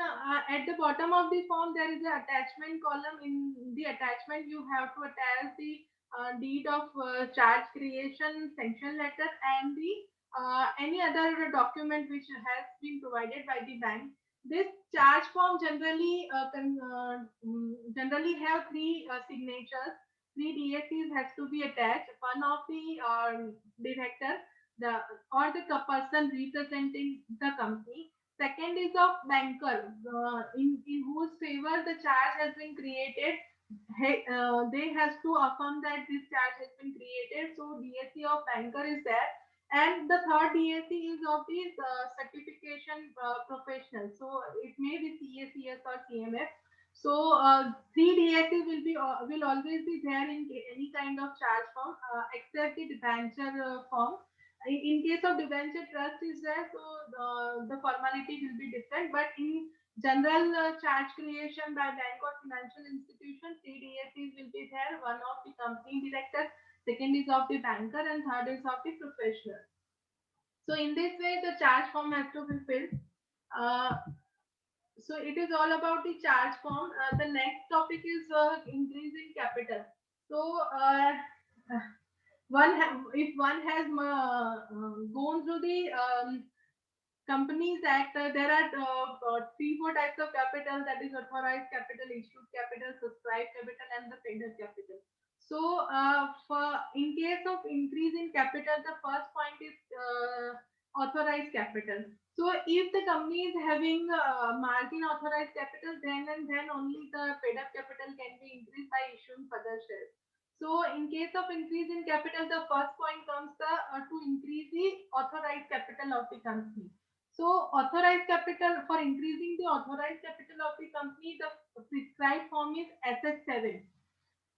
at the bottom of the form, there is an attachment column. In the attachment, you have to attach the deed of charge creation, sanction letter, and the any other document which has been provided by the bank. This charge form generally generally have three signatures. Three DACs has to be attached. One of the director, or the person representing the company. Second is of banker, in whose favor the charge has been created. They has to affirm that this charge has been created. So DAC of banker is there. And the third DAC is of the certification professional. So it may be CACS or CMF. So three DAC will always be there in any kind of charge form, except the debenture form. In case of debenture, trust is there, so the formality will be different. But in general charge creation by bank or financial institution, three DACs will be there. One of the company director, second is of the banker, and third is of the professional. So in this way, the charge form has to be filled. So it is all about the charge form. The next topic is increasing capital. So if one has gone through the Companies Act, there are 3-4 types of capital, that is authorized capital, issued capital, subscribed capital, and the paid-up capital. So in case of increase in capital, the first point is authorized capital. So if the company is having margin authorized capital, then and then only the paid-up capital can be increased by issuing further shares. So in case of increase in capital, the first point comes to increase the authorized capital of the company. So authorized capital, for increasing the authorized capital of the company, the prescribed form is SS7.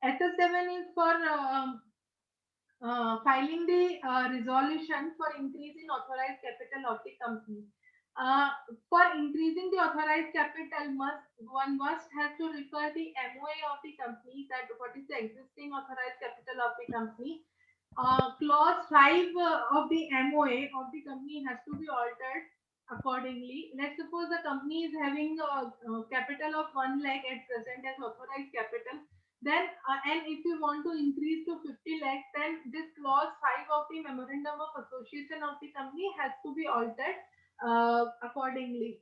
SS7 is for filing the resolution for increasing authorized capital of the company. For increasing the authorized capital, one must have to refer the MOA of the company, that what is the existing authorized capital of the company. Clause 5 of the MOA of the company has to be altered accordingly. Let's suppose the company is having a capital of 1 lakh at present as authorized capital. Then and if you want to increase to 50 lakhs, then this clause 5 of the memorandum of association of the company has to be altered accordingly.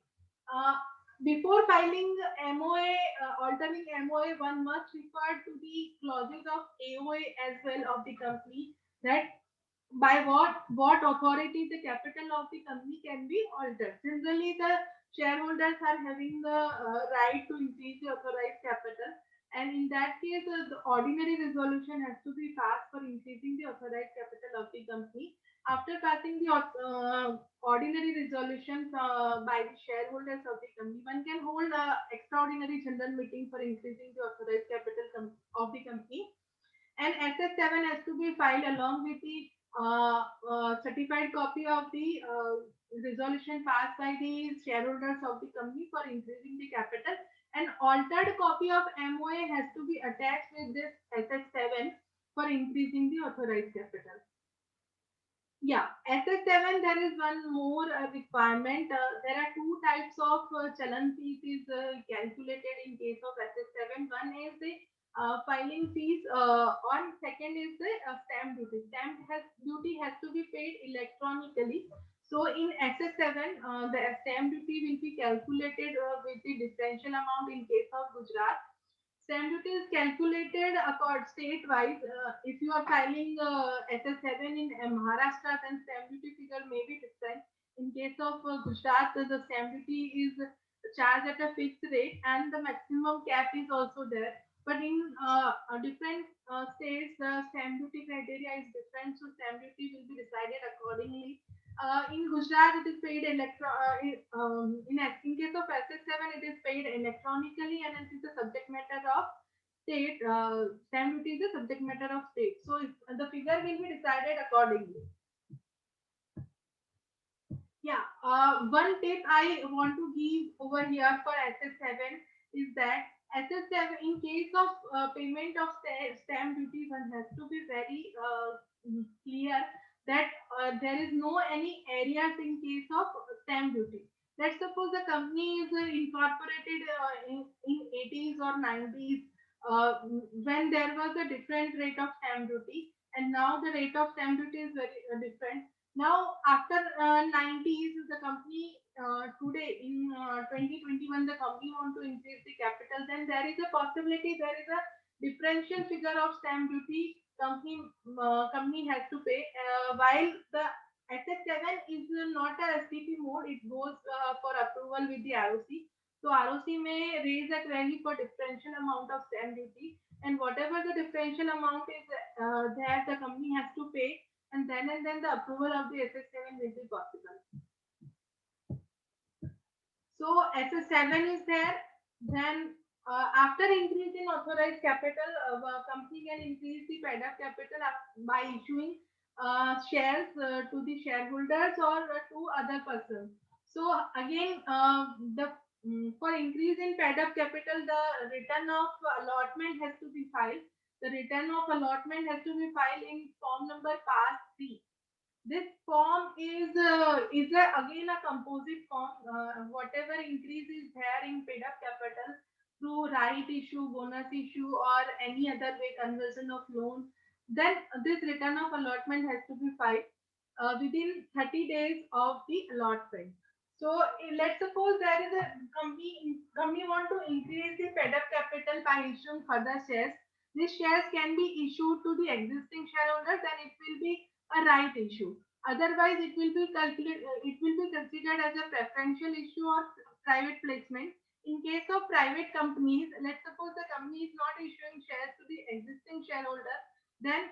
Before filing MOA, altering MOA, one must refer to the clauses of AOA as well of the company, that by what authority the capital of the company can be altered. Generally, the shareholders are having the right to increase the authorized capital, and in that case, the ordinary resolution has to be passed for increasing the authorized capital of the company. After passing the ordinary resolution by the shareholders of the company, one can hold an extraordinary general meeting for increasing the authorized capital of the company. And SS7 has to be filed along with the certified copy of the resolution passed by the shareholders of the company for increasing the capital. An altered copy of MOA has to be attached with this SS7 for increasing the authorized capital. Yeah, SS7, there is one more requirement. There are two types of chalan fees is calculated in case of SS7. One is the filing fees, on second is the stamp duty. Stamp duty has to be paid electronically. So in SS7, the stamp duty will be calculated with the differential amount in case of Gujarat. Stamp duty is calculated state-wise. If you are filing SS7 in Maharashtra, then stamp duty figure may be different. In case of Gujarat, the stamp duty is charged at a fixed rate, and the maximum cap is also there. But in different states, the stamp duty criteria is different, so stamp duty will be decided accordingly. In Gujarat, it is paid in case of SS7, it is paid electronically, and it is the subject matter of state. Stamp duty is the subject matter of state, so the figure will be decided accordingly. Yeah, one tip I want to give over here for SS7 is that SS7, in case of payment of stamp duty, one has to be very clear that there is no any areas in case of stamp duty. Let's suppose the company is incorporated in 80s or 90s, when there was a different rate of stamp duty, and now the rate of stamp duty is very different. Now, after 90s, the company today in 2021, the company want to increase the capital. Then there is a possibility there is a differential figure of stamp duty company has to pay. While the SS7 is not a STP mode, it goes for approval with the ROC. So ROC may raise a query for differential amount of stamp duty, and whatever the differential amount is there, the company has to pay, and then the approval of the SS7 will be possible. So SS7 is there. Then after increase in authorized capital, company can increase the paid-up capital by issuing shares to the shareholders or to other persons. So again, for increase in paid-up capital, the return of allotment has to be filed. The return of allotment has to be filed in form number Pass 3. This form is again a composite form. Whatever increase is there in paid-up capital through right issue, bonus issue, or any other way conversion of loan, then this return of allotment has to be filed within 30 days of the allotment. So let's suppose there is a company want to increase the paid-up capital by issuing further shares. These shares can be issued to the existing shareholders, and it will be a right issue. Otherwise, it will be considered as a preferential issue or private placement. In case of private companies, let's suppose the company is not issuing shares to the existing shareholder, then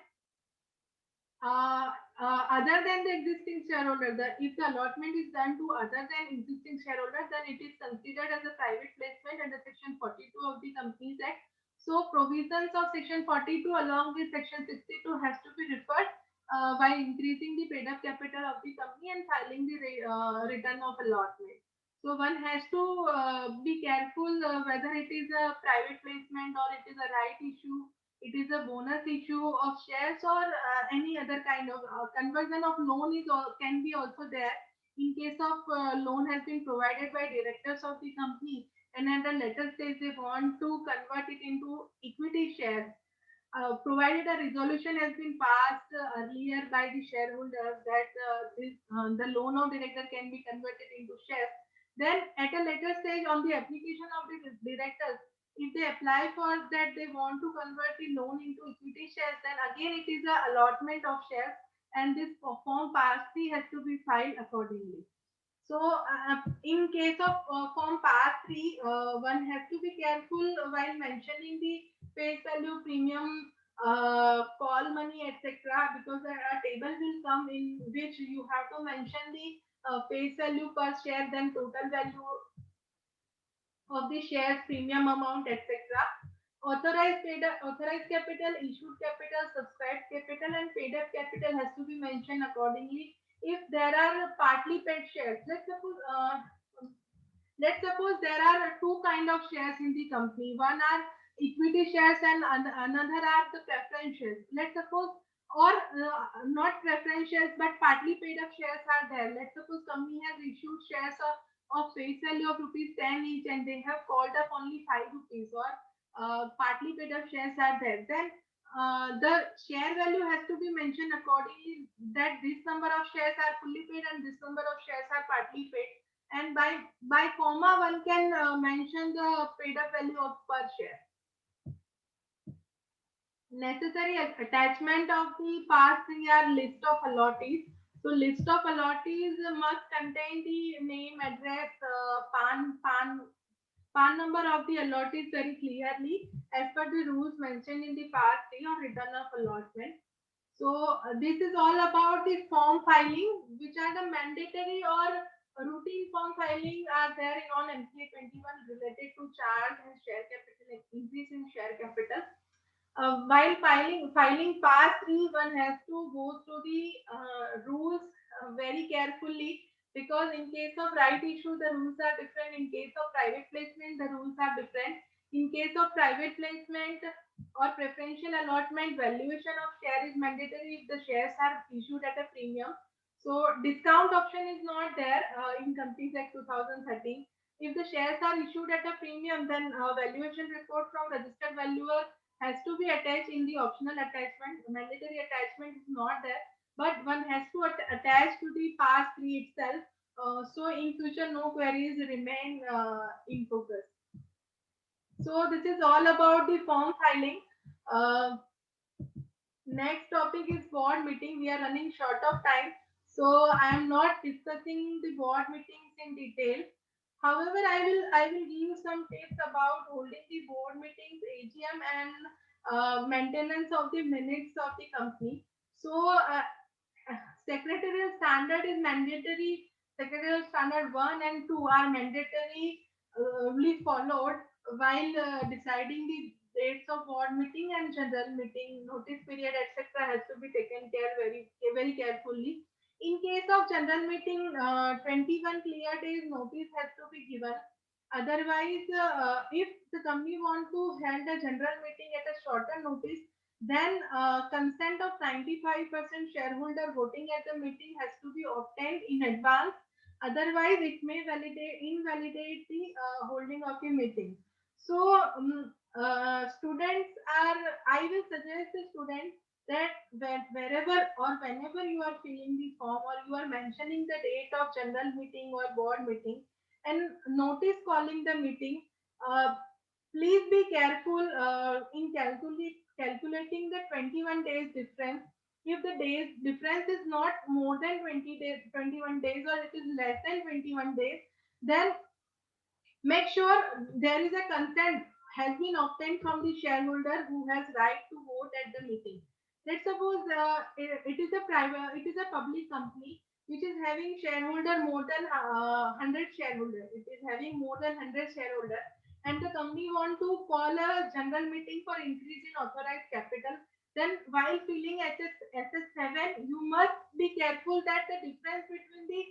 other than the existing shareholder, if the allotment is done to other than existing shareholders, then it is considered as a private placement under Section 42 of the Companies Act. So provisions of Section 42 along with Section 62 has to be referred by increasing the paid-up capital of the company and filing the return of allotment. So one has to be careful whether it is a private placement or it is a right issue, it is a bonus issue of shares, or any other kind of conversion of loan can be also there. In case of loan has been provided by directors of the company, and at a later stage they want to convert it into equity shares. Provided a resolution has been passed earlier by the shareholders that the loan of director can be converted into shares, then at a later stage on the application of the directors, if they apply for that they want to convert the loan into equity shares, then again it is an allotment of shares, and this form Pass 3 has to be filed accordingly. So in case of form Pass 3, one has to be careful while mentioning the face value, premium, call money, etc., because a table will come in which you have to mention the face value per share, then total value of the shares, premium amount, etc. Authorized capital, issued capital, subscribed capital, and paid-up capital has to be mentioned accordingly. If there are partly paid shares, let's suppose there are two kind of shares in the company. One are equity shares and another are the preferentials. Let's suppose, or not preferentials but partly paid up shares are there. Let's suppose company has issued shares of face value of ₹10 each, and they have called up only ₹5, or partly paid up shares are there. Then the share value has to be mentioned accordingly, that this number of shares are fully paid and this number of shares are partly paid. And by comma one can mention the paid up value of per share. necessary attachment of the past year list of allottees. So list of allottees must contain the name, address, PAN number of the allottees very clearly as per the rules mentioned in the past year on return of allotment. So this is all about the form filing, which are the mandatory or routine form filing are there in on NCA 21 related to charge and share capital increase in share capital. While filing part 3, one has to go through the rules very carefully, because in case of right issue the rules are different, in case of private placement the rules are different. In case of private placement or preferential allotment, valuation of share is mandatory if the shares are issued at a premium. So discount option is not there in Companies Act 2013. If the shares are issued at a premium, then valuation report from registered valuer has to be attached in the optional attachment. Mandatory attachment is not there, but one has to attach to the past 3 itself. So in future, no queries remain in focus. So this is all about the form filing. Next topic is board meeting. We are running short of time, so I am not discussing the board meetings in detail. However, I will give you some tips about holding the board meetings, AGM, and maintenance of the minutes of the company. So secretarial standard is mandatory. Secretarial standard 1 and 2 are mandatorily followed while deciding the dates of board meeting and general meeting. Notice period, etc., has to be taken care very carefully. In case of general meeting, 21 clear days notice has to be given. Otherwise, if the company want to hold a general meeting at a shorter notice, then consent of 95% shareholder voting at the meeting has to be obtained in advance. Otherwise, it may invalidate the holding of the meeting. So, students I will suggest the students that wherever or whenever you are filling the form or you are mentioning the date of general meeting or board meeting and notice calling the meeting, please be careful in calculating the 21 days difference. If the days difference is not more than 21 days, or it is less than 21 days, then make sure there is a consent has been obtained from the shareholder who has right to vote at the meeting. Let's suppose it is a public company which is having shareholder more than 100 shareholder. It is having more than 100 shareholder, and the company want to call a general meeting for increase in authorized capital. Then while filling SS7, you must be careful that the difference between the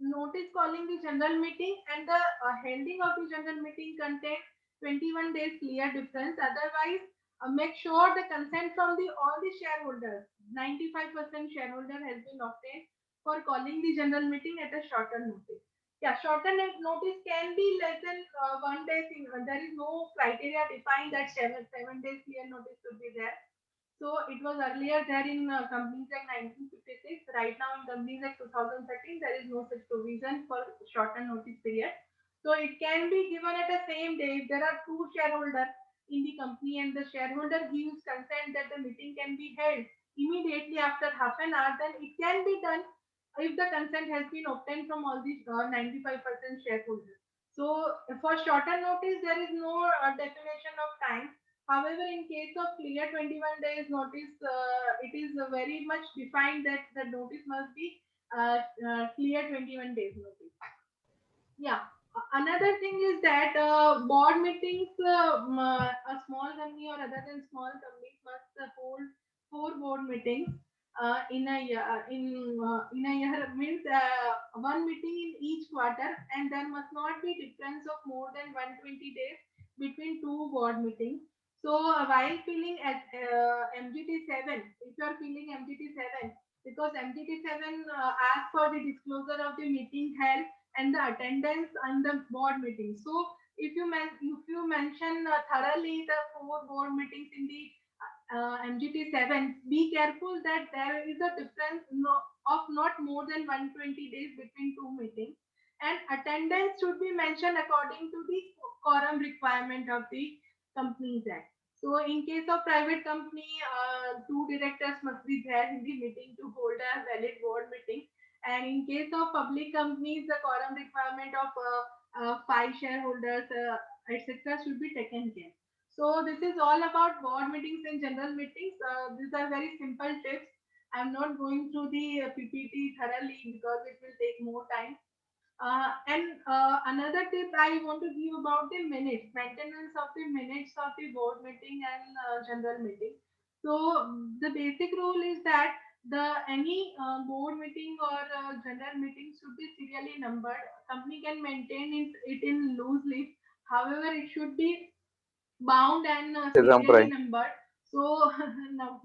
notice calling the general meeting and the holding of the general meeting contain 21 days clear difference. Otherwise, make sure the consent from all the shareholders, 95% shareholder has been obtained for calling the general meeting at a shorter notice. Yeah, shorter notice can be less than 1 day. There is no criteria defined that 7 days clear notice should be there. So it was earlier there in Companies Act 1956. Right now in Companies Act 2013, there is no such provision for shorter notice period. So it can be given at the same day. If there are 2 shareholders in the company and the shareholder gives consent that the meeting can be held immediately after half an hour, then it can be done if the consent has been obtained from all these 95% shareholders. So for shorter notice, there is no definition of time. However, in case of clear 21 days notice, it is very much defined that the notice must be clear 21 days notice. Yeah. Another thing is that board meetings, a small company or other than small companies must hold 4 board meetings in a year. In a year means 1 meeting in each quarter, and there must not be difference of more than 120 days between 2 board meetings. So while filling at MGT7, if you are filling MGT7, because MGT7 asks for the disclosure of the meeting held and the attendance on the board meeting. So if you mention thoroughly the 4 board meetings in the MGT7, be careful that there is a difference of not more than 120 days between 2 meetings, and attendance should be mentioned according to the quorum requirement of the Companies Act. So in case of private company, two directors must be there in the meeting to hold a valid board meeting. And in case of public companies, the quorum requirement of 5 shareholders, etc., should be taken care. So this is all about board meetings and general meetings. These are very simple tips. I'm not going through the PPT thoroughly because it will take more time. Another tip I want to give about the minutes, maintenance of the minutes of the board meeting and general meeting. So the basic rule is that any board meeting or general meeting should be serially numbered. Company can maintain it in loose leaf. However, it should be bound and serially numbered. So now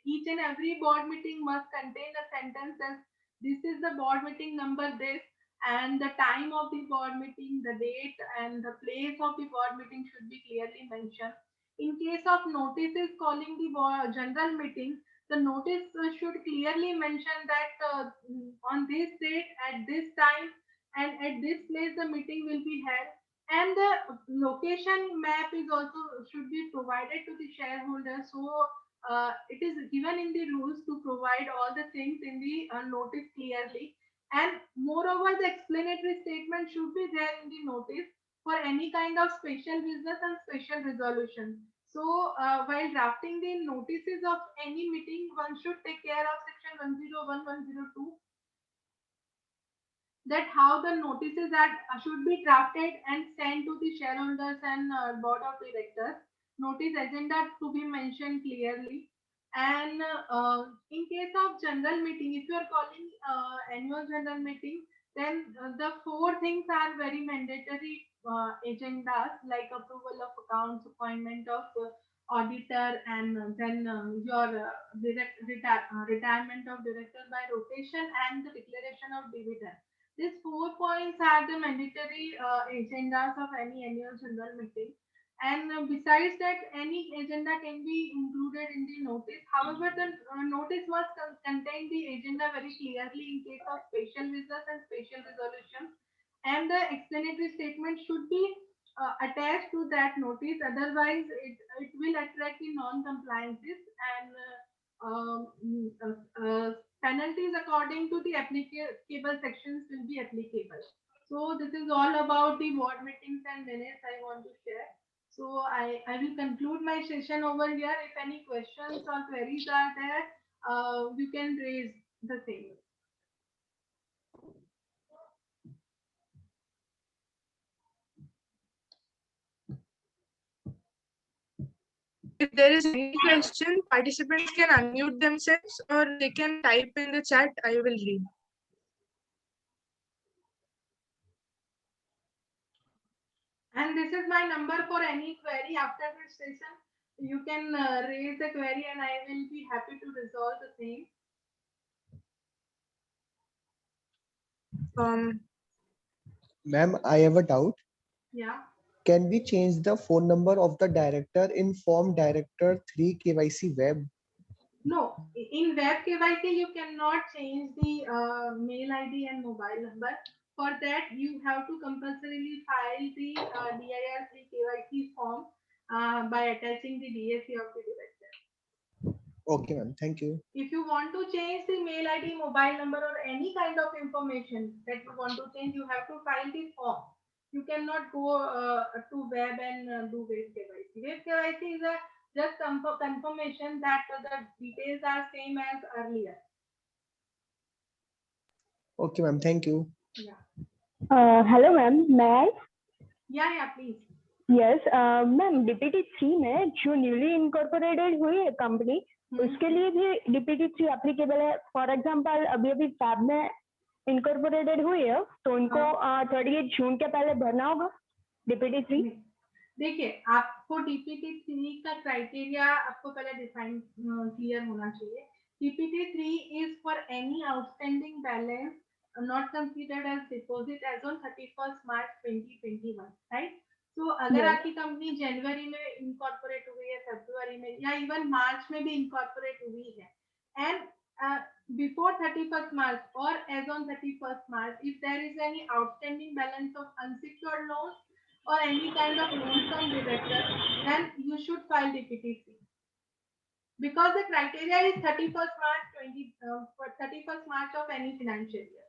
each and every board meeting must contain a sentence as this is the board meeting number this, and the time of the board meeting, the date and the place of the board meeting should be clearly mentioned. In case of notices calling the general meeting, the notice should clearly mention that on this date, at this time, and at this place the meeting will be held, and the location map is also should be provided to the shareholders. So it is given in the rules to provide all the things in the notice clearly, and moreover the explanatory statement should be there in the notice for any kind of special business and special resolution. So while drafting the notices of any meeting, one should take care of section 101, 102, that how the notices that should be drafted and sent to the shareholders and board of directors. Notice agenda to be mentioned clearly. And in case of general meeting, if you are calling annual general meeting, then the 4 things are very mandatory agendas, like approval of accounts, appointment of auditor, and then your retirement of director by rotation, and the declaration of dividend. These 4 points are the mandatory agendas of any annual general meeting. And besides that, any agenda can be included in the notice. However, the notice must contain the agenda very clearly in case of special business and special resolutions. And the explanatory statement should be attached to that notice. Otherwise, it will attract the non-compliances and penalties according to the applicable sections will be applicable. So this is all about the board meetings and minutes I want to share. So I will conclude my session over here. If any questions or queries are there, you can raise the same. If there is any question, participants can unmute themselves or they can type in the chat. I will read. And this is my number for any query after this session. You can raise the query and I will be happy to resolve the same. Ma'am, I have a doubt. Yeah. Can we change the phone number of the director in Form Director 3 KYC Web? No, in Web KYC, you cannot change the mail ID and mobile number. For that, you have to compulsorily file the DIR3 KYC form by attaching the DAC of the director. Okay, ma'am. Thank you. If you want to change the mail ID, mobile number, or any kind of information that you want to change, you have to file the form. You cannot go to web and do Web KYC. Web KYC is a just confirmation that the details are same as earlier. Okay, ma'am. Thank you. Yeah. Hello, ma'am. May I? Yeah, please. Yes, ma'am DPT 3 में जो newly incorporated हुई है company उसके लिए भी DPT 3 applicable है. For example अभी fab में इनकॉर्पोरेटेड हुई है तो उनको 30 जून के पहले भरना होगा DPT 3. देखिए, आपको DPT 3 का क्राइटेरिया आपको पहले डिफाइन क्लियर होना चाहिए. DPT 3 is for any outstanding balance not considered as deposit as on 31st March 2021, right? So अगर आपकी कंपनी जनवरी में इनकॉर्पोरेट हुई है, फरवरी में या इवन मार्च में भी इनकॉर्पोरेट हुई है, and before 31st March or as on 31st March, if there is any outstanding balance of unsecured loans or any kind of loan from director, then you should file DPT3. Because the criteria is 31st March 31st March of any financial year.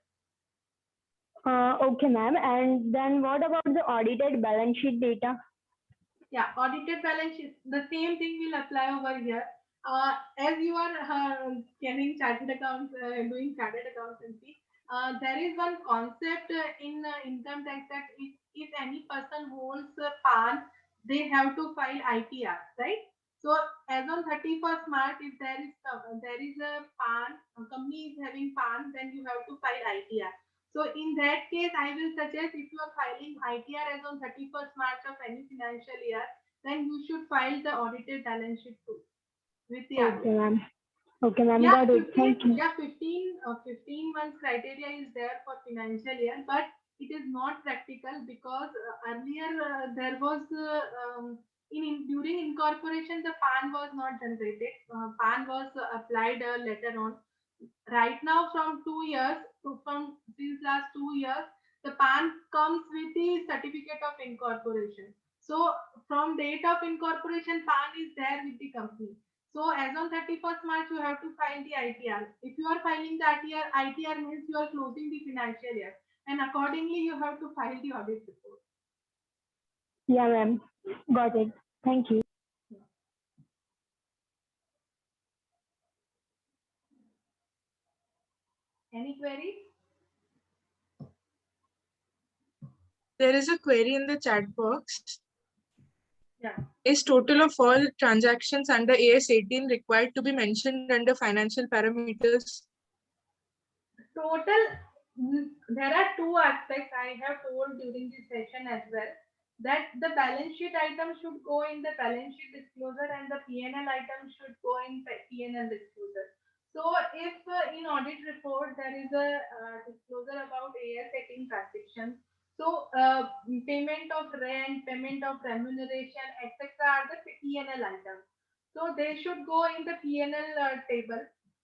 Okay, ma'am. And then what about the audited balance sheet data? Yeah, audited balance sheet, the same thing will apply over here. As you are getting chartered accounts, doing chartered accountancy, there is one concept in income tax that if any person holds PAN, they have to file ITR, right? So as on 31st March, if there is a PAN, a company is having PAN, then you have to file ITR. So in that case, I will suggest if you are filing ITR as on 31st March of any financial year, then you should file the audited balance sheet too with the Okay, RBI. ma'am. Okay, ma'am. Yeah, Got it. Thank you. 15 months criteria is there for financial year, but it is not practical because earlier there was during incorporation the PAN was not generated. PAN was applied later on. Right now, from 2 years, from these last 2 years, the PAN comes with the certificate of incorporation. So from date of incorporation, PAN is there with the company. So as on 31st March, you have to file the ITR. If you are filing the ITR means you are closing the financial year, and accordingly you have to file the audit report. Yeah, ma'am. Got it. Thank you. Any queries? There is a query in the chat box. Yeah. Is total of all transactions under AS 18 required to be mentioned under financial parameters? Total, there are two aspects I have told during this session as well, that the balance sheet item should go in the balance sheet disclosure and the P&L item should go in P&L disclosure. So if in audit report there is a disclosure about AS 18 transactions, so payment of rent, payment of remuneration, etc. are the P&L items. So they should go in the P&L table,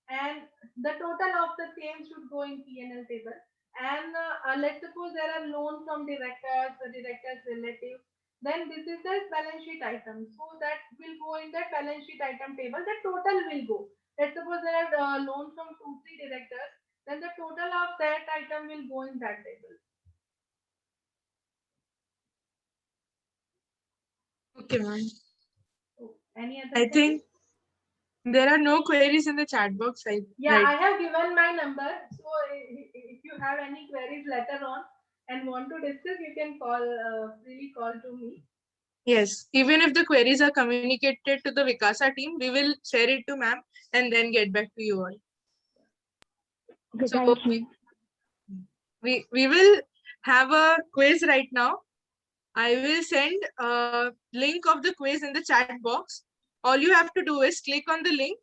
and the total of the same should go in P&L table. And let's suppose there are loans from directors, the directors' relatives, then this is the balance sheet item. So that will go in the balance sheet item table. The total will go. Let's suppose there are loans from 2-3 directors, then the total of that item will go in that table. Okay, ma'am. Any other I think there are no queries in the chat box. Yeah, right? I have given my number. So if you have any queries later on and want to discuss, you can freely call to me. Yes, even if the queries are communicated to the WICASA team, we will share it to ma'am and then get back to you all. Okay, So thank you. we will have a quiz right now. I will send a link of the quiz in the chat box. All you have to do is click on the link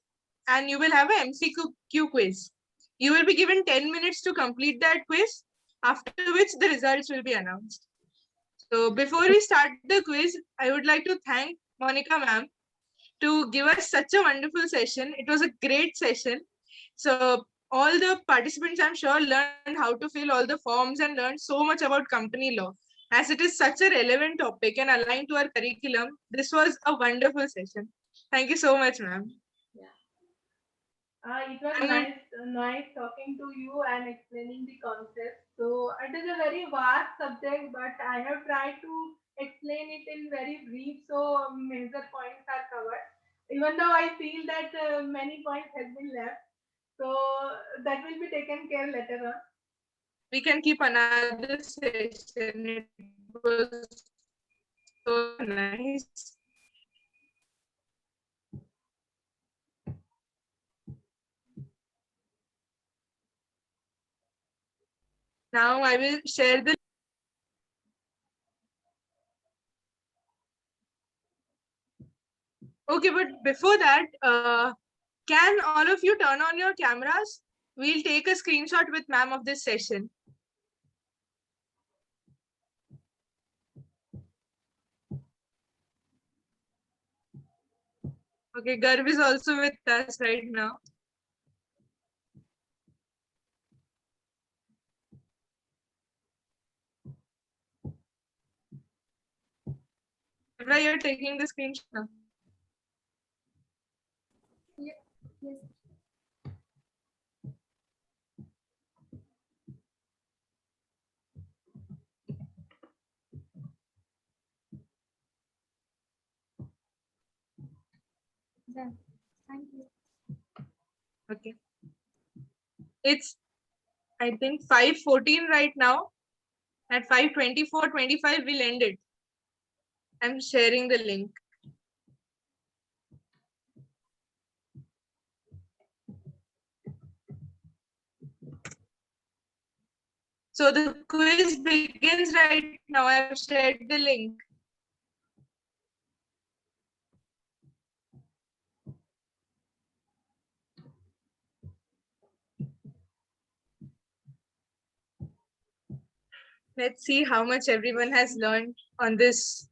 and you will have a MCQ quiz. You will be given 10 minutes to complete that quiz, after which the results will be announced. So before we start the quiz, I would like to thank Monika ma'am to give us such a wonderful session. It was a great session. So all the participants, I'm sure, learned how to fill all the forms and learned so much about company law. As it is such a relevant topic and aligned to our curriculum, this was a wonderful session. Thank you so much, ma'am. It was nice talking to you and explaining the concept. So it is a very vast subject, but I have tried to explain it in very brief, so major points are covered. Even though I feel that many points have been left, so that will be taken care later on. We can keep another session. It was so nice. Now I will share the Okay, but before that, can all of you turn on your cameras? We'll take a screenshot with ma'am of this session. Okay, Garv is also with us right now. Debra, you're taking the screenshot now. Yes. Done. Thank you. Okay. It's, I think, 5:14 right now. At 5:24:25, we'll end it. I'm sharing the link. So the quiz begins right now. I've shared the link. Let's see how much everyone has learned on this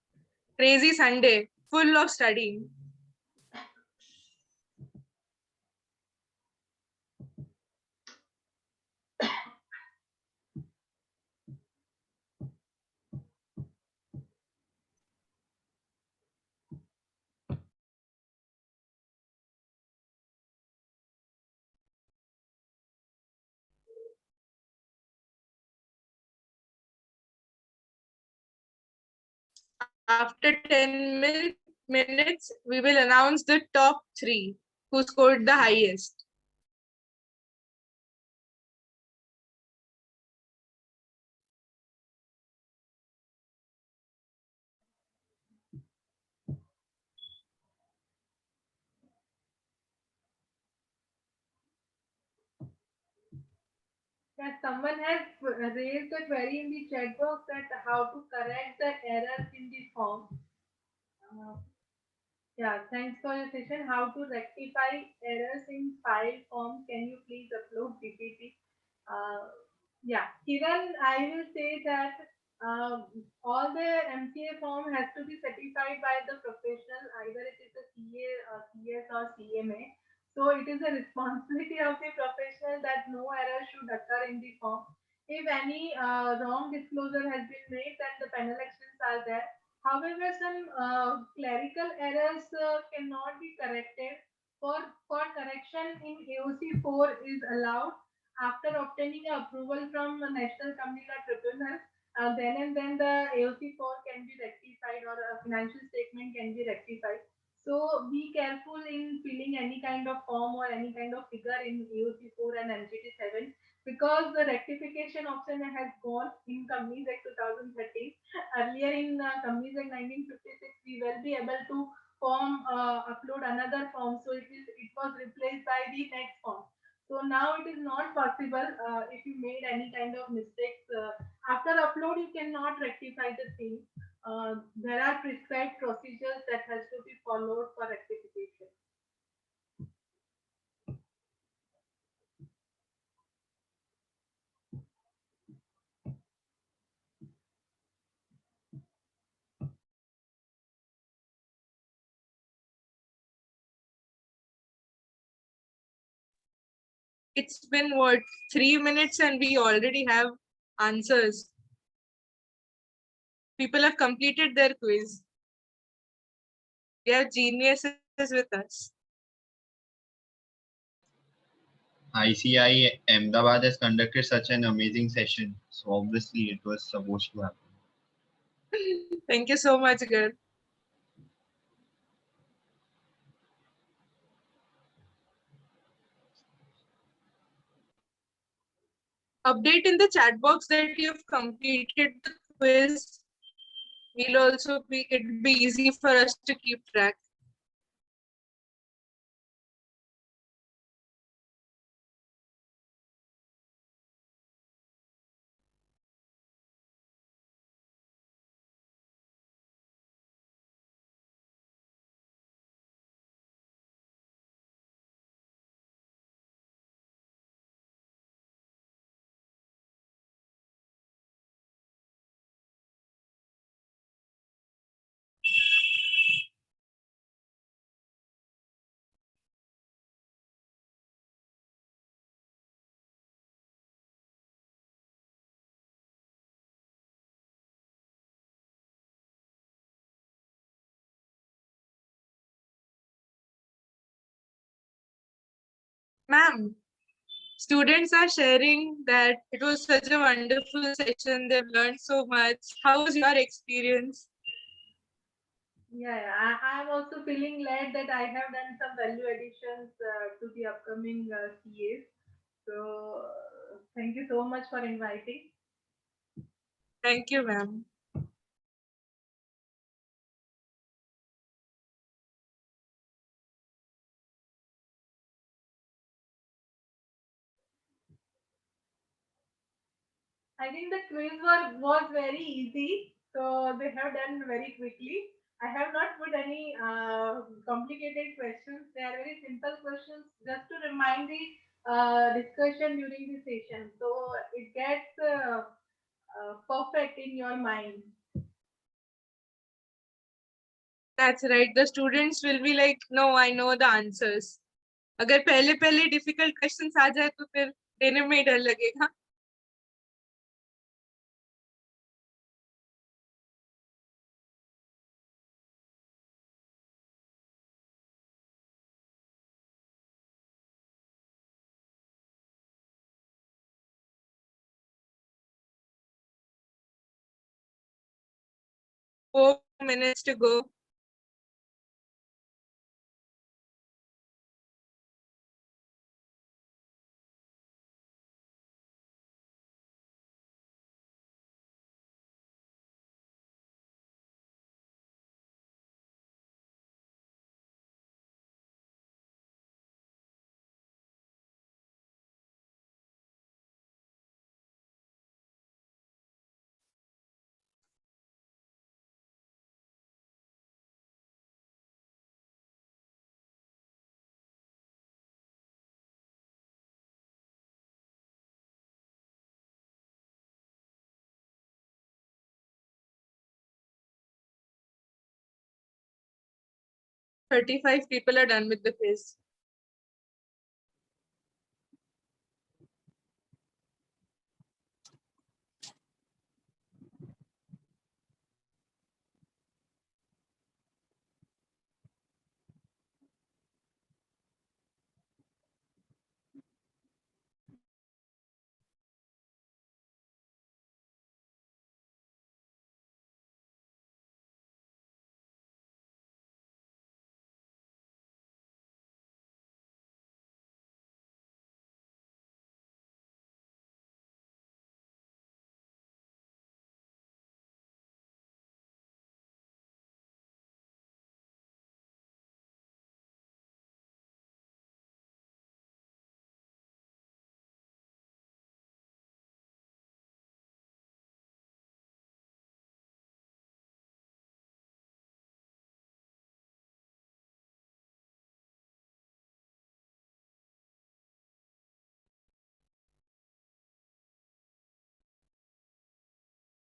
crazy Sunday, full of studying. After 10 minutes, we will announce the top 3 who scored the highest. That someone has raised a query in the chat box that how to correct the errors in the form. Yeah, thanks for your session. How to rectify errors in file form? Can you please upload PPT? Yeah, Kiran, I will say that all the MCA form has to be certified by the professional, either it is a CA, CS or CMA. So it is a responsibility of the professional that no error should occur in the form. If any wrong disclosure has been made, then the penal actions are there. However, some clerical errors cannot be corrected. For correction in AOC 4 is allowed after obtaining approval from the National Company Law Tribunal. Then and then the AOC 4 can be rectified or a financial statement can be rectified. So be careful in filling any kind of form or any kind of figure in AOC 4 and MGT 7 because the rectification option has gone in Companies Act 2013. Earlier in Companies Act 1956, we will be able to upload another form. So it was replaced by the next form. So now it is not possible if you made any kind of mistakes. After upload, you cannot rectify the thing. There are prescribed procedures that has to be followed for rectification. It's been what, 3 minutes and we already have answers. People have completed their quiz. We have geniuses with us. ICI Ahmedabad has conducted such an amazing session. So obviously it was supposed to happen. Thank you so much, girl. Update in the chat box that you've completed the quiz. It'll also be easy for us to keep track. Ma'am, students are sharing that it was such a wonderful session. They've learned so much. How was your experience? Yeah, I'm also feeling glad that I have done some value additions to the upcoming CAs. So thank you so much for inviting. Thank you, ma'am. I think the quiz was very easy, so they have done very quickly. I have not put any complicated questions. They are very simple questions just to remind the discussion during the session. So it gets perfect in your mind. That's right. The students will be like, no, I know the answers. अगर पहले पहले difficult questions आ जाए तो फिर देने में ही डर लगेगा. Four minutes to go. "35 people are done with the quiz."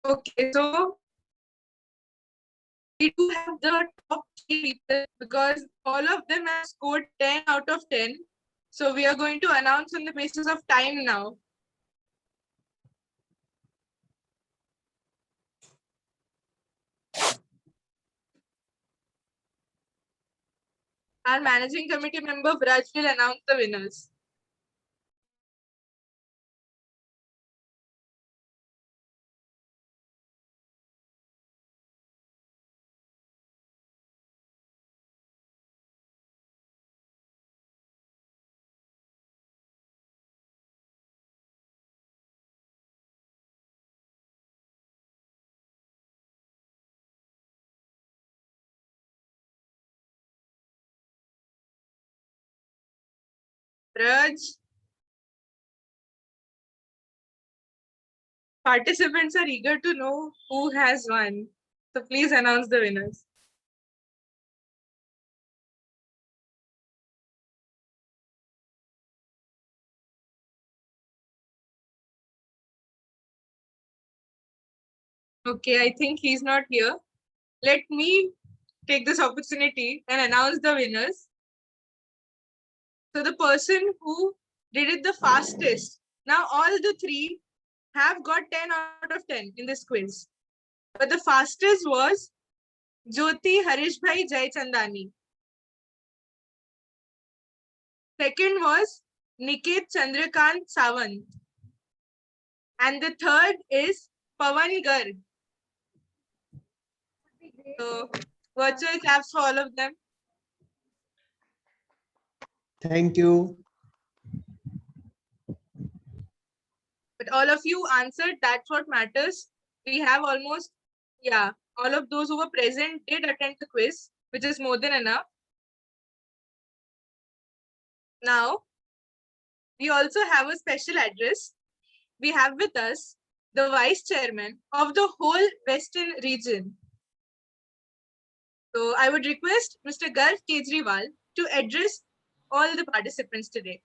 Okay, so we do have the top 3 people because all of them have scored 10 out of 10. So we are going to announce on the basis of time now. Our managing committee member Vraj will announce the winners. Vraj. Participants are eager to know who has won. So please announce the winners. Okay, I think he's not here. Let me take this opportunity and announce the winners. So the person who did it the fastest, now all the 3 have got 10 out of 10 in this quiz. But the fastest was Jyoti Harishbhai Jaichandani. Second was Niket Chandrakant Sawant. And the third is Pawan Garg. So, virtual claps for all of them. Thank you. But all of you answered, that's what matters. We have almost, yeah, all of those who were present did attend the quiz, which is more than enough. Now, we also have a special address. We have with us the Vice Chairman of the whole Western region. So I would request Mr. Garg Kejriwal to address all the participants today.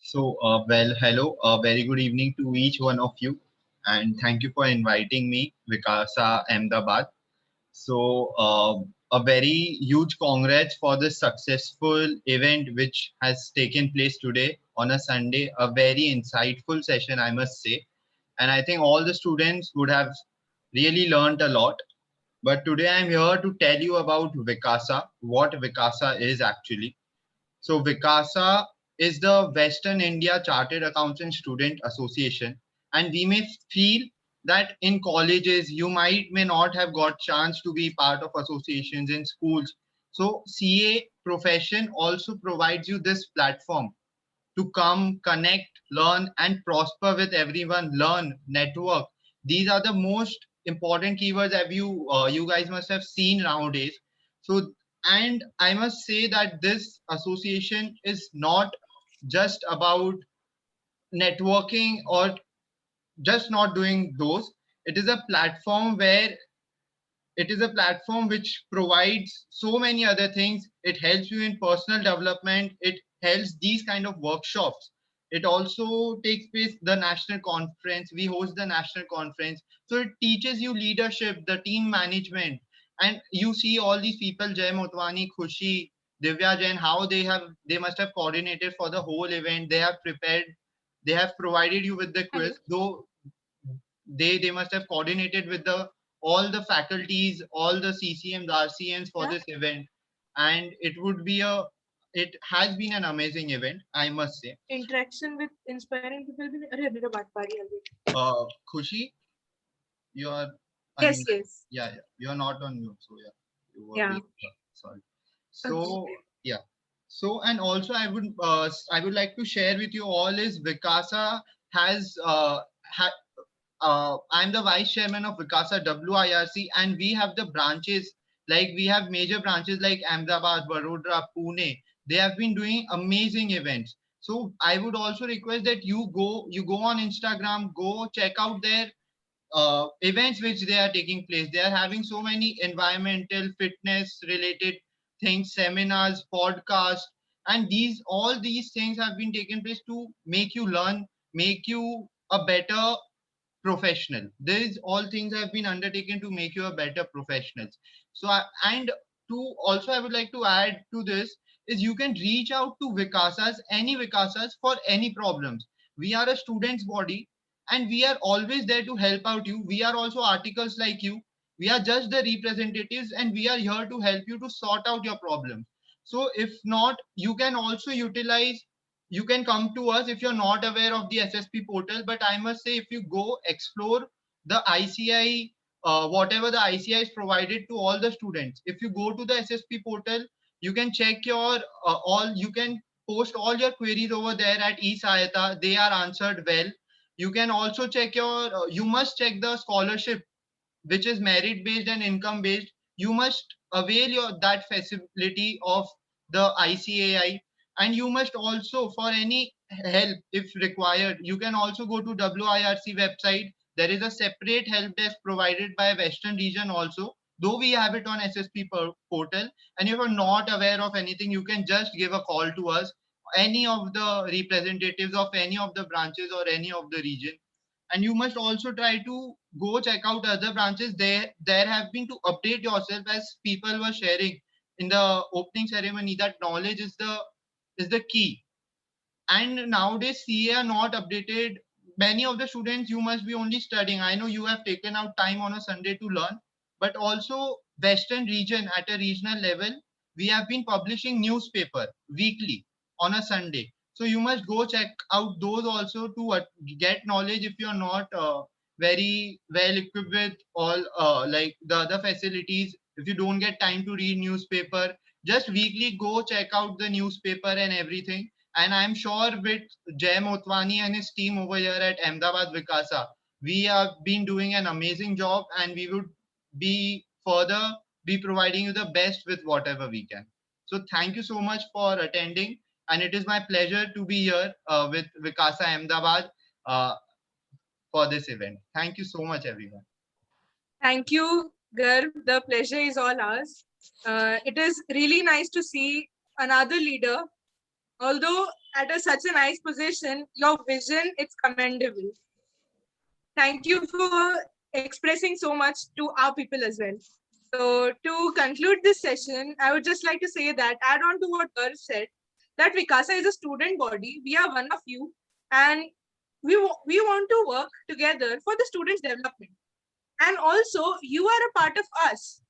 So, well, hello, very good evening to each one of you, and thank you for inviting me, Vikasa Ahmedabad. So, a very huge congrats for this successful event which has taken place today on a Sunday. A very insightful session, I must say, and I think all the students would have really learned a lot. But today I'm here to tell you about WICASA, what WICASA is actually. So WICASA is the Western India Chartered Accountant Student Association, and we may feel that in colleges you may not have got chance to be part of associations in schools. So CA profession also provides you this platform to come, connect, learn, and prosper with everyone. Learn, network. These are the most important keywords that you guys must have seen nowadays. So, and I must say that this association is not just about networking or just not doing those. It is a platform where it is a platform which provides so many other things. It helps you in personal development. It helps these kind of workshops. It also takes place the national conference. We host the national conference. So it teaches you leadership, the team management. And you see all these people, Jay Motwani, Khushi, Divya Jain, how they must have coordinated for the whole event. They have prepared, they have provided you with the quiz, though they must have coordinated with the all the faculties, all the CCMs, RCMs for this event, and it has been an amazing event, I must say. Interaction with inspiring people. Khushi, you are Yes, yes. yeah, you are not on mute, so yeah, you were Yeah. sorry. So yeah, so and also I would like to share with you all is WICASA has I'm the vice chairman of WICASA WIRC, and we have the branches, like we have major branches like Ahmedabad, Barodara, Pune. They have been doing amazing events. So I would also request that you go on Instagram, go check out their events which they are taking place. They are having so many environmental fitness related things, seminars, podcasts, and all these things have been taken place to make you learn, make you a better professional. These all things have been undertaken to make you a better professional. So and to also I would like to add to this is you can reach out to Vikasas, any Vikasas for any problems. We are a students body and we are always there to help out you. We are also articles like you. We are just the representatives and we are here to help you to sort out your problems. So if not, you can also utilize, you can come to us if you're not aware of the SSP portal. But I must say, if you go explore the ICI, whatever the ICI is provided to all the students, if you go to the SSP portal, you can check your you can post all your queries over there at eSayata. They are answered well. You can also check your, you must check the scholarship, which is merit based and income based. You must avail that facility of the ICAI, and you must also, for any help if required, you can also go to WIRC website. There is a separate help desk provided by Western region also, though we have it on SSP portal. And if you're not aware of anything, you can just give a call to us, any of the representatives of any of the branches or any of the region. And you must also try to go check out other branches. There have been to update yourself, as people were sharing in the opening ceremony, that knowledge is the key. And nowadays CA are not updated. Many of the students, you must be only studying. I know you have taken out time on a Sunday to learn, but also Western region at a regional level, we have been publishing newspaper weekly on a Sunday. So you must go check out those also to get knowledge if you are not very well equipped with all like the other facilities. If you don't get time to read newspaper, just weekly go check out the newspaper and everything. And I'm sure with Jay Motwani and his team over here at Ahmedabad WICASA, we have been doing an amazing job, and we would be further be providing you the best with whatever we can. So thank you so much for attending, and it is my pleasure to be here with WICASA Ahmedabad for this event. Thank you so much, everyone. Thank you, Garv. The pleasure is all ours. It is really nice to see another leader. Although at such a nice position, your vision, it's commendable. Thank you for expressing so much to our people as well. So to conclude this session, I would just like to say that, add on to what Garv said, that WICASA is a student body. We are one of you, and we want to work together for the students' development. And also, you are a part of us.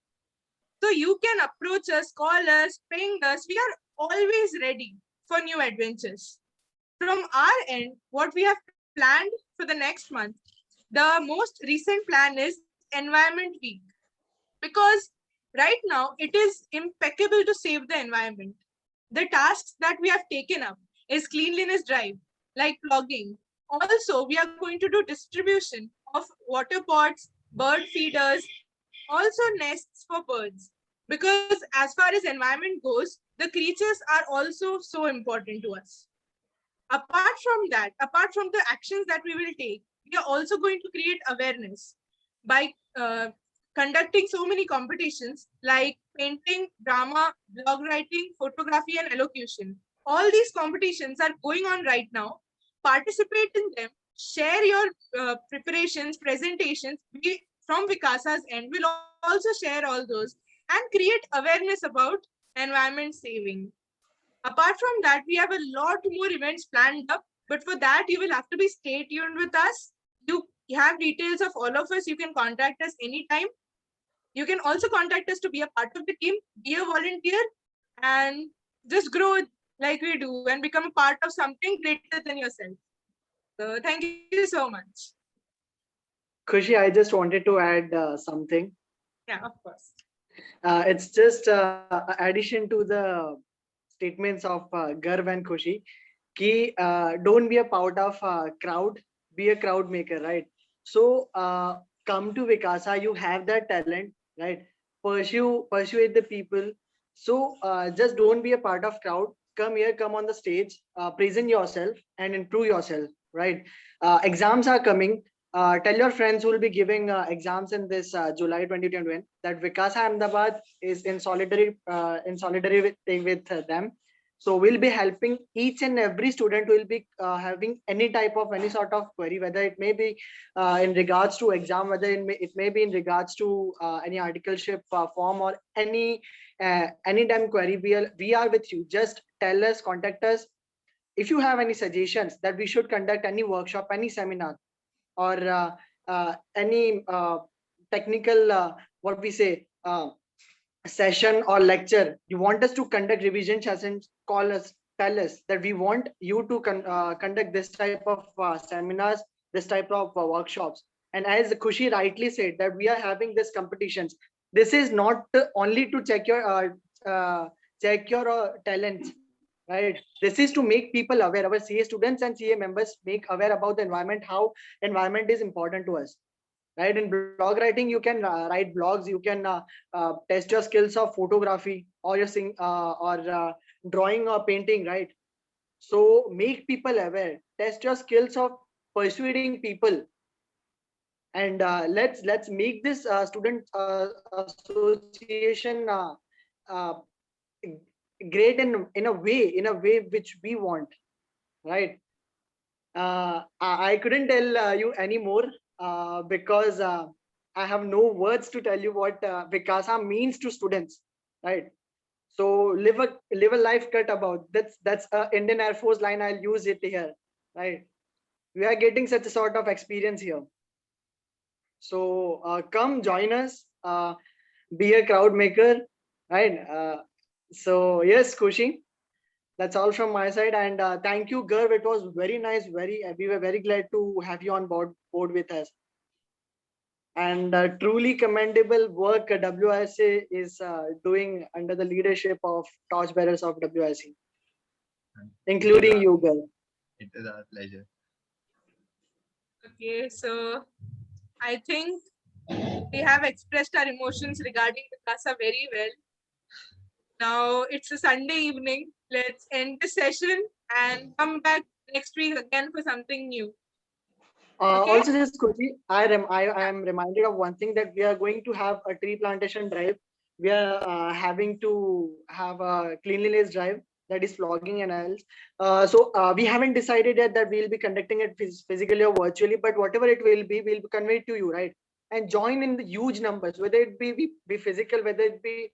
So you can approach us, call us, ping us. We are always ready for new adventures. From our end, what we have planned for the next month, the most recent plan is Environment Week. Because right now, it is impeccable to save the environment. The tasks that we have taken up is cleanliness drive, like plugging. Also, we are going to do distribution of water pots, bird feeders, also nests for birds. Because as far as environment goes, the creatures are also so important to us. Apart from that, apart from the actions that we will take, we are also going to create awareness by conducting so many competitions like painting, drama, blog writing, photography, and elocution. All these competitions are going on right now. Participate in them, share your preparations, presentations. We, from WICASA's end, will also share all those and create awareness about environment saving. Apart from that, we have a lot more events planned up, but for that, you will have to be stay tuned with us. You have details of all of us. You can contact us anytime. You can also contact us to be a part of the team, be a volunteer, and just grow like we do and become a part of something greater than yourself. So thank you so much. Khushi, I just wanted to add something. Yeah, of course. It's just addition to the statements of Garv and Khushi. Ki, don't be a part of crowd, be a crowd maker, right? So come to WICASA, you have that talent, right? Persuade the people. So just don't be a part of crowd. Come here, come on the stage, present yourself and improve yourself, right? Exams are coming. Tell your friends who will be giving exams in this July 2021 that WICASA Ahmedabad is in solidarity with them. So we'll be helping each and every student who will be having any sort of query, whether it may be in regards to exam, whether it may be in regards to any articleship form or any damn query. We are with you. Just tell us, contact us. If you have any suggestions that we should conduct any workshop, any seminar, or any technical, what we say, session or lecture, you want us to conduct revision sessions, call us, tell us that we want you to conduct this type of seminars, this type of workshops. And as Khushi rightly said, that we are having these competitions. This is not only to check your talents, right? This is to make people aware. Our CA students and CA members make aware about the environment, how environment is important to us, right? In blog writing, you can write blogs, you can test your skills of photography or your drawing or painting, right? So make people aware, test your skills of persuading people, and let's make this student association great in a way which we want, right? I couldn't tell you any more because I have no words to tell you what WICASA means to students, right? So live a life cut about. That's Indian Air Force line. I'll use it here, right? We are getting such a sort of experience here. So come join us, be a crowd maker, right? So yes, Khushi, That's all from my side. And thank you, Garv. It was very nice. We were very glad to have you on board with us. And truly commendable work WICA is doing under the leadership of torchbearers of WIC, including you, Garv. It is our pleasure. Okay, so I think we have expressed our emotions regarding WICASA very well. Now it's a Sunday evening. Let's end the session and come back next week again for something new. Also, just quickly, I am reminded of one thing, that we are going to have a tree plantation drive. We are having to have a cleanliness drive, that is flogging and else. So we haven't decided yet that we'll be conducting it physically or virtually, but whatever it will be, we'll convey it to you, right? And join in the huge numbers, whether it be physical, whether it be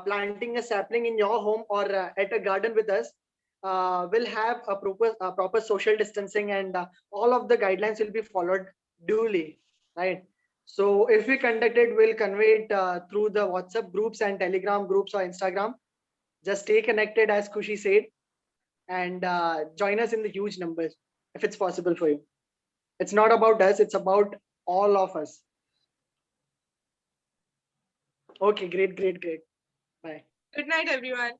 planting a sapling in your home or at a garden with us. Will have a proper social distancing, and all of the guidelines will be followed duly, right? So if we conduct it, we'll convey it through the WhatsApp groups and Telegram groups or Instagram. Just stay connected, as Kushi said, and join us in the huge numbers if it's possible for you. It's not about us, it's about all of us. Okay, great. Bye. Good night, everyone.